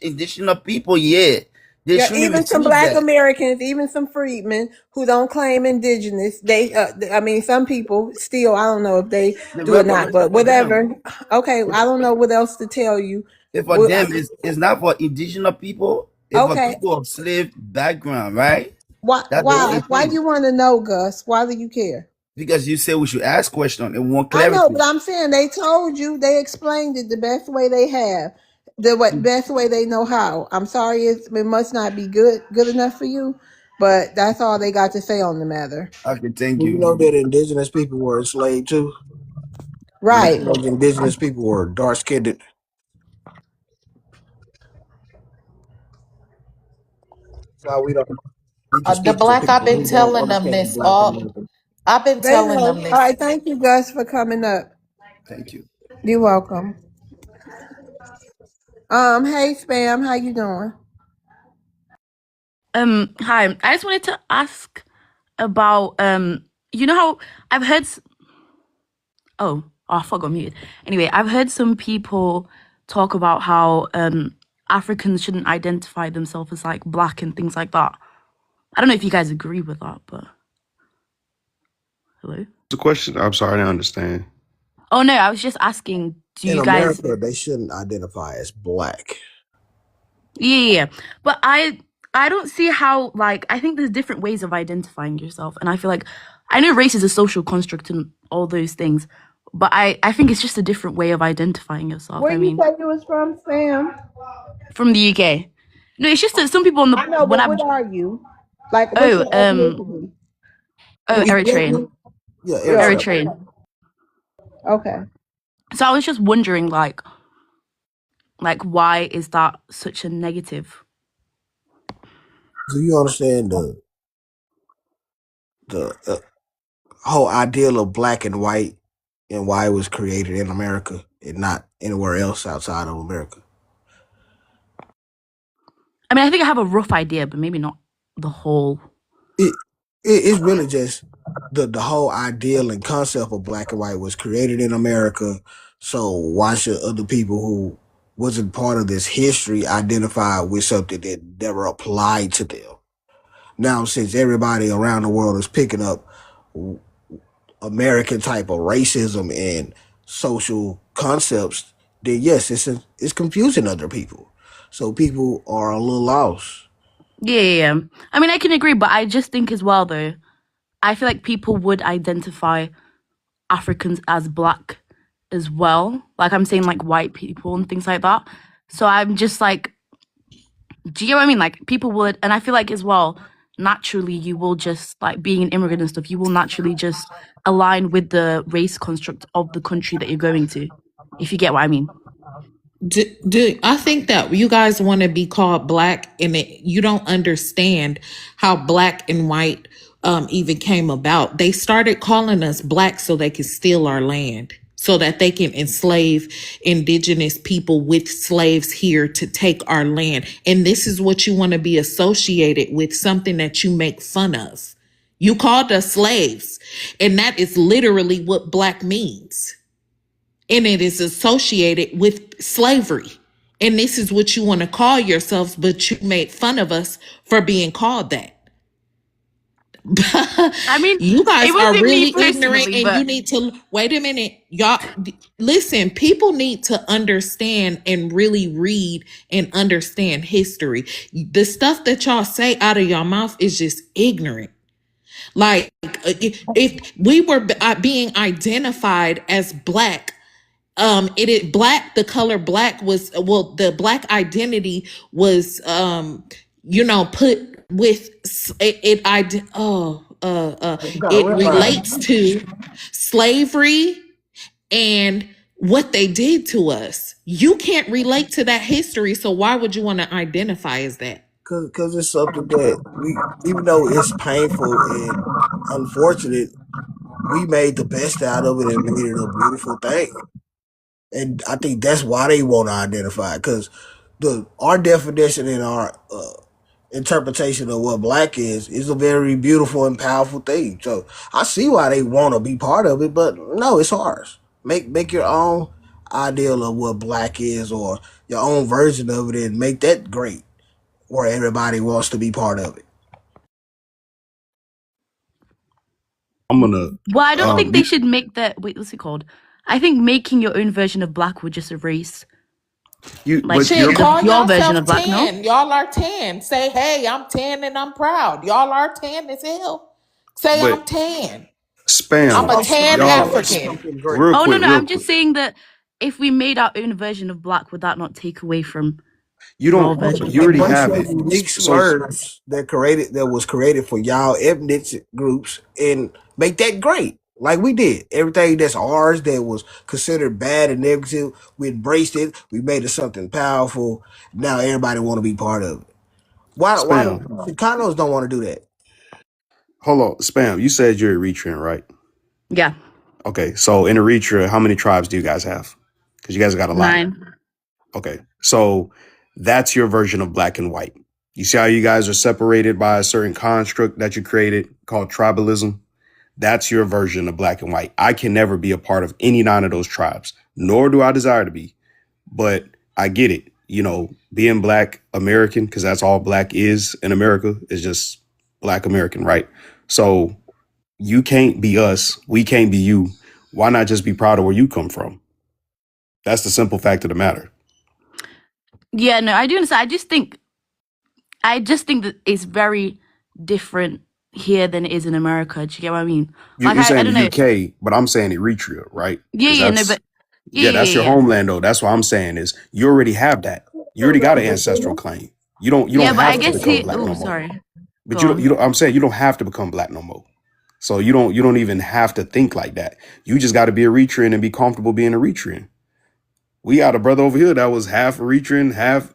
additional people, yeah, they yeah. shouldn't Even some receive Black that. Americans, even some freedmen who don't claim indigenous. They, I mean, some people still. I don't know if they The do or not, reparation but for them. whatever. Okay, If, I don't know what else to tell you. if for Well, them, it's not for indigenous people. It's for okay, people of slave background, right? why? That's the Why? only Why do thing. you want to know, Gus? Why do you care? Because you say we should ask questions and want I know, but clarity. I'm saying they told you, they explained it the best way they have, the best way they know how. I'm sorry, it must not be good enough for you, but that's all they got to say on the matter. Okay, thank Do you you. know that indigenous people were enslaved too? And Right. those indigenous people were dark skinned. That's why we don't need to The speak to black I've people been who don't telling them understand this Black all. America. I've been They telling know. them All this. right, thank you, Gus, for coming up. Thank you. You're welcome. Hey Spam, how you doing? Hi. I just wanted to ask about you know how I've heard I forgot muted. Anyway, I've heard some people talk about how Africans shouldn't identify themselves as like black and things like that. I don't know if you guys agree with that, but hello? The question, I'm sorry, I didn't understand. Oh no, I was just asking, do In you guys America, they shouldn't identify as Black. yeah. But I don't see how like I think there's different ways of identifying yourself. And I feel like I know race is a social construct and all those things, but I think it's just a different way of identifying yourself. Where I you mean, say you was from, Spam? from the UK. No, it's just that some people on the I know, when but I've what are you? Like, what's oh your ethnicity? Eritrean. Yeah, Yeah. Eritrea. Eritrean. Okay. So I was just wondering like why is that such a negative? Do you understand the whole ideal of black and white and why it was created in America and not anywhere else outside of America? I mean, I think I have a rough idea, but maybe not the whole. It, it's really just the whole ideal and concept of black and white was created in America. So why should other people who wasn't part of this history identify with something that never applied to them? Now, since everybody around the world is picking up American type of racism and social concepts, then yes, it's confusing other people. So people are a little lost. Yeah. I mean, I can agree, but I just think as well, though, I feel like people would identify Africans as black as well. Like I'm saying, like white people and things like that. So I'm just like, do you know what I mean? Like people would, and I feel like as well, naturally, you will just like being an immigrant and stuff, you will naturally just align with the race construct of the country that you're going to, if you get what I mean. I think that you guys want to be called black and you don't understand how black and white even came about. They started calling us black so they could steal our land, so that they can enslave indigenous people with slaves here to take our land. And this is what you want to be associated with, something that you make fun of. You called us slaves, and that is literally what black means, and it is associated with slavery. And this is what you want to call yourselves, but you made fun of us for being called that. I mean, You it guys are wasn't me really ignorant, personally, and you but need to wait a minute. Y'all, listen, people need to understand and really read and understand history. The stuff that y'all say out of your mouth is just ignorant. Like, if we were being identified as black, it is black, the color black was, well, the black identity was put with You gotta it realize relates to slavery and what they did to us. You can't relate to that history, so why would you want to identify as that? because it's something that we, even though it's painful and unfortunate, we made the best out of it and made it a beautiful thing. and I think that's why they want to identify because our definition and our interpretation of what black is a very beautiful and powerful thing. So I see why they want to be part of it, but no, it's ours. Make your own ideal of what black is or your own version of it and make that great where everybody wants to be part of it. I'm gonna Well, I don't think they you should make that. Wait, what's it called? I think making your own version of black would just erase you like but Shit, you're call your version yourself of black. No. 10. Y'all are 10. Say, hey, I'm 10 and I'm proud. Y'all are 10 as hell. Say, but I'm 10. That's I'm what spam a I'm 10 saying. y'all Make African. something great. real Oh no, quick, no. real I'm just quick. saying that if we made our own version of black, would that not take away from You your don't version of you black? already Embrace have your it. unique So slurs that was created for y'all ethnic groups and make that great. Like we did. Everything that's ours that was considered bad and negative, we embraced it. We made it something powerful. Now everybody want to be part of it. Why the spam. Chicanos don't want to do that? Hold on, spam. You said you're Eritrean, right? Yeah, Okay, so in Eritrea, how many tribes do you guys have? Because you guys got a lot. 9. Okay, so that's your version of black and white. You see how you guys are separated by a certain construct that you created called tribalism? That's your version of black and white. I can never be a part of any 9 of those tribes, nor do I desire to be. But I get it. You know, being black American, because that's all black is in America, is just black American, right? So you can't be us. We can't be you. Why not just be proud of where you come from? That's the simple fact of the matter. yeah, no, I do understand. I just think that it's very different here than it is in America. Do you get what I mean? Like You're I saying don't the know. UK, but I'm saying Eritrea, right? Yeah, Because yeah, no, that's, but yeah, yeah, yeah, that's your yeah, yeah. homeland, though. That's what I'm saying is you already have that. You already got an ancestral claim. You don't Yeah, but I have to guess become here. black Oh, no more. sorry. But Go on. I'm saying you don't have to become black no more. So you don't even have to think like that. You just got to be Eritrean and be comfortable being Eritrean. We got a brother over here that was half Eritrean, half,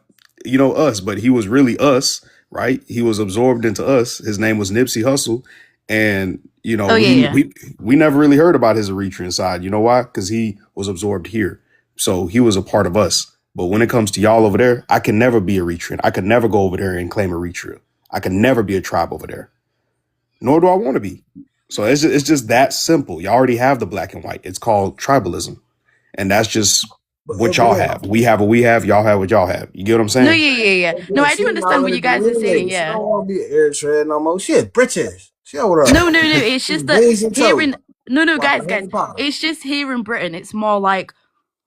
us, but he was really us, right? He was absorbed into us. His name was Nipsey Hussle. And, Oh yeah, yeah. we never really heard about his Eritrean side. You know why? Because he was absorbed here. So he was a part of us. But when it comes to y'all over there, I can never be Eritrean. I could never go over there and claim Eritrea. I can never be a tribe over there. Nor do I want to be. So it's just that simple. Y'all already have the black and white. It's called tribalism. And that's just But what y'all FBA, have. We have what we have. Y'all have what y'all have. You get what I'm No, saying? yeah, yeah, yeah. No, FBA, I she do done understand what already you guys are saying. delineated. She Yeah. don't want to be Eritrean no more. She is British. She over there. No, no, no. It's just that Beans and here toast. in no, Like guys. Harry Potter. It's just here in Britain. It's more like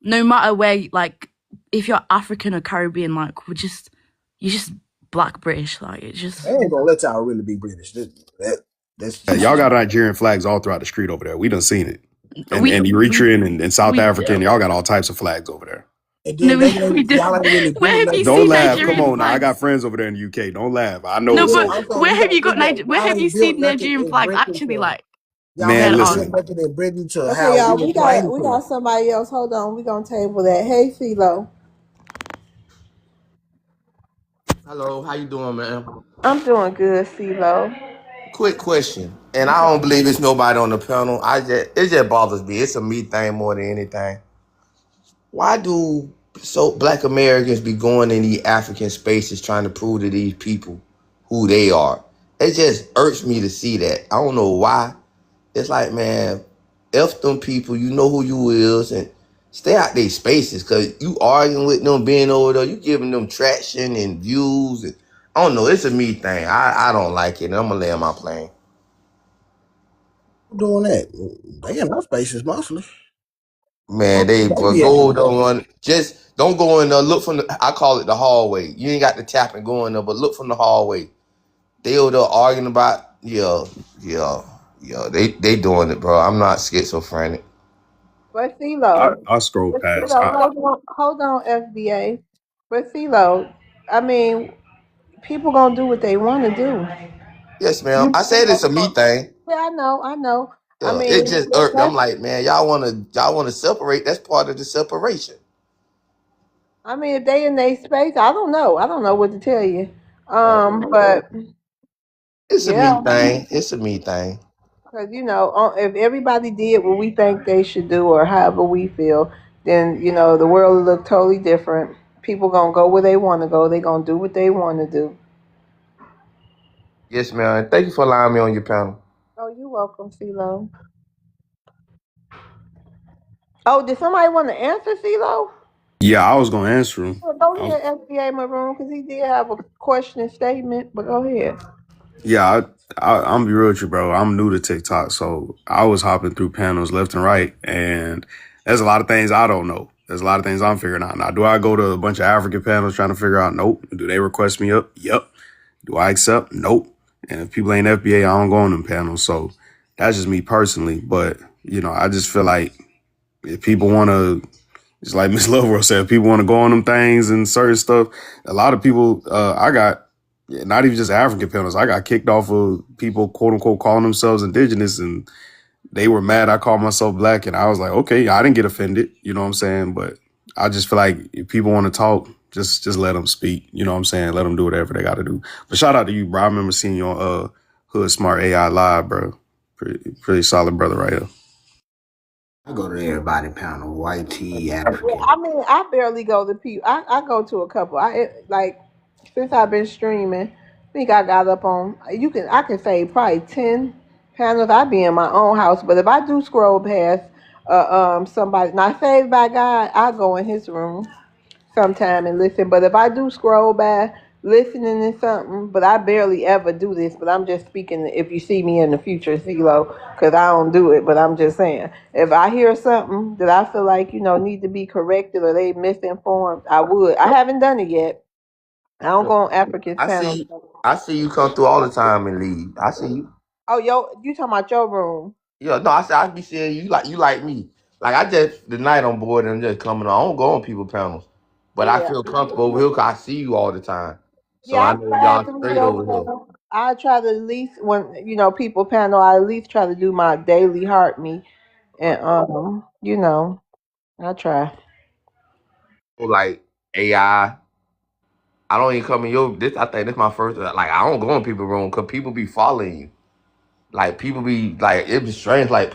no matter where, like if you're African or Caribbean, like you're just black British. Like it's They just ain't gonna let y'all really be British. That's Y'all just got Nigerian flags all throughout the street over there. We done seen it. And we Eritrean and South we African, do. y'all got all types of flags over there. and No, then they we ain't do. y'all ain't really Where doing have you nothing. Don't seen laugh. Come Nigerian on now. I got flags? friends over there in the UK. Don't laugh. I know No, what's Yeah, but up. I'm saying where have you got Where y'all have you ain't built seen nothing Nigerian in flags Britain actually to like y'all Man, dead ain't on? built listen. nothing in Britain to Okay, how we y'all, can we got claim we to got it. somebody else. Hold on, we gonna table that. Hey, Philo. Hello, how you doing, man? I'm doing good, Philo. Quick question, and I don't believe it's nobody on the panel. It just bothers me. It's a me thing more than anything. Why do black Americans be going in these African spaces trying to prove to these people who they are? It just irks me to see that. I don't know why. It's like, man, F them people, you know who you is, and stay out their spaces, cause you arguing with them being over there, you giving them traction and views, and I don't know, it's a me thing. I don't like it, and I'm gonna lay on my plane. Who doing that? They in our spaces mostly. Man, Most they of but be at go don't run. Just don't go in there. Look from the. I call it the hallway. You ain't got to tap and go in there, but look from the hallway. They over there arguing about yeah. They doing it, bro. I'm not schizophrenic. But Philo, I scroll but past. Philo, hold on, FBA. But Philo, I mean, people gonna do what they want to do. Yes, ma'am. You, I said it's a me thing. yeah, I know. I Yeah, it mean, just irked me. I'm that's. like, man, y'all wanna separate. That's part of the separation. I mean, if they in their space, I don't know. I don't know what to tell you. Uh, But it's a me yeah, thing. It's a me thing. because if everybody did what we think they should do or however we feel, then the world will look totally different. People gonna go where they want to go. They gonna do what they want to do. Yes, man. Thank you for allowing me on your panel. Oh, you're welcome, CeeLo. Oh, did somebody want to answer CeeLo? Yeah, I was gonna answer him. Well, go I was, ahead, SBA Maroon, because he did have a question and statement. But go ahead. yeah, I'm be real with you, bro. I'm new to TikTok, so I was hopping through panels left and right, and there's a lot of things I don't know. There's a lot of things I'm figuring out now. Do I go to a bunch of African panels trying to figure out? Nope. Do they request me up? Yep. Do I accept? Nope. And if people ain't FBA, I don't go on them panels. So that's just me personally. But I just feel like if people want to, it's like Miss Lovewell said, if people want to go on them things and certain stuff, a lot of people, I got, not even just African panels, I got kicked off of people, quote unquote, calling themselves indigenous, and they were mad I called myself black, and I was like, okay, I didn't get offended, you know what I'm saying? But I just feel like if people want to talk, just let them speak, you know what I'm saying? Let them do whatever they got to do. But shout out to you, bro. I remember seeing you on Hood Smart AI Live, bro. Pretty solid brother right here. I go to everybody panel, white tea, Well, African. I mean, I barely go to people. I go to a couple. Like since I've been streaming. I think I got up on. I can say probably 10 panels. I be in my own house, but if I do scroll past somebody not saved by God, I go in his room sometime and listen. But if I do scroll by listening to something, but I barely ever do this. But I'm just speaking. If you see me in the future, CeeLo, because I don't do it. But I'm just saying, if I hear something that I feel like need to be corrected or they misinformed, I would. I haven't done it yet. I don't go on Africans I panels. see. I see you come through all the time and leave. I see you. Oh, you talking about your room? Yeah, no, I be saying you like me. Like I just the night on board and I'm just coming on. I don't go on people panels, but I Yeah. feel comfortable over here because I see you all the time. So Yeah, I I know tried y'all to read straight over over here. there. I try to at least when people panel, I at least try to do my daily heart me, and I try. So, like I don't even come in your this. I think this my first. Like I don't go in people room because people be following you. Like people be like it be strange. Like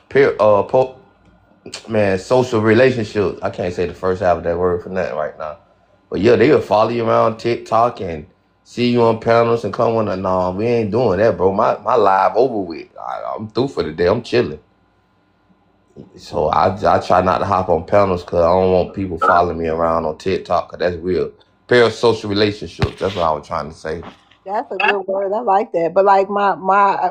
peer, man, social relationships. I can't say the first half of that word for nothing right now. But yeah, they'll follow you around TikTok and see you on panels and come on. No, we ain't doing that, bro. My live over with. I'm through for the day. I'm chilling. So I try not to hop on panels because I don't want people following me around on TikTok because that's real. Parasocial relationships. That's what I was trying to say. That's a good word. I like that. But like my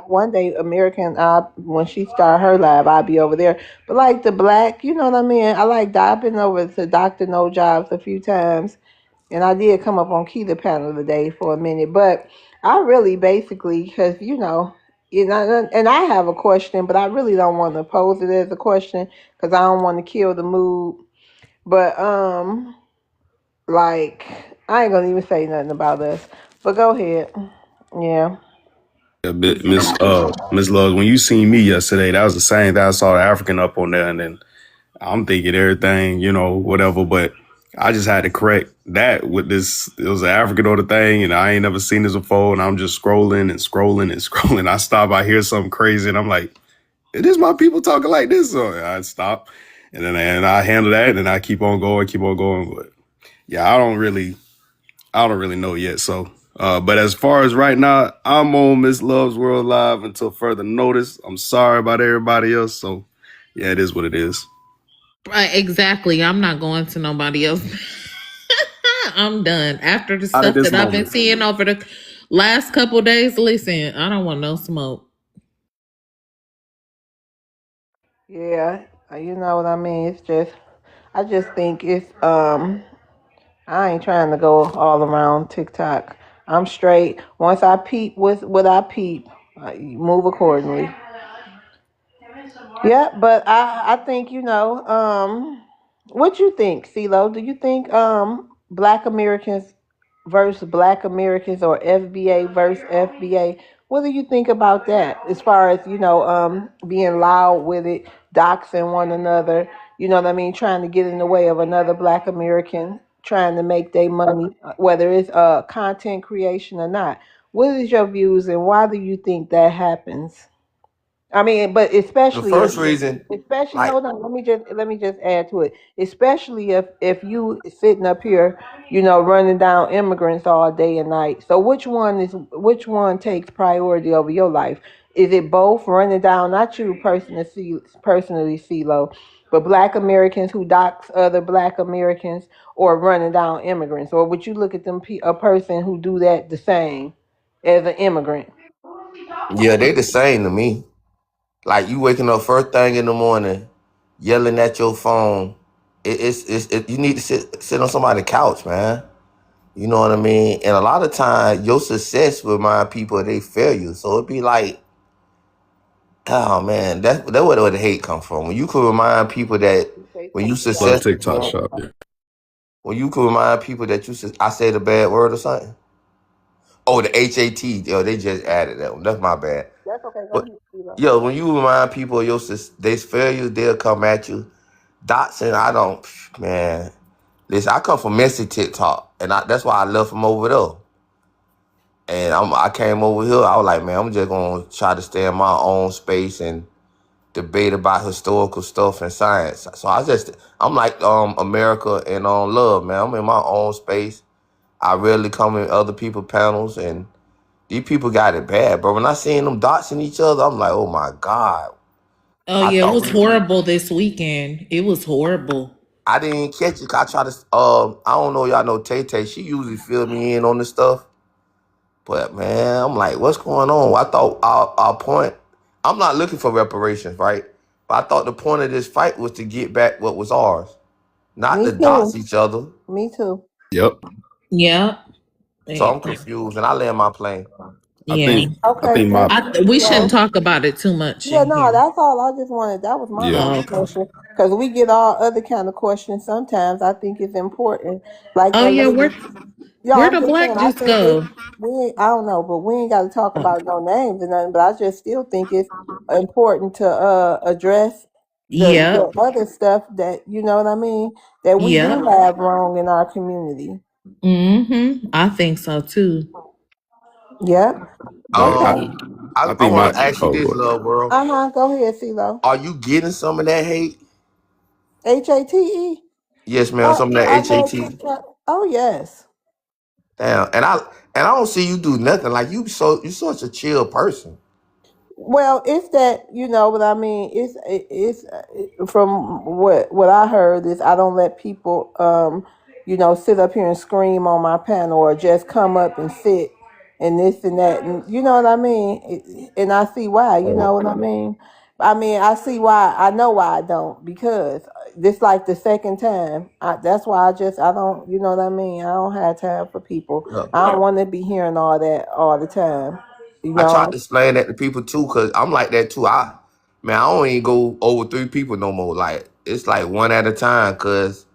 one day American, when she start her live, I'll be over there. But like the black, you know what I mean. I like that. I've been over to Doctor No Jobs a few times, and I did come up on Keita panel today for a minute. But I really basically because and I have a question, but I really don't want to pose it as a question because I don't want to kill the mood. But like I ain't gonna even say nothing about us. But go ahead. Yeah. A bit, Miss Love, when you seen me yesterday, that was the same thing. I saw the African up on there, and then I'm thinking everything, whatever. But I just had to correct that with this. It was an African on the thing, and I ain't never seen this before. And I'm just scrolling and scrolling and scrolling. I stop, I hear something crazy, and I'm like, "It is my people talking like this?" So I stop, and I handle that, and I keep on going, keep on going. But yeah, I don't really know yet. So, but as far as right now, I'm on Miss Love's World Live until further notice. I'm sorry about everybody else. So, yeah, it is what it is. Right, exactly. I'm not going to nobody else. I'm done. After the Not at stuff this that I've been moment. seeing over the last couple days, listen, I don't want no smoke. Yeah, you know what I mean. I just think I ain't trying to go all around TikTok. I'm straight. Once I peep what I peep, I move accordingly. Yeah, but I think what you think, CeeLo? Do you think Black Americans versus Black Americans or FBA versus FBA? What do you think about that? As far as being loud with it, doxing one another. You know what I mean? Trying to get in the way of another Black American trying to make their money, whether it's content creation or not. What is your views and why do you think that happens? I mean, but The especially if, first reason, especially like, hold on, let me just add to it. Especially if you sitting up here, running down immigrants all day and night. So which one takes priority over your life? Is it both running down, not you personally, CeeLo, but Black Americans who dox other Black Americans, or running down immigrants, or would you look at a person who do that the same as an immigrant? yeah, they the same to me. Like you waking up first thing in the morning, yelling at your phone. You need to sit on somebody's couch, man. You know what I mean? And a lot of times, your success remind people of their failure. So it'd be like, oh man, that's where the hate come from. When you could remind people that when you Love successful, TikTok shop. Yeah. when you could remind people that I said a bad word or something. Oh, the HAT, yo, they just added that one. That's my bad. That's okay. Go But ahead, CeeLo. yo, when you remind people of their failures, they'll come at you. Dotson, I don't, man. Listen, I come from messy TikTok, and that's why I left from over there. And I came over here. I was like, man, I'm just gonna try to stay in my own space and debate about historical stuff and science. So I'm like America and love, man. I'm in my own space. I rarely come in other people's panels, and these people got it bad, bro. When I seen them dots in each other, I'm like, oh my god. Oh I yeah, it thought was horrible this weekend. It was horrible. I didn't catch it. I try to. I don't know. Y'all know Tay Tay. She usually fill me in on this stuff. But man, I'm like, what's going on? I thought our point. I'm not looking for reparations, right? But I thought the point of this fight was to get back what was ours, not Me to dox too. each other. Me too. Yep. Yeah. So Eh, I'm confused, and I land my plane. I Yeah. think I Okay, think thank my you, We shouldn't CeeLo. talk about it too much Yeah, in no, here. that's all I just wanted. That was my yeah. Oh, only okay. question. Because we get all other kind of questions sometimes. I think it's important. Like Oh that yeah, lady. Yeah, where I'm the just saying. black I just think it's go? I don't know, but we ain't got to talk about no names and nothing. But I just still think it's important to address the Yep. other stuff that you know what I mean, that we do Yep. have wrong in our community. Mm-hmm. I think so too. Yep. But Okay. I I think want my to ask you oh this, go ahead. love world. Go ahead, CeeLo. Are you getting some of that hate? HATE. Yes, ma'am. Some of that On that HAT. TikTok. Oh yes. Damn, and I don't see you do nothing. Like you such a chill person. Well, it's that you know what I mean. It's from what I heard is I don't let people sit up here and scream on my panel or just come up and sit and this and that, and you know what I mean. And I see why. You know what I mean. I mean, I see why. I know why I don't, because this like the second time. That's why I don't. You know what I mean. I don't have time for people. Yeah. I don't want to be hearing all that all the time. You I tried to know. explain that to people too, cause I'm like that too. Man, I don't even go over 3 people no more. Like it's like one at a time, cause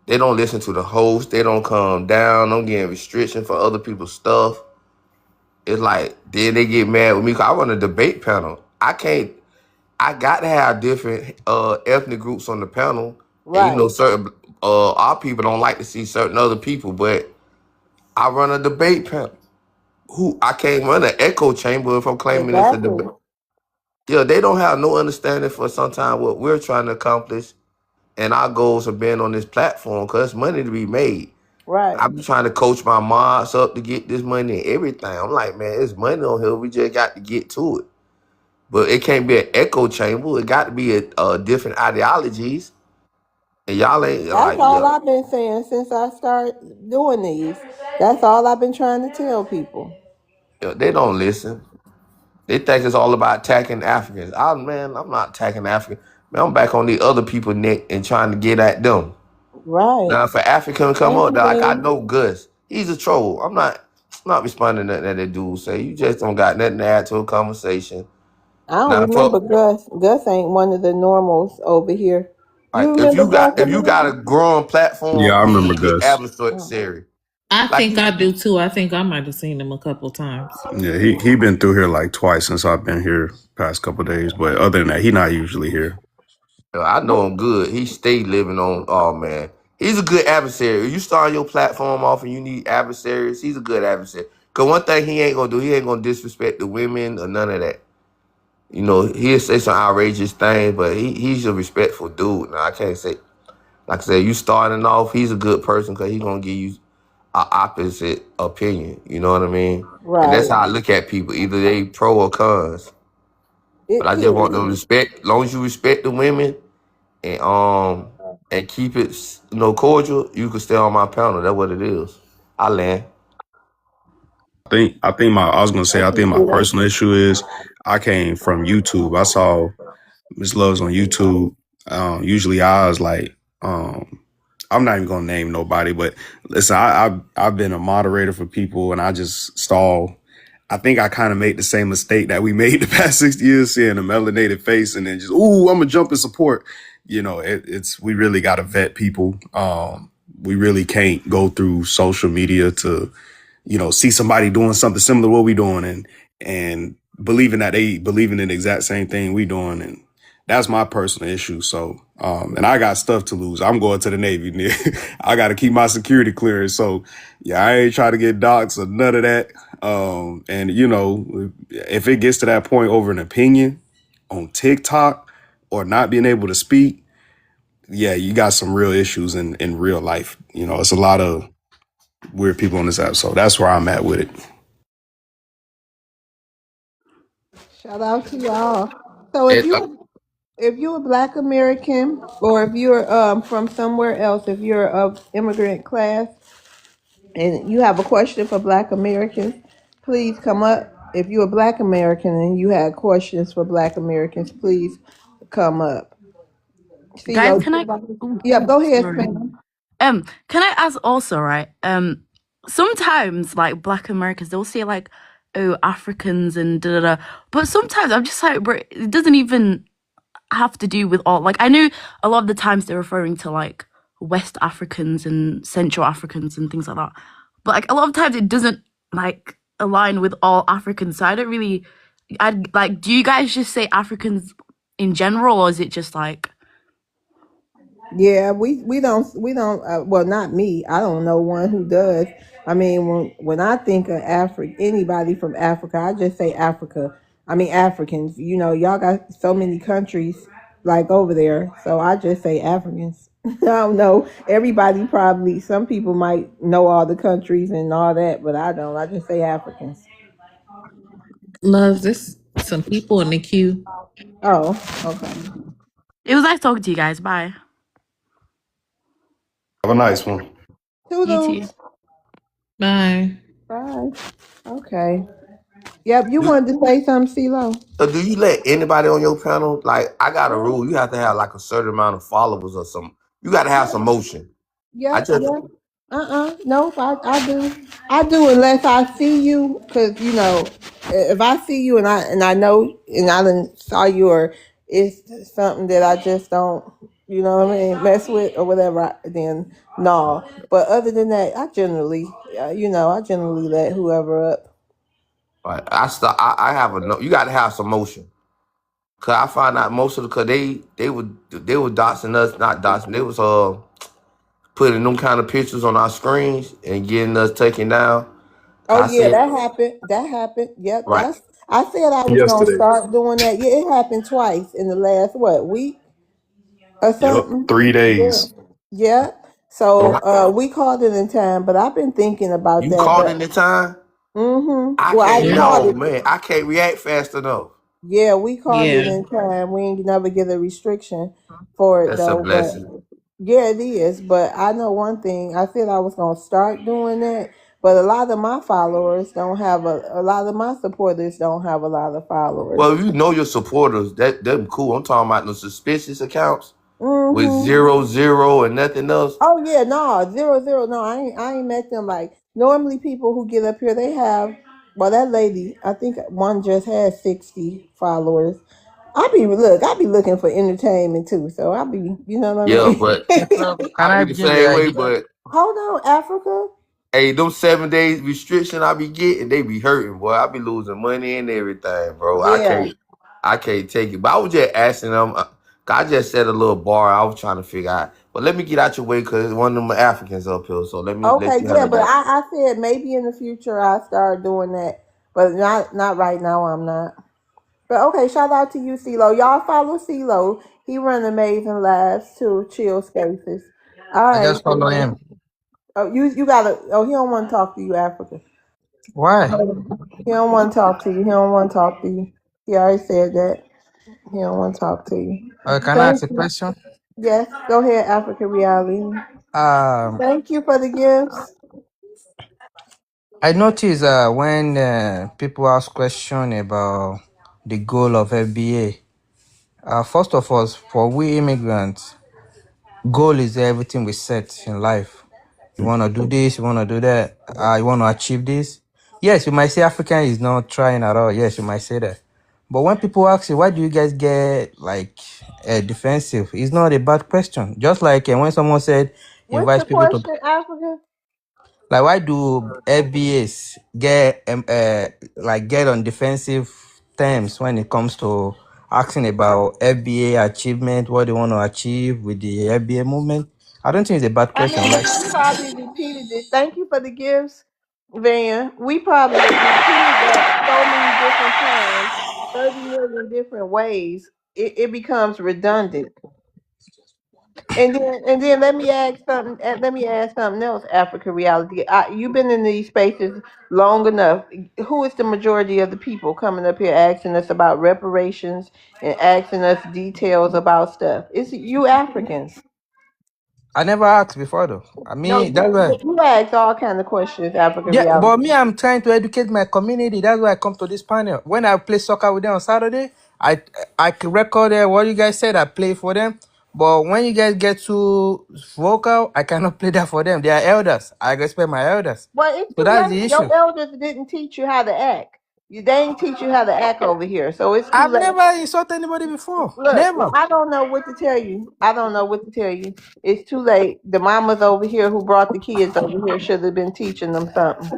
they don't listen to the host. They don't come down. I'm getting restriction for other people's stuff. It's like then they get mad with me. 'Cause I run a debate panel. I can't. I got to have different ethnic groups on the panel, and Right. certain our people don't like to see certain other people. But I run a debate panel. Who I can't run an echo chamber if I'm claiming it's a Exactly. debate. Yeah, they don't have no understanding for sometimes what we're trying to accomplish and our goals of being on this platform because money to be made. Right. I be trying to coach my mods up to get this money and everything. I'm like, man, it's money on here. We just got to get to it. But it can't be an echo chamber. It got to be a different ideologies. And y'all ain't That's like, all yeah, I've been saying since I started doing these. That's all I've been trying to tell people. yeah, they don't listen. They think it's all about attacking Africans. Man, I'm not attacking Africans. Man, I'm back on the other people neck and trying to get at them. Right. Now, if an African come Thank up, you, like I Dean. know Gus, he's a troll. I'm not responding to nothing that that dude say. You just don't got nothing to add to a conversation. I don't Now, remember Gus. Gus ain't one of the normals over here. You like remember Gus if in you got a the growing Yeah, platform, I you remember need to get Gus. adversary. I Like think you, I do too. I think I might have seen him a couple times. Yeah, he been through here like twice since I've been here past couple days. But other than that, he not usually here. I know him good. He stay living on. Oh man, he's a good adversary. If you start your platform off and you need adversaries, he's a good adversary. Cause one thing he ain't gonna do, he ain't gonna disrespect the women or none of that. You know, he'll say some outrageous things, but he's a respectful dude. Now I can't say, like I said, you starting off, he's a good person because he's gonna give you an opposite opinion. You know what I mean? And that's Right. how I look at people. Either they pro or cons. But It I just want period. them to respect. As long as you respect the women and keep it cordial, you can stay on my panel. That's what it is. I land. I was gonna say I think my personal issue is I came from YouTube. I saw Miss Love's on YouTube. Usually I was like, I'm not even gonna name nobody, but listen, I've been a moderator for people and I just stall. I think I kind of made the same mistake that we made the past 60 years, seeing a melanated face and then just, ooh, I'm gonna jump in support. You know, it's we really gotta vet people. We really can't go through social media to see somebody doing something similar to what we doing and believing that they believing in the exact same thing we doing. And that's my personal issue. So, and I got stuff to lose. I'm going to the Navy. I got to keep my security clearance. So yeah, I ain't trying to get doxxed or none of that. And if it gets to that point over an opinion on TikTok or not being able to speak, yeah, you got some real issues in real life. It's a lot of weird people on this app. So that's where I'm at with it. Shout out to y'all. So And, if you're a Black American or if you're from somewhere else, if you're of immigrant class and you have a question for Black Americans, please come up. If you're a Black American and you have questions for Black Americans, please come up. Guys, CeeLo, can I? Ooh, yeah, go ahead, sorry. Spam. Can I ask also, right? Sometimes like Black Americans, they'll say like, "Oh, Africans" and da da da. But sometimes I'm just like, bro, it doesn't even have to do with all. Like, I know a lot of the times they're referring to like West Africans and Central Africans and things like that. But like a lot of times it doesn't like align with all Africans. So I don't really. I like. Do you guys just say Africans in general, or is it just like? Yeah, we don't well, not me. I don't know one who does. I mean, when I think of Africa, anybody from Africa, I just say Africa. I mean Africans. Y'all got so many countries like over there, so I just say Africans. I don't know. Everybody probably some people might know all the countries and all that, but I don't. I just say Africans. Love, there's some people in the queue. Oh, okay. It was nice talking to you guys. Bye. Have a nice one. You too. Toodles. Bye. Bye. Okay. Yep, you wanted to say something, CeeLo? so do you let anybody on your panel? Like, I got a rule. You have to have like a certain amount of followers or something. You got to have some motion. I Yep, just yep. Nope, I do. I do unless I see you, because if I see you and I know and I done saw you or it's something that I just don't, what I mean, mess with or whatever, then no. But other than that, I generally let whoever up. like I have a no. You got to have some motion. Cause I find out most of the cause they were doxing us, not doxing. They was putting them kind of pictures on our screens and getting us taken down. Oh I yeah, said that happened. That happened. Yep, right. I said I was gonna Yesterday. start doing that. Yeah, it happened twice in the last week or Yep. something. 3 days. Yeah. So So we called it in time, but I've been thinking about you that. called But in the time. I well, I can't. Yeah. called No it. man, I can't react fast enough. Yeah, we called it Yeah. in time. We ain't never get a restriction for it That's a though. But blessing. yeah, it is. But I know one thing. I said I was gonna start doing that, but a lot of my followers don't have a lot of my supporters don't have a lot of followers. Well, if you know your supporters, them cool. I'm talking about the suspicious accounts with Mm-hmm. 0 and nothing else. Oh yeah, no, 0 0. No, I ain't met them. Like normally people who get up here, they have. Well, that lady, I think one just had 60 followers. I be looking for entertainment too. So I be, you know what I Yeah, mean? but Love, can I I be the bring same the way. idea? But Hold on, Africa. hey, them 7 days restriction I be getting, they be hurting, boy. I be losing money and everything, bro. Yeah. I can't take it. But I was just asking them. I just set a little bar. I was trying to figure out. But let me get out your way because one of them Africans up here. So let me let Okay. you Yeah, handle but that. I said maybe in the future I start doing that, but not right now. I'm not. But okay, shout out to you, CeeLo. Y'all follow CeeLo. He run amazing lives too, chill spaces. All I right. just follow him. Oh, you gotta. Oh, he don't want to talk to you, Africa. Why? He don't want to talk to you. He don't want to talk to you. He already said that. He don't want to talk to you. Can I ask Thank a you. question? Yes, go ahead, Africa Reality. Um, Thank you for the gifts. I notice when people ask question about the goal of FBA, first of all, for we immigrants, goal is everything we set in life. You want to do this, you want to do that, you want to achieve this. Yes, you might say African is not trying at all. Yes, you might say that. But when people ask you, why do you guys get like defensive? It's not a bad question. Just like when someone said, What's invites the people to, question, Africa? like, why do FBAs get like get on defensive terms when it comes to asking about FBA achievement, what they want to achieve with the FBA movement? I don't think it's a bad I question. mean, Like, we probably repeated it. Thank you for the gifts, Van. We probably repeated that so many different times, 30 million different ways. It becomes redundant. And then let me ask something. Let me ask something else. Africa reality. You've been in these spaces long enough. Who is the majority of the people coming up here asking us about reparations and asking us details about stuff? It's you Africans. I never asked before though. I No, mean, that's why. you ask all kind of questions. Africa Yeah, but reality. me, I'm trying to educate my community. That's why I come to this panel. When I play soccer with them on Saturday, I can record what you guys said. I play for them. But when you guys get too vocal, I cannot play that for them. They are elders. I respect my elders. Well, it's So too that's late. the issue. Your elders didn't teach you how to act. They ain't teach you how to act over here. So it's too I've late. never insulted anybody before. Look, Never. I don't know what to tell you. I don't know what to tell you. It's too late. The mamas over here who brought the kids over here should have been teaching them something.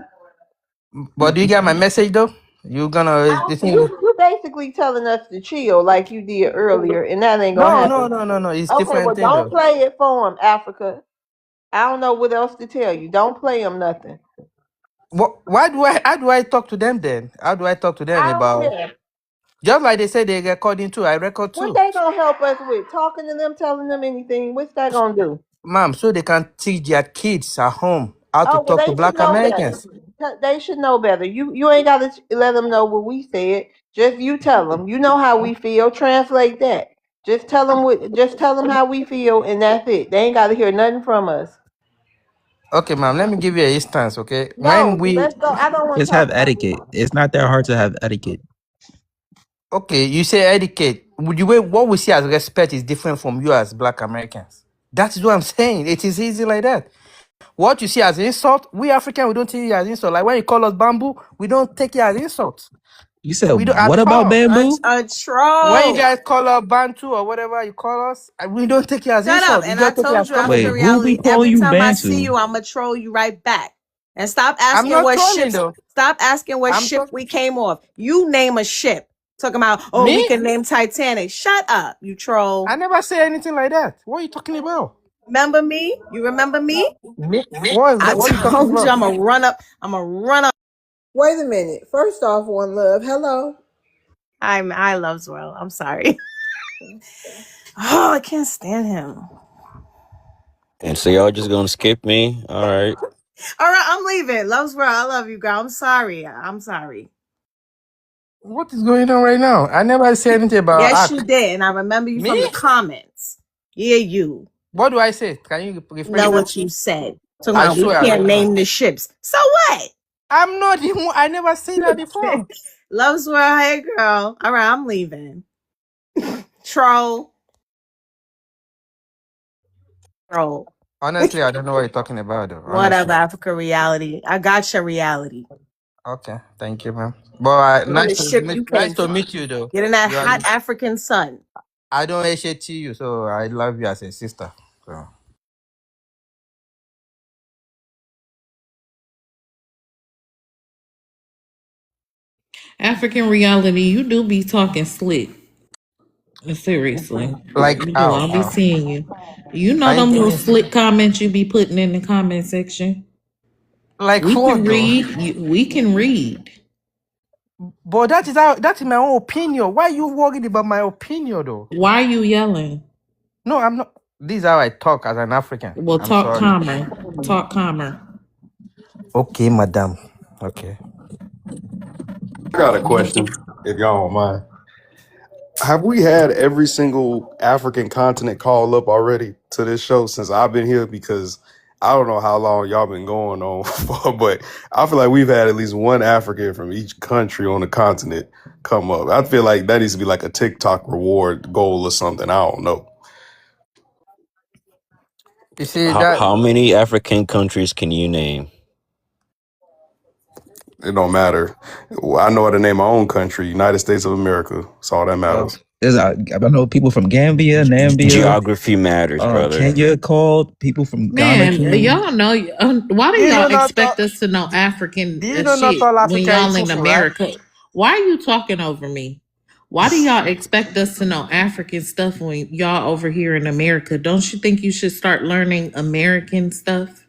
But do you get my message though? You gonna the thing? You basically telling us to chill like you did earlier, and that ain't gonna No, happen. no, no, no, no. It's Okay, different well, thing don't though. play it for them, Africa. I don't know what else to tell you. Don't play them nothing. Why do I? How do I talk to them then? How do I talk to them I don't about? care. Just like they say they recording too, I record What too. they gonna help us with? Talking to them, telling them anything. What's that gonna do? Ma'am, so they can teach their kids at home how to Oh well, talk to they should black know better. Americans. They should know better. You ain't gotta let them know what we said. Just you tell them. You know how we feel. Translate that. Just tell them what. Just tell them how we feel, and that's it. They ain't gotta hear nothing from us. Okay, ma'am, let me give you an instance, okay? When No, we let's go. I don't want to Just talk have about etiquette. It's not that hard to have etiquette. okay, you say educate. Would you wait what we see as respect is different from you as black Americans. That is what I'm saying. It is easy like that. What you see as insult, we African, we don't take it as insult. Like when you call us bamboo, we don't take it as insult. You said We don't what at about all. bamboo? When you Troll. guys call us Bantu or whatever you call us, we don't take it as Shut up. insult. We And I just take it told as you, common Wait, African sense. who be reality, calling every you time I see Bantu? you, I'ma troll you right back. And stop I'm asking not what trolling ships, though. stop asking what I'm ship talking we came off. You name a ship. Talking about, oh, we me? can name Titanic. Shut up, you I troll. never say anything like that. What are you talking about? Remember me? You remember me? Me? What is I that? What are you talking told you about? I'm gonna run up. I'm gonna run up. Wait a minute. First off, one love. Hello. I love Zorro. I'm sorry. Oh, I can't stand him. And so y'all just gonna skip me? All right. All right, I'm leaving. Love Zorro. I love you, girl. I'm sorry. I'm sorry. What is going on right now? I never say anything about Yes, you act. did, and I remember you from Me? the comments. Yeah, you What do I say? Can you know rephrase that? what you said. Talking I about we swear I can't don't know. name the ships. So what? I'm not the one. I never say that before. Love's world. Hey, girl. All right, I'm leaving. Troll. Troll. Honestly, I don't know what you're talking about though. What up, Honestly. Africa reality? I got your reality. Okay, thank you, man. But On the ship you nice came to from. meet you though. Get in that You are, hot African sun. I don't hate you, so I love you as a sister. So. African reality, you do be talking slick. Seriously, Like you do. how? I'll be seeing you. You know Can them you give little me slick comments you be putting in the comment section. like We what can though? read. We can read. But that is my own opinion. Why are you worried about my opinion though? Why are you yelling? No, I'm not. This is how I talk as an African. Well, I'm talk sorry. calmer. Talk calmer. Okay, madam. Okay. I got a question, if y'all don't mind. Have we had every single African continent call up already to this show since I've been here? Because I don't know how long y'all been going on for, but I feel like we've had at least one African from each country on the continent come up. I feel like that needs to be like a TikTok reward goal or something. I don't know. You see How that? how many African countries can you name? It don't matter. Well, I know how to name my own country, United States of America. That's all that Uh, matters. I know people from Gambia, Nambia, Geography matters, brother. Kenya called. People from Ghana Man, came. y'all know. Why do Do you y'all know not all? expect us to know African Do you know not shit all when Africa is y'all in fufu, right? America? Why are you talking over me? Why do y'all expect us to know African stuff when y'all over here in America? Don't you think you should start learning American stuff?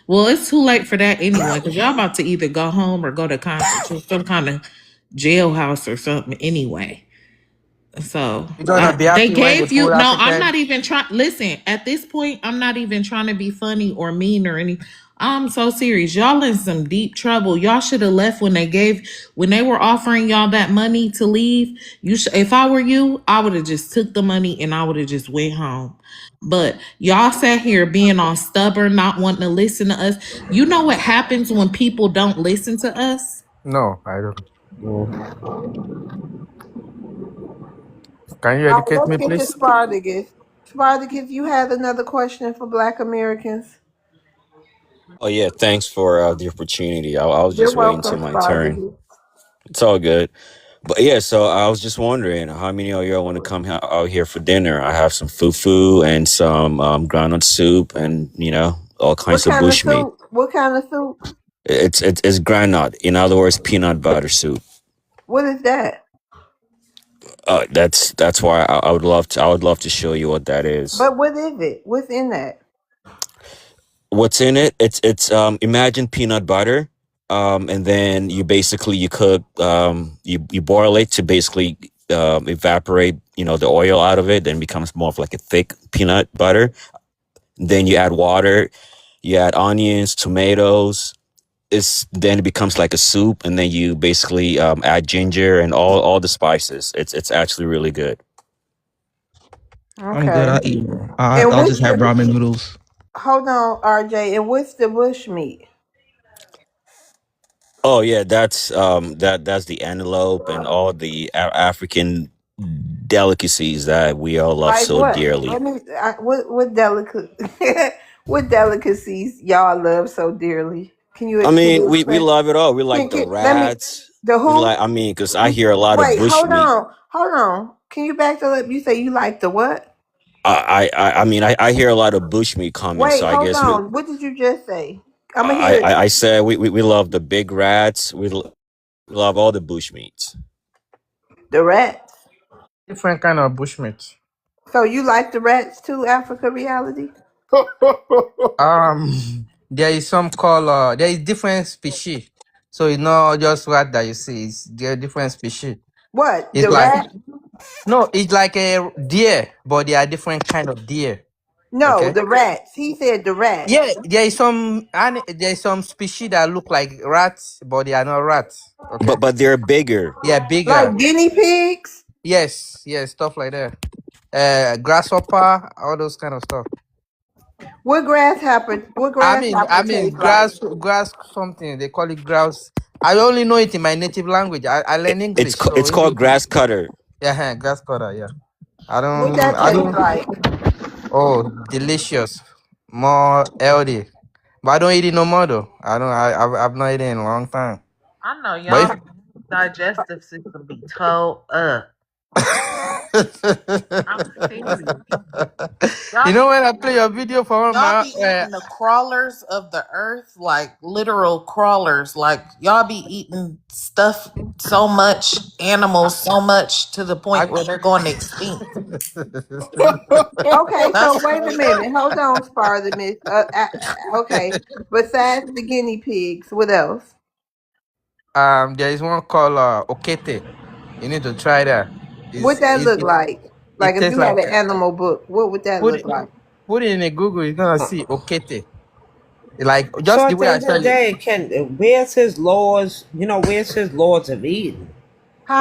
Well, it's too late for that anyway, because y'all about to either go home or go to some kind of jailhouse or something anyway. So You're gonna be they happy when they gave you put no. I'm African. not even trying. Listen, at this point, I'm not even trying to be funny or mean or any. I'm so serious. Y'all in some deep trouble. Y'all should have left when they were offering y'all that money to leave. If I were you, I would have just took the money and I would have just went home. But y'all sat here being all stubborn, not wanting to listen to us. You know what happens when people don't listen to us? No, I don't. Well, Can you All right, educate let's me, get to please? Spartacus. Spartacus, you had another question for Black Americans? Oh yeah, thanks for the opportunity. I was You're just waiting welcome, till my turn. Spartacus. It's all good. But yeah, so I was just wondering how many of y'all want to come out here for dinner? I have some fufu and some groundnut soup and all What kinds of kind of bushmeat. soup? What kind of soup? It's groundnut. In other words, peanut butter soup. What is that? That's why I would love to show you what that is. But what is it? What's in that? What's in it? It's imagine peanut butter, and then you cook you boil it to basically evaporate the oil out of it, then it becomes more of like a thick peanut butter. Then you add water, you add onions, tomatoes. Then it becomes like a soup, and then you basically add ginger and all the spices. It's actually really good. I'm good. Okay. I eat. And I'll what's just have the ramen noodles. hold on, RJ, and what's the bush meat? Oh yeah, that's the antelope and all the African delicacies that we all love Like so what? dearly. What delicacies y'all love so dearly? I Can mean, you we explain? love it all. We like the Let me rats. the We who? like. I mean, because I hear a lot of Wait, bushmeat. hold on. Can you back that up? You say you like the what? I mean, I hear a lot of bushmeat comments. So Wait, I hold guess on. What did you just say? I'ma I, hear it. I, I said we love the big rats. We love all the bushmeats. The rats. Different kind of bushmeat. So you like the rats too, Africa reality? There is some color. There is different species. So it's not just rat that you see. There are different species. What? It's The like rat? no, it's like a deer, but they are different kind of deer. No, Okay. the rats. He said the rats. Yeah, there is some species that look like rats, but they are not rats. Okay. But they're bigger. Yeah, bigger. Like guinea pigs? Yes, yes, stuff like that. Grasshopper, all those kind of stuff. What grasshopper I mean, tastes like? grass, something they call it grass. I only know it in my native language. I learn English, so It's called English. grass cutter. Yeah, grass cutter. Yeah, What that I taste don't. like? Oh, delicious, more healthy. But I don't eat it no more though. I don't. I've not eaten in a long time. I know But y'all digestive system be toe up. I'm serious. you Y'all know be when I play your video for one of y'all my be eating the crawlers of the earth, like literal crawlers. Like y'all be eating stuff so much, animals so much to the point I, where they're going extinct. Okay, so That's wait a crazy. minute. Hold on, Spartacus. Okay. Besides the guinea pigs, what else? There is one called okete. You need to try that. What that look like? It Like if tastes you had like an animal book, what would that put look it like? put it in a Google. You're gonna see okete. Like So just the at way the I end of the said it. day, where's his laws? Where's his laws of Eden?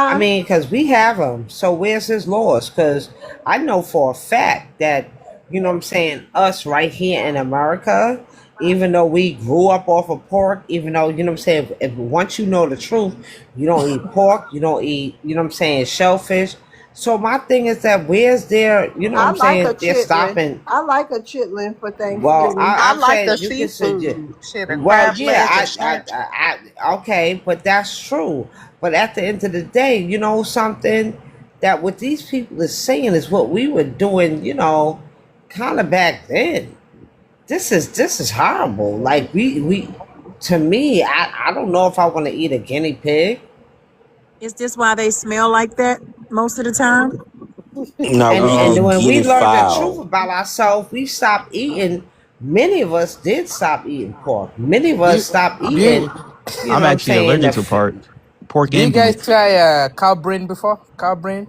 I Huh? mean, because we have them. So where's his laws? Because I know for a fact that, what I'm saying, us right here in America, even though we grew up off of pork, even though, what I'm saying, if once you know the truth, you don't eat pork, you don't eat, what I'm saying, shellfish. So my thing is that where's their, what I I'm like a saying, they're chitlin. stopping. I like a chitlin for Well, Thanksgiving. I I'm like the saying you can suggest. seafood. Shit, a Well, crab yeah, legs and shrimp. okay, but that's true. But at the end of the day, something that what these people are saying is what we were doing, kind of back then. This is horrible. Like we to me, I don't know if I want to eat a guinea pig. Is this why they smell like that most of the time? Now And we and eat when we guinea learned the truth fowl. about ourselves, we stopped eating. Many of us did stop eating pork. Many of Do us you stopped do you, eating. I'm What I'm actually saying? allergic to pork do you and guys beef. try cow brain before? Cow brain?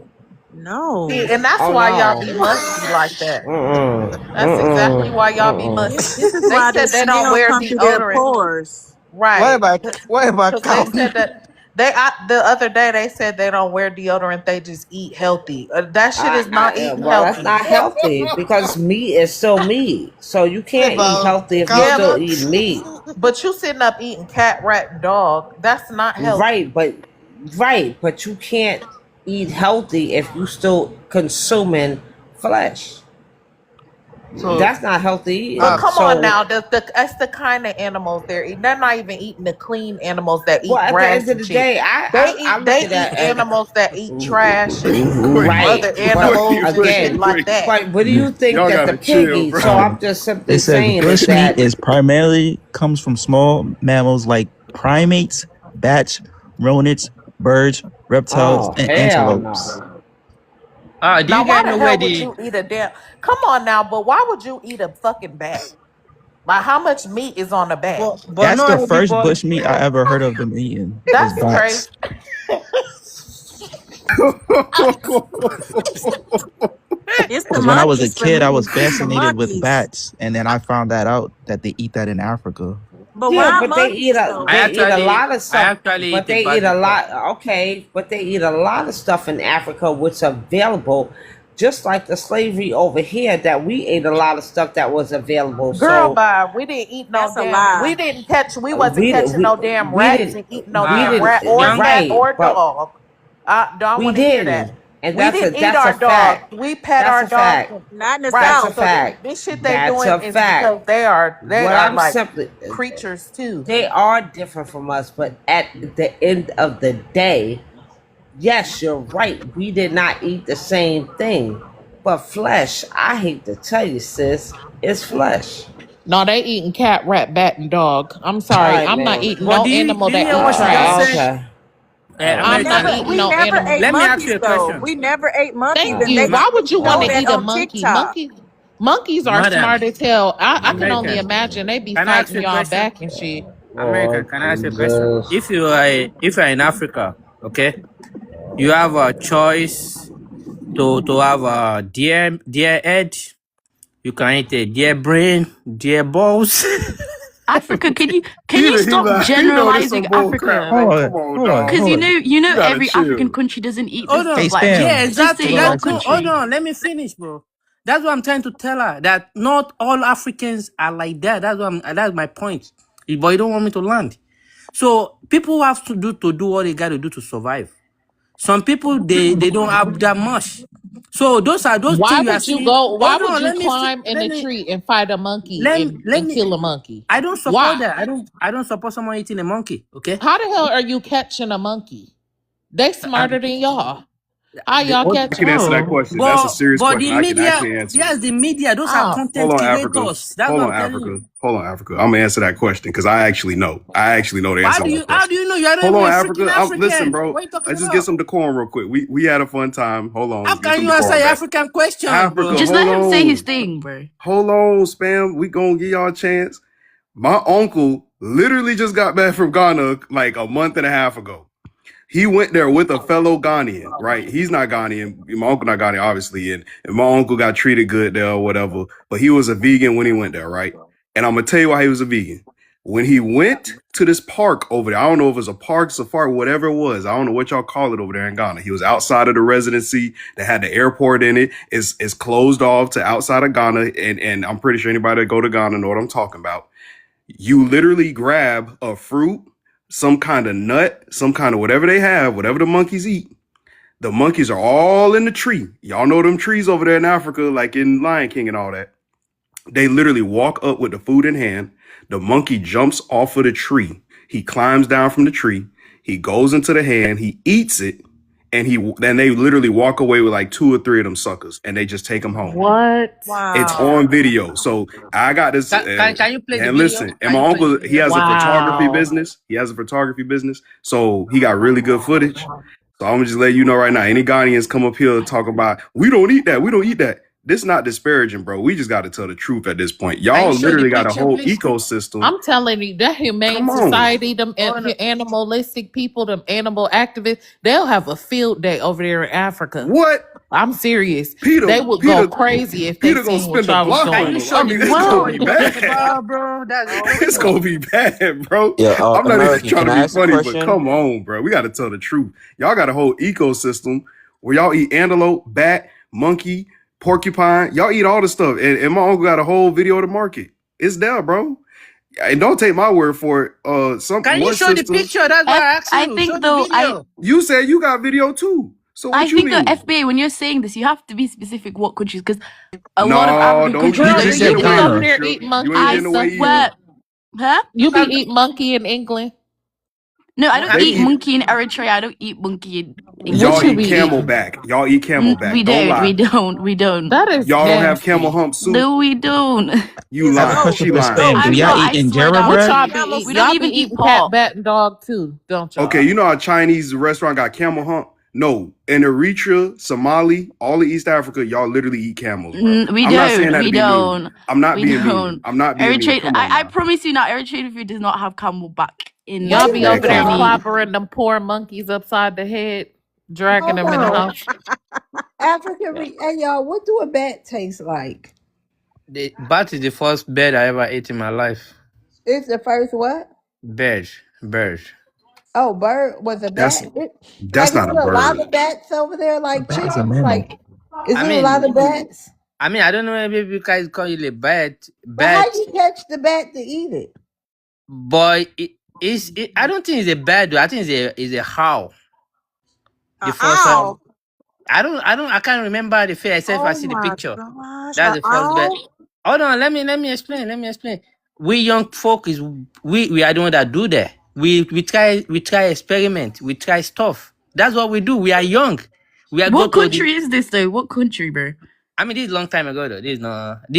No. See, and that's Oh why y'all no. be musty like that. Mm-mm. That's exactly why y'all be Mm-mm. musty. This is They why the said they don't smell wear come through their deodorant, pores. right? What about Because they cow? said that the other day they said they don't wear deodorant. They just eat healthy. That shit is not eating Well, that's healthy. not healthy because meat is still meat. So you What can't eat about healthy if you Yeah, still cow? eat meat. but you sitting up eating cat, rat, and dog. That's not healthy. Right, but you can't eat healthy if you still consuming flesh. So That's not healthy But eating. come on So, now, that's the kind of animals they're eating. They're not even eating the clean animals that well, eat at the end grass of and the shit. day, I look They at eat that as animals that eat trash and Wait, right. other But animals and shit again, like that. but what do you think y'all that the gotta pig chill, eats? bro. So I'm just It simply says saying is bushmeat that is primarily comes from small mammals like primates, bats, rodents, birds, reptiles, oh and hell antelopes. no. Do Now, you why guys the know where hell would the you eat a damn? Come on now, but why would you eat a fucking bat? Like, how much meat is on a bat? but that's the not first everybody. bushmeat I ever heard of them eating was That's crazy. bats. It's the Because when I was a monkeys for kid, me. I was It's the fascinated with monkeys. bats, and then I found that out that they eat that in Africa. But Yeah, why but monkeys though? they eat a lot of I stuff. actually But ate a they eat bat a before. lot. Okay, but they eat a lot of stuff in Africa which available, just like the slavery over here that we ate a lot of stuff that was available. Girl, So bye. We didn't eat no That's a damn. lie. We wasn't catching no damn we rats didn't and eating no we damn didn't rat or Young cat right, or but dog. Don't we want to hear that. didn't, and We didn't eat that's a our dogs. fact. We pet That's our a dogs. fact. Not in the That's Right. a South. So fact. this shit they That's doing a is fact. because they What are I'm like simply creatures too. they are different from us, but at the end of the day, yes, you're right. We did not eat the same thing. But flesh, I hate to tell you, sis, it's flesh. No, they eating cat, rat, bat, and dog. I'm All sorry. right, I'm not man. eating But no animal do you that hear eat what she just said? trash. Okay. I'm not American. eating We no never animal. ate Let me ask you monkeys a though. question. We never ate monkeys, Thank and you. they Ma- Why would you want show to that eat a on monkey? TikTok. Monkeys are smart Madam, as hell. I can only American. imagine they be Can I ask fighting you a y'all question? back and shit. American, Lord can I ask you a question? Jesus. If you are in Africa, okay, you have a choice to have a deer head. You can eat a deer brain, deer balls. Africa, can you stop He know this generalizing some bull crap, Africa? bro. Come on, dog. Because you You know gotta every African chill. country doesn't eat Hold this on. like Yeah, just exactly. say your That no, hold country. on. Let me finish, bro. That's what I'm trying to tell her. That not all Africans are like that. That's my point. But you don't want me to land. So people have to do what they got to do to survive. Some people they don't have that much. So those things you are seeing. Why Hold would on. you climb in a tree and fight a monkey Let and me. kill a monkey? I don't support Why? that. I don't support someone eating a monkey. Okay. How the hell are you catching a monkey? They smarter than y'all. How y'all What? I catch can them? answer that Oh, question. That's a serious but question. the I can media, actually answer it. yes, the media, those are Oh, content Hold on, Africa. creators. That's Hold what on, I'm telling Africa. you. Hold on, Africa. I'm gonna answer that question because I actually know. I actually know the answer to that How do question. you know you're not Hold even on, a freaking Africa. Listen, African? bro. What are you talking Let's just get about? some decorum real quick. We had a fun time. Hold on. How Let's get can some you answer decorum your back. African question, Africa, bro? Just hold let him say his on. thing, bro. Hold on, spam. We gonna give y'all a chance. My uncle literally just got back from Ghana like a month and a half ago. He went there with a fellow Ghanaian, right? He's not Ghanaian. My uncle not Ghanaian, obviously, and my uncle got treated good there or whatever. But he was a vegan when he went there, right? And I'm gonna tell you why he was a vegan. When he went to this park over there, I don't know if it was a park, safari, whatever it was. I don't know what y'all call it over there in Ghana. He was outside of the residency that had the airport in it. It's closed off to outside of Ghana, and I'm pretty sure anybody that go to Ghana know what I'm talking about. You literally grab a fruit, some kind of nut, some kind of whatever they have, whatever the monkeys eat. The monkeys are all in the tree. Y'all know them trees over there in Africa, like in Lion King and all that. They literally walk up with the food in hand. The monkey jumps off of the tree. He climbs down from the tree. He goes into the hand. He eats it. And then they literally walk away with like 2 or 3 of them suckers, and they just take them home. What? It's Wow. on video. So I got this. Can you play the And video? listen, and my uncle, he has a photography Wow. business. He has a photography business. So he got really good footage. So I'm gonna just let you know right now. Any Ghanaians come up here and talk about, we don't eat that. We don't eat that. This not disparaging, bro. We just got to tell the truth at this point. Can Y'all you show the literally got a picture, whole please? ecosystem. I'm telling you, that humane Come on. society, them Oh, no. animalistic people, them animal activists, they'll have a field day over there in Africa. What? I'm serious. Peter, They would go crazy if they Peter gonna seen what spend a y'all was block Can on you doing. them. show I the mean, picture it's of gonna what be you're talking bad. about, bro? That's Oh, It's crazy. gonna be bad, bro. Yeah, I'm not even American, trying can to I be ask a funny, but question? come on, bro. We got to tell the truth. Y'all got a whole ecosystem where y'all eat antelope, bat, monkey, porcupine. Y'all eat all the stuff. And my uncle got a whole video to market. It's there, bro. And don't take my word for it. Can you One show the sister, picture? That's why I asked I you. Show think the though, video. you said you got video too. So I what you think the mean? FBA, when you're saying this, you have to be specific what countries, because a lot of No, African don't. countries You He Girl, don't do just ain't eat said getting you be away, over Ghana. there Anisha. eating You ain't monkey I and getting away stuff either. too? swear, huh? You be Um, eating monkey in England? No, I don't They eat eat. monkey in Eritrea. I don't eat monkey in What Y'all you England. eat be eating? camelback. Y'all eat We camelback. Don't don't. We lie. don't. We don't. That is Y'all don't have camel nasty. hump soup. No, we don't. You it's Have a lying. goat. question She for It's lying. Spain. goat. Do I'm y'all not. eat I Camel. swear injera down What to bread? y'all you. be Camel We eating? don't Y'all steak. be even eat eating cat, pork. bat, and dog too, don't Okay, y'all? you know how Chinese restaurant got camel hump? No, in Eritrea, Somali, all of East Africa, y'all literally eat camels, bro. We I'm not saying don't. that to We be mean. don't. I'm not We being mean. don't. I'm not being mean. Eritrea. Come on I now. promise you now. Eritrean food does not have camelback Y'all Wait a in be Man, over come there on. any. clobbering them poor monkeys upside the head, dragging Hold them in the on. house. African, hey y'all, what do a bat taste like? the bat is the first bird I ever ate in my life. It's the first what? Bird, bird. Oh, bird was a That's bat. Like, that's is not it a a lot bird. of bats over there, A like bat is a chickens? mammal. Like, is I it a lot of mean, bats? I don't know if you guys call it a bat, But how bat, you catch the bat to eat it? boy. I don't think it's a bird. Though. I think it's a how. The An first owl. one. I can't remember the face except if I Oh see the my picture. gosh, That's an the first bird. owl. Hold on, let me explain. Let me explain. We young folk is we are the one that do that. We try experiment. We try stuff. That's what we do. We are young. We are go What to the. country is this though? What country, bro? I mean, this is long time ago though. This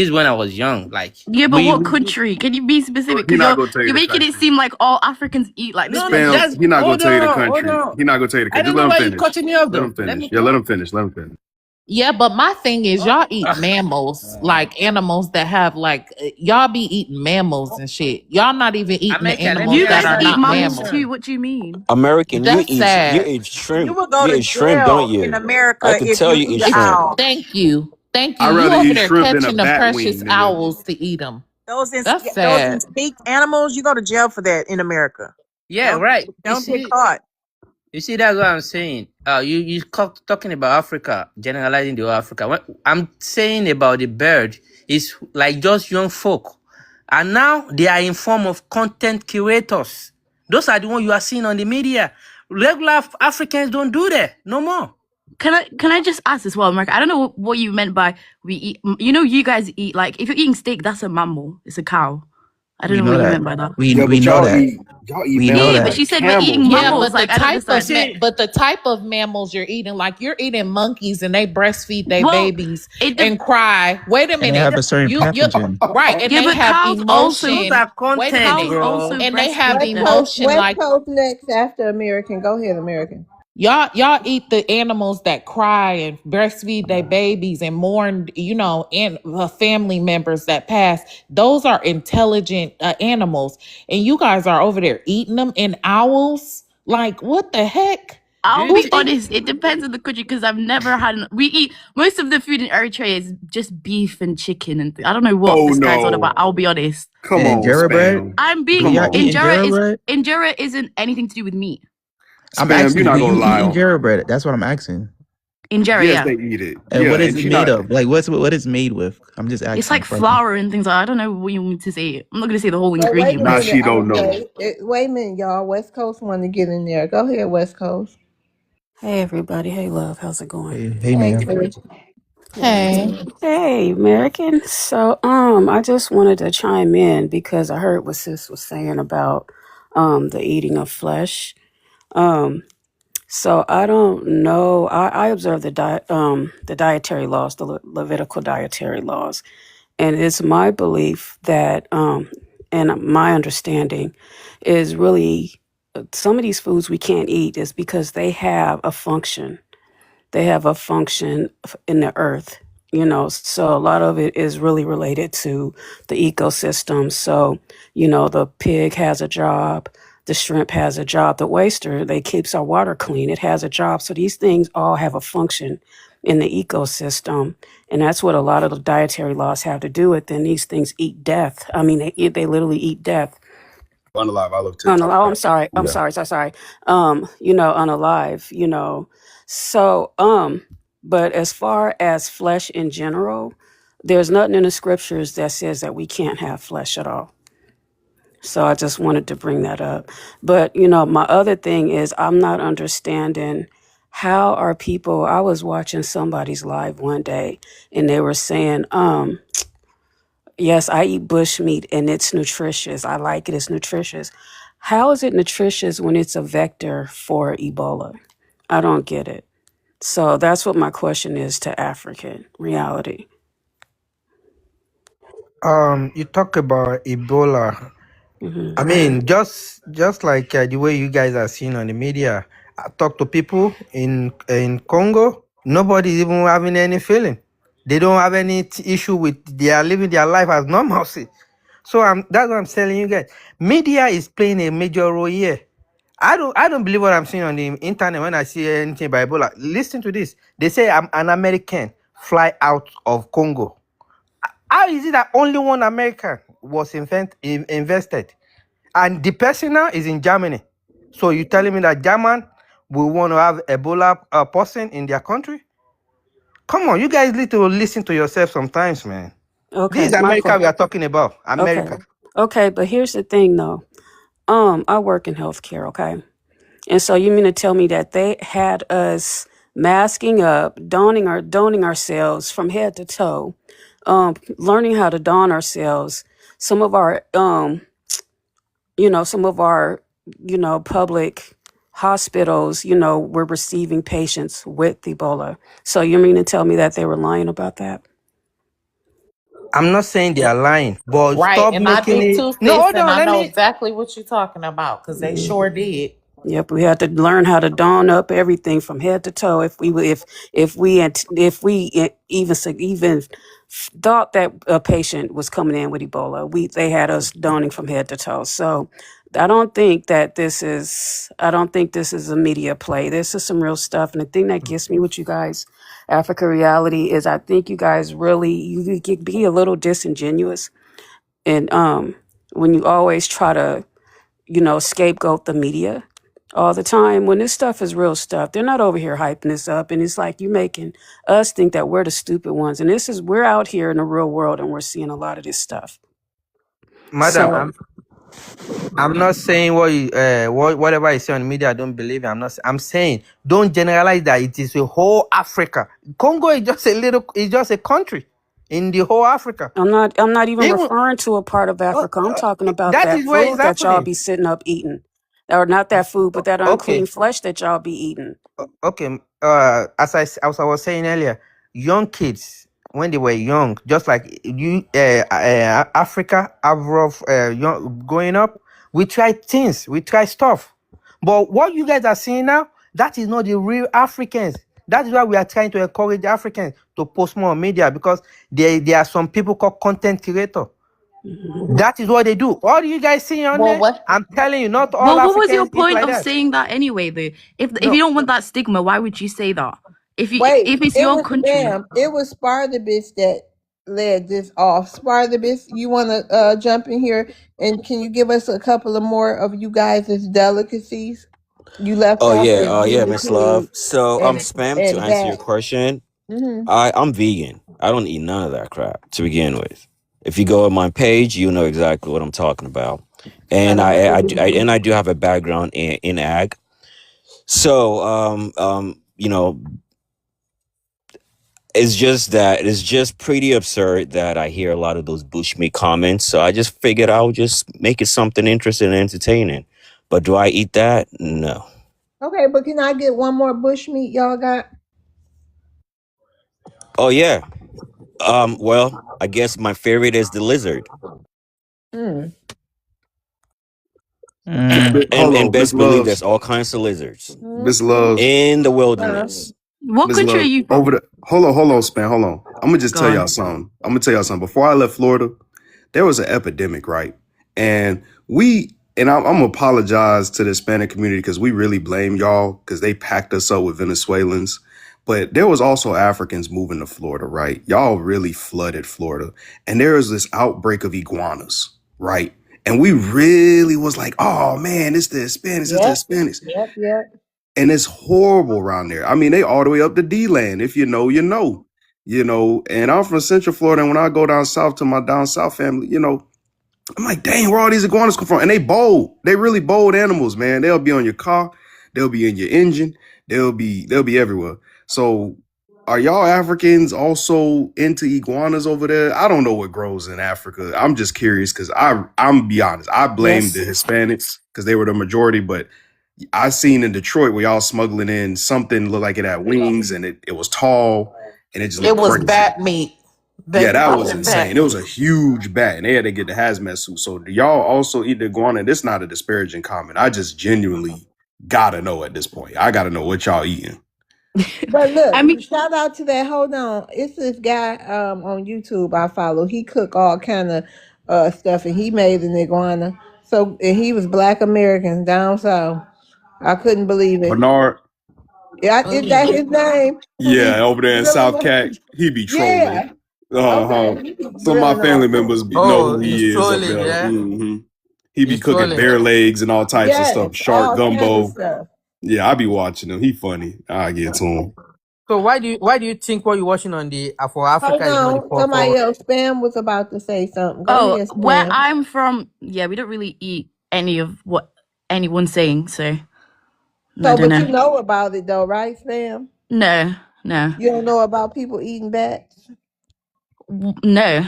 is when I was young. Like Yeah, but we, what we country? Can you be specific? He Because not gonna tell you you're the making it country. seem like all Africans eat like this. no, Like Spam. just He not gonna hold tell you the on, hold country. on. He not gonna tell you the I country. don't Just know let him why you finish. cutting me off Let though. him Let finish. me Yeah, let talk. him finish. Let him finish. Yeah, but my thing is, y'all eat Ah, mammals, like animals that have y'all be eating mammals and shit. Y'all not even eating the America, let me you animals that answer guys are eat not the mammals mammals. too. question. What do you mean? American, That's you sad. eat You shrimp. will go You to eat shrimp, don't jail in you? I America can if tell you you eat eat an Ex- shrimp. owl. Thank you, thank you. I'd You rather over eat there shrimp than a catching the bat precious wing, nigga. owls to eat them. Those That's those sad. extinct animals, you go to jail for that in America. Yeah, Don't right. don't get caught. You see, that's what I'm saying. Talking about Africa, generalizing the whole Africa. What I'm saying about the bird is like just young folk, and now they are in form of content curators. Those are the ones you are seeing on the media. Regular Africans don't do that no more. Can I just ask as well, America? I don't know what you meant by we eat. You know, you guys eat like if you're eating steak, that's a mammal. It's a cow. I don't We know know what you that. meant by that. Yeah, We but know that. y'all eat We know Yeah, mammals but that. like she said we're eating camels, Yeah, bro. mammals. but the Like I don't type You of understand. see, mammals you're eating, like you're eating monkeys and they breastfeed their Well, babies it and cry. Wait a And they minute, have a certain you pathogen. right, and yeah, they but have cows also those emotion. are Wait a content, minute, cows bro. also and they have breastfeed them. emotion West like Coast next after American. Go ahead, American. Y'all eat the animals that cry and breastfeed their babies and mourn, and family members that pass. Those are intelligent animals, and you guys are over there eating them. And owls, like what the heck? I'll Who be think? honest, it depends on the country because I've never had. We eat most of the food in Eritrea is just beef and chicken, and I don't know what Oh this guy's on about. no. I'll be honest. Come And on, injera bread? spam. I'm Do being Come y'all eat on. injera bread? injera isn't anything to do with meat. I'm Spam, you're asking, not do gonna you eat lie. injera bread? That's what I'm asking. Injera, Yes, yeah, they eat it. And Yeah, what is and it she made not. of? Like, what is made with? I'm just it's asking a like question. flour and things. I don't know what you want me to say. I'm not gonna say the whole Wait, wait a Now ingredients. minute, she don't know. OJ. Wait a minute, y'all. West Coast want to get in there. Go ahead, West Coast. Hey everybody, hey love, how's it going? Hey, Hey, man. Chris. Hey, Hey American. So I just wanted to chime in because I heard what sis was saying about the eating of flesh. Um so I don't know. I observe the dietary laws, the Levitical dietary laws, and it's my belief that and my understanding is really some of these foods we can't eat is because they have a function. They have a function in the earth, so a lot of it is really related to the ecosystem. So the pig has a job, the shrimp has a job, the oyster, they keeps our water clean, it has a job. So these things all have a function in the ecosystem, and that's what a lot of the dietary laws have to do with. And these things eat death. I mean, they literally eat death. Unalive. I love TikTok. Oh, I'm sorry. I'm Yeah. sorry. So sorry. Unalive, So, but as far as flesh in general, there's nothing in the scriptures that says that we can't have flesh at all. So I just wanted to bring that up. But, my other thing is I'm not understanding how are people, I was watching somebody's live one day and they were saying, yes, I eat bush meat and it's nutritious. I like it. It's nutritious. How is it nutritious when it's a vector for Ebola? I don't get it. So that's what my question is to African reality. You talk about Ebola. Hmm. I mean, just like the way you guys are seeing on the media. I talk to people in Congo. Nobody's even having any feeling. They don't have any issue with. They are living their life as normalcy. So that's what I'm telling you guys. Media is playing a major role here. I don't believe what I'm seeing on the internet when I see anything about Ebola. Listen to this. They say I'm an American fly out of Congo. How is it that only one American was invested? And the person now is in Germany. So you telling me that German will want to have Ebola person in their country? Come on, you guys need to listen to yourself sometimes, man. This is Okay, America we are talking about. okay, America. okay. But here's the thing, though. I work in healthcare. Okay, and so you mean to tell me that they had us masking up, donning ourselves from head to toe, learning how to don ourselves. Some of our some of our, public hospitals, were receiving patients with Ebola. So you mean to tell me that they were lying about that? I'm not saying they are lying, but right? stop And I making did it. too, No, sis, hold and on. I Let know me. exactly what you're talking about because they sure did. Yep, we had to learn how to don up everything from head to toe. If we even thought that a patient was coming in with Ebola, they had us donning from head to toe. So I don't think this is a media play. This is some real stuff. And the thing that gets me with you guys, Africa Reality, is I think you guys really you can be a little disingenuous and when you always try to scapegoat the media all the time when this stuff is real stuff. They're not over here hyping this up. And it's like you making us think that we're the stupid ones. And we're out here in the real world and we're seeing a lot of this stuff. Madam, So I'm not saying whatever I say on media, I don't believe it. I'm saying don't generalize that it is a whole Africa. Congo is just it's just a country in the whole Africa. I'm not even Even referring to a part of Africa. I'm talking about that is that where it's food that y'all happening. be sitting up eating. Or not that food, but that Okay, unclean flesh that y'all be eating. okay. As I was saying earlier, young kids when they were young, just like you, Africa, young, growing up, we try things, we try stuff. But what you guys are seeing now, That is not the real Africans. That is why we are trying to encourage Africans to post more on media, because there are some people called content creator. That is what they do. What do you guys see on Well, there? what? I'm telling you, not all Well, what was your Africans eat point like of that. saying that anyway, though? If No. you don't want that stigma, why would you say that? Wait, If it's it your was country, Bam. It was Spartacus that led this off. Spartacus, you want to jump in here and can you give us a couple of more of you guys' delicacies? You left Oh off yeah, with yeah, guinea Miss Love. pig So and spam, to and answer that. your question, Hmm. I'm vegan. I don't eat none of that crap to begin with. If you go on my page, you know exactly what I'm talking about. I And don't I do have a background in ag. So it's just pretty absurd that I hear a lot of those bushmeat comments. So I just figured I would just make it something interesting and entertaining. But do I eat that? No. Okay, but can I get one more bushmeat y'all got? Oh yeah. Well, I guess my favorite is the lizard. Mm. Hold And on, Miss best believe Loves. there's all kinds of lizards Mm. Miss Loves. in the Uh, wilderness. what Miss country are Love. you Over from? the hold on, Span. Hold on. I'm gonna just Go tell y'all on. something. I'm gonna tell y'all something. Before I left Florida, there was an epidemic, right? And I'm gonna apologize to the Hispanic community because we really blame y'all because they packed us up with Venezuelans. But there was also Africans moving to Florida, right? Y'all really flooded Florida. And there was this outbreak of iguanas, right? And we really was like, oh man, it's the Hispanics, it's the yep, Hispanics. yep. And it's horrible around there. I mean, they all the way up to D-land. If you know, you know. And I'm from Central Florida, and when I go down south to my down south family, I'm like, dang, where all these iguanas come from? And they bold. They really bold animals, man. They'll be on your car. They'll be in your engine. They'll be everywhere. So are y'all Africans also into iguanas over there? I don't know what grows in Africa. I'm just curious because I'm be honest. I blame the Yes. Hispanics because they were the majority, but I seen in Detroit where y'all smuggling in something looked like it had wings and it was tall and it just It looked was crazy. bat meat. Yeah, They that call was it bat insane. It was a meat. huge bat, and they had to get the hazmat suit. So, do y'all also eat the iguana? This not a disparaging comment. I just genuinely gotta know at this point. I gotta know what y'all eating. But I mean, look, shout out to that. Hold on, it's this guy on YouTube I follow. He cook all kind of stuff, and he made an iguana. So and he was Black American down south. I couldn't believe it. Bernard, Yeah, is that Mm. his name? Who yeah, be over there in grilling South them? Cat, he be trolling. Yeah. Uh-huh. Okay. He be Some of my grilling all family kind. members know Oh, who he's he is up trolling, there. yeah. He be He's cooking trolling. bear legs and all types of Yes, stuff. Shark all kind of gumbo. stuff. Yeah, I be watching him. He funny. I get to him. So why do you think what you're watching on the for Africa Hold is not the on, somebody for else. Spam was about to say something. Go oh, ahead, where Spam. I'm from, yeah, we don't really eat any of what anyone's saying, so I So, don't but you know. know about it though, right, Spam? No, no, You don't know about people eating bats? no,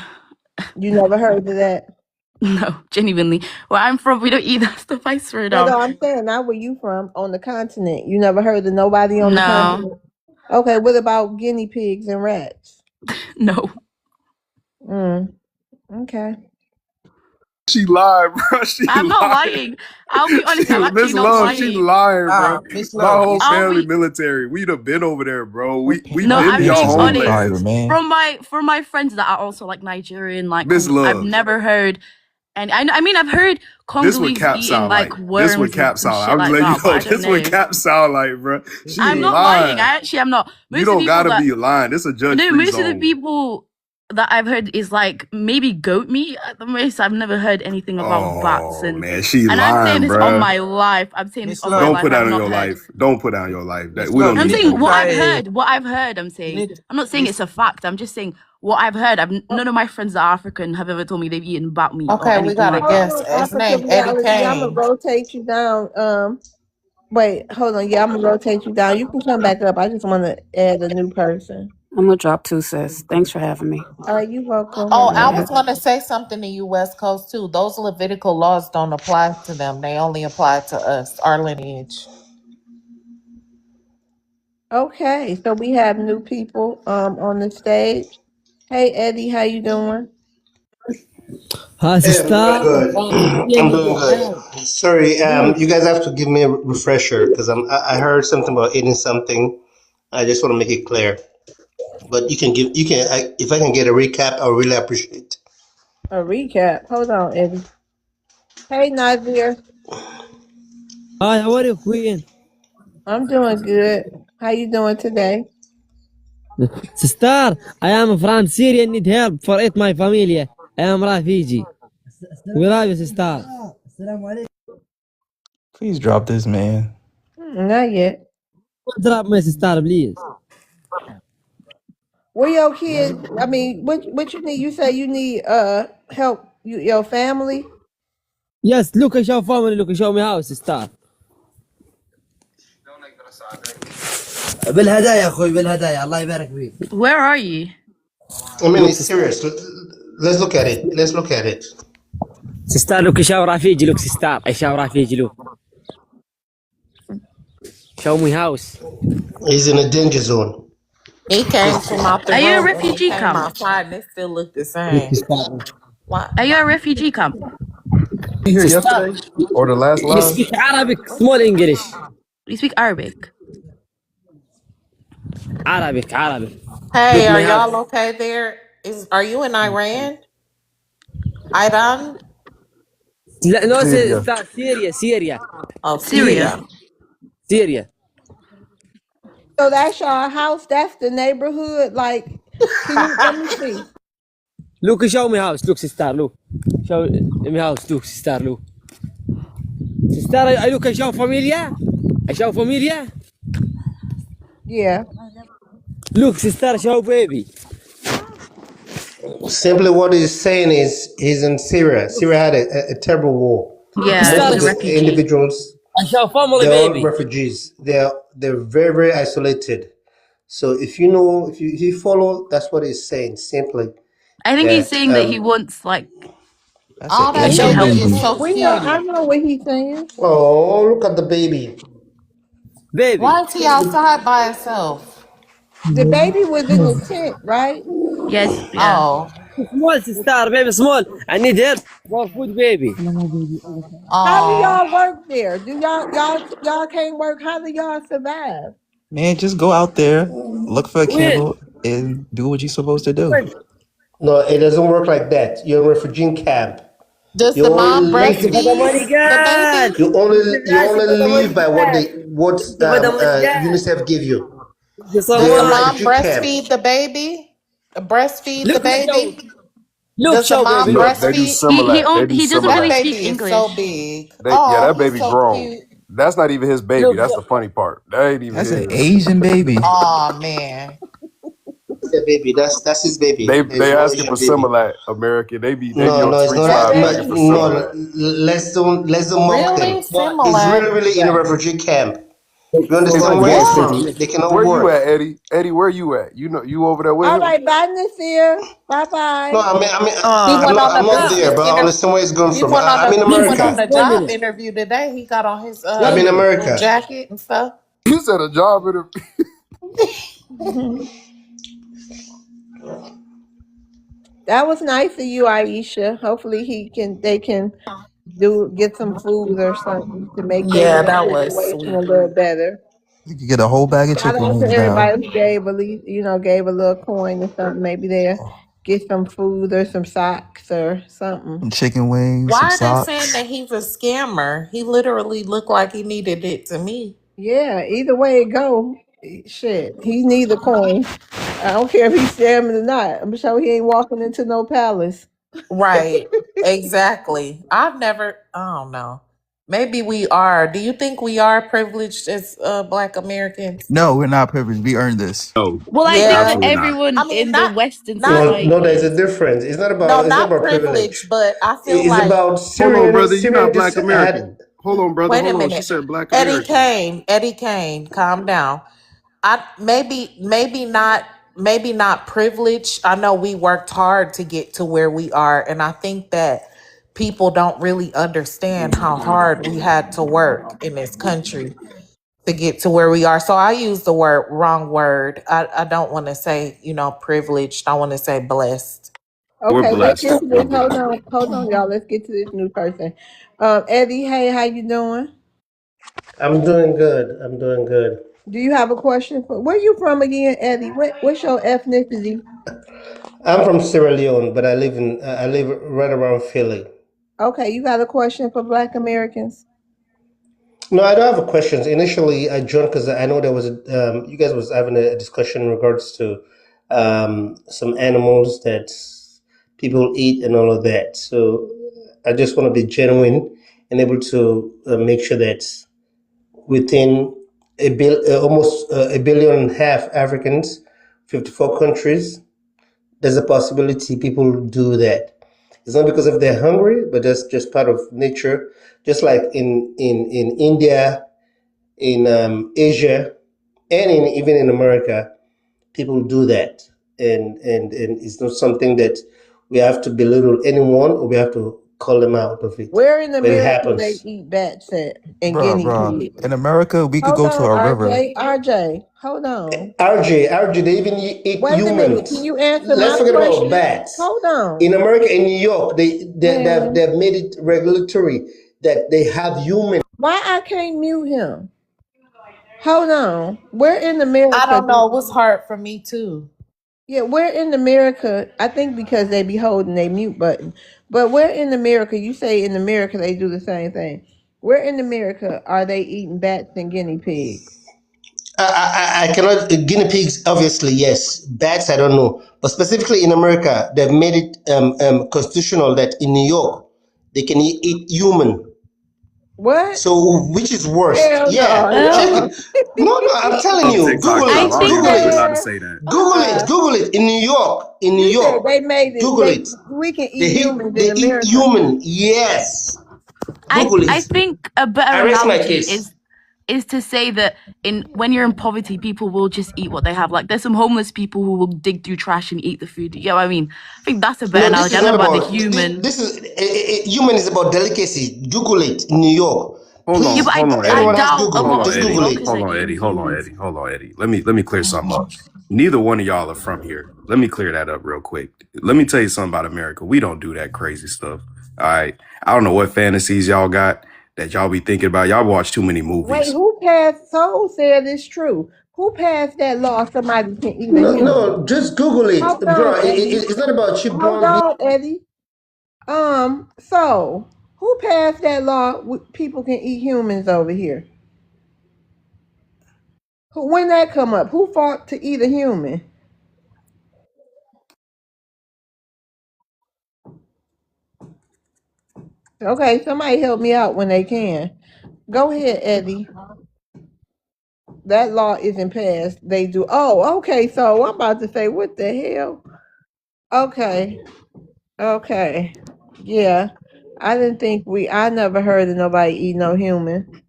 You never heard of that? no, genuinely. Where I'm from, we don't eat that stuff, I swear No, down. no, I'm saying not where you from, on the continent. You never heard of nobody on the No, continent? Okay, what about guinea pigs and rats? no. Mm, okay. She lied, bro. She I'm not lied. lying. I'll be honest, I'm actually Miss not Love, she lying. lying, bro. Miss My Love, whole Miss I'll family be military. We'd have been over there, bro. Her We no, been to I'm pants y'all being is on honest. fire, homelands. man. From my friends that are also like Nigerian, like Miss I've Love, never heard, and I mean I've heard this what Congolese Cap eating sound like. like This what worms Cap and sound like. shit I'm just like letting you that, but know. I don't This what know. Cap sound like, bro. She I'm not lying. lying. I actually am not. You Most of the don't people gotta that be lying. This a judge no, free most of the zone. people that I've heard is like maybe goat meat at the most. I've never heard anything about bats Oh and man, she I'm saying lying, this on bro. my life. I'm saying this Miss on my Don't Love, life. put that I've on not your heard. life. Don't put that on your life. That Miss we Love, don't you I'm need need that to saying on what your I've life. try. heard. What I've heard. I'm You saying. need I'm not saying Miss. it's a fact. I'm just saying what I've heard. None of my friends that are African have ever told me they've eaten bat meat or Okay, we anything got a like that. guest. Hold on, His African name Eddie reality. I'm gonna Kane. rotate you down. Wait, hold on. Yeah, I'm gonna rotate you down. You can come back up. I just want to add a new person. I'm gonna drop two, sis. Thanks for having me. All right, you welcome. Bye Oh, I bye. was going to say something to you, West Coast, too. Those Levitical laws don't apply to them. They only apply to us, our lineage. Okay, so we have new people on the stage. Hey Eddie, how you doing? Hi, Hey, I'm sister. doing good. I'm doing good. Sorry, you guys have to give me a refresher because I heard something about eating something. I just want to make it clear. But if I can get a recap, I would really appreciate it. A recap. Hold on, Eddie. Hey, Nazir. Hi, how are you, Queen? I'm doing good. How you doing today? Sister, I am from Syria and need help for it my family. I am refugee. Where are you, sister? Please drop this man. Not yet. Drop my sister, please. Where your kids? I mean, what you need? You say you need help. Your family. Yes, look, show family, look, show me house, sister. بالهدايا اخوي بالهدايا الله يبارك فيك. Where are you? I mean, Look, it's sister. serious. Let's look at it. Let's look at it. Sister, look, show refugee, look, sister. I show refugee, look. Show me house. He's in a danger zone. He came from out the Are you a room and he refugee came camp? outside and it still looked the Look, same. sister. Why? Are you a refugee camp? You here Sister, yesterday or the last you live? speak Arabic, small English. You speak Arabic. Arabic, Arabic. Hey, Look, are my house. y'all okay there? Are you in Iran? Iran? لا no Syria. sister, Syria, Syria, Oh, Syria. Syria. Syria. So that's your house. That's the neighborhood. Like, can you let me see? Look, show me house. Look, sister, look. Show me house. Look, sister, look. Sister, I look, I show familia. I show familia. Yeah. Look, sister, show baby. Simply, what he's saying is he's in Syria. Syria had a terrible war. Yeah, Most Sister, he's of a the refugee. individuals, I show family they're all baby. refugees. They're very, very isolated. So if you follow, that's what he's saying. Simply I think he's that saying that he wants like That's an All I that we can show Asian help baby him. is baby. so We know. I cute. know what he's saying. oh, look at the baby. baby. Why is he outside by himself? The baby was in the tent, right? Yes, yeah. Oh, Small sister, baby, small. I need help for food, baby. How do oh. y'all work there? Do y'all can't work? How do y'all survive? Man, just go out there, look for a Wait, candle, and do what you're supposed to do. wait. No, it doesn't work like that. You're in a refugee camp. Does You the only mom Thank you leave. for the breastfeed money, the girl. baby? Thank You you only for the leave money, by what girl. they what Thank you for the money, girl. UNICEF give you. Thank you so Does You're the in a much. mom refugee camp. breastfeed the baby? Breastfeed the Look, my show. baby? Look, Does the show, baby, mom look. Look, they do breastfeed? Similac. They do He doesn't That really Similac. speak baby is so English. big. Yeah, Oh, that he's baby so grown. cute. That's not even his baby. Look, That's the funny part. That ain't even That's an his. Asian baby. Oh man. The baby. That's his baby. They It's no asking for Asian baby. Similac, American. They be No, on no, it's Streets not. That Live No, begging baby, for no. Similac. Let's don't mock Really? him. what? He's Similar. really, really in a refugee camp. You So Hey, understand much, where girl. he's Thank What? from? you. They cannot where you work. at, Eddie? Eddie, where you at? You over there with all him? right, bye, Nasir. Bye No, bye. He I'm went not. on I'm a not there, business but I inter understand where he's going he from. went on I'm a in he went on America. a One job minute. interview today. He got on his 1 I'm in minute. little America. jacket and stuff. You said a job interview. That was nice of you, Aisha. Hopefully they can do get some food or something to make their Yeah, little that was situation a sweet. little better. You could get a whole bag of Shout chicken out to wings now. everybody who gave at least, gave a little coin or something. Maybe they'll get some food or some socks or something. Some chicken wings, some Why are they saying socks. that he's a scammer? He literally looked like he needed it to me. Yeah, either way it go, shit, he need a coin. I don't care if he's scamming or not. I'm sure he ain't walking into no palace. Right. Exactly. I don't know. Maybe we are. Do you think we are privileged as black Americans? No, we're not privileged. We earned this. No, Well, I think Yeah. that absolutely not. everyone I mean in the not Western not No, no, society there's a is. difference. no, It's not not about privileged, privilege. but I feel It's like about Hold on, brother. You're Syrian not just black had. American. Hold on, brother. wait a Hold on. She minute. said black American. Eddie Kane, calm down. I maybe not privileged. I know we worked hard to get to where we are, and I think that people don't really understand how hard we had to work in this country to get to where we are. So I use the wrong word. I don't want to say, privileged. I want to say blessed. We're Okay, let's blessed. get to We're this. blessed. Hold on, y'all. Let's get to this new person. Eddie, hey, how you doing? I'm doing good. I'm doing good. Do you have a question for? Where you from again, Eddie? What's your ethnicity? I'm from Sierra Leone, but I live right around Philly. Okay, you got a question for Black Americans? No, I don't have a questions. Initially, I joined because I know there was you guys was having a discussion in regards to some animals that people eat and all of that. So I just want to be genuine and able to make sure that within almost a billion and a half Africans, 54 countries, there's a possibility people do that. It's not because of they're hungry, but that's just part of nature. Just like in India, in Asia, and even in America, people do that, and it's not something that we have to belittle anyone or we have to call them out of it. Where in But it America they happens. eat bats at and Bruh, guinea bruh. pigs? In America, we could Hold go to on, a river. RJ, hold on. RJ, they even eat Wait a minute. Can humans. you answer Let's my forget about question? bats. Hold on, In America, in New York, man. they've made it regulatory that they have humans. Why I can't mute him? Hold on. Where in I America? don't know. It was hard for me too. Yeah, where in America? I think because they be holding their mute button. But where in America? You say in America they do the same thing. Where in America are they eating bats and guinea pigs? I cannot, guinea pigs, obviously, yes. Bats, I don't know. But specifically in America, they've made it constitutional that in New York, they can eat human. What? So, which is worst? Hell Yeah, no, check Well, hell it. No, no, I'm telling On you, TikTok, Google y'all, I it, all think you Google have to it, not to man. say that. Google it. In New York, You said they made it. Google it. We can eat humans They in eat America. human. Yes, Google it. I think a better I rest my analogy case. is to say that in when you're in poverty, people will just eat what they have. Like there's some homeless people who will dig through trash and eat the food. You know what I mean? I think that's a better No, this analogy. I is don't know not about the about. human. This is human is about delicacy. Google it in New York, Yeah, please. but Hold on, I Everyone Eddie. has doubt a Google. Hold lot on, of Just New Google Eddie. it. Yorkers Hold are on, eating Eddie. Hold on, humans. Eddie. Hold on, Eddie. Let me clear something up. Neither one of y'all are from here. Let me clear that up real quick. Let me tell you something about America. We don't do that crazy stuff. All right. I don't know what fantasies y'all got that y'all be thinking about. Y'all watch too many Wait, movies. who passed? Soul said it's true. Who passed that law? Somebody can eat a No, human. no, just Google it, Hold bro. on, Eddie. It's not about Hold chipmunk being. on, Eddie. So who passed that law? People can eat humans over here. When that come up? Who fought to eat a human? Okay, somebody help me out when they can. Go ahead, Eddie. That law isn't passed. They do. Oh, okay. So I'm about to say, what the hell? Okay, okay, yeah. I didn't think I never heard of nobody eat no human.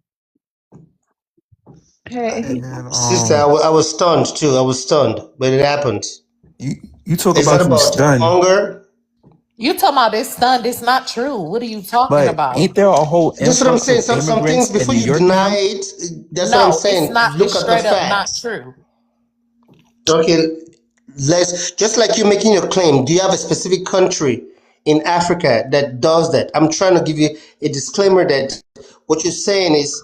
Hey, And Sister, I was stunned too. I was stunned, but it happened. you talk It's not about some about stun, hunger. You talking about this stunned? It's not true. What are you talking but about? ain't there a whole That's what I'm influx saying. of Some things immigrants in before New you York deny now? it. That's what I'm No, it's saying. not. It's Look at the straight up not facts. true. Okay, let's just like you making your claim. Do you have a specific country in Africa that does that? I'm trying to give you a disclaimer that what you're saying is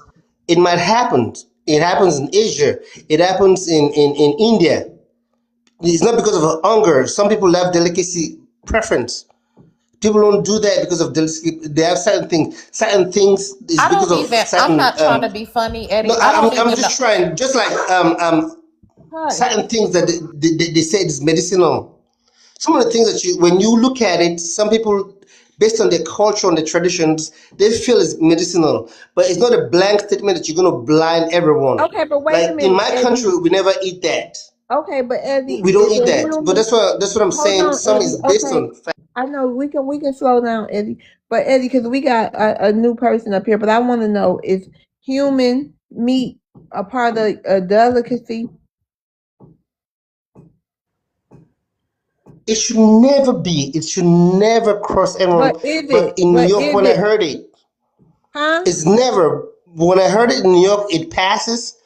it might happen. It happens in Asia. It happens in India. It's not because of hunger. Some people have delicacy preference. People don't do that because of delicacy. They have certain things. Certain things is I because don't of even. I'm certain. not trying to be funny, No, Eddie. I don't I'm even know. just trying. Just like hush. certain things that they say is medicinal. Some of the things that when you look at it, some people, based on their culture and their traditions, they feel is medicinal. But it's not a blank statement that you're going to blind everyone. Okay, but wait a Like in minute, my Eddie. country, we never eat that. Okay, but Eddie, We don't is eat a that. But human? that's what I'm Hold saying. on, Some Eddie. is based Okay, on fact. I know we can slow down, Eddie. But Eddie, because we got a new person up here, but I want to know, is human meat a part of a delicacy? It should never be. It should never cross But everyone. is But it? in New But York, is when I it? heard it, Huh? it's never. When I heard it in New York, it passes.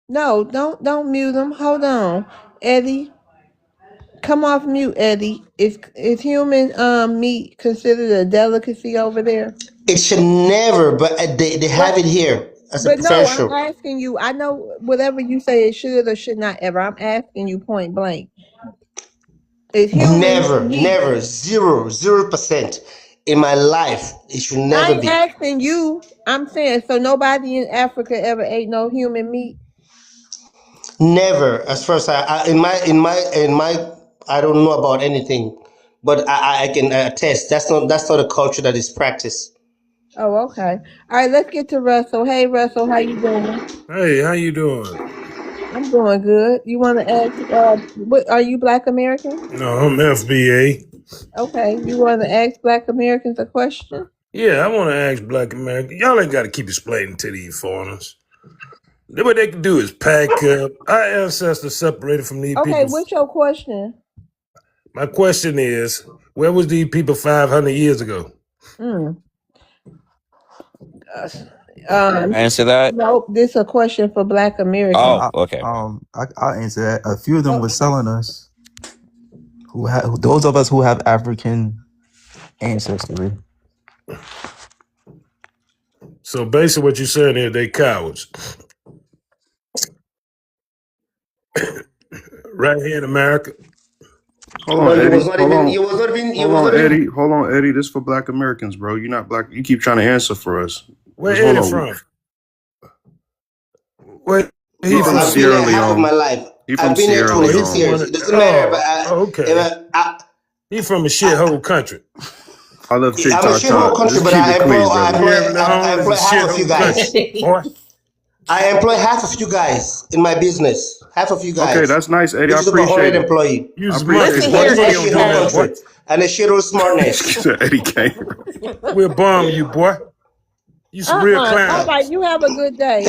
No, don't mute them. Hold on, Eddie. Come off mute, Eddie. Is human meat considered a delicacy over there? It should never, but they have But it here as a but no, I'm preferential. asking you. I know whatever you say it should or should not ever. I'm asking you point blank. Is human Never, meat? never, 0%. In my life, it should I never ain't be. asking you. I'm saying so. Nobody in Africa ever ate no human meat. Never, as far as in my, I don't know about anything, but I can attest that's not a culture that is practiced. Oh, okay. All right. Let's get to Russell. Hey, Russell, how you doing? Hey, how you doing? I'm doing good. You want to ask? What are you Black American? No, I'm FBA. Okay. You want to ask Black Americans a question? Yeah, I want to ask Black American. Y'all ain't got to keep explaining to these foreigners. What they can do is pack up. Our ancestors separated from these Okay. people. What's your question? My question is, where was these people 500 years ago? Mm. Answer that. Nope. This a question for Black Americans. Oh, okay. I'll answer that. A few of them Oh, were selling us. Those of us who have African ancestry. So basically what you're saying is they cowards. Right here in America. Hold No, on, you Eddie. was not Hold even. on. You was not even. You Hold was not on, even. Eddie. Hold on, Eddie. This for Black Americans, bro. You're not black. You keep trying to answer for us. Where Just hold Eddie on. from? Where He he Bro, from from? I've been Sierra here half of my Leone. life. He from I've been here Sierra Oh, he 26 from Leone. years. one of, It doesn't matter. But oh, okay. He from a shithole country. I love I'm a TikTok shithole talk. country, Just but keep it clean, brother. Sierra Leone I is a employ half of you shithole country. guys. Boy. I employ half of you guys in my business. Half of you Okay, guys, that's nice, Eddie. I which is about appreciate 100 it. employee. I Use appreciate monkey. it. But Put this is a money on shithole your ass, boy. country and a shithole smartness. Eddie came. We'll bomb you, boy. You some real All clowns. right. You have a good day.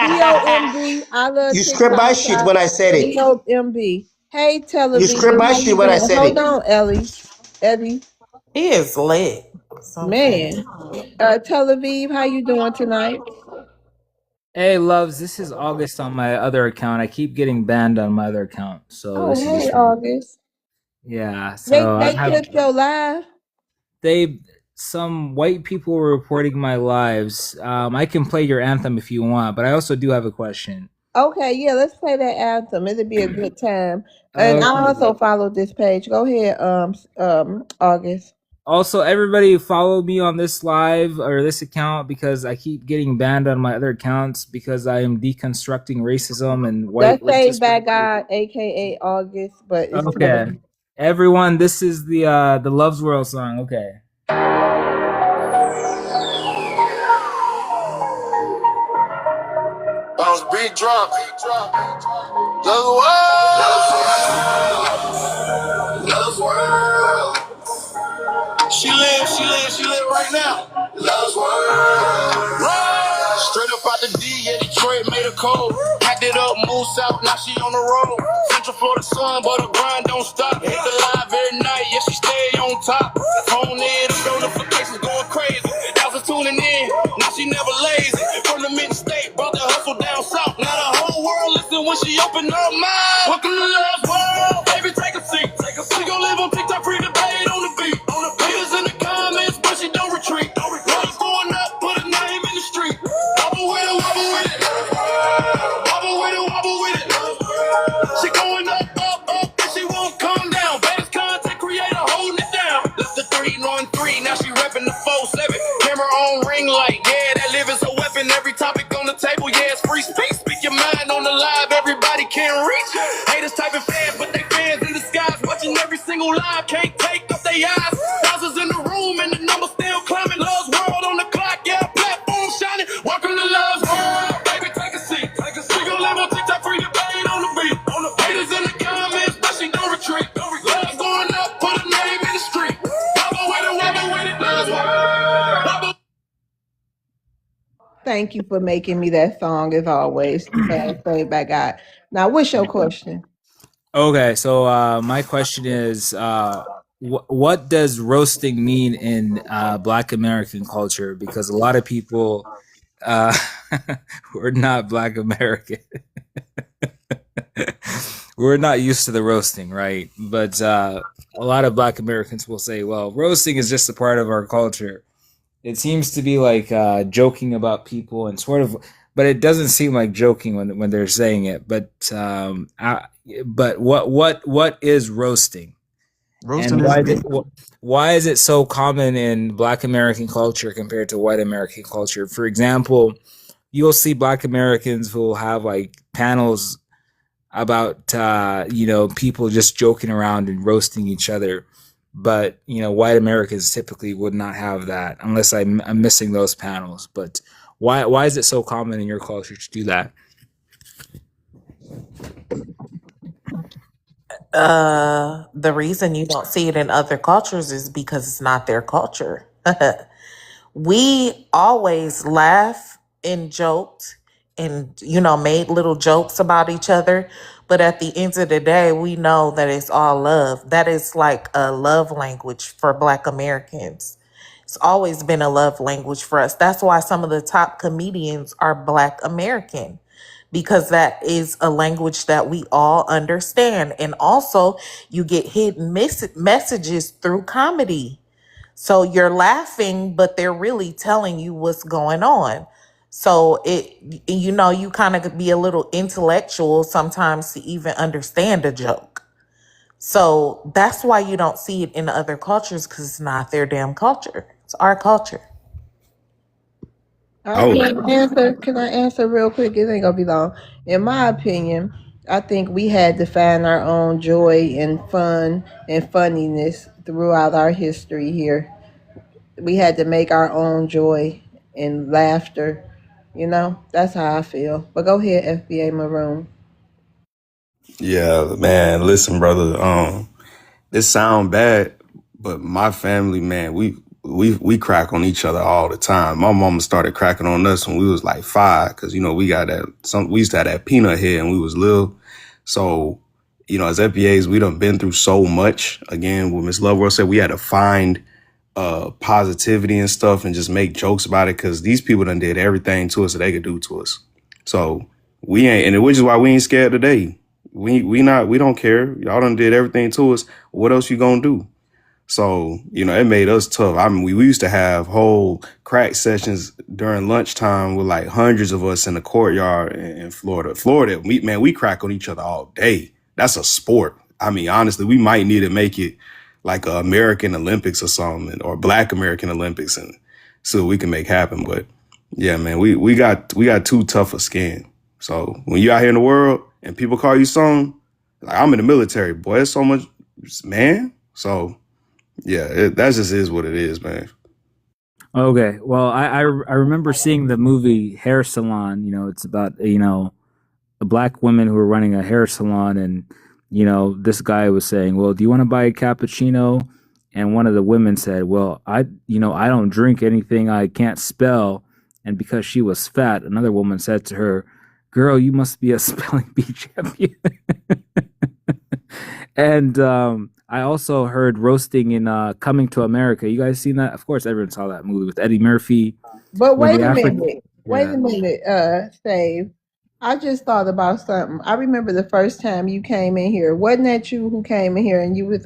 DOMB. I love You scrape my TikTok. shit when I said it. DOMB. Hey, Tel You scrape Aviv. my How shit you when I doing? said Hold it. on, Ellie. Eddie. He is lit. Okay. Man. Tel Aviv. How you doing tonight? Hey, loves, this is August on my other account. I keep getting banned on my other account. So Oh, this is hey, just August. yeah. They So I they have clipped your live. they some white people were reporting my lives. I can play your anthem if you want, but I also do have a question. Okay, yeah, let's play that anthem. It'll be a good time. And I Okay. also followed this page. Go ahead, August. Also, everybody follow me on this live or this account because I keep getting banned on my other accounts because I am deconstructing racism and white That's saved racist. by God, aka August, but it's Okay. Everyone, this is the Love's World song. Okay. Bounce beat drop. Love the world. Love's world. She live right now. Love's world. Straight up out the D, yeah, Detroit made a cold. Packed it up, moved south, now she on the road. Central Florida sun, but the grind don't stop. Hit the live every night, yeah, she stay on top. Phone in, the notifications going crazy. Thousands tuning in, now she never lazy. From the mid-state, brought the hustle down south. Now the whole world listen when she open her mouth. Welcome to Love's world, baby, take a seat. She gon' live on TikTok, free to pay on the beat. Haters in the comments, but she don't retreat. Runs going up, put a name in the street. Wobble with it, wobble with it. Wobble with it, wobble with it. She going up, up, up, and she won't come down. Baddest content creator holding it down. Left the 313, now she repping the 47. Camera on ring light, yeah, that live is a weapon. Every topic on the table, yeah, it's free speech. Speak your mind on the live, everybody can reach. Haters typing fans, but they fans in disguise. Watching every single live, can't take off their eyes. Thousands in the room, and the numbers still climbing. Love's world on the clock, yeah, platform shining. Welcome to Love's world, baby, take a seat. We gon' live on TikTok, free to pain on the beat. Haters in the comments, but she don't retreat. Love's going up, put a name in the street. Wobble with it, Love's world. Wobble. Thank you for making me that song as always. Saved by God. Now, what's your question? Okay, so my question is, what does roasting mean in Black American culture? Because a lot of people uh, who are not Black American. We're not used to the roasting, right? But a lot of Black Americans will say, "Well, roasting is just a part of our culture." It seems to be like joking about people and sort of, but it doesn't seem like joking when they're saying it. But what is roasting, Roasting and is why is it so common in Black American culture compared to White American culture? For example, you'll see Black Americans who will have like panels about people just joking around and roasting each other, but white Americans typically would not have that unless I'm missing those panels. But why is it so common in your culture to do that? The reason you don't see it in other cultures is because it's not their culture. We always laugh and joked and, made little jokes about each other. But at the end of the day, we know that it's all love. That is like a love language for Black Americans. It's always been a love language for us. That's why some of the top comedians are Black American, because that is a language that we all understand. And also, you get hidden messages through comedy. So you're laughing, but they're really telling you what's going on. So you kind of be a little intellectual sometimes to even understand a joke. So that's why you don't see it in other cultures, because it's not their damn culture. It's our culture. Oh, Can I answer real quick? It ain't gonna be long. In my opinion, I think we had to find our own joy and fun and funniness throughout our history here. We had to make our own joy and laughter. That's how I feel. But go ahead, FBA Maroon. yeah, man. Listen, brother. It sound bad, but my family, man, we crack on each other all the time. My mama started cracking on us when we was like 5, because we got we used to have that peanut head and we was little. So, as FBAs, we done been through so much. Again, what Miss Loveworld said, we had to find positivity and stuff and just make jokes about it, because these people done did everything to us that they could do to us. So we ain't, and which is why we ain't scared today. We don't care. Y'all done did everything to us. What else you gonna do? So, it made us tough. I mean, we used to have whole crack sessions during lunchtime with like hundreds of us in the courtyard in Florida. We crack on each other all day. That's a sport. I mean, honestly, we might need to make it like a American Olympics or something, or Black American Olympics, and so we can make happen. But yeah, man, we got too tough a skin. So when you out here in the world and people call you something, like I'm in the military, boy, it's so much, man. So yeah, that just is what it is, man. Okay, well, I remember seeing the movie Hair Salon. It's about a black woman who were running a hair salon, and this guy was saying, well, do you want to buy a cappuccino? And one of the women said, well, I don't drink anything I can't spell. And because she was fat, another woman said to her, girl, you must be a spelling bee champion. And I also heard roasting in Coming to America. You guys seen that? Of course, everyone saw that movie with Eddie Murphy But when wait the a African. minute. Wait Yeah. a minute, Save. I just thought about something. I remember the first time you came in here. Wasn't that you who came in here and you was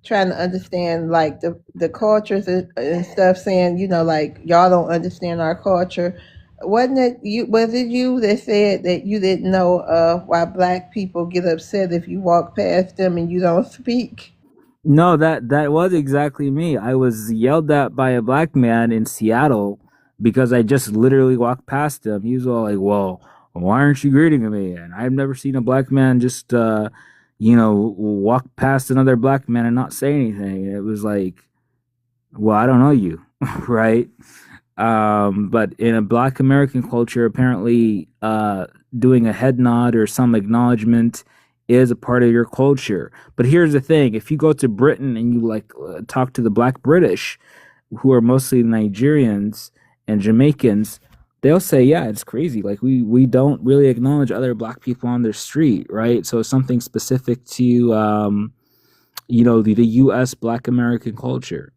trying to understand like the cultures and stuff, saying, like y'all don't understand our culture. Wasn't it you, was it you that said that you didn't know why black people get upset if you walk past them and you don't speak? No, that was exactly me. I was yelled at by a black man in Seattle because I just literally walked past him. He was all like, "Well, why aren't you greeting me?" And I've never seen a black man just walk past another black man and not say anything. It was like, "Well, I don't know you." Right? But in a Black American culture, apparently, doing a head nod or some acknowledgement is a part of your culture. But here's the thing: if you go to Britain and you talk to the Black British, who are mostly Nigerians and Jamaicans, they'll say, "Yeah, it's crazy. Like we don't really acknowledge other Black people on the street, right?" So it's something specific to the U.S. Black American culture.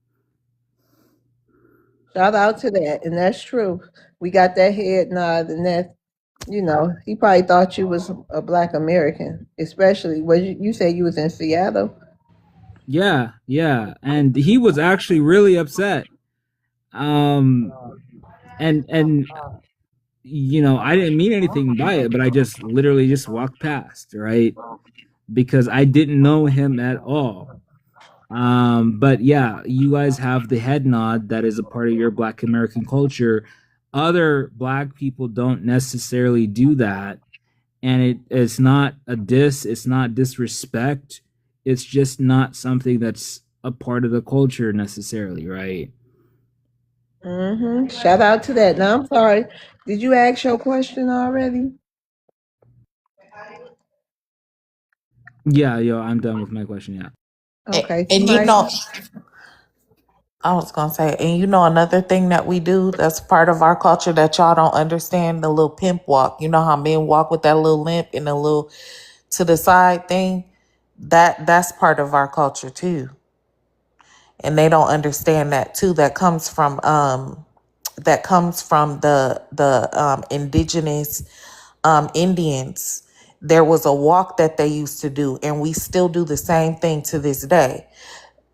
Shout out to that, and that's true. We got that head nod, and You know, he probably thought you was a black American, especially was you said you was in Seattle. Yeah, yeah, and he was actually really upset. Um, and I didn't mean anything by it, but I just literally just walked past, right? Because I didn't know him at all. But yeah, you guys have the head nod that is a part of your Black American culture. Other Black people don't necessarily do that, and it's not a diss, it's not disrespect. It's just not something that's a part of the culture necessarily, right? Shout out to that. Now I'm sorry. Did you ask your question already? Yeah, yo, I'm done with my question. Yeah. Okay, And somebody. I was gonna say, and another thing that we do that's part of our culture that y'all don't understand, the little pimp walk. You know how men walk with that little limp and a little to the side thing? That's part of our culture too. And they don't understand that too. That comes from the indigenous Indians. There was a walk that they used to do, and we still do the same thing to this day.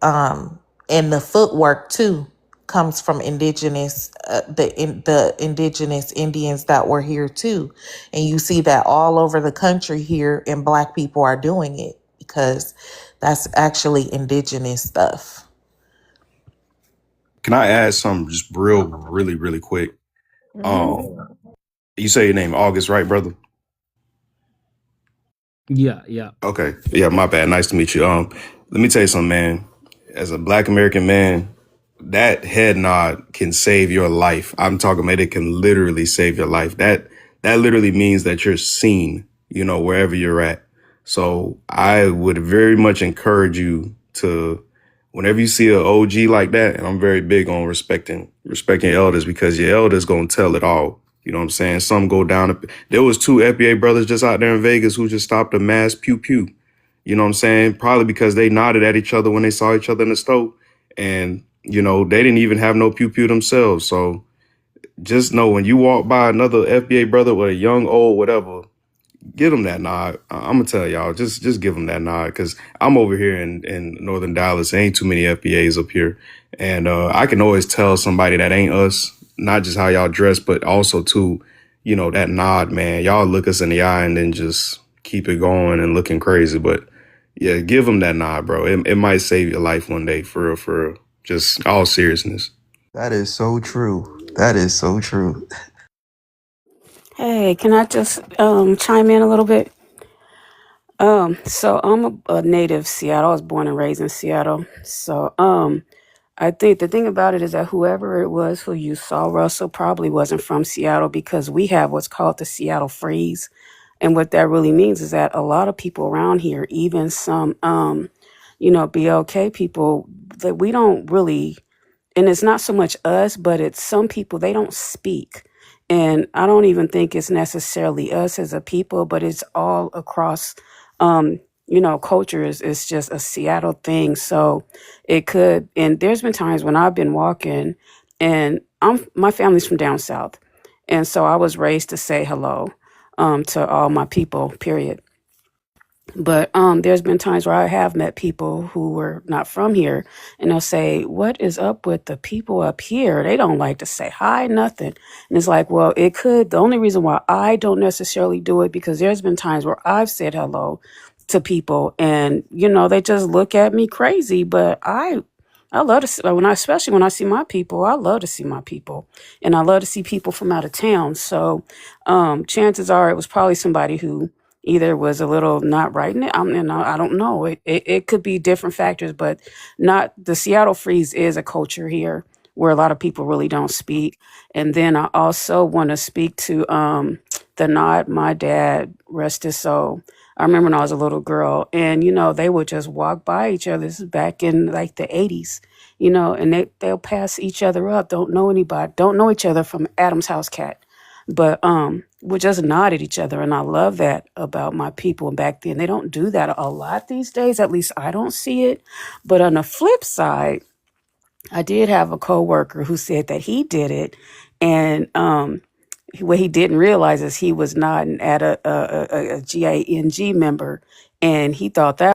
And the footwork too comes from indigenous the indigenous Indians that were here too, and you see that all over the country here, and Black people are doing it because that's actually indigenous stuff. Can I add something just really quick? Mm-hmm. You say your name August, right, brother? Yeah, yeah. Okay. Yeah, my bad. Nice to meet you. Let me tell you something, man. As a Black American man, that head nod can save your life. I'm talking about it can literally save your life. That literally means that you're seen, wherever you're at. So I would very much encourage you to, whenever you see an OG like that, and I'm very big on respecting elders, because your elders gonna tell it all. You know what I'm saying? Some go down. There was 2 FBA brothers just out there in Vegas who just stopped a mass pew pew. You know what I'm saying? Probably because they nodded at each other when they saw each other in the stove. And, they didn't even have no pew pew themselves. So just know when you walk by another FBA brother with a young, old, whatever, give them that nod. I'm gonna tell y'all, just give them that nod, because I'm over here in northern Dallas. There ain't too many FBAs up here, and I can always tell somebody that ain't us, not just how y'all dress, but also too, that nod, man. Y'all look us in the eye and then just keep it going and looking crazy. But yeah, give them that nod, bro. It might save your life one day, for real, for real. Just all seriousness. That is so true. That is so true. Hey, can I just chime in a little bit? So I'm a native Seattle. I was born and raised in Seattle. So I think the thing about it is that whoever it was who you saw, Russell, probably wasn't from Seattle, because we have what's called the Seattle freeze. And what that really means is that a lot of people around here, even some BLK people, that we don't really, and it's not so much us, but it's some people, they don't speak. And I don't even think it's necessarily us as a people, but it's all across, cultures. It's just a Seattle thing. So it could, and there's been times when I've been walking, and my family's from down south. And so I was raised to say hello to all my people, period. But there's been times where I have met people who were not from here, and they'll say, "What is up with the people up here? They don't like to say hi, nothing." And it's like, well, it could. The only reason why I don't necessarily do it, because there's been times where I've said hello to people, and they just look at me crazy. But I love to see, especially when I see my people. I love to see my people, and I love to see people from out of town. So chances are it was probably somebody who either was a little not right in it. I don't know. It could be different factors, but not the Seattle freeze is a culture here where a lot of people really don't speak. And then I also want to speak to the nod. My dad, rest his soul. I remember when I was a little girl, and they would just walk by each other. This is back in like the 80s, and they'll pass each other up. Don't know anybody, don't know each other from Adam's house cat, but we just nod at each other, and I love that about my people back then. They don't do that a lot these days. At least I don't see it. But on the flip side, I did have a coworker who said that he did it, and what he didn't realize is he was not a GING member, and he thought that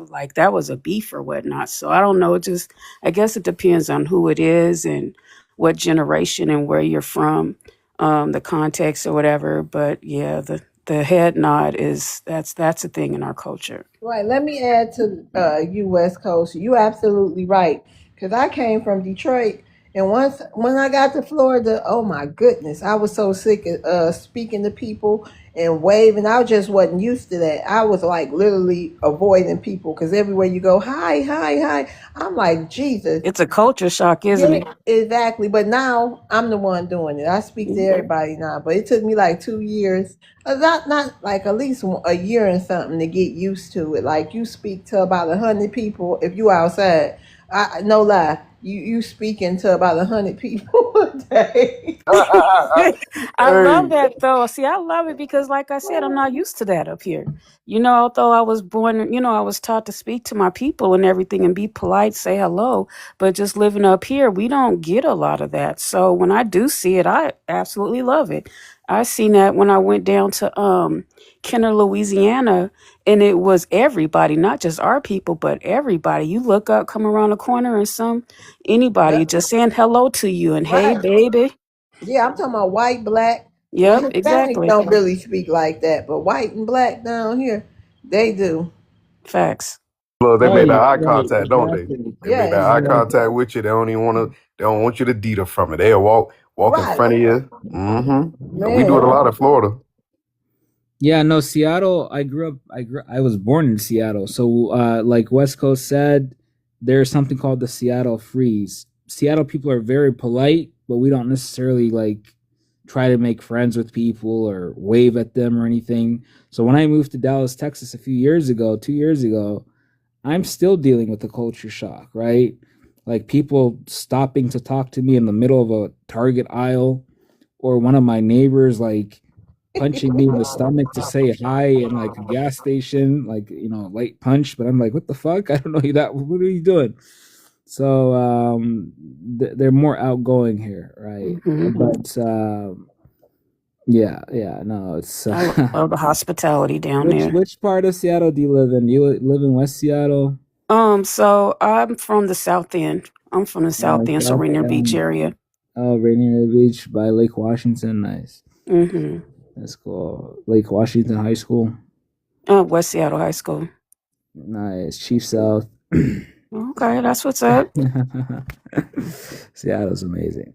like that was a beef or whatnot. So I don't know. Just I guess it depends on who it is and what generation and where you're from, the context or whatever. But yeah, the head nod is that's a thing in our culture. Right. Let me add to you, West Coast. You absolutely right. Because I came from Detroit, and once when I got to Florida, oh my goodness, I was so sick of speaking to people and waving. I just wasn't used to that. I was like literally avoiding people because everywhere you go, hi, hi, hi. I'm like, Jesus. It's a culture shock, isn't it? Yeah, exactly. But now I'm the one doing it. I speak to everybody now. But it took me like 2 years, not like at least a year and something to get used to it. Like you speak to about 100 people if you outside. I no lie, you speaking to about 100 people a day. I love Hey, that though. See, I love it because, like I said, I'm not used to that up here. You know, although I was born, you know, I was taught to speak to my people and everything and be polite, say hello. But just living up here, we don't get a lot of that. So when I do see it, I absolutely love it. I seen that when I went down to Kenner, Louisiana, and it was everybody, not just our people, but everybody. You look up, come around the corner, and anybody Yep. just saying hello to you and hey, Right. baby. Yeah, I'm talking about white, black. Well, Yep, Hispanics exactly. don't really speak like that, but white and black down here, they do. Facts. look, they Oh made that yeah, eye right, contact, don't they? exactly. They made that Yes. eye Yeah. contact with you. They don't even want to. They don't want you to deter from it. They'll walk in Right. front of you. Mm-hmm. We do it a Man. lot in Florida. Yeah, no, Seattle. I was born in Seattle. So, like West Coast said, there's something called the Seattle Freeze. Seattle people are very polite, but we don't necessarily like try to make friends with people or wave at them or anything. So when I moved to Dallas, Texas a few years ago, 2 years ago, I'm still dealing with the culture shock, right? Like people stopping to talk to me in the middle of a Target aisle, or one of my neighbors like punching me in the stomach to say hi in like a gas station, like light punch. But I'm like, what the fuck? I don't know you that. What are you doing? So they're more outgoing here, right? Hmm. But yeah, no, it's I love the hospitality down there. which part of Seattle do you live in? Do you live in West Seattle? So I'm from the South End. I'm from the South End, so South Rainier Beach End. area. Oh, Rainier Beach by Lake Washington. Nice. Hmm. That's cool. Lake Washington High School. West Seattle High School. Nice. Chief South. Okay, that's what's up. Seattle's amazing.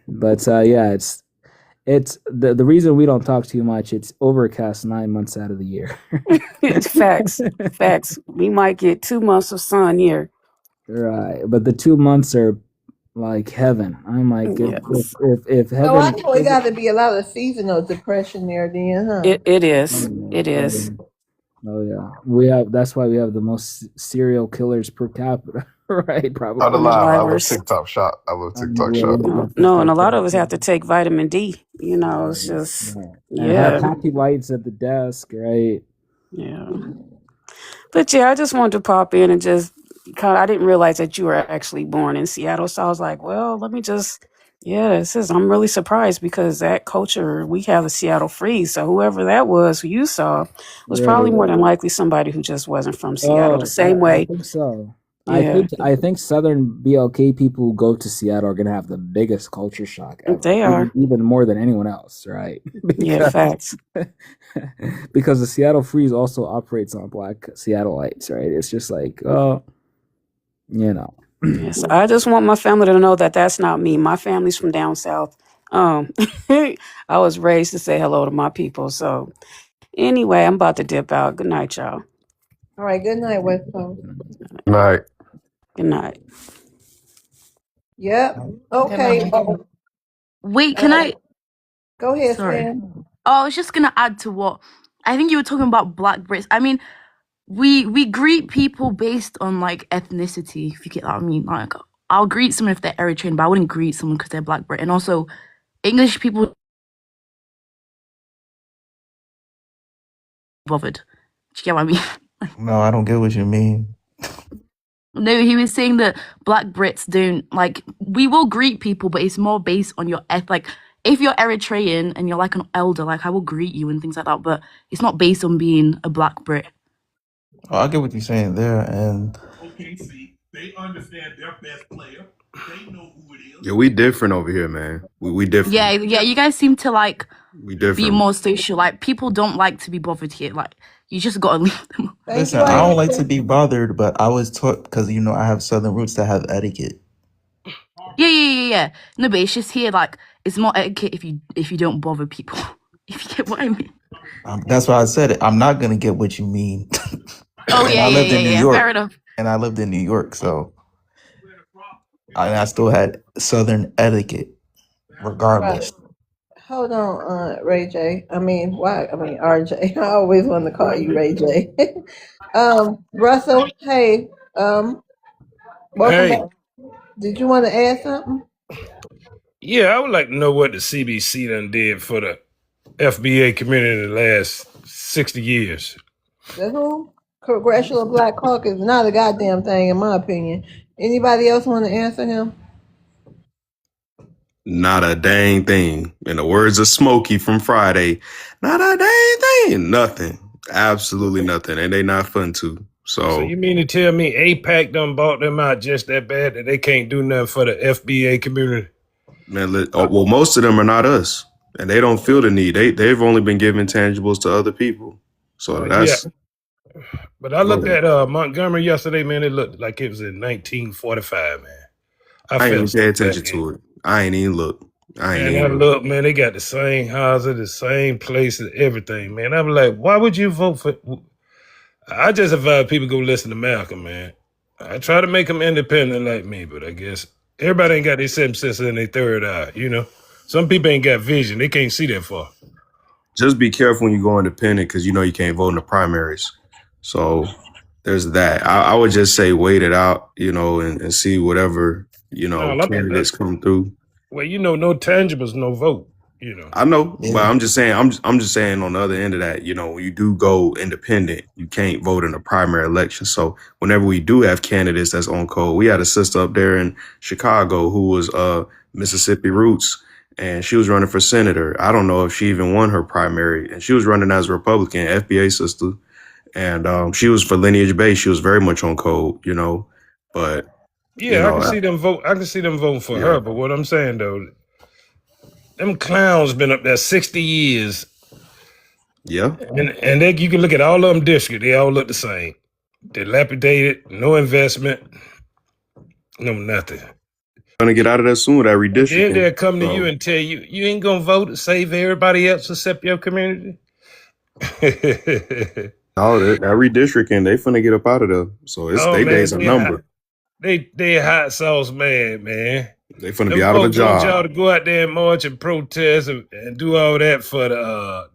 But yeah, it's the reason we don't talk too much. It's overcast 9 months out of the year. It's facts. Facts. We might get 2 months of sun here. Right, but the 2 months are like heaven. I'm like, Yes. if Oh, I heaven, know it got to be a lot of seasonal depression there, then, huh? It is. oh It is. yeah, oh yeah, we have. That's why we have the most serial killers per capita, right? Not Probably. And alive. I love drivers. TikTok shop. I love TikTok Yeah, shop. No, and a lot of us have to take vitamin D. You know, it's just right. And have yeah. happy lights at the desk, right? Yeah. But yeah, I just wanted to pop in and just I didn't realize that you were actually born in Seattle. So I was like, well, let me just, I'm really surprised because that culture, we have the Seattle Freeze. So whoever that was who you saw was probably Right. more than likely somebody who just wasn't from Seattle. The Oh, same I way. think so. Yeah, I think Southern BLK people who go to Seattle are gonna have the biggest culture shock ever, they are. even more than anyone else, right? Yeah, facts. Because the Seattle Freeze also operates on Black Seattleites, right? It's just like, oh, you know. Yes, I just want my family to know that that's not me. My family's from down south. I was raised to say hello to my people. So anyway, I'm about to dip out. Good night, y'all. All right. Good night, West Coast. Right. Good night. Yep. Okay. Wait, can I? Go ahead, Sorry. Sam. Oh, I was just gonna add to what I think you were talking about Black Brits. I mean, we greet people based on like ethnicity, if you get what I mean. Like, I'll greet someone if they're Eritrean, but I wouldn't greet someone because they're Black Brit. And also, English people bothered. Do you get what I mean? No, I don't get what you mean. No, he was saying that Black Brits don't like. We will greet people, but it's more based on your like if you're Eritrean and you're like an elder, like I will greet you and things like that, but it's not based on being a black Brit. Oh, I get what you're saying there, and Yeah, we different over here, man. We Yeah, different. yeah, you guys seem to like We be different. more social. Like people don't like to be bothered here. Like you just gotta leave them. Thank listen, you, I don't like Aisha. to be bothered, but I was taught because I have Southern roots that have etiquette. Yeah. No, but it's just here. Like it's more etiquette if you don't bother people. If you get what I mean. That's why I said it. I'm not gonna get what you mean. Oh And yeah, I yeah, lived yeah, in New yeah. Fair York, enough. so I still had Southern etiquette, Right. regardless. Hold on, Ray J. I mean, why? I mean, RJ. I always want to call you Ray J. Russell. Hey, welcome back. Hey, Did you want to add something? yeah, I would like to know what the CBC done did for the FBA community in the last 60 years. The who? Congressional Black Caucus. Not a goddamn thing, in my opinion. Anybody else want to answer him? Not a dang thing. In the words of Smokey from Friday, not a dang thing. Nothing. Absolutely nothing. And they not fun to. So So, you mean to tell me APAC done bought them out just that bad that they can't do nothing for the FBA community? man, well, most of them are not us. And they don't feel the need. They've only been giving tangibles to other people. So Yeah, that's but I go looked ahead. at Montgomery yesterday, man. It looked like it was in 1945, man. I I ain't even felt pay so bad. attention to it. I ain't even look. I ain't Man, I even look. look, man, they got the same houses, the same places, everything, man. I'm like, why would you vote for? I just advise people go listen to Malcolm, man. I try to make them independent like me, but I guess everybody ain't got their seven senses in their third eye, you know? Some people ain't got vision. They can't see that far. Just be careful when you go independent because you know you can't vote in the primaries. So there's that. I would just say wait it out, and see whatever, No, candidates come through. well, you know, no tangibles, no vote, you know. I know, but Yeah. I'm just saying. I'm just saying on the other end of that, when you do go independent, you can't vote in a primary election. So whenever we do have candidates that's on code, we had a sister up there in Chicago who was Mississippi roots, and she was running for senator. I don't know if she even won her primary, and she was running as a Republican, FBA sister, and she was for lineage based. She was very much on code, but you Yeah, I can know, see them vote. I can see them voting for yeah, her. But what I'm saying though, them clowns been up there 60 years, yeah. and you can look at all of them districts. They all look the same. Dilapidated, no investment, no nothing. Gonna get out of that soon with that And then redistricting. they'll come to you So and tell you you ain't gonna vote to save everybody else except your community. no, that redistricting, they finna get up out of there. So it's Oh they man, days are numbered. they hot sauce mad, man. They finna be Them out of a folks want job. y'all to go out there and march and protest and do all that for the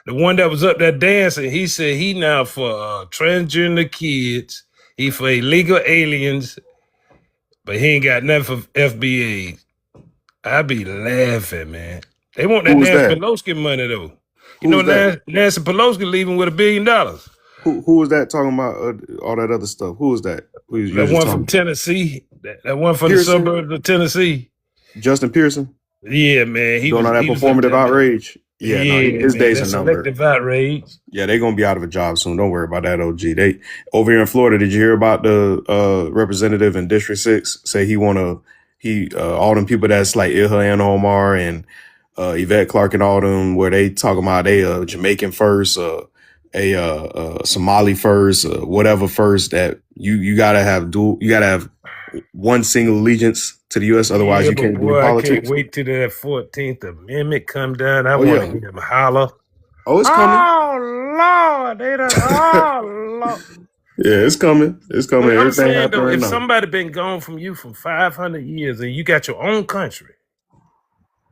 the one that was up there dancing. He said he now for transgender kids. He for illegal aliens, but he ain't got nothing for FBA. I be laughing, man. They want that Who was Nancy that? Pelosi money though. You Who know was that? Nancy Pelosi leaving with $1 billion. Who was that talking about all that other stuff? Who was that? Who you That just one from talking? Tennessee. That one from the Pearson? suburbs of Tennessee. Justin Pearson? Yeah, man. Doing all that He was up performative there, man. outrage? Yeah, no, Yeah, his man. days That are numbered. selective outrage. Yeah, they're gonna be out of a job soon. Don't worry about that, OG. They over here in Florida. Did you hear about the representative in District 6 say he all them people that's like Ilhan Omar and Yvette Clark and all them, where they talking about they Jamaican first, Somali first, whatever first, that you gotta have one single allegiance to the U.S. Otherwise Yeah, you but can't be in boy, I can't politics. wait till that 14th Amendment come down. I Oh want to yeah, hear them holler. oh it's coming. Oh, Lord. They done, oh, Lord. Yeah, it's coming. It's coming. But I'm Everything saying, happening though, right if now. somebody been gone from you for 500 years and you got your own country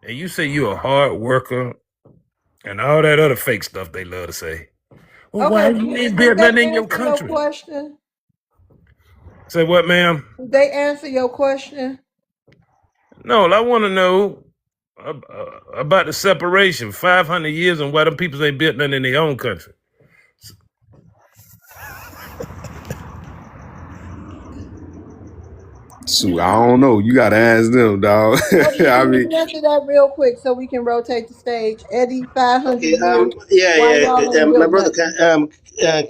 and you say you're a hard worker and all that other fake stuff they love to say, well, why Okay, you ain't did built they nothing in your answer your country? question? Say what, ma'am? Did they answer your question? No, I want to know about the separation, 500 years, and why them people ain't built nothing in their own country. Shoot, I don't know. You gotta ask them, dog. Eddie, I can mean, you answer that real quick so we can rotate the stage? Eddie, 500 Okay. years. Yeah. Why Yeah. y'all ain't My built brother, nothing?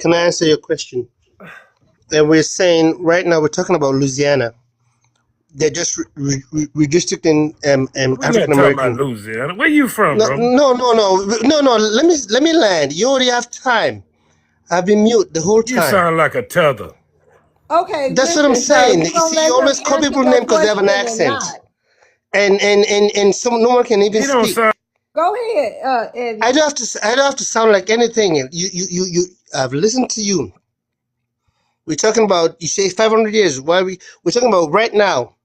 can I answer your question? And we're saying right now we're talking about Louisiana. They're just redistricting We're African not talking about American. Louisiana. Where you from, No, bro? no, no, no, no, no. Let me land. You already have time. I've been mute the whole You time. sound like a tether. Okay, That's what I'm listen, sir, saying. you You gonna see, let you him always call answer people your name because they have an question or accent, not? and some no one can even You don't speak. sound. Go ahead, I Eddie. don't have to. I don't have to sound like anything. You. I've listened to you. We're talking about. You say 500 years. Why we're talking about right now?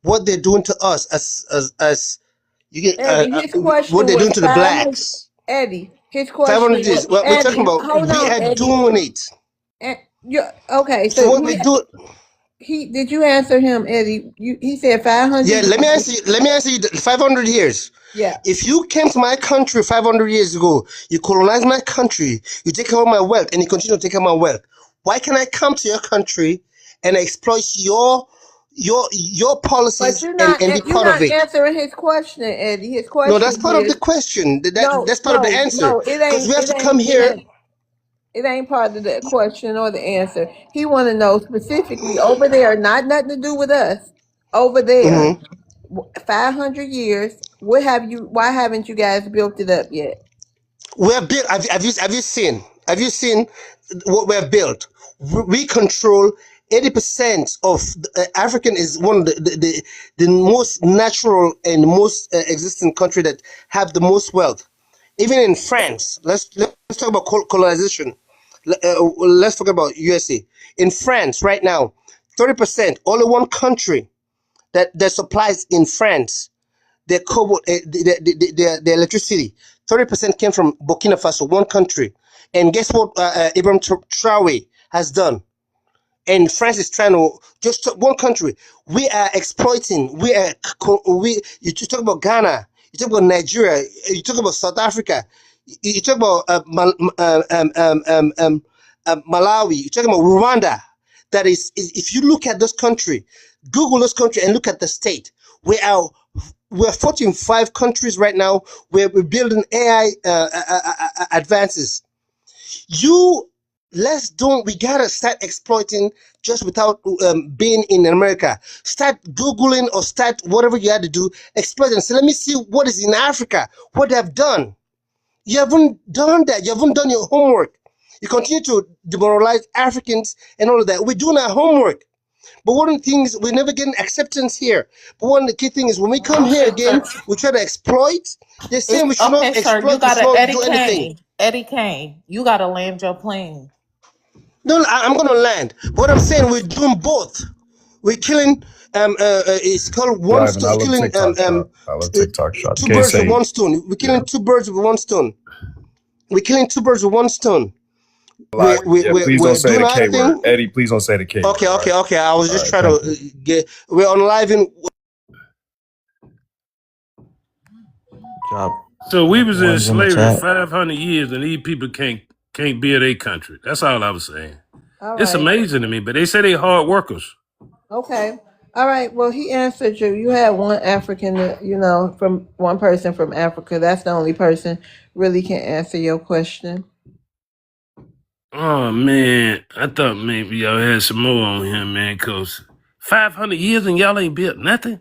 What they're doing to us as you get Eddie, his what question they're was doing to the 500. blacks. Eddie, his 500 question was years. What we're talking Eddie. about, Hold we on, are Eddie. doing it. Okay, So so what we do? he did you answer him, Eddie? He said 500 Yeah, let me years. answer you. Let me answer you. 500 years. Yeah. If you came to my country 500 years ago, you colonized my country, you take all my wealth, and you continue to take all my wealth. Why can I come to your country and exploit your But policies you're and be part of not it? answering his question, Eddie. His No, that's question part of is the question. no, That's part of the answer. it Because we have to come it here. ain't it ain't part of the question or the answer. He want to know specifically over there, not nothing to do with us. Over there, Mhm. 500 years. What have you? Why haven't you guys built it up yet? We're built. Have you seen what we're built? We control 80% of African is one of the most natural and most existing country that have the most wealth. Even in France, let's talk about colonization. Let's talk about USA. In France right now, 30%, only one country that supplies in France their cobalt, their electricity. 30% came from Burkina Faso, one country. And guess what Ibrahim Traore has done? And France is trying to just one country. We are exploiting. You talk about Ghana. You talk about Nigeria. You talk about South Africa. You talk about Malawi. You talk about Rwanda. That is, if you look at this country, Google this country and look at the state. We're 45 countries right now where we're building AI advances. You let's don't we gotta start exploiting just without being in America. Start googling or start whatever you had to do, exploit and say, let me see what is in Africa, what they have done. You haven't done that. You haven't done your homework. You continue to demoralize Africans and all of that. We're doing our homework. But one of the things, we're never getting acceptance here. But one of the key things is when we come here Okay, again, sir. we try to exploit. They're saying we It's should not okay, sir. You exploit, we should gotta not Eddie do anything. Kane. Eddie Kane. You gotta land your plane. No, I'm going to land. What I'm saying, we're doing both. We're killing. It's called one driving. stone. I You're love killing TikTok shop. I love TikTok shop. You two can't birds with say, one stone. We're yeah. killing two birds with one stone. We're killing two birds with one stone. Lie. Yeah, please don't We're say doing the our K word. thing. Eddie, please don't say the K word, Okay, all okay, right? okay. I was All just right, trying thank to you. get. We're on live in. Drop So we was in ones in the slavery chat. 500 years, and these people can't build a country. That's all I was saying. All It's right. amazing to me, but they say they hard workers. Okay. All right. Well, he answered you. You had one African, from one person from Africa. That's the only person really can answer your question. Oh man, I thought maybe y'all had some more on him, man. Cause 500 years and y'all ain't built nothing.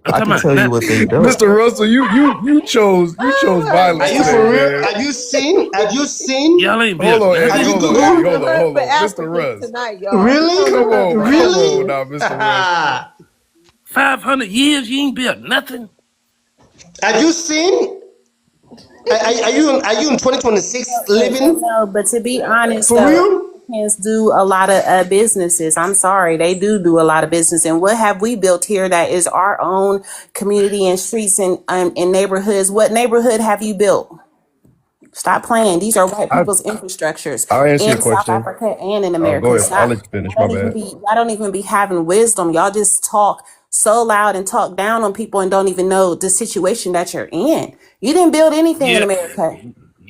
I'm I talking can about tell you what they nothing. built. Mr. Russell, you chose Oh my violence Are you today, for God. real? man. Have you seen? Have you seen? Y'all ain't Hold built on, Have Eddie. nothing. you Hold on, We Eddie. got Googled? Hold to on, hunt hold for on. Mr. Africans Russ. tonight, y'all. We on Really? the Come hunt for on, come on Really? now, Africans. Mr. Russ. Have 500 years, you ain't built nothing. you seen? Are you in 2026 living No, but to be honest, for though, real? Africans do a lot of businesses. I'm sorry, they do a lot of business. And what have we built here that is our own community and streets and neighborhoods? What neighborhood have you built? Stop playing. These are white I people's infrastructures I'll answer your in South question. Africa and in Go America. ahead. I'll Stop. let you finish. My bad. Y'all don't even be having wisdom. Y'all just talk so loud and talk down on people and don't even know the situation that you're in. You didn't build anything in Yeah, America.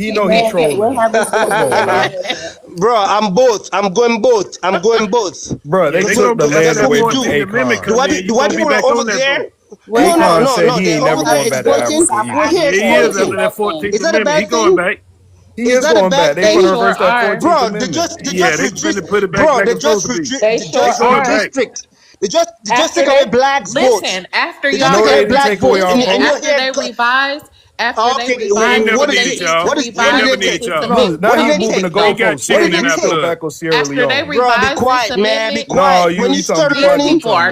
he know he Man, trolling what you. have we built Come on, in man. America? Bro, I'm both. I'm going both. I'm going both. Bro, they They Because took gonna the after land that's that what away we from 14th do. Amendment Akon. Do come I in, be you do I gonna be be one back over on that there? boat. No, What no, Akon no, said no. he They're ain't never over there going back to happened in exporting. Africa South We're either. here Africa He is after exporting. that happened. 14th Is that a Amendment. He bad going thing? back. He Is is that a going back. bad They They finna thing? sure reverse that are. 14th Bro, Amendment. they Yeah, just they restrict. finna put it back Bro, like it's supposed to be. They sure They just going are. back. district. They just take After away they blacks' votes. listen, after They just y'all take No, away they get didn't black take away votes, our listen, and you're votes. after here. they revise, after they Okay, He ain't revise never what did what they? they need need to y'all. What is He what ain't did revise never they with need take? this y'all. Bro, amendment. now What did he they moving take? the He got goalposts. What He did chilling they in need to our go take? blood. back on Sierra After they Leone. Bro, be revise this quiet, man. Be amendment, No, quiet. When you you talking start before I do learning, something.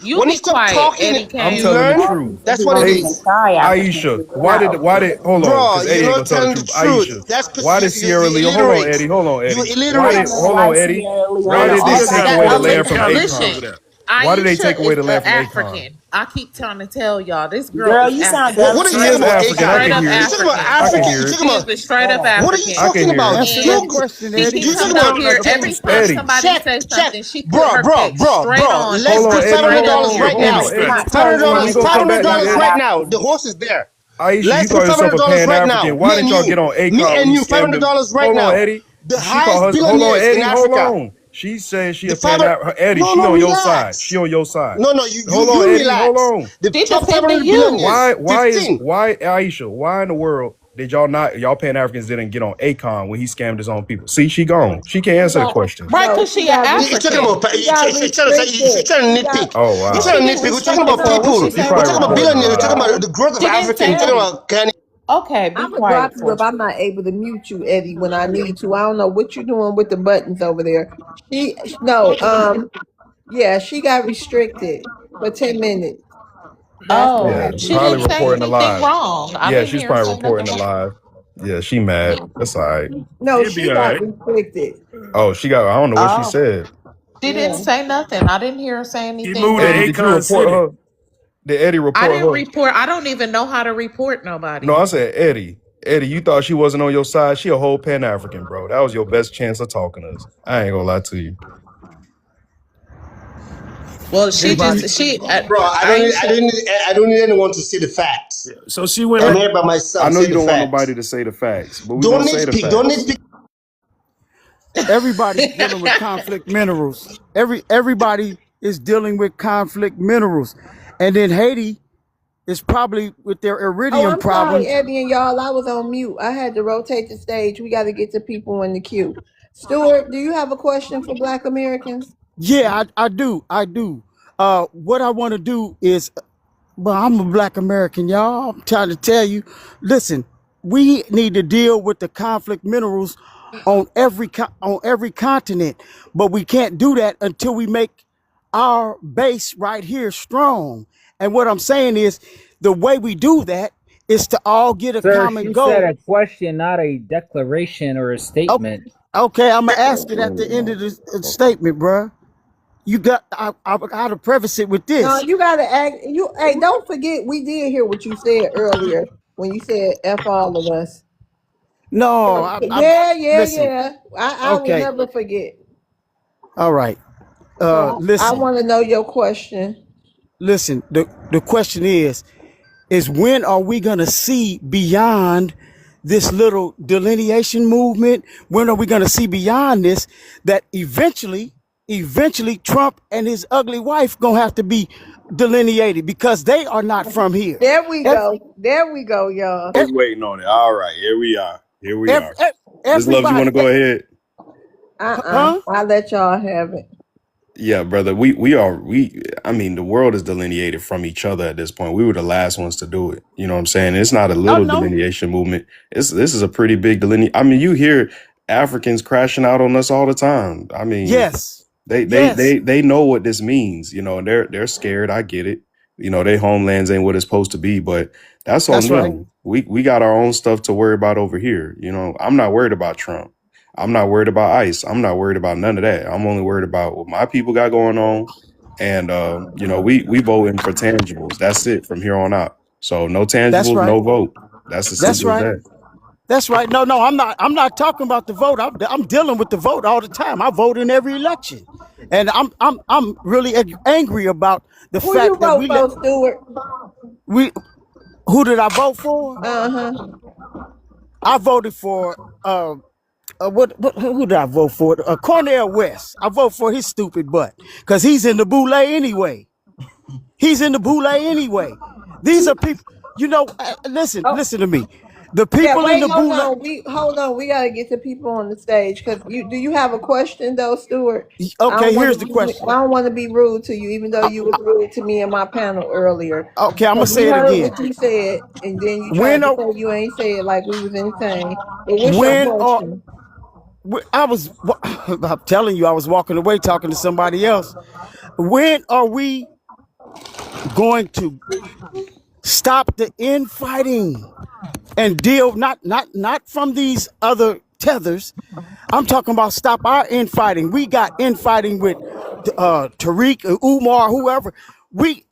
you when you be stop quiet, talking Eddie I'm and Kane. telling the learn, truth. that's what it Everyone They doesn't is. try African Aisha, food. They're why not did hold on, Bro, because you're Eddie ain't not gonna tell the telling the truth. truth. Aisha, That's because why did Sierra you're Leone hold on, illiterate. Eddie, hold on, You're Eddie. I don't illiterate. know Hold why on, Eddie. Sierra Why Leone, Raven, did see they all this take that South away the pork Carolina, land is from so Carolina Akon? over Listen, there. Why did they Aisha take away is the land an from Akon? African. I keep trying to tell y'all, this girl Girl, is you sound African. dumb What are you She talking is too. about, African. I Akon? Straight can up hear You it. talking about African. I can African? You hear it. talking She is about a straight up what are you African. I can talking hear about? it. Answer the You question, She Eddie. you keep talking coming about on here every time Eddie, somebody check, says check, something. She put bro, her bro, face bro, straight bro. on Let's hold put on, five Eddie. hundred straight Hold up dollars on. right here. Hold now. on, It's Eddie. not Five hundred funny, When dollars. we Eddie. gonna Five come hundred back to you, dollars It's right Eddie? not. now. The horse is there. Aisha, Let's you call put five yourself hundred a dollars Pan right African. now. Why Me didn't and y'all you, get on me ACON when and he you. Five scammed hundred them? dollars right Hold on, now. Eddie. The She called highest her. Hold on, billionaires in Eddie. Hold Africa. on. She said she The a five. Eddie. No, She no, on your side. relax. She on your side. No, no, you, you, Hold on, you Eddie. Hold relax. on. The She top just said to 500 you. billionaires, Why 15. Aisha? Why in the world did y'all Pan Africans didn't get on ACON when he scammed his own people? See, she gone. She can't She answer the got question. Right, no. because She she an got You're talking African. about, she got you're restricted. trying to She got nitpick. Oh You're What wow. she trying to get nitpick. We're talking restricted about for? What she people. She say We're probably talking about wrong? reporting a billionaires. We're talking lie. about the growth of She didn't Africa. say You're talking nothing. about Ghanaian. Okay, be I'm gonna drop quiet you for. if I'm not able to mute you, Eddie, when I need to. I don't know what you're doing with the buttons over there. She no, yeah, she got restricted for 10 minutes. That's what Yeah, Oh, she happened. probably didn't say reporting a anything lie. wrong. I Yeah, didn't she's hear her probably say reporting nothing a wrong. lie. Yeah, she mad. That's all right. No, She'll be she all got right. restricted. Oh, she got. I don't know what she Oh, said. she didn't Yeah. say nothing. I didn't hear her say He anything moved to Eddie, wrong. did you Akon report City. her? Did Eddie I report didn't her? report. I don't even know how to report No, nobody. I said Eddie. Eddie, you thought she wasn't on your side. She a whole Pan African, bro. That was your best chance of talking to us. I ain't gonna lie to you. Well, she Everybody. just she Bro, Aisha. I don't need anyone to see the facts. So she went I'm to here by I myself. know Say you the don't want nobody facts. to say the facts, but we're gonna Don't say the nitpick. Don't facts. nitpick. Everybody's dealing with conflict minerals. Everybody is dealing with conflict minerals. And then Haiti is probably with their Oh, iridium I'm sorry, problem. Eddie and y'all. I was on mute. I had to rotate the stage. We got to get the people in the queue. Stuart, do you have a question for Black Americans? Yeah, I do. I do. What I want to do is, well, I'm a black American, y'all. I'm trying to tell you. Listen, we need to deal with the conflict minerals on every continent, but we can't do that until we make our base right here strong. And what I'm saying is, the way we do that is to all get a Sir, common she said goal. a question, not a declaration or a Oh, statement. okay, I'm gonna ask it at the end of the statement, bruh. You got, I gotta preface it with No, this. you got to act. You hey, don't forget we did hear what you said earlier when you said "f all of us." No, Yeah, yeah, listen. yeah. I will Okay, never forget. all right. So I Listen, want to know your question. listen. The question is when are we gonna see beyond this little delineation movement? When are we gonna see beyond this? That eventually, Trump and his ugly wife gonna have to be delineated because they are not from here. There we Ev- go. There we go, y'all. ev- Was waiting on it. All right, here we are. Here we ev- are. ev- Just loves you want everybody, to go ahead. huh? I let y'all have it. Yeah, brother. We. I mean, the world is delineated from each other at this point. We were the last ones to do it. You know what I'm saying? It's not a Oh little no. delineation movement. This is a pretty big delineation. I mean, you hear Africans crashing out on us all the time. I mean, Yes. they they Yes. they they know what this means. You know, and they're scared. I get it. You know, their homelands ain't what it's supposed to be, but that's on That's right. them. We got our own stuff to worry about over here. You know, I'm not worried about Trump. I'm not worried about ICE. I'm not worried about none of that. I'm only worried about what my people got going on. And you know, we voting for tangibles. That's it from here on out. So no That's tangibles, right. no vote. That's as That's simple as right. that. That's right. No, no, I'm not. I'm not talking about the vote. I'm dealing with the vote all the time. I vote in every election, and I'm really angry about the Who you fact that vote we let for, Stuart? we. Who did I vote for? Uh-huh. I voted for what who did I vote for? Cornell West. I vote for his stupid butt because he's in the boule anyway. He's in the boule anyway. These are people. You know, Oh, listen to me. The yeah, people in wait, the hold boule. on. Hold on. We gotta get the people on the stage because do you have a question though, Stuart? I don't Okay, want here's to the be question. I don't want to be rude to you, even though you was rude to me in my panel earlier. Okay, I'm gonna Because we say it heard again. what you said, and then you tried When to are say you ain't say it like we was insane. But what's your when are question? I was I'm telling you, I was walking away talking to somebody else. When are we going to stop the infighting and deal not from these other tethers? I'm talking about stop our infighting. We got infighting with Tariq, Umar, whoever.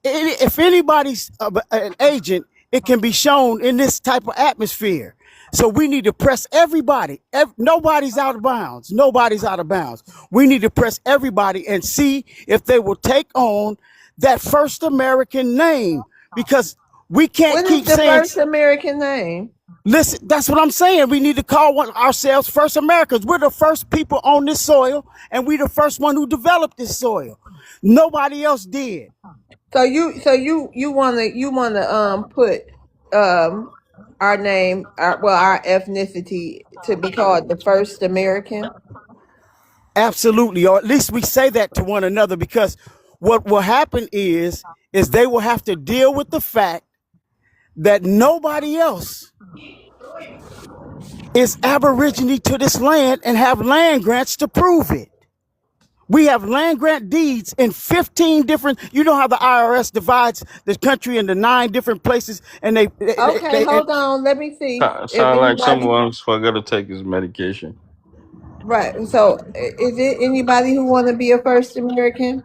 if anybody's an agent, it can be shown in this type of atmosphere. So we need to press everybody. Nobody's out of bounds. Nobody's out of bounds. We need to press everybody and see if they will take on that first American name, because we can't What is keep the saying, first American name? listen, that's what I'm saying. We need to call ourselves first Americans. We're the first people on this soil, and we the first one who developed this soil. Nobody else did. So you wanna put our name, our ethnicity to be called the first American? Absolutely, or at least we say that to one another, because what will happen is they will have to deal with the fact that nobody else is aborigine to this land and have land grants to prove it. We have land grant deeds in 15 different, you know how the IRS divides the country into 9 different places, and Okay, hold on. Let me see if Sound like anybody. someone's forgot to take his medication. Right. So, is it anybody who want to be a first American?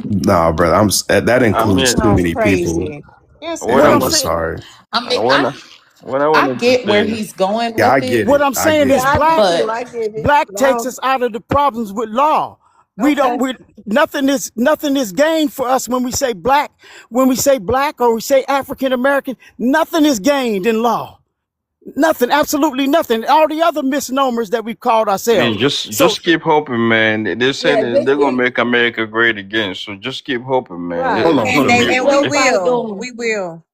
Nah, brother, that I includes mean, too Sounds many people. crazy. Yes, it what what I'm I'm I'm just is. saying, sorry. I mean, what I, what I I wanted to get where say. he's going Yeah, I with get it, what it. I'm I saying get Yeah, is it. I do too. but I get it. black takes No. us out of the problems with law. We Okay. don't. Nothing is gained for us when we say black. When we say black or we say African American, nothing is gained in law. Nothing, absolutely nothing. All the other misnomers that we've called ourselves. Man, just So just keep hoping, man. They said Yeah, that just they're gonna keep make America great again, so just keep hoping, man. right, Hold on, And hold on. they and and we we'll fight will. on. We will.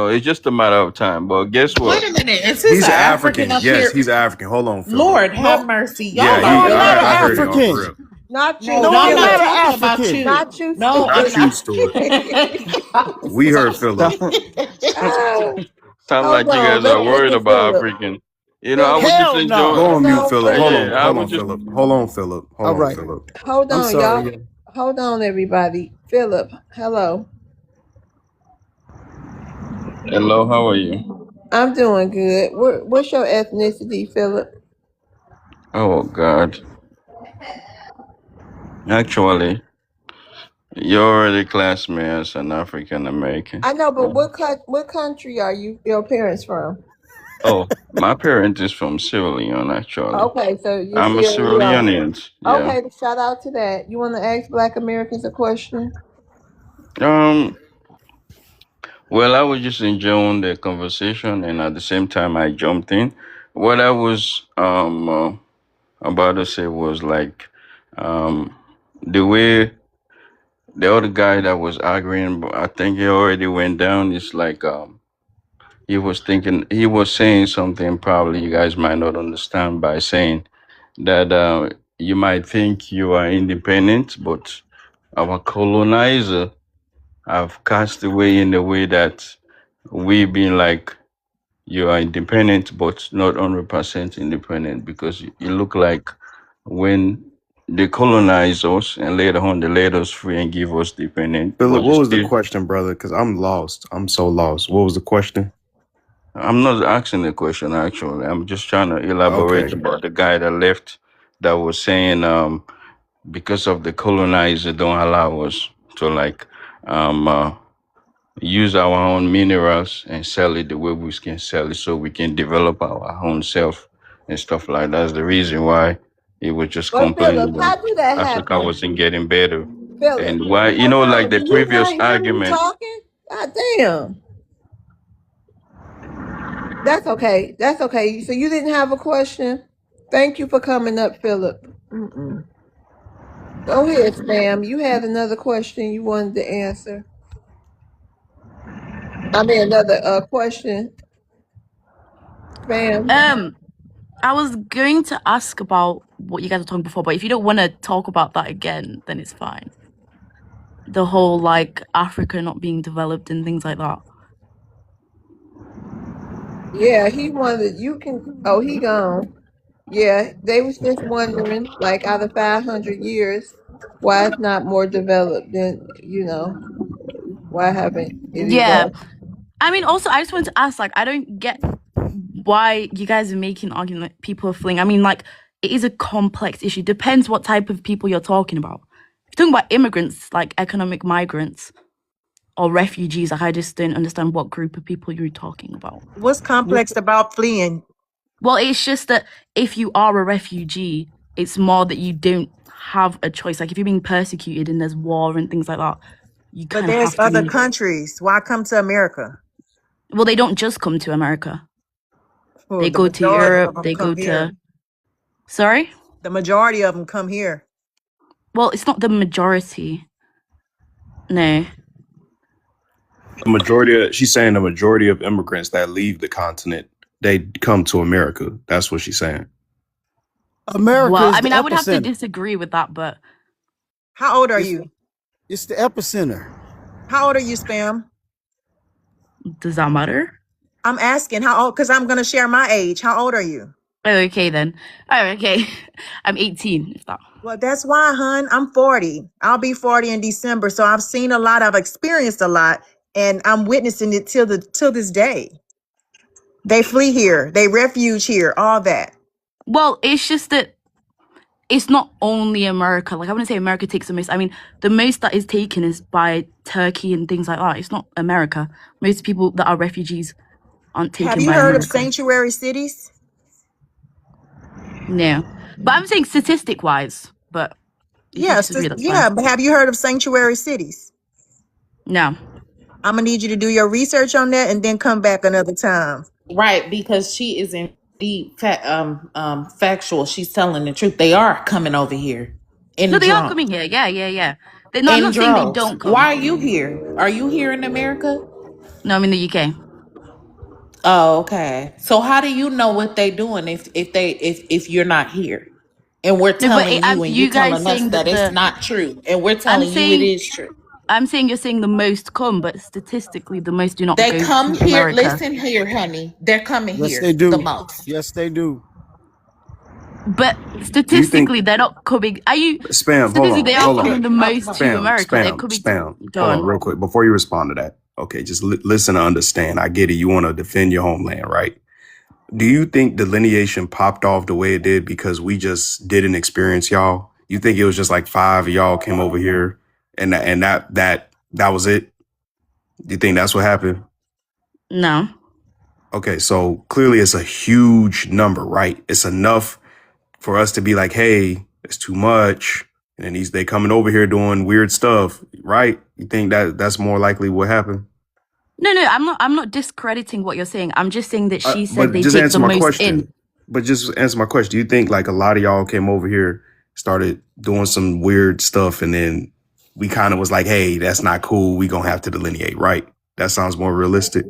It's just a matter of time. But guess wait what? a minute, is this He's an African African. up Yes, here? he's African. Hold on, Philip. Lord have no, mercy. Yeah, Y'all no, are I'm not an I heard it off African. rip. Not no, you, No, I'm I'm not not Philip. an talking about African. you. Not you, No, I'm Not stupid. you, not. Stuart. We heard Philip. Ah, Sound hold like you on. guys are Let's get worried to about Philip. African. I Philip, was just Hell enjoying. Go no. on mute, Philip. Hold Philip. on, I hold was on, just. Philip. Hold on, Philip. Hold All on, right. Philip. Hold I'm on, sorry. y'all. Yeah. Hold on, everybody. Philip, hello. Hello, how are you? I'm doing good. What's your ethnicity, Philip? Oh God. Actually, you're already classed me as an African American. I know, but what country are your parents from? Oh, my parent is from Sierra Leone. Actually, Okay, so you're I'm a Sierra Sierra Leone. Leonean. Yeah. Okay, shout out to that. You want to ask Black Americans a question? Um. Well, I was just enjoying the conversation, and at the same time, I jumped in. What I was about to say was like, um, the way the other guy that was arguing, but I think he already went down. It's like he was saying something probably you guys might not understand by saying that you might think you are independent, but our colonizer have cast away in the way that we been like you are independent, but not 100% independent because you look like when they colonize us and later on they let us free and give us dependent, Philip, but what you was the still. question, brother? Because I'm lost. I'm so lost. What was the question? I'm not asking the question actually. I'm just trying to elaborate Okay. about the guy that left that was saying because of the colonizer don't allow us to like um uh, use our own minerals and sell it the way we can sell it so we can develop our own self and stuff like that. That's the reason why he was just But Philip, complaining that how did that Africa happen? wasn't getting better. Philip, And why hold like on. the Do you not previous hear me argument. talking? God damn. That's okay. That's okay. So you didn't have a question? Thank you for coming up, Philip. Mm-mm. Go ahead, Sam. You had another question you wanted to answer. I mean, another question, Sam. I was going to ask about what you guys were talking before, but if you don't want to talk about that again, then it's fine. The whole like Africa not being developed and things like that. Yeah, he wanted. You can. Oh, he gone. Yeah, they was just wondering, like, out of 500 years, why it's not more developed than why haven't it Yeah. evolved? I mean, also, I just wanted to ask, like, I don't get why you guys are making an argument that people are fleeing. I mean, like, it is a complex issue. Depends what type of people you're talking about. you're talking about immigrants, like economic migrants or refugees, like I just don't understand what group of people you're talking about. What's complex about fleeing? Well, it's just that if you are a refugee, it's more that you don't have a choice. Like if you're being persecuted and there's war and things like that, you But kind of there's have to other leave. countries. Why come to America? Well, they don't just come to America. Oh, They the go to majority Europe, of them they go come here. to... Sorry? The majority of them come here. Well, it's not the majority. No. The majority of, she's saying the majority of immigrants that leave the continent, they come to America. That's what she's saying. America Well, is I the mean, I would have to epicenter. disagree with that, but How old are It's, you? it's the epicenter. How old are you, Spam? does that matter? I'm asking how old, because I'm going to share my age. How old are you? Oh, okay then. Oh, okay. I'm 18, if that. Well, that's why, hun. I'm 40. I'll be 40 in December. So I've seen a lot. I've experienced a lot, and I'm witnessing it till this day. They flee here. They refuge here. All that. Well, it's just that it's not only America. Like, I wouldn't say America takes the most. I mean, the most that is taken is by Turkey and things like that. It's not America. Most people that are refugees aren't taken Have you by heard of America. sanctuary cities? No. But I'm saying statistic-wise, but if you Yes. disagree, that's Yeah. fine. But have you heard of sanctuary cities? No. I'm going to need you to do your research on that and then come back another time. Right, because she is indeed factual. She's telling the truth. They are coming over here in No, they are droves. coming here. Yeah. No, I'm In not saying they droves. don't Why are come. you here? Are you here in America? No, I'm in the UK. Oh, okay. So how do you know what they doing if you're not here? And we're No, but telling you and you you guys telling us saying that that it's not true. And we're I'm telling you it saying is true. you're saying the most come, but statistically the most do not They go come to here. America. Listen here, honey. They're coming Yes, they here the do. most. Yes, they do. But Do you think statistically they're not coming. spam? Hold Statistically on, they are hold coming on. the most to America. They're coming to Spam. go Hold on, on. real quick before you respond to that. Okay, just listen to understand. I get it. You want to defend your homeland, right? Do you think delineation popped off the way it did because we just didn't experience y'all? You think it was just like 5 of y'all came over here and that was it? Do you think that's what happened? No. Okay, so clearly it's a huge number, right? It's enough for us to be like, hey, it's too much. And then they coming over here doing weird stuff, right? You think that's more likely what happened? No, I'm not discrediting what you're saying. I'm just saying that she said But they just take the answer my most in. question. But just answer my question. Do you think like a lot of y'all came over here, started doing some weird stuff, and then we kind of was like, hey, that's not cool. We gonna have to delineate, right? That sounds more realistic.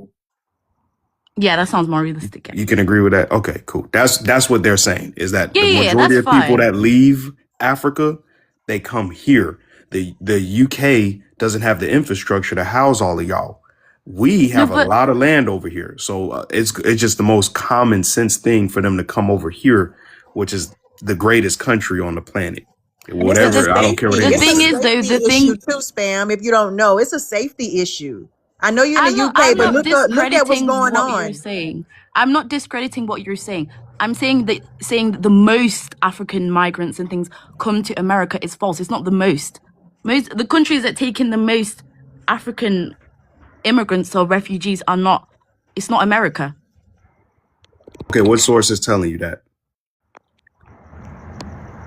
Yeah, that sounds more realistic. You can agree with that? Okay, cool. That's what they're saying, is that the Yeah, majority that's of people fine. that leave Africa, they come here. The UK doesn't have the infrastructure to house all of y'all. We No, have a but lot of land over here. So it's just the most common sense thing for them to come over here, which is the greatest country on the planet. And it's the Whatever, I don't care what safety. the anyone It's a thing says. is though, safety issue too, Spam. If you don't know, it's a safety issue. I know you're in the UK, I'm but not look at what's discrediting going what you're on. saying. I'm not discrediting what you're saying. I'm saying that the most African migrants and things come to America is false. It's not the most. The countries that take in the most African immigrants or refugees are not. It's not America. Okay, what source is telling you that?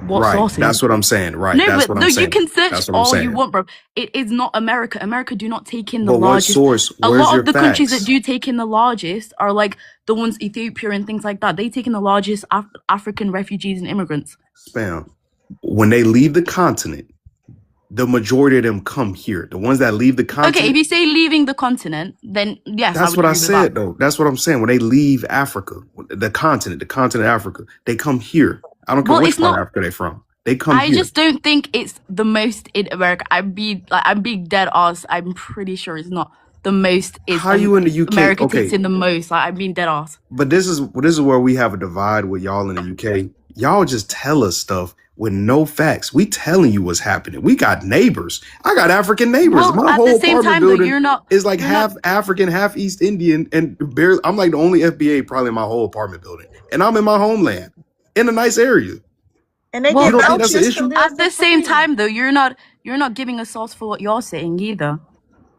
What Right. sources? That's what I'm saying. Right. No, That's but what no, I'm you saying. can search That's what I'm all you saying. want, bro. It is not America. America do not take in the But what largest. source? A Where's lot your of the countries that facts? do take in the largest are like the ones Ethiopia and things like that. They take in the largest African refugees and immigrants. Spam. When they leave the continent, the majority of them come here. The ones that leave the Okay, if continent, you say leaving the continent, then yes, I that's would what I agree with that. said, though. That's what I'm saying. When they leave Africa, the continent of Africa, they come here. I don't care Well, which it's part of not. Africa they're from. They come I here. just don't think it's the most in America. I'm being dead ass. I'm pretty sure it's not the most. Is How you in the UK? America takes Okay, in the most? Like, I'm being dead ass. but this is where we have a divide with y'all in the UK. Y'all just tell us stuff with no facts. We telling you what's happening. We got neighbors. I got African neighbors. Well, My at the whole same apartment time, though, building is like you're not. half African, half East Indian, and barely. I'm like the only FBA probably in my whole apartment building, and I'm in my homeland in a nice area. And they You Well, get don't think that's an vouchers to issue? live at for the same free. time, though, you're not. you're not giving a source for what you're saying either.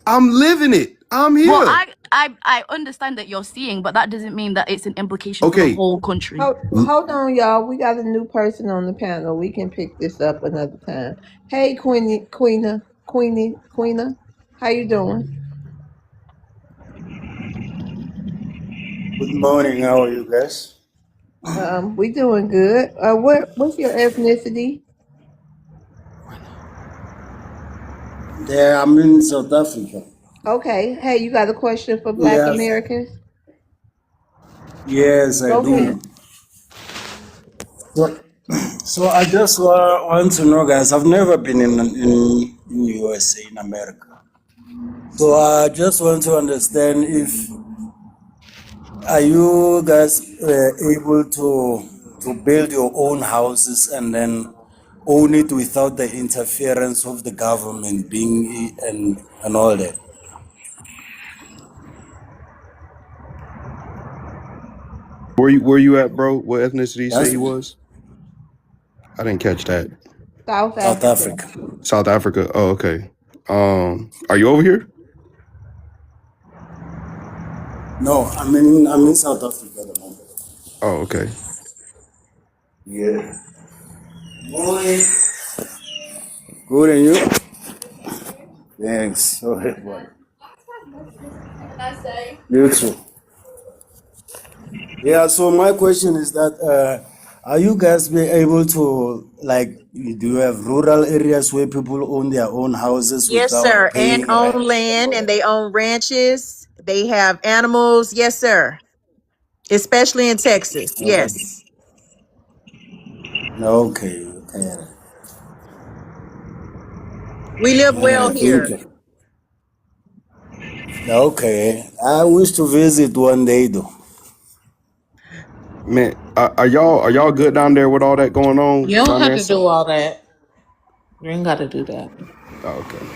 I'm living it. I'm Well, here. I understand that you're seeing, but that doesn't mean that it's an implication for the Okay. whole country. Hold on, y'all. We got a new person on the panel. We can pick this up another time. Hey, Queenie. How you doing? Good morning. How are you guys? We doing good. What's your ethnicity? There, I'm in South Africa. Okay. Hey, you got a question for Black Yeah. Americans? Yes, I Go ahead. do. So, so I just want to know, guys. I've never been in USA, in America. So I just want to understand if are you guys able to build your own houses and then own it without the interference of the government being and all that. Where you at, bro? What ethnicity you say That's you was? I didn't catch that. South South Africa. Africa. South Africa. Oh, okay. Are you over here? No, I'm in South Africa at the moment. Oh, okay. Yeah. Morning. Good and you? Thanks. Sorry about it. Have a nice day. You too. Yeah, so my question is that are you guys be able to like do you have rural areas where people own their own houses Yes, without sir. And paying own rent and land all and that? they own ranches. They have animals. Yes, sir. Especially in Texas. Yes. Okay, okay. We live well Thank here. you. Okay. I wish to visit one day though. Man, are y'all good down there with all that going on You don't down have there? to do all that. You ain't got to do that. Oh, okay.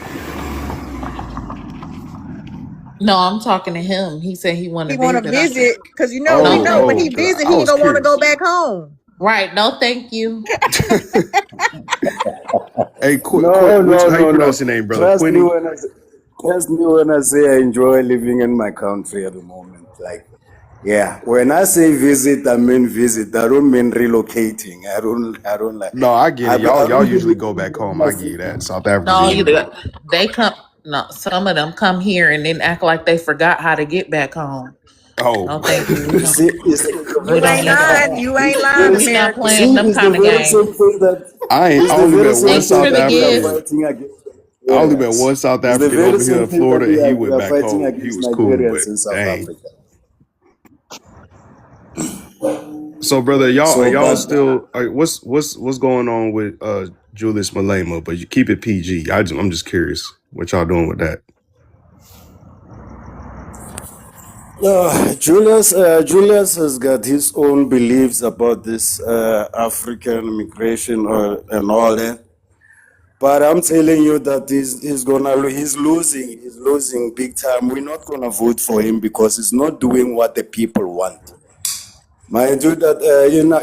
No, I'm talking to him. He said he want to He want to visit. I said, visit because we Oh, no, know thank when oh, he you. 'cause visit, I he ain't was gonna want to go curious. back home. Right. No, thank you. Hey, No, which no, how you no, pronounce your no. name, brother? Trust me Quinny? when I say, trust me when I say I enjoy living in my country at the moment. Like, yeah, when I say visit, I mean visit. I don't mean relocating. I don't like. No, I get it. I Y'all don't usually believe go in back home. I diplomacy. get that. South Africa's No, easy you to go. they come. No, some of them come here and then act like they forgot how to get back home. Oh. No, thank you. You see, it's the We You very don't ain't same need thing. that. lying. You ain't lying, It's, We not American. playing see, them it's the kind of very same games. thing that I it's the only very met one same Thank you thing for South the that we are gift. African. fighting against I only met one Nigerians. South It's the African very over here same in thing that Florida, and he we went are back fighting home. He against was cool, but Nigerians in South dang. Africa. So, brother, y'all are So, y'all but still? What's going on with Julius Malema? But you keep it PG. I'm just curious what y'all doing with that. Julius has got his own beliefs about this African immigration and all that. But I'm telling you that he's losing big time. We're not gonna vote for him because he's not doing what the people want. Mind you, that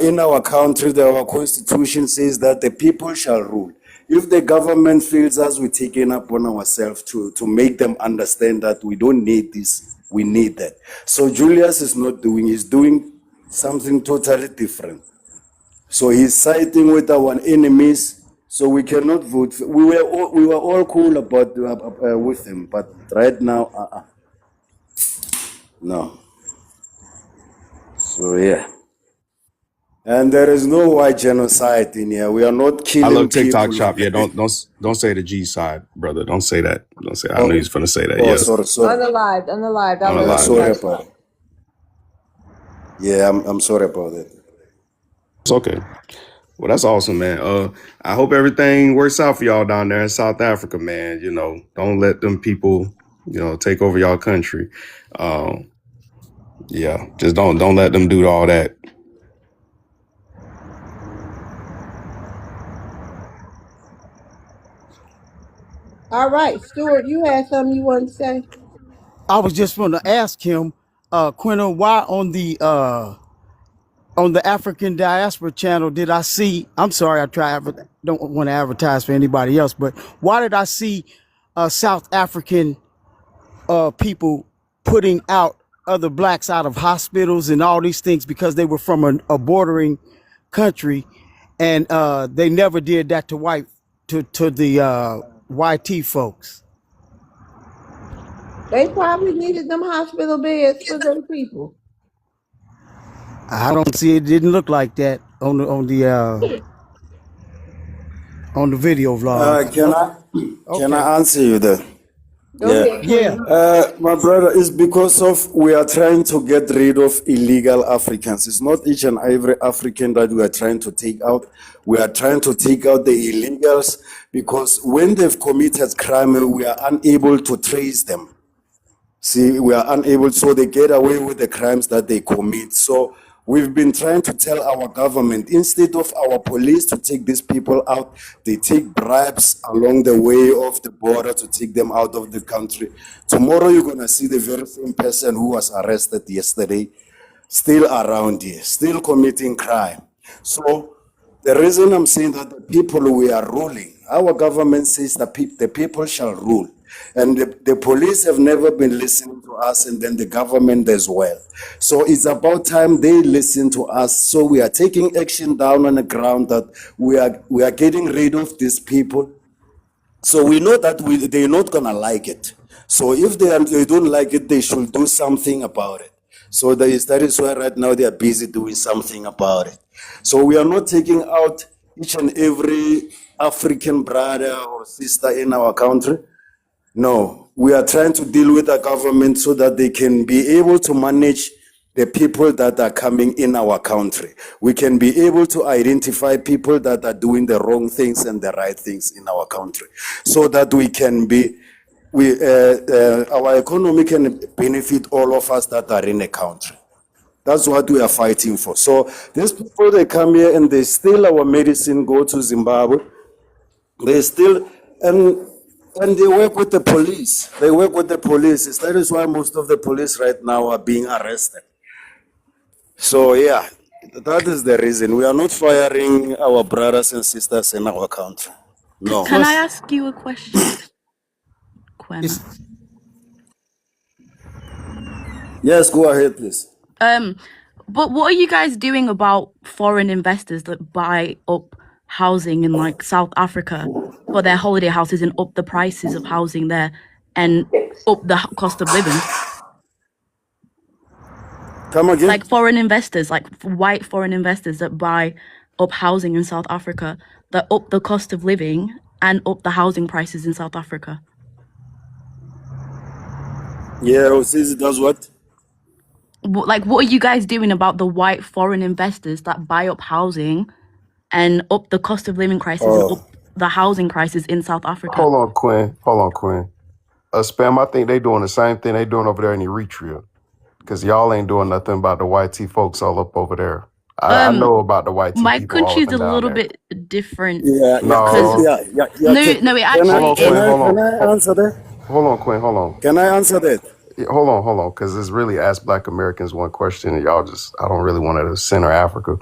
in our country, our constitution says that the people shall rule. If the government feels us, we're taking up on ourselves to make them understand that we don't need this, we need that. So Julius is not doing, he's doing something totally different. So he's siding with our enemies. So we cannot vote. We were all cool about with him, but right now, no. So yeah. And there is no white genocide in here. We are not I killing love TikTok people. shop. Yeah, don't say the G side, brother. Don't say that. Don't say. I know Oh, he's gonna say that. oh, Yeah, sorry, sorry. Unalived. I on a love live. Sorry Yeah, TikTok about shop. it. Yeah, I'm sorry about it. it's okay. Well, that's awesome, man. I hope everything works out for y'all down there in South Africa, man. You know, don't let them people, take over y'all country. Um, yeah, just don't let them do all that. All right, Stuart, you had something you wanted to say? I was just going to ask him, Quentin, why on the on the African Diaspora channel did I see? I'm sorry, don't want to advertise for anybody else, but why did I see South African people putting out other blacks out of hospitals and all these things because they were from a bordering country, and they never did that to the YT folks. They probably needed them hospital beds for their people. I don't see it. Didn't look like that on the video vlog. Can Okay. I answer you there? Go Yeah. ahead, Yeah. Queen. My brother, it's because of we are trying to get rid of illegal Africans. It's not each and every African that we are trying to take out. We are trying to take out the illegals because when they've committed crime, we are unable to trace them. See, we are unable, so they get away with the crimes that they commit. So we've been trying to tell our government, instead of our police to take these people out, they take bribes along the way of the border to take them out of the country. Tomorrow you're going to see the very same person who was arrested yesterday still around here, still committing crime. So the reason I'm saying that the people we are ruling, our government says that the people shall rule. And the police have never been listening to us, and then the government as well. So it's about time they listen to us. So we are taking action down on the ground that we are getting rid of these people. So we know that they're not gonna like it. So if they don't like it, they should do something about it. So that is why right now they are busy doing something about it. So we are not taking out each and every African brother or sister in our country. No, we are trying to deal with the government so that they can be able to manage the people that are coming in our country. We can be able to identify people that are doing the wrong things and the right things in our country, so that we can be, our economy can benefit all of us that are in the country. That's what we are fighting for. So these people, they come here and they steal our medicine, go to Zimbabwe. They still, and they work with the police. They work with the police. That is why most of the police right now are being arrested. So yeah, that is the reason. We are not firing our brothers and sisters in our country. No. Can I ask you a question, Quinn? Yes, go ahead, please. But what are you guys doing about foreign investors that buy up housing in like South Africa for their holiday houses and up the prices of housing there and up the cost of living? Come again? Like foreign investors, like white foreign investors that buy up housing in South Africa, that up the cost of living and up the housing prices in South Africa. Yeah, Osisi does what? Like, what are you guys doing about the white foreign investors that buy up housing and up the cost of living crisis and up the housing crisis in South Africa? Hold on, Quinn. Spam, I think they doing the same thing they doing over there in Eritrea. Because y'all ain't doing nothing about the YT folks all up over there. I know about the YT my people all country up is and a down little there. bit different. Yeah. No, it actually Can I answer that? Hold on, Quinn. Hold on. Can I answer that? Yeah, hold on. Because it's really Ask Black Americans one question, and y'all I don't really want to center Africa.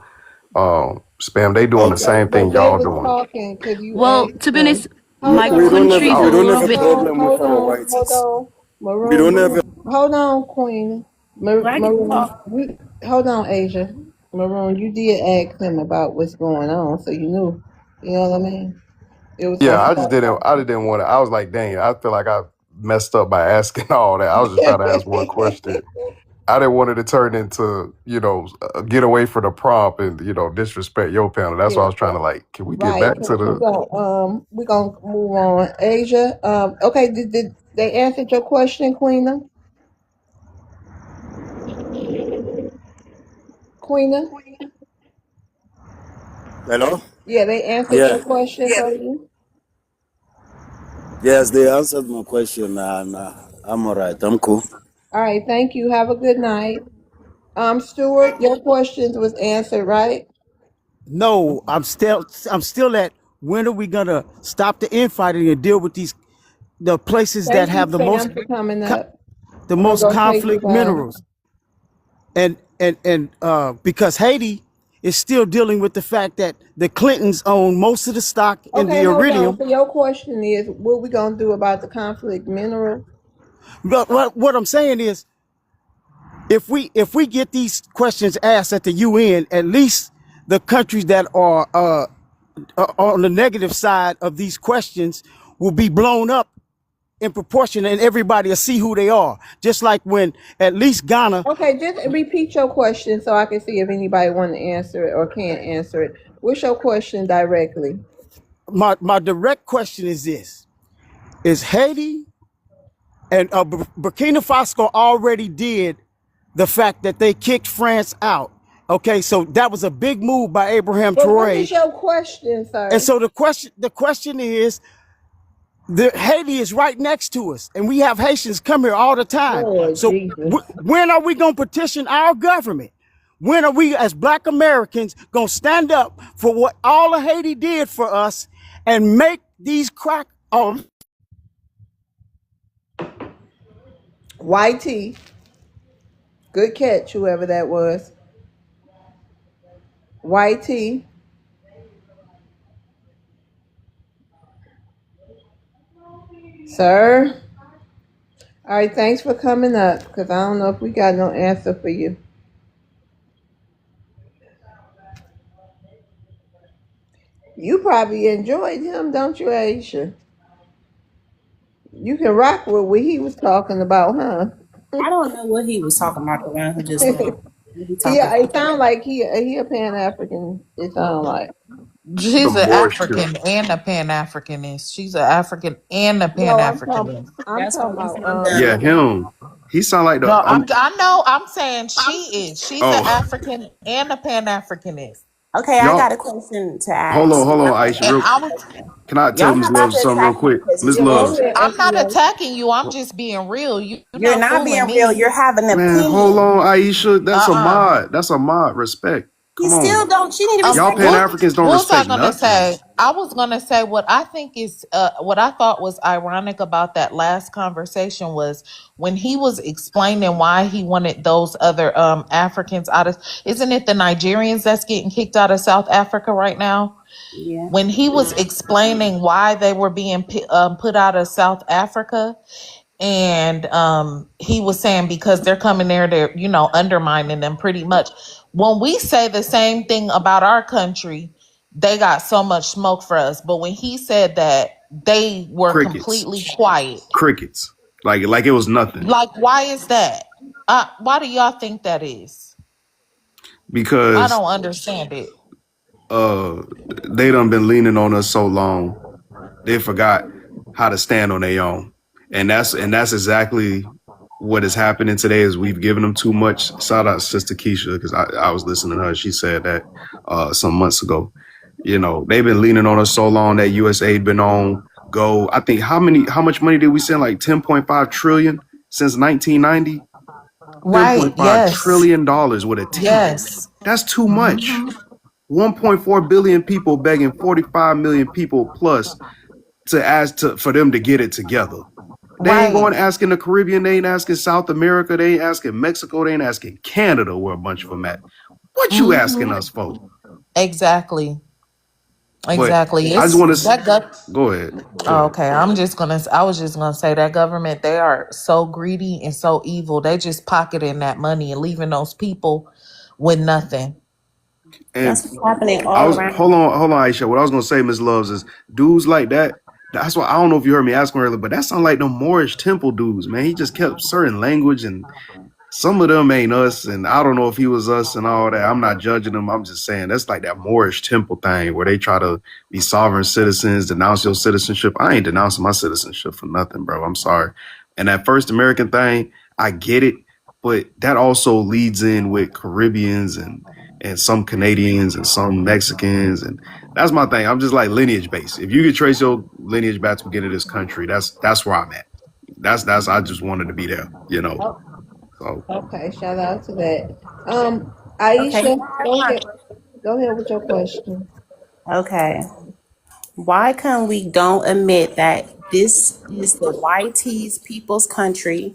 Spam, they doing the same thing But they y'all was doing. talking because you well, asked to be them. honest, Hold my on. country is a little bit. Hold on. Maroon. Hold on, Queen. Maroon. Hold on, Asia. Maroon, you did ask him about what's going on, so you knew. You know what I mean? It was Yeah, gonna I didn't want to. I was like, dang, I feel like I messed up by asking all that. I was just trying to ask one question. I didn't want it to turn into, get away from the prompt and, disrespect your panel. That's why I was trying to can we get back to the... We're gonna move on. Asia. Okay, did they answer your question, Queena? Queena? Hello? Yeah, they answered your question for you. Yes, they answered my question, and I'm all right. I'm cool. All right, thank you. Have a good night. Stuart, your questions was answered, right? No, I'm still at when are we gonna stop the infighting and deal with the places that Thank you, have the Sam, for coming up. the I'm gonna most go take you conflict down. minerals and because Haiti is still dealing with the fact that the Clintons own most of the stock in the Okay, hold on. iridium. So your question is, what we gonna do about the conflict mineral? But what I'm saying is, if we get these questions asked at the UN, at least the countries that are on the negative side of these questions will be blown up in proportion, and everybody will see who they are. Just like when at least Ghana. Okay, just repeat your question so I can see if anybody want to answer it or can't answer it. What's your question directly? My direct question is this: is Haiti and Burkina Faso already did the fact that they kicked France out? Okay, so that was a big move by Abraham But what Traore. is your question, And sir? so the question is, Haiti is right next to us, and we have Haitians come here all the time. Lord So Jesus. when are we gonna petition our government? When are we, as Black Americans, gonna stand up for what all of Haiti did for us and make these crack? YT. Good catch, whoever that was. YT. Sir. All right, thanks for coming up, because I don't know if we got no answer for you. You probably enjoyed him, don't you, Aisha? You can rock with what he was talking about, huh? I don't know what he was talking about. The one who just left. What he talking Yeah, about? it sounds like he a Pan African. It sounds like. The She's an Moorish too. African and a Pan Africanist. She's an African and a Pan No, Africanist. I'm That's why talking we about from the. Yeah, him. He sound like the No, I know. I'm saying she is. She's an oh African and a Pan Africanist. Okay, I got y'all. a question to ask. Hold on, I Aisha. And have Real. a I was. question. Can I tell Y'all Miss not about Loves to something real attack me quick? because Miss yeah. Go Loves. ahead, I'm Auntie not Rose. attacking you. I'm just being real. You're you're not not fooling being real. me. You're having an Man, hold opinion. on, Aisha. That's a Uh-uh. mod. That's a mod. Respect. He Come on. still don't. She need to Y'all respect Pan him. Africans don't What was I respect gonna nothing. say? I was gonna say what I think is what I thought was ironic about that last conversation was when he was explaining why he wanted those other Africans out of, isn't it the Nigerians that's getting kicked out of South Africa right now? Yeah. When he was explaining why they were being put out of South Africa, and he was saying because they're coming there, they're undermining them pretty much. When we say the same thing about our country, they got so much smoke for us, but when he said that, they were Crickets. completely quiet. Crickets. Like it was nothing. Like, why is that? Why do y'all think that is? I Because don't understand it. uh they done been leaning on us so long. They forgot how to stand on their own. And that's exactly what is happening today is we've given them too much. Shout out Sister Keisha, because I was listening to her. She said that some months ago. They've been leaning on us so long that USAID been on go. I think how much money did we send? Like 10.5 trillion since 1990? Right. 10.5 Yes. trillion dollars with a T. Yes. That's too much. Hmm. 1.4 billion people begging 45 million people plus to ask for them to get it together. They ain't Right. going asking the Caribbean. They ain't asking South America. They ain't asking Mexico. They ain't asking Canada where a bunch of them at. What you asking Hmm. us for? Exactly. But Exactly. I just It's want to that gut. go ahead. Go Oh, ahead. okay, I was just gonna say that government, they are so greedy and so evil. They just pocketing that money and leaving those people with nothing. That's And what's happening I all was around. hold on, Aisha. What I was gonna say, Miss Loves, is dudes like that. That's why I don't know if you heard me asking earlier, but that sound like them Moorish temple dudes, man. He just kept certain language and some of them ain't us, and I don't know if he was us and all that. I'm not judging them. I'm just saying that's like that Moorish temple thing where they try to be sovereign citizens, denounce your citizenship. I ain't denouncing my citizenship for nothing, bro. I'm sorry. And that first American thing, I get it, but that also leads in with Caribbeans and some Canadians and some Mexicans, and that's my thing. I'm just like lineage based. If you could trace your lineage back to the beginning of this country, that's where I'm at. That's I just wanted to be there. Oh, So. okay, shout out to that. Okay, Aisha, here's go my ahead. Go ahead with your question. okay. Why come we don't admit that this is the YT's people's country?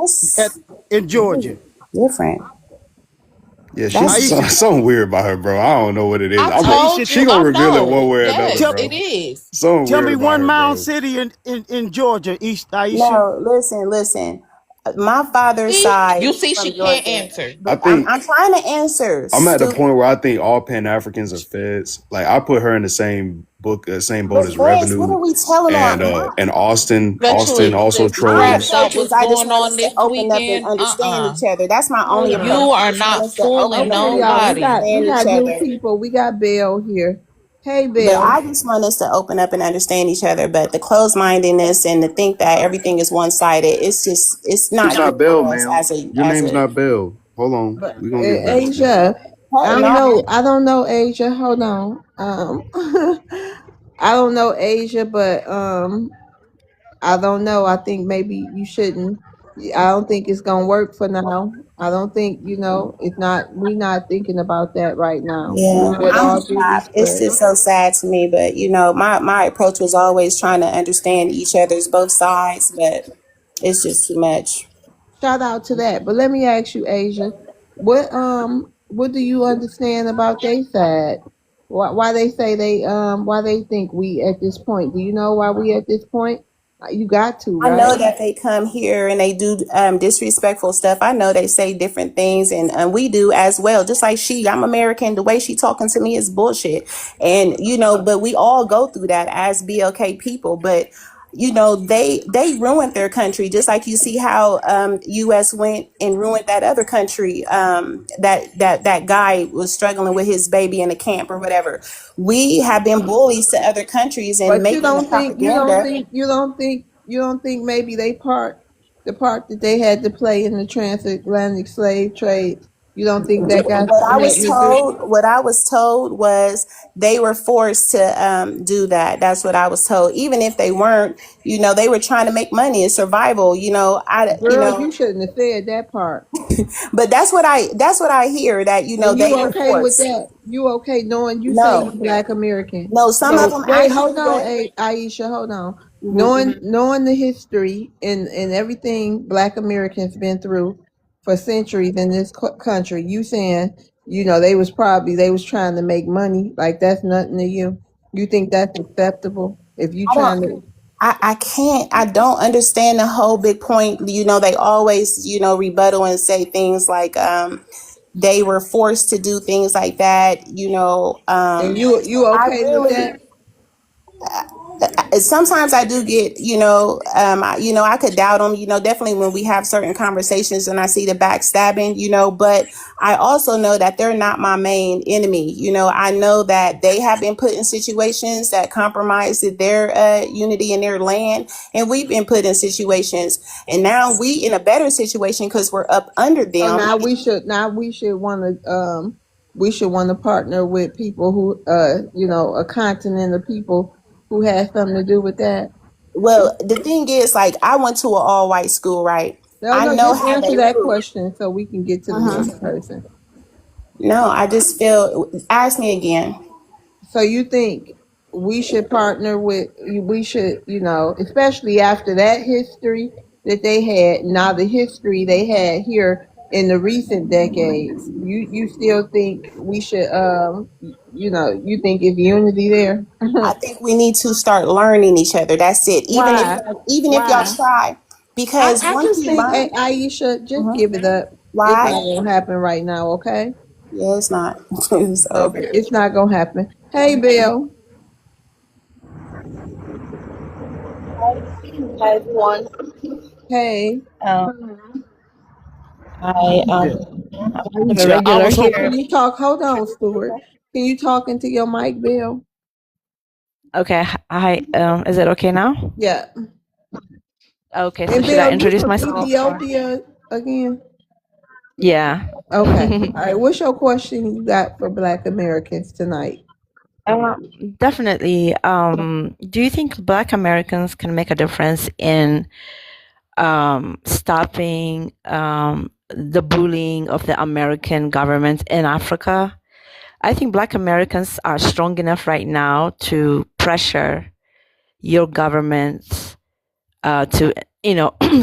at That's in Georgia? different. Yeah, That's Aisha, something weird about her, bro. I don't know what it is. I told Aisha, you, She gonna I reveal it one know. way or another, Yes, tell it bro. is. Something tell weird me about one her, mound bro. city in Georgia, East Aisha. no. Listen. My father's See, side you is see, she from can't Georgia, answer. I but think I'm trying to answer. I'm at the Stupid. point where I think all Pan Africans are feds. Like I put her in the same book, same But boat as French, what Revenue, are we telling and on? Austin. Austin Especially also this My crap trolls. that approach is was I just going want on us to this open up and weekend. understand each other. That's my Hold only on. approach. You I are just want not us to fooling open up Okay, and y'all. nobody. understand We each got new other. people. We got Bill here. Hey, But Bill. I just want us to open up and understand each other. But the closed mindedness and to think that everything is one sided, it's It's not good not Bill, for us ma'am. as Your name's a not Bill. Hold on, But we're gonna get Bill. Asia, I don't no. know. I don't know Asia. Hold on. I don't know Asia, but I don't know. I think maybe you shouldn't. I don't think it's gonna work for now. I don't think it's not. We not thinking about that right now. Yeah, With I'm all gonna due stop. It's respect. just so sad to me, but my approach was always trying to understand each other's both sides, but it's just too much. Shout out to that. But let me ask you, Asia, what do you understand about their side? Why they say why they think we at this point? Do you know why we at this point? You got to, I right? know that they come here and they do disrespectful stuff. I know they say different things, and we do as well. Just like I'm American. The way she talking to me is bullshit, and but we all go through that as BLK people. But they ruined their country, just like you see how U.S. went and ruined that other country. That guy was struggling with his baby in a camp or whatever. We have been bullies to other countries and But you making the don't think propaganda. you don't think maybe the part that they had to play in the transatlantic slave trade. You don't think that got nothing to do? What I was told was they were forced to do that. That's what I was told. Even if they weren't, they were trying to make money and survival. Girl, you shouldn't have said that part. But that's what I hear that And they you were okay with forced. that? You okay knowing you say you No, Black American? no. Some of So them wait, actually hold on, were. Aisha, hold on. Mhm. Knowing the history and everything Black Americans been through for centuries in this country, you saying they was trying to make money like that's nothing to you? You think that's acceptable if you I don't. trying to? I can't. I don't understand the whole big point. They always rebuttal and say things like they were forced to do things like that. And you I okay with really that? sometimes I do get, I could doubt them, definitely when we have certain conversations and I see the backstabbing, but I also know that they're not my main enemy. I know that they have been put in situations that compromise their unity in their land. And we've been put in situations and now we in a better situation because we're up under So them. now we should want to partner with people who a continent of people who has something to do with that. Well, the thing is, like, I went to an all white school, right? No, I no, know just how they answer that recruit. question so we can get to the next person. No, I just feel, ask me again. So you think we should partner with we should, especially after that history that they had, now the history they had here in the recent decades. You still think we should you think it's unity there? I think we need to start learning each other. That's it. Why? Even if y'all Why? try, because I once just you think, learn, Aisha, just mhm. give it up. It's not Why? gonna happen right now, okay? Yeah, it's not. It's over. Okay, it's not gonna happen. Hey, Bill. Hi everyone. Hey. I Yeah. I'm a Yeah, I regular was here. Can hoping. you talk? Hold on, Stuart. Can you talk into your mic, Bill? Okay, hi. Is it okay now? Yeah. Okay, so And should I Bill, you introduce from myself? Or? Ethiopia again? Yeah. Okay. All right. What's your question you got for Black Americans tonight? Definitely. Do you think Black Americans can make a difference in stopping the bullying of the American government in Africa? I think Black Americans are strong enough right now to pressure your government to,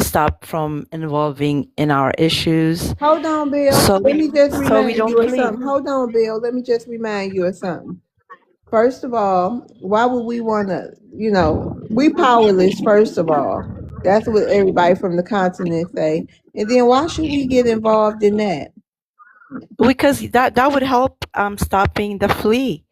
stop from involving in our issues. Hold on, Bill. So Let we, me just so we remind don't you of bleed. something. Hold on, Bill. Let me just remind you of something. First of all, why would we want to, we powerless, first of all. That's what everybody from the continent say. And then why should we get involved in that? Because that would help stopping the flea.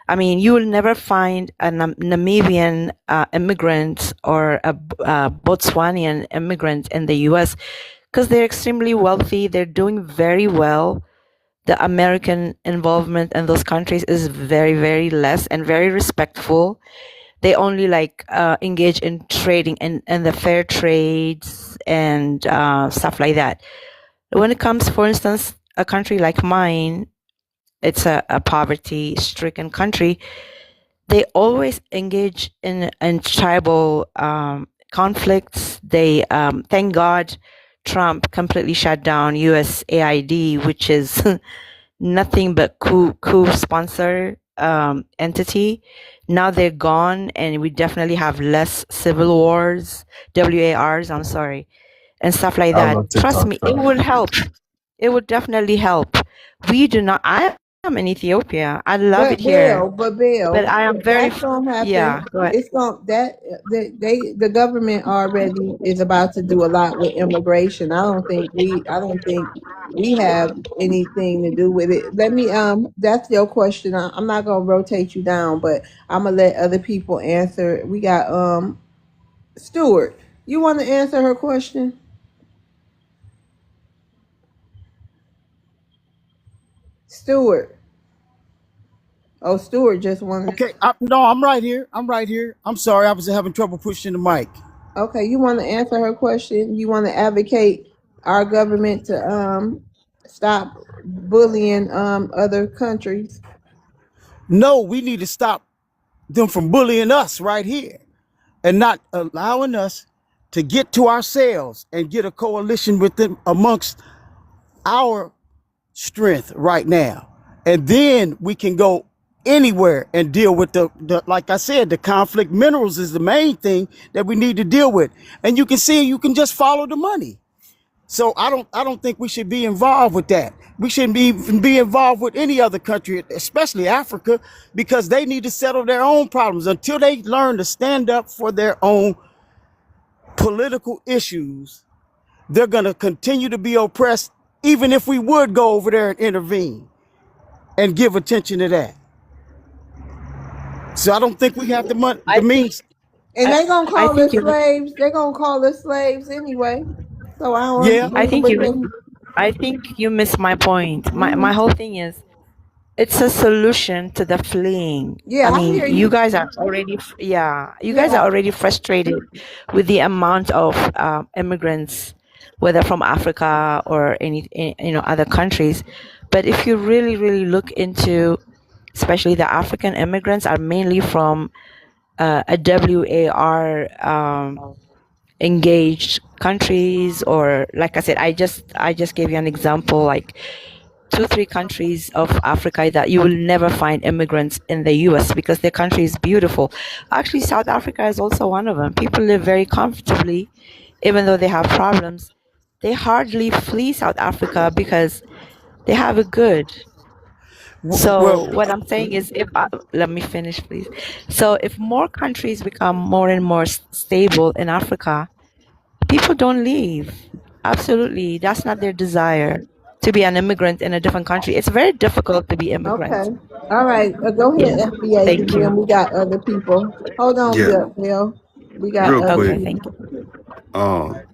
I mean, you will never find a Namibian immigrant or a Botswanian immigrant in the U.S. because they're extremely wealthy. They're doing very well. The American involvement in those countries is very, very less and very respectful. They only engage in trading and the fair trades and stuff like that. When it comes, for instance, a country like mine, it's a poverty-stricken country. They always engage in tribal conflicts. They thank God Trump completely shut down USAID, which is nothing but coup sponsor entity. Now they're gone, and we definitely have less civil wars, WARs. I'm sorry, and stuff like I that. love Trust TikTok me, it shop. would help. It would definitely help. We do not. I am in Ethiopia. I love it here, But but Bill, I am if very. that's gonna Yeah, happen, go ahead. it's gonna the government already is about to do a lot with immigration. I don't think we have anything to do with it. Let me that's your question. I'm not gonna rotate you down, but I'm gonna let other people answer. We got Stuart. You want to answer her question? Stuart. Oh, Stuart just wanted. Okay, no, I'm right here. I'm right here. I'm sorry, I was having trouble pushing the mic. Okay, you want to answer her question? You want to advocate our government to stop bullying other countries? No, we need to stop them from bullying us right here and not allowing us to get to ourselves and get a coalition with them amongst our strength right now. And then we can go anywhere and deal with the like I said, the conflict minerals is the main thing that we need to deal with. And you can see you can just follow the money. So I don't think we should be involved with that. We shouldn't be involved with any other country, especially Africa, because they need to settle their own problems until they learn to stand up for their own political issues. They're going to continue to be oppressed, even if we would go over there and intervene and give attention to that. So I don't think we have the I think means. And I they gonna I call think us you slaves. They gonna call us slaves anyway. So I don't Yeah. I understand think what you they. I think you missed my point. My Mhm. whole thing is it's a solution to the fleeing. I Yeah, I mean, hear you. you guys Yeah. are already frustrated with the amount of immigrants, whether from Africa or other countries. But if you really, really look into, especially the African immigrants, are mainly from a WAR engaged countries, or like I said, I just gave you an example, like 2-3 countries of Africa that you will never find immigrants in the US because their country is beautiful. Actually, South Africa is also one of them. People live very comfortably, even though they have problems. They hardly flee South Africa because they have it good. So Well, what I'm saying is, let me finish, please. So if more countries become more and more stable in Africa, people don't leave. Absolutely. That's not their desire to be an immigrant in a different country. It's very difficult to be immigrant. Okay. All right. Go Yeah. ahead, FBA, and Thank then you. we got other people. Hold on, Yeah, Bill. We got real other quick. Okay, thank people. you. Um,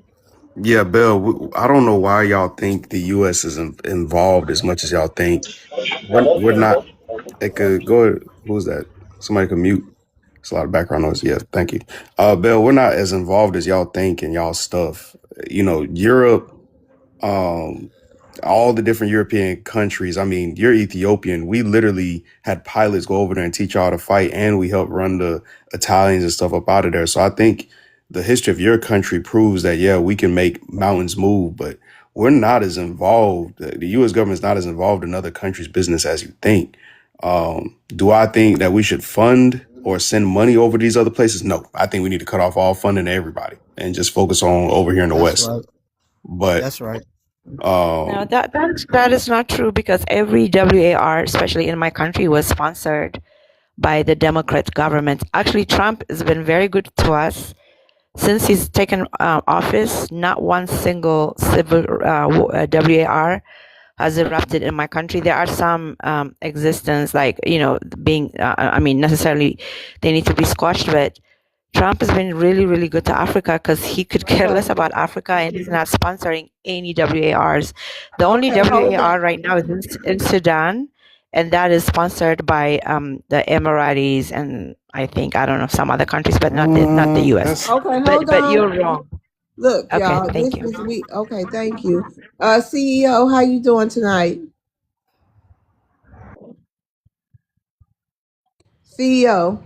yeah, Bill, I don't know why y'all think the U.S. is involved as much as y'all think. We're not. It could go. Who's that? Somebody could mute. It's a lot of background noise. Yeah, thank you. Bill, we're not as involved as y'all think in y'all stuff. Europe, um, all the different European countries. I mean, you're Ethiopian. We literally had pilots go over there and teach y'all to fight, and we helped run the Italians and stuff up out of there. So I think the history of your country proves that, yeah, we can make mountains move, but we're not as involved. The U.S. government's not as involved in other countries' business as you think. Do I think that we should fund or send money over these other places? No, I think we need to cut off all funding to everybody and just focus on over here in the that's West. right. But That's right. No, um, that is not true because every WAR, especially in my country, was sponsored by the Democrat government. Actually, Trump has been very good to us. since he's taken office, not one single civil WAR has erupted in my country. There are some existence, like, being, necessarily they need to be squashed, but Trump has been really, really good to Africa because he could care less about Africa and he's not sponsoring any WARs. The only Okay, hold WAR on. right now is in Sudan, and that is sponsored by the Emiratis and I don't know, some other countries, but not the US. That's Okay, But hold on. you're wrong. Look, Okay, y'all, thank this you. is we. Okay, thank you. CEO, how you doing tonight? CEO,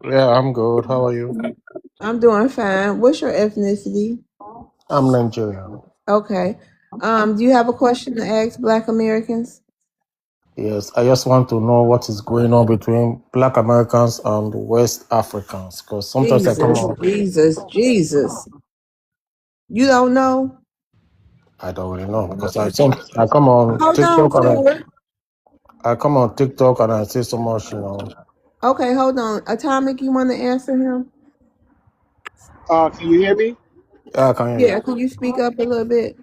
Yeah, I'm good. How are you? I'm doing fine. What's your ethnicity? I'm Nigerian. Okay. Do you have a question to ask Black Americans? Yes, I just want to know what is going on between Black Americans and West Africans because sometimes I come Jesus, on, Jesus, Jesus. You don't know? I don't really know because I come on Hold on, TikTok and Stewart. I come on TikTok and I see so much, you know. Okay, hold on. Atomic, you want to answer him? Can you hear me? Yeah, I can hear Yeah, you. can you speak up a little bit?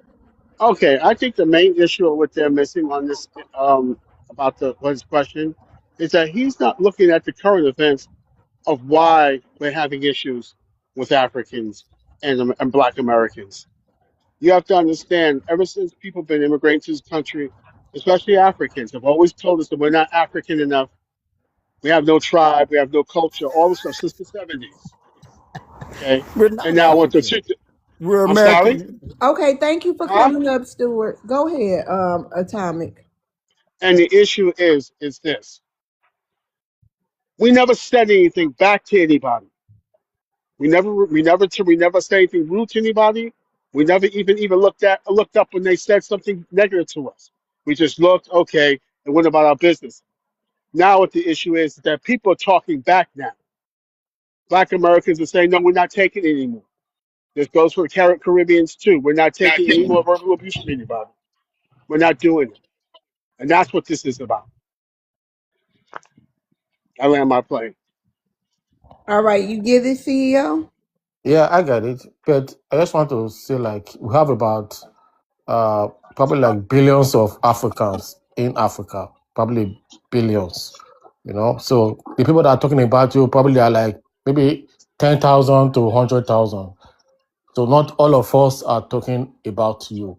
Okay, I think the main issue of what they're missing on this about the his question is that he's not looking at the current events of why we're having issues with Africans and Black Americans. You have to understand, ever since people have been immigrating to this country, especially Africans, have always told us that we're not African enough. We have no tribe, we have no culture, all this stuff since the 70s. Okay, We're and not now what African. We're I'm sorry, American. Okay, thank you for huh? coming up, Stewart. Go ahead, Atomic. And the issue is this: we never said anything back to anybody. We never said anything rude to anybody. We never even looked up when they said something negative to us. We just looked, okay, and went about our business. Now what the issue is that people are talking back now. Black Americans are saying, no, we're not taking it anymore. This goes for Caribbeans too. We're not taking any more verbal abuse from anybody. We're not doing it. And that's what this is about. I land my plane. All right, you get it, CEO? Yeah, I get it. But I just want to say like we have about uh probably like billions of Africans in Africa, probably billions, you know. So the people that are talking about you probably are like maybe 10,000 to 100,000. So not all of us are talking about you.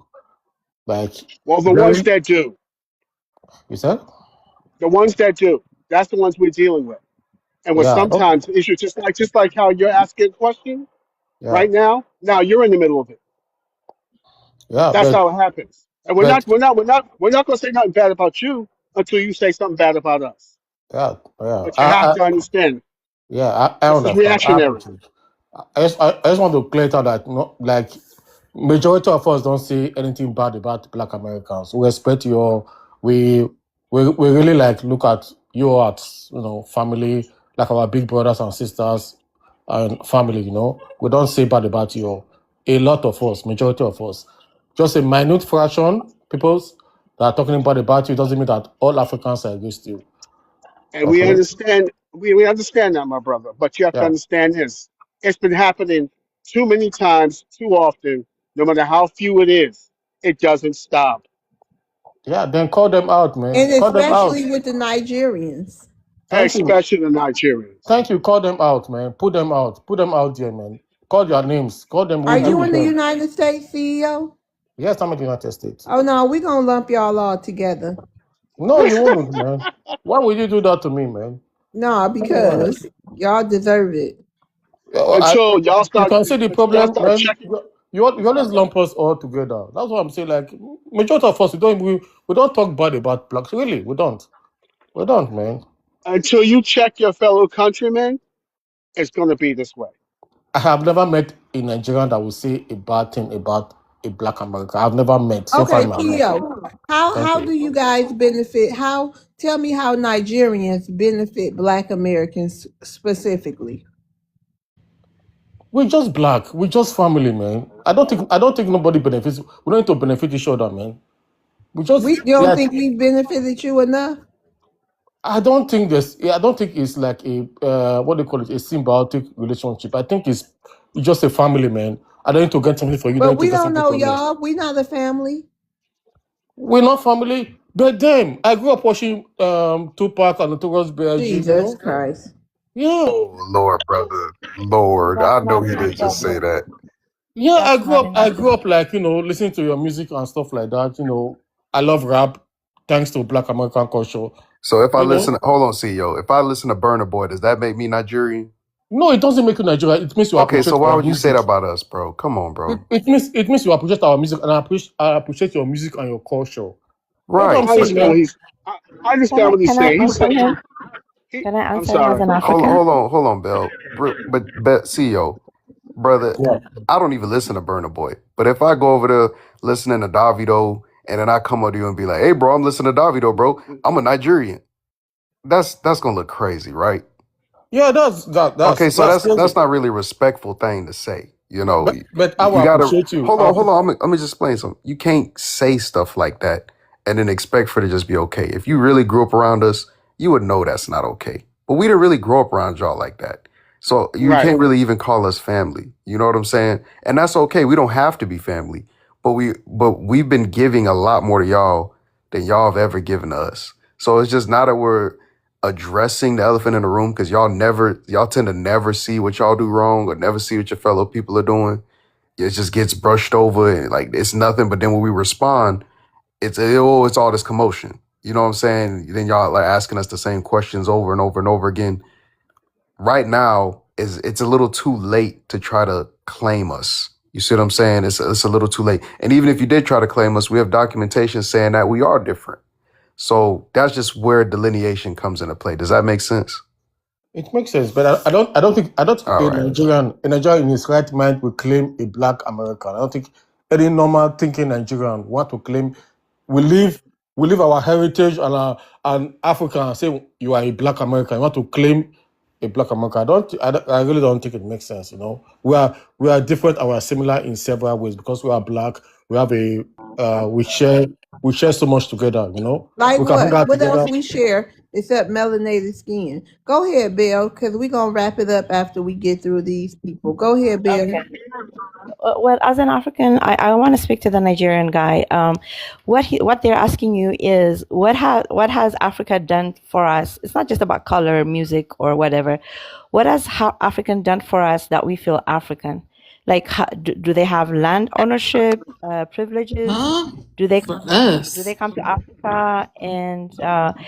Like Well, the ones very, that do, you said? the ones that do, that's the ones we're dealing with. And with Yeah, okay. sometimes issues just like how you're asking a question Yeah, right now. Now you're in the middle of it. yeah, That's how it happens. And we're not but we're not we're not we're not gonna say nothing bad about you until you say something bad about us. yeah, yeah. But you have to understand I this is understand. I reactionary. appreciate. I just want to clear it out that no, like majority of us don't say anything bad about Black Americans. We respect your we we really like look at you as family, like our big brothers and sisters and family. You know, we don't say bad about you. A lot of us, majority of us, just a minute fraction people that are talking bad about you doesn't mean that all Africans are against you. And we Okay? understand we understand that, my brother. But you have to Yeah, understand this. It's been happening too many times, too often, no matter how few it is, it doesn't stop. yeah. Then call them out, man. And Call them out. especially with the Nigerians. Thank you. Especially the Nigerians. Thank you. Call them out, man. Put them out. Put them out there, man. Call their names. Call them. Are We'll deal you with in the them. United States, CEO? Yes, I'm in the United States. Oh no, we're gonna lump y'all all together. No, you won't, man. Why would you do that to me, man? No, Why? because y'all deserve it. Until You can see the until y'all problem, start man. checking. You always lump us all together. That's what I'm saying. Like majority of us, we don't talk bad about blacks. Really, we don't. We don't, man. Until you check your fellow countrymen, it's going to be this way. I have never met a Nigerian that will say a bad thing about a black American. I've never met so far Okay, in my life. CEO. How Thank how you. do you guys benefit? How tell me how Nigerians benefit Black Americans specifically? We're just black. We're just family, man. I don't think nobody benefits. We don't need to benefit each other, man. We just You don't like think we benefited you enough? I don't think this. I don't think it's like a what they call it, a symbiotic relationship. I think it's just a family, man. I don't need to get something for you. Don't But need to we get don't something know from me. y'all. We not a family. We're not family, but then I grew up watching Tupac and Notorious B.I.G. You Jesus know, Christ. yeah, Oh Lord, brother, Lord, That's I know not he in didn't just say the that. yeah. I That's grew not up. in I the grew up like listening to your music and stuff like that. I love rap, thanks to Black American culture. So if I You know, listen, hold on, CEO. If I listen to Burner Boy, does that make me Nigerian? no, it doesn't make you Nigeria. It means you Okay, so appreciate why our would you say that music. about us, bro? Come on, It, bro. it means it means you appreciate our music, and I appreciate your music and your culture. That's what I'm Right, I but saying, understand what man. he's. I understand what he's can I saying. He's answer saying him? he. Can I I'm answer him as sorry. an hold, African? hold on, hold on, Bill. But CEO, brother, Yeah. I don't even listen to Burner Boy. But if I go over there listening to Davido, and then I come up to you and be like, "Hey, bro, I'm listening to Davido, bro. I'm a Nigerian." That's gonna look crazy, right? Yeah, that's that that's Okay, so that's that's crazy. not really a respectful thing to say. You know, But I will you gotta appreciate you. hold on, hold on. Let me just explain something. You can't say stuff like that and then expect for it to just be okay. If you really grew up around us, you would know that's not okay. But we didn't really grow up around y'all like that. So you Right. can't really even call us family. You know what I'm saying? And that's okay. We don't have to be family. But we've been giving a lot more to y'all than y'all have ever given to us. So it's just not that we're addressing the elephant in the room because y'all tend to never see what y'all do wrong or never see what your fellow people are doing. It just gets brushed over and like it's nothing. But then when we respond, it's all this commotion. You know what I'm saying? Then y'all like asking us the same questions over and over and over again. Right now is it's a little too late to try to claim us. You see what I'm saying? It's a little too late. And even if you did try to claim us, we have documentation saying that we are different. So that's just where delineation comes into play. Does that make sense? It makes sense, but I don't think All right. A Nigerian in his right mind will claim a black American. I don't think any normal thinking Nigerian want to claim we live we live our heritage and Africa and say you are a black American. You want to claim a black American. I really don't think it makes sense. We are different and we are similar in several ways because we are black. We have a we share so much together. Like We can hang what? out What else together. we share except melanated skin? Go ahead, Bill, because we're gonna wrap it up after we get through these people. Go ahead, Bill. Okay. Well, as an African, I want to speak to the Nigerian guy. What they're asking you is what has Africa done for us? It's not just about color, music, or whatever. What has African done for us that we feel African? Like, do they have land ownership privileges? Huh? Do they For do they us. come to Africa and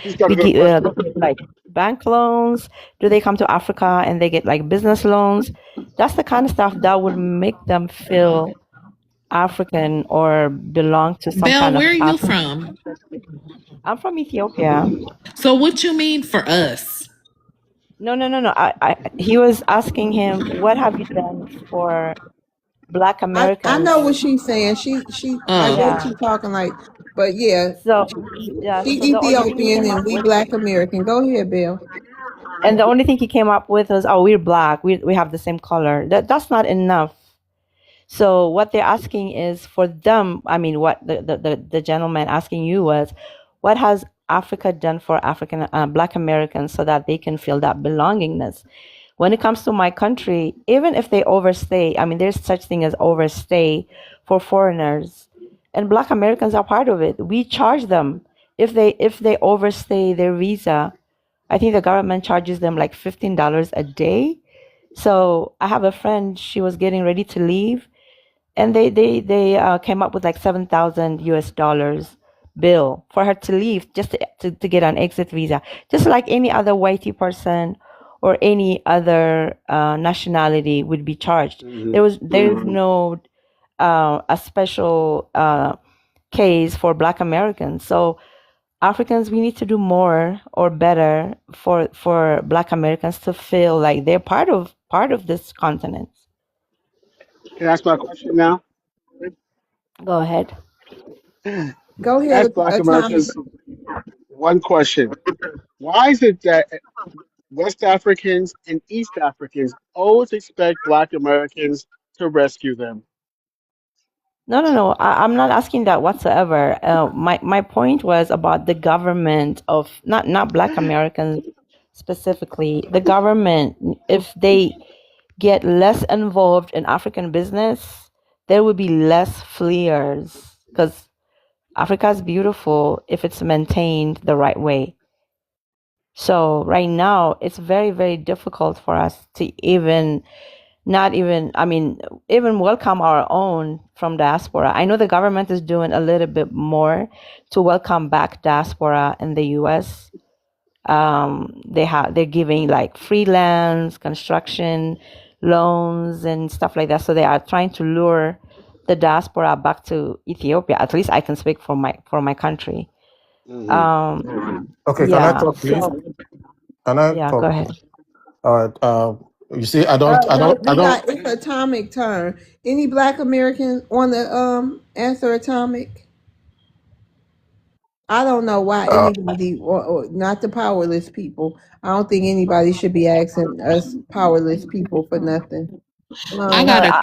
He's got a we good get question. they get like bank loans? Do they come to Africa and they get like business loans? That's the kind of stuff that would make them feel African or belong to some Belle, kind of where are you African. from? I'm from Ethiopia. So what you mean for us? No, no, no, no. He was asking him, what have you done for Black I Americans? know what she's saying. She I Oh. guess Yeah. she's talking like, but yeah, So, yeah. she So the only thing he Ethiopian came and up we with, Black American. Go ahead, Bill. and the only thing he came up with was, oh, we're black. We have the same color. That's not enough. So what they're asking is for them. I mean, what the gentleman asking you was, what has Africa done for African Black Americans so that they can feel that belongingness? When it comes to my country, even if they overstay, I mean, there's such thing as overstay for foreigners, and Black Americans are part of it. We charge them if they overstay their visa. I think the government charges them like $15 a day. So I have a friend. She was getting ready to leave and they came up with like 7,000 US dollars bill for her to leave just to get an exit visa, just like any other whitey person or any other nationality would be charged. Hmm. There's no a special case for Black Americans. So Africans, we need to do more or better for Black Americans to feel like they're part of this continent. Can I ask my question now? Go ahead. Go As ahead, Black Atomic. Americans, one question: why is it that West Africans and East Africans always expect Black Americans to rescue them? No. I'm not asking that whatsoever. My point was about the government of not Black Americans specifically. The government, if they get less involved in African business, there will be less fleers because Africa is beautiful if it's maintained the right way. So right now, it's very, very difficult for us to even not even, I mean, even welcome our own from diaspora. I know the government is doing a little bit more to welcome back diaspora in the U.S. They're giving like freelance construction loans and stuff like that. So they are trying to lure the diaspora back to Ethiopia. At least I can speak for my country. Hmm. Okay, can I Yeah. talk, please? So Can I yeah, go talk? ahead. All right. You see, Wait, we got it's atomic turn. Any Black Americans want to answer atomic? I don't know why Uh, anybody, or not the powerless people. I don't think anybody should be asking us powerless people for nothing. I No, got a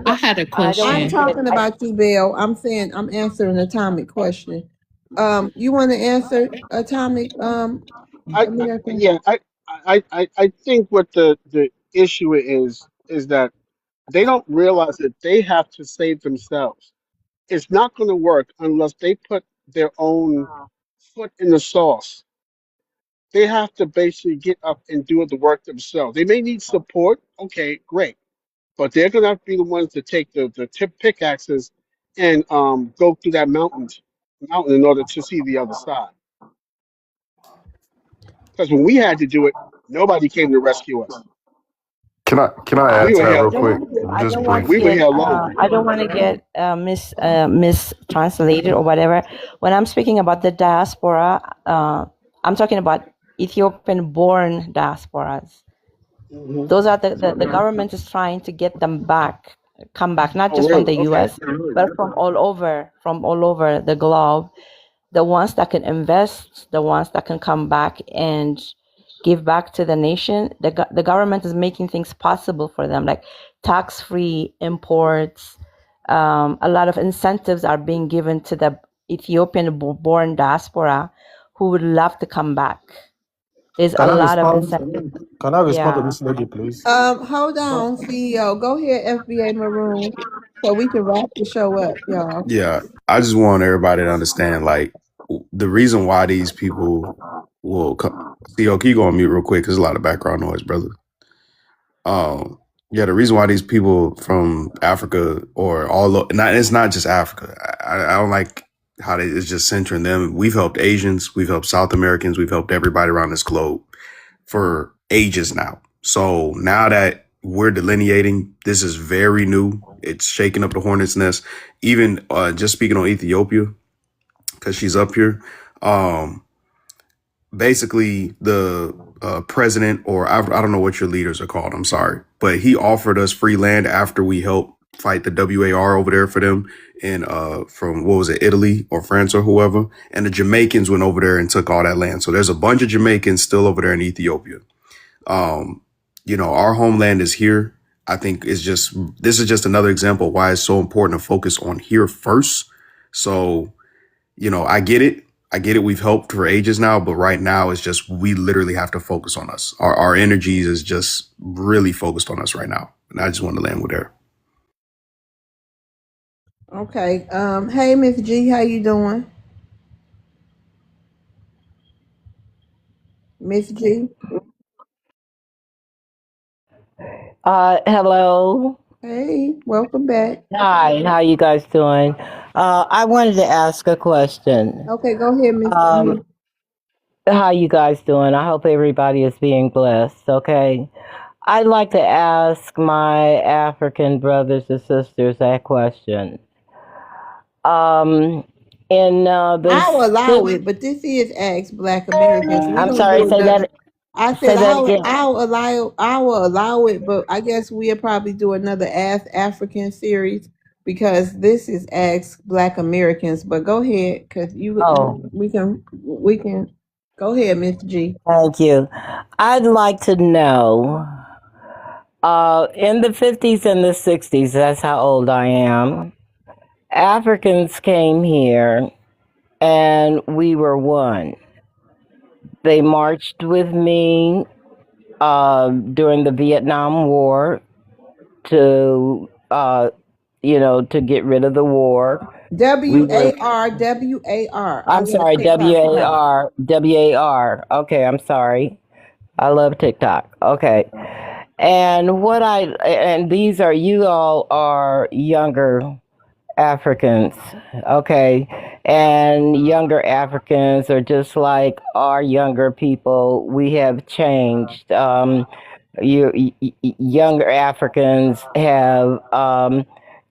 I don't, had a I don't I'm want question. to get. talking about you, Bill. I'm saying I'm answering atomic question. You want to answer atomic, American? Yeah, I think what the issue is that they don't realize that they have to save themselves. It's not going to work unless they put their own foot in the sauce. They have to basically get up and do the work themselves. They may need support. Okay, great, but they're going to have to be the ones to take the tip pickaxes and go through that mountain in order to see the other side. Because when we had to do it, nobody came to rescue us. can I I, We add to were that here. real don't quick? want to. I Just don't want to We briefly. were get. here alone. I don't want to get mistranslated or whatever. When I'm speaking about the diaspora, I'm talking about Ethiopian-born diasporas. Hmm. Those are the government is trying to get them back, come back, not Oh, just from really? the Okay. U.S. but from all over the globe. The ones that can invest, the ones that can come back and give back to the nation. The government is making things possible for them, like tax-free imports. A lot of incentives are being given to the Ethiopian-born diaspora who would love to come back. There's a can I lot of respond? incentives. Can I respond to Yeah. this lady, please? Hold on, CEO. Go ahead, FBA Maroon, so we can wrap the show up, y'all. Yeah, I just want everybody to understand, like, the reason why these people will come. Theo, can you go on mute real quick? Because there's a lot of background noise, brother. Um, yeah, the reason why these people from Africa or not, it's not just Africa. I don't like how it's just centering them. We've helped Asians, we've helped South Americans, we've helped everybody around this globe for ages now. So now that we're delineating, this is very new. It's shaking up the hornet's nest. Even just speaking on Ethiopia, because she's up here. Um, Basically, the president, or I don't know what your leaders are called. I'm sorry, but he offered us free land after we helped fight the WAR over there for them, and from what was it, Italy or France or whoever, and the Jamaicans went over there and took all that land. So there's a bunch of Jamaicans still over there in Ethiopia. Um, our homeland is here. I think this is just another example of why it's so important to focus on here first. So, I get it. I get it. We've helped for ages now, but right now it's just, we literally have to focus on us. Our energies is just really focused on us right now. And I just want to land with there. Okay. Hey, Miss G, how you doing? Miss G. Hello. Hey, welcome back. Hi, how you guys doing? I wanted to ask a question. Okay, go ahead, Miss G. Um, how you guys doing? I hope everybody is being blessed, okay? I'd like to ask my African brothers and sisters that question. Um, in the I'll allow six, it, but this is Ask Black Americans. We I'm don't sorry, do say another. that I said say that again. I will allow it, but I guess we'll probably do another Ask African series because this is Ask Black Americans. But go ahead, cause Oh, we can go ahead, Miss G. thank you. I'd like to know, in the 50s and the 60s, that's how old I am. Africans came here and we were one. They marched with me during the Vietnam War to, to get rid of the war. We were, WAR. I I'm love sorry, TikTok for that. WAR. Okay, I'm sorry. I love TikTok. Okay. And these are, you all are younger Africans, okay? And younger Africans are just like our younger people. We have changed. Younger Africans have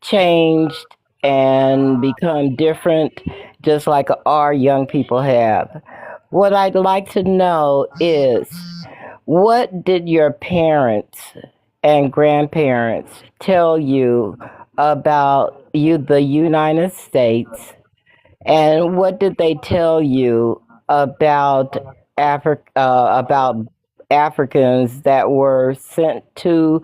changed and become different, just like our young people have. What I'd like to know is, what did your parents and grandparents tell you about the United States, and what did they tell you about about Africans that were sent to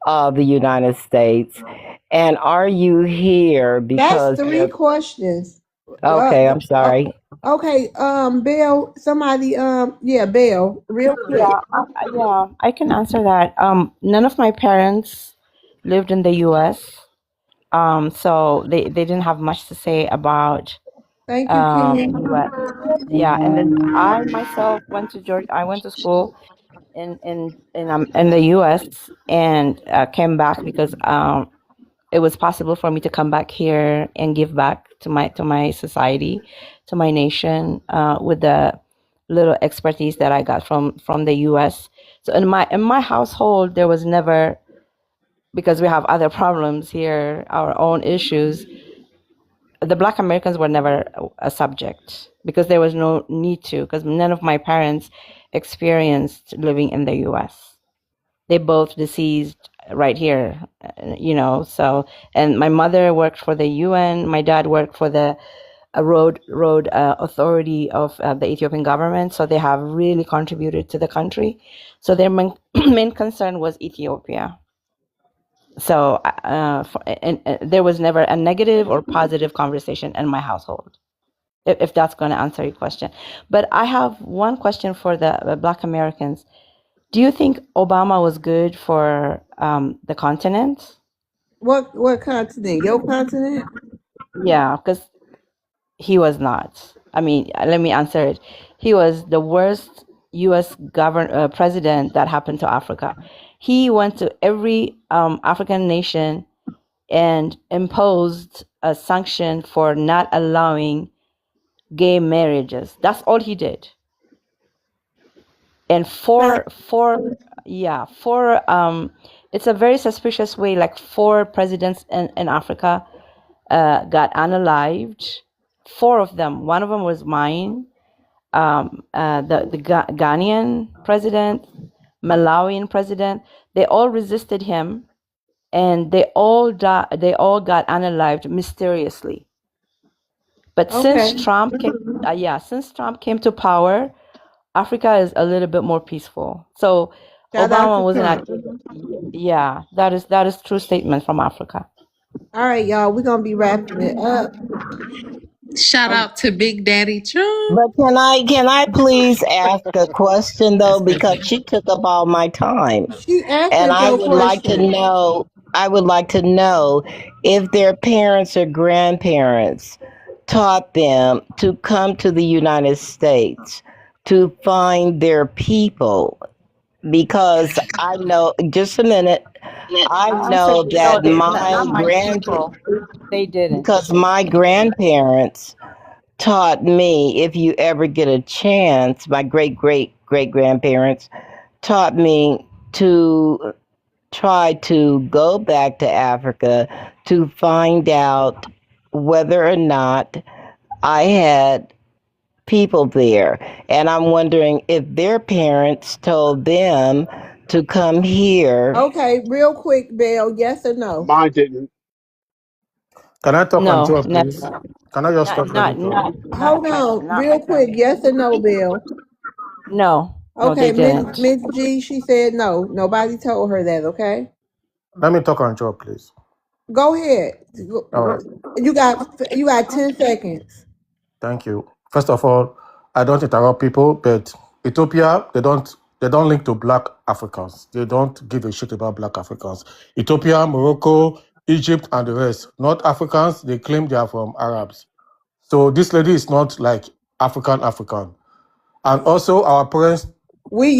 the United States? And are you here That's because three they're questions. okay? I'm sorry. Okay, Bill, somebody, yeah, Bill, real quick. Yeah, I can answer that. None of my parents lived in the U.S., so they didn't have much to say about Thank you, King. U.S. Yeah, and then I myself went to Georgia. I went to school in the U.S. and came back because it was possible for me to come back here and give back to my society, to my nation, with the little expertise that I got from the U.S. So in my household, there was never, because we have other problems here, our own issues. The Black Americans were never a subject because there was no need to, because none of my parents experienced living in the U.S. They both deceased right here, so, and my mother worked for the UN, my dad worked for the road authority of the Ethiopian government, so they have really contributed to the country. So their main, main concern was Ethiopia. So and there was never a negative or positive conversation in my household, if that's going to answer your question. But I have one question for the Black Americans. Do you think Obama was good for the continent? What continent? Your continent? Yeah, because he was not. I mean, let me answer it. He was the worst U.S. president that happened to Africa. He went to every African nation and imposed a sanction for not allowing gay marriages. That's all he did. And it's a very suspicious way, like 4 presidents in Africa got unalived. 4 of them. One of them was mine. The Ghanaian president, Malawian president, they all resisted him, and they all they all got unalived mysteriously. But since Okay. Trump came, since Trump came to power, Africa is a little bit more peaceful. So Shout out Obama to wasn't Trump. at, yeah, that is true statement from Africa. All right, y'all, we're gonna be wrapping it up. Shout out to Big Daddy Trump. But can I please ask a question though, because she took up all my time, She and answered your question. I would like to know if their parents or grandparents taught them to come to the United States to find their people, because I know, just a minute, I I answered, know no, that not my people. They didn't. because my grandparents taught me, if you ever get a chance, my great grandparents taught me to try to go back to Africa to find out whether or not I had people there. And I'm wondering if their parents told them to come here. Okay, real quick, Bill. Yes or no? Mine didn't. Can I talk and No, talk, never. please? Can I just Not talk? Let me not talk. not not Hold my on, not my real quick. parents. Yes or no, Bill? No, they Okay, didn't. Miss G, she said no. Nobody told her that. Okay. Let me talk and talk, please. Go ahead. All right. You got 10 seconds. Thank you. First of all, I don't interrupt people, but Ethiopia, they don't link to black Africans. They don't give a shit about black Africans. Ethiopia, Morocco, Egypt, and the rest. Not Africans, they claim they are from Arabs. So this lady is not like African. And also our parents,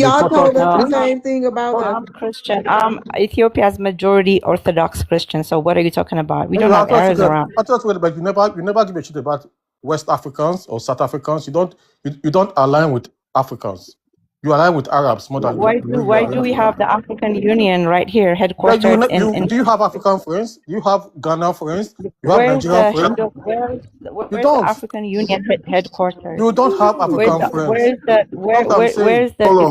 they Y'all taught us told us the No, same thing about us. I'm Christian. Ethiopia's majority Orthodox Christian. So what are you talking about? We don't I have thought you Arabs could, around. I thought but you never give a shit about West Africans or South Africans. You don't align with Africans. You align with Arabs more than you Why do align we with have the Africans. African Union right here, But you headquartered ne- you in do you have African friends? Do you have Ghana friends? You have where's Nigerian the friends? You where's the don't. African Union headquartered? You don't have African friends. That's what I'm saying. Hold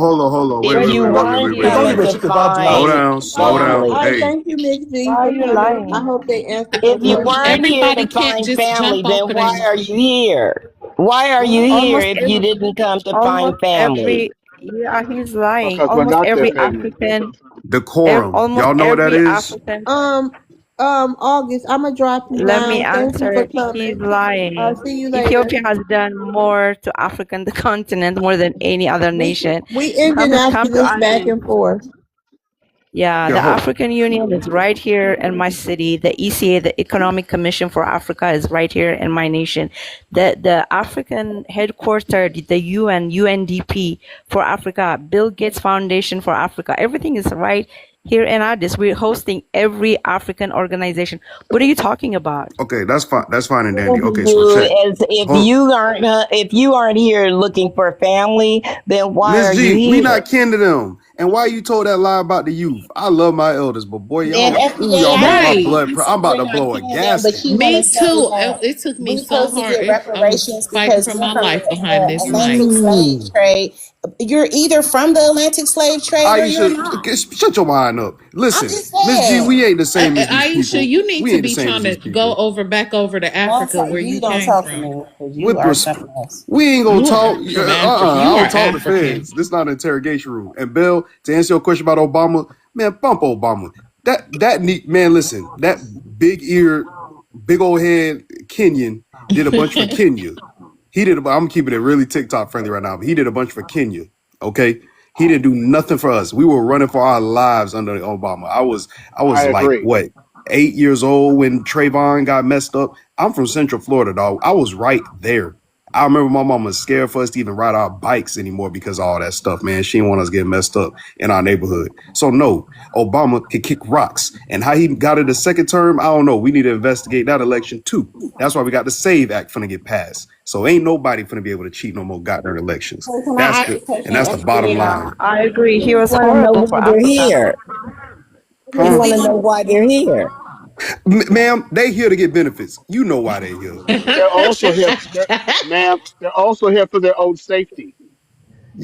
on. If Wait, you weren't You here don't to give a shit about black. slow down. Hey, Thank you, Miss G, Why are for you coming. I lying? hope they answered your if you question. weren't here Everybody to can't find just family, jump off then of why they. are you here? Why are you here Almost if you every didn't come to find almost family? every yeah, he's lying. because we're Almost not their every family. African decorum. almost Y'all know what that every is? African Um, August, I'm gonna drop you let me down. Thank you for answer. He's coming. lying. See you later. Ethiopia has done more to African the continent more than any other We nation. we ending after Come to this our back nation. and forth. Yeah, Yeah, the African Union is right here in my city. The ECA, the Economic Commission for Africa, is right here in my nation. The African headquartered, the UN, UNDP for Africa, Bill Gates Foundation for Africa, everything is right here in Addis. We're hosting every African organization. What are you talking about? okay, that's fine. That's fine and dandy. Okay, so You, check. as Hold, if you aren't here looking for family, then why Miss are you G, we here? not kin to them. And why you told that lie about the youth? I love my elders, but boy, And y'all, ooh, FBA, y'all I make know my Right. blood. he's I'm about to suffering on blow a camera, but he gasket. want to Me say too. that It took me we so supposed to hard. get I was reparations fighting because for you're my from life behind the this mic. Atlantic slave trade. You're either from the Atlantic slave trade or you're Aisha, not. shut your mind up. I'm Listen, just Miss G, saying. we ain't the same as these Aisha, people. you need We to ain't the be same trying as to these go people. over back over to Africa where You you don't came talk to from. me because you With are resp- something else. we ain't gonna You are talk. from Africa. I You are don't talk to African. feds. This not an interrogation room. And Bill, to answer your question about Obama, man, bump Obama. That neat man. Listen, that big eared, big old head Kenyan did a bunch for Kenya. He did. I'm keeping it really TikTok friendly right now. But he did a bunch for Kenya. Okay, he didn't do nothing for us. We were running for our lives under Obama. I I was like agree. what 8 years old when Trayvon got messed up. I'm from Central Florida, dog. I was right there. I remember my mom was scared for us to even ride our bikes anymore because of all that stuff, man. She didn't want us getting messed up in our neighborhood. So no, Obama could kick rocks. And how he got it a second term, I don't know. We need to investigate that election too. That's why we got the SAVE Act finna get passed. So ain't nobody finna be able to cheat no more goddamn elections. So can I That's ask the a question, and that's the bottom SBA? Yeah, line. I agree. He was Want to know horrible for why they're Africa. here? We Huh? want to know why they're here. Ma'am, they here to get benefits. You know why they here. They're also here, ma'am. They're also here for their own safety.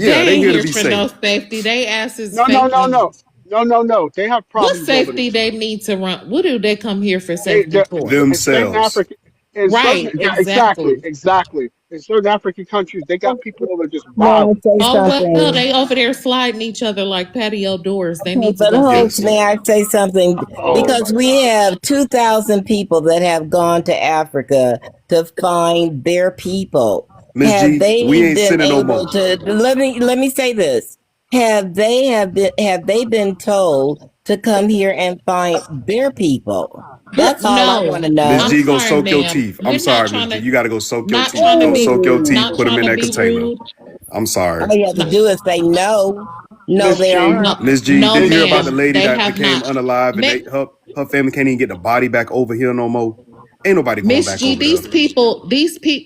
They Yeah, they ain't here to here be for no safe. safety. They asses No, no, no, faking. no, no, no, no. They have What problems over safety there. they need to run? What do they come here for They, safety they're, for? in certain Themselves. African, in certain, Right, yeah, exactly, exactly. exactly. In certain African countries, they got people over just May I violent. say Oh well, something? they over there sliding each other like patio doors. They Okay, need to but go host, fix Yes. it. may I say something? Oh Because my we God. have 2,000 people that have gone to Africa to find their people. Miss Have G, they we ain't been sending no able more. to, let me say this. Have they been told to come here and find their people? That's all I want No, to Miss know. I'm G, go sorry, soak your ma'am. teeth. I'm We're not sorry, Miss trying G. to, You gotta go soak your not teeth. trying to Go be, soak your teeth. not Put them trying in to that be container. rude. I'm sorry. All you have to No, do is say no. No, Miss they G, aren't. no, Miss G, no, did you Miss hear about the Miss ma'am. lady They that have became not. unalive and her family can't even get the body back over here no more? Ain't nobody going Miss back G, over there.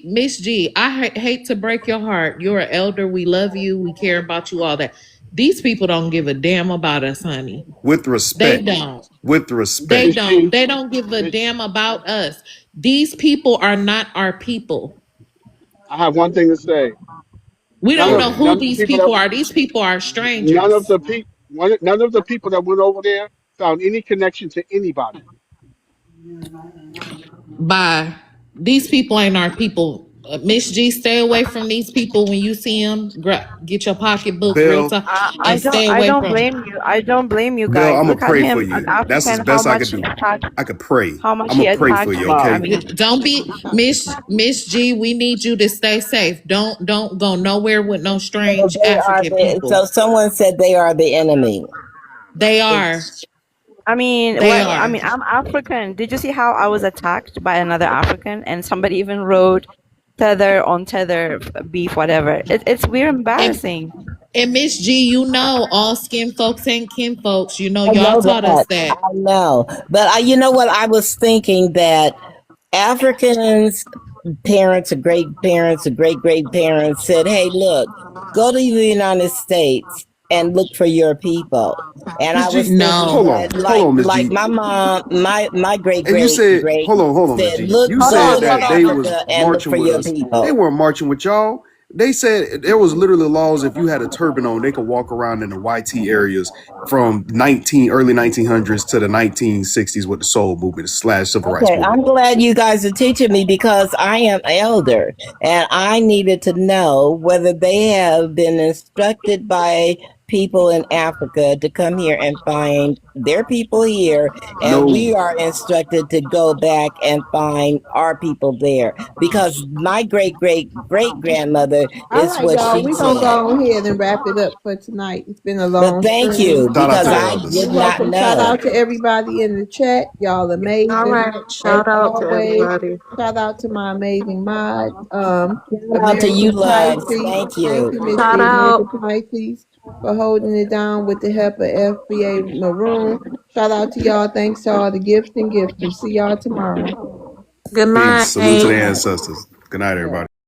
Miss G, hate to break your heart. You're an elder. We love you. We care about you, all that. These people don't give a damn about us, honey. With They respect. don't. With They respect. Miss don't. G, They don't give a Miss. damn about us. These people are not our people. I have one thing to say. We None don't of know Okay. who none of the these people people that are. These people are none of strangers. the people none of the people that went over there found any connection to anybody. By these people ain't our people. Miss G, stay away from these people when you see them. Get your pocketbook real Bill, tight and stay I away don't from. blame you. I don't blame you Bill, guys. I'm gonna Look at pray for him, an you. That's as African, best I could do. I could pray. how much I'm he gonna pray for attacked you, me. I okay? mean, Don't be Miss G. We need you to stay safe. Don't go nowhere with no So strange they are African the. people. So someone said they are the enemy. They are. It's They I are. mean, I'm African. Did you see how I was attacked by another African? And somebody even wrote tether on tether beef, whatever. It's weird, And embarrassing. and Miss G, you know all skin folks and kin folks. You know I y'all know taught us that. that. I know, but you know what? I was thinking that Africans parents or great parents or great great parents said, "Hey, look, go to the United States and look for your people." And Miss I G, was thinking hold No. on, that, hold on, Miss like G. my mom, my great And you great said, great hold on, Miss said, G. look, You Hold go said on, to hold that on. they was Africa and look marching for with your us. They people. weren't marching with y'all. They said there was literally laws if you had a turban on, they could walk around in the YT areas from early 1900s to the 1960s with the soul movement / civil rights Okay, movement. I'm glad you guys are teaching me because I am elder and I needed to know whether they have been instructed by people in Africa to come here and find their people here, and No, we are instructed to go back and find our people there because my great great great grandmother All is right, what y'all. she We're gonna said. go ahead and wrap it up for tonight. It's been a But long thank stream. you shout out to because the I elders. did You're not welcome. Shout know. out to everybody in the chat. Y'all All amazing. right. As Shout out to always, everybody. shout out to my amazing mod, Shout out to you, American loves. Pisces. Thank Thank you. you, Miss Shout G, out. American Pisces, for holding it down with the help of FBA Maroon. Shout out to y'all. Thanks to all the gifts and gifters. See y'all tomorrow. Good Peace. Salute to night. the ancestors. Good night, everybody.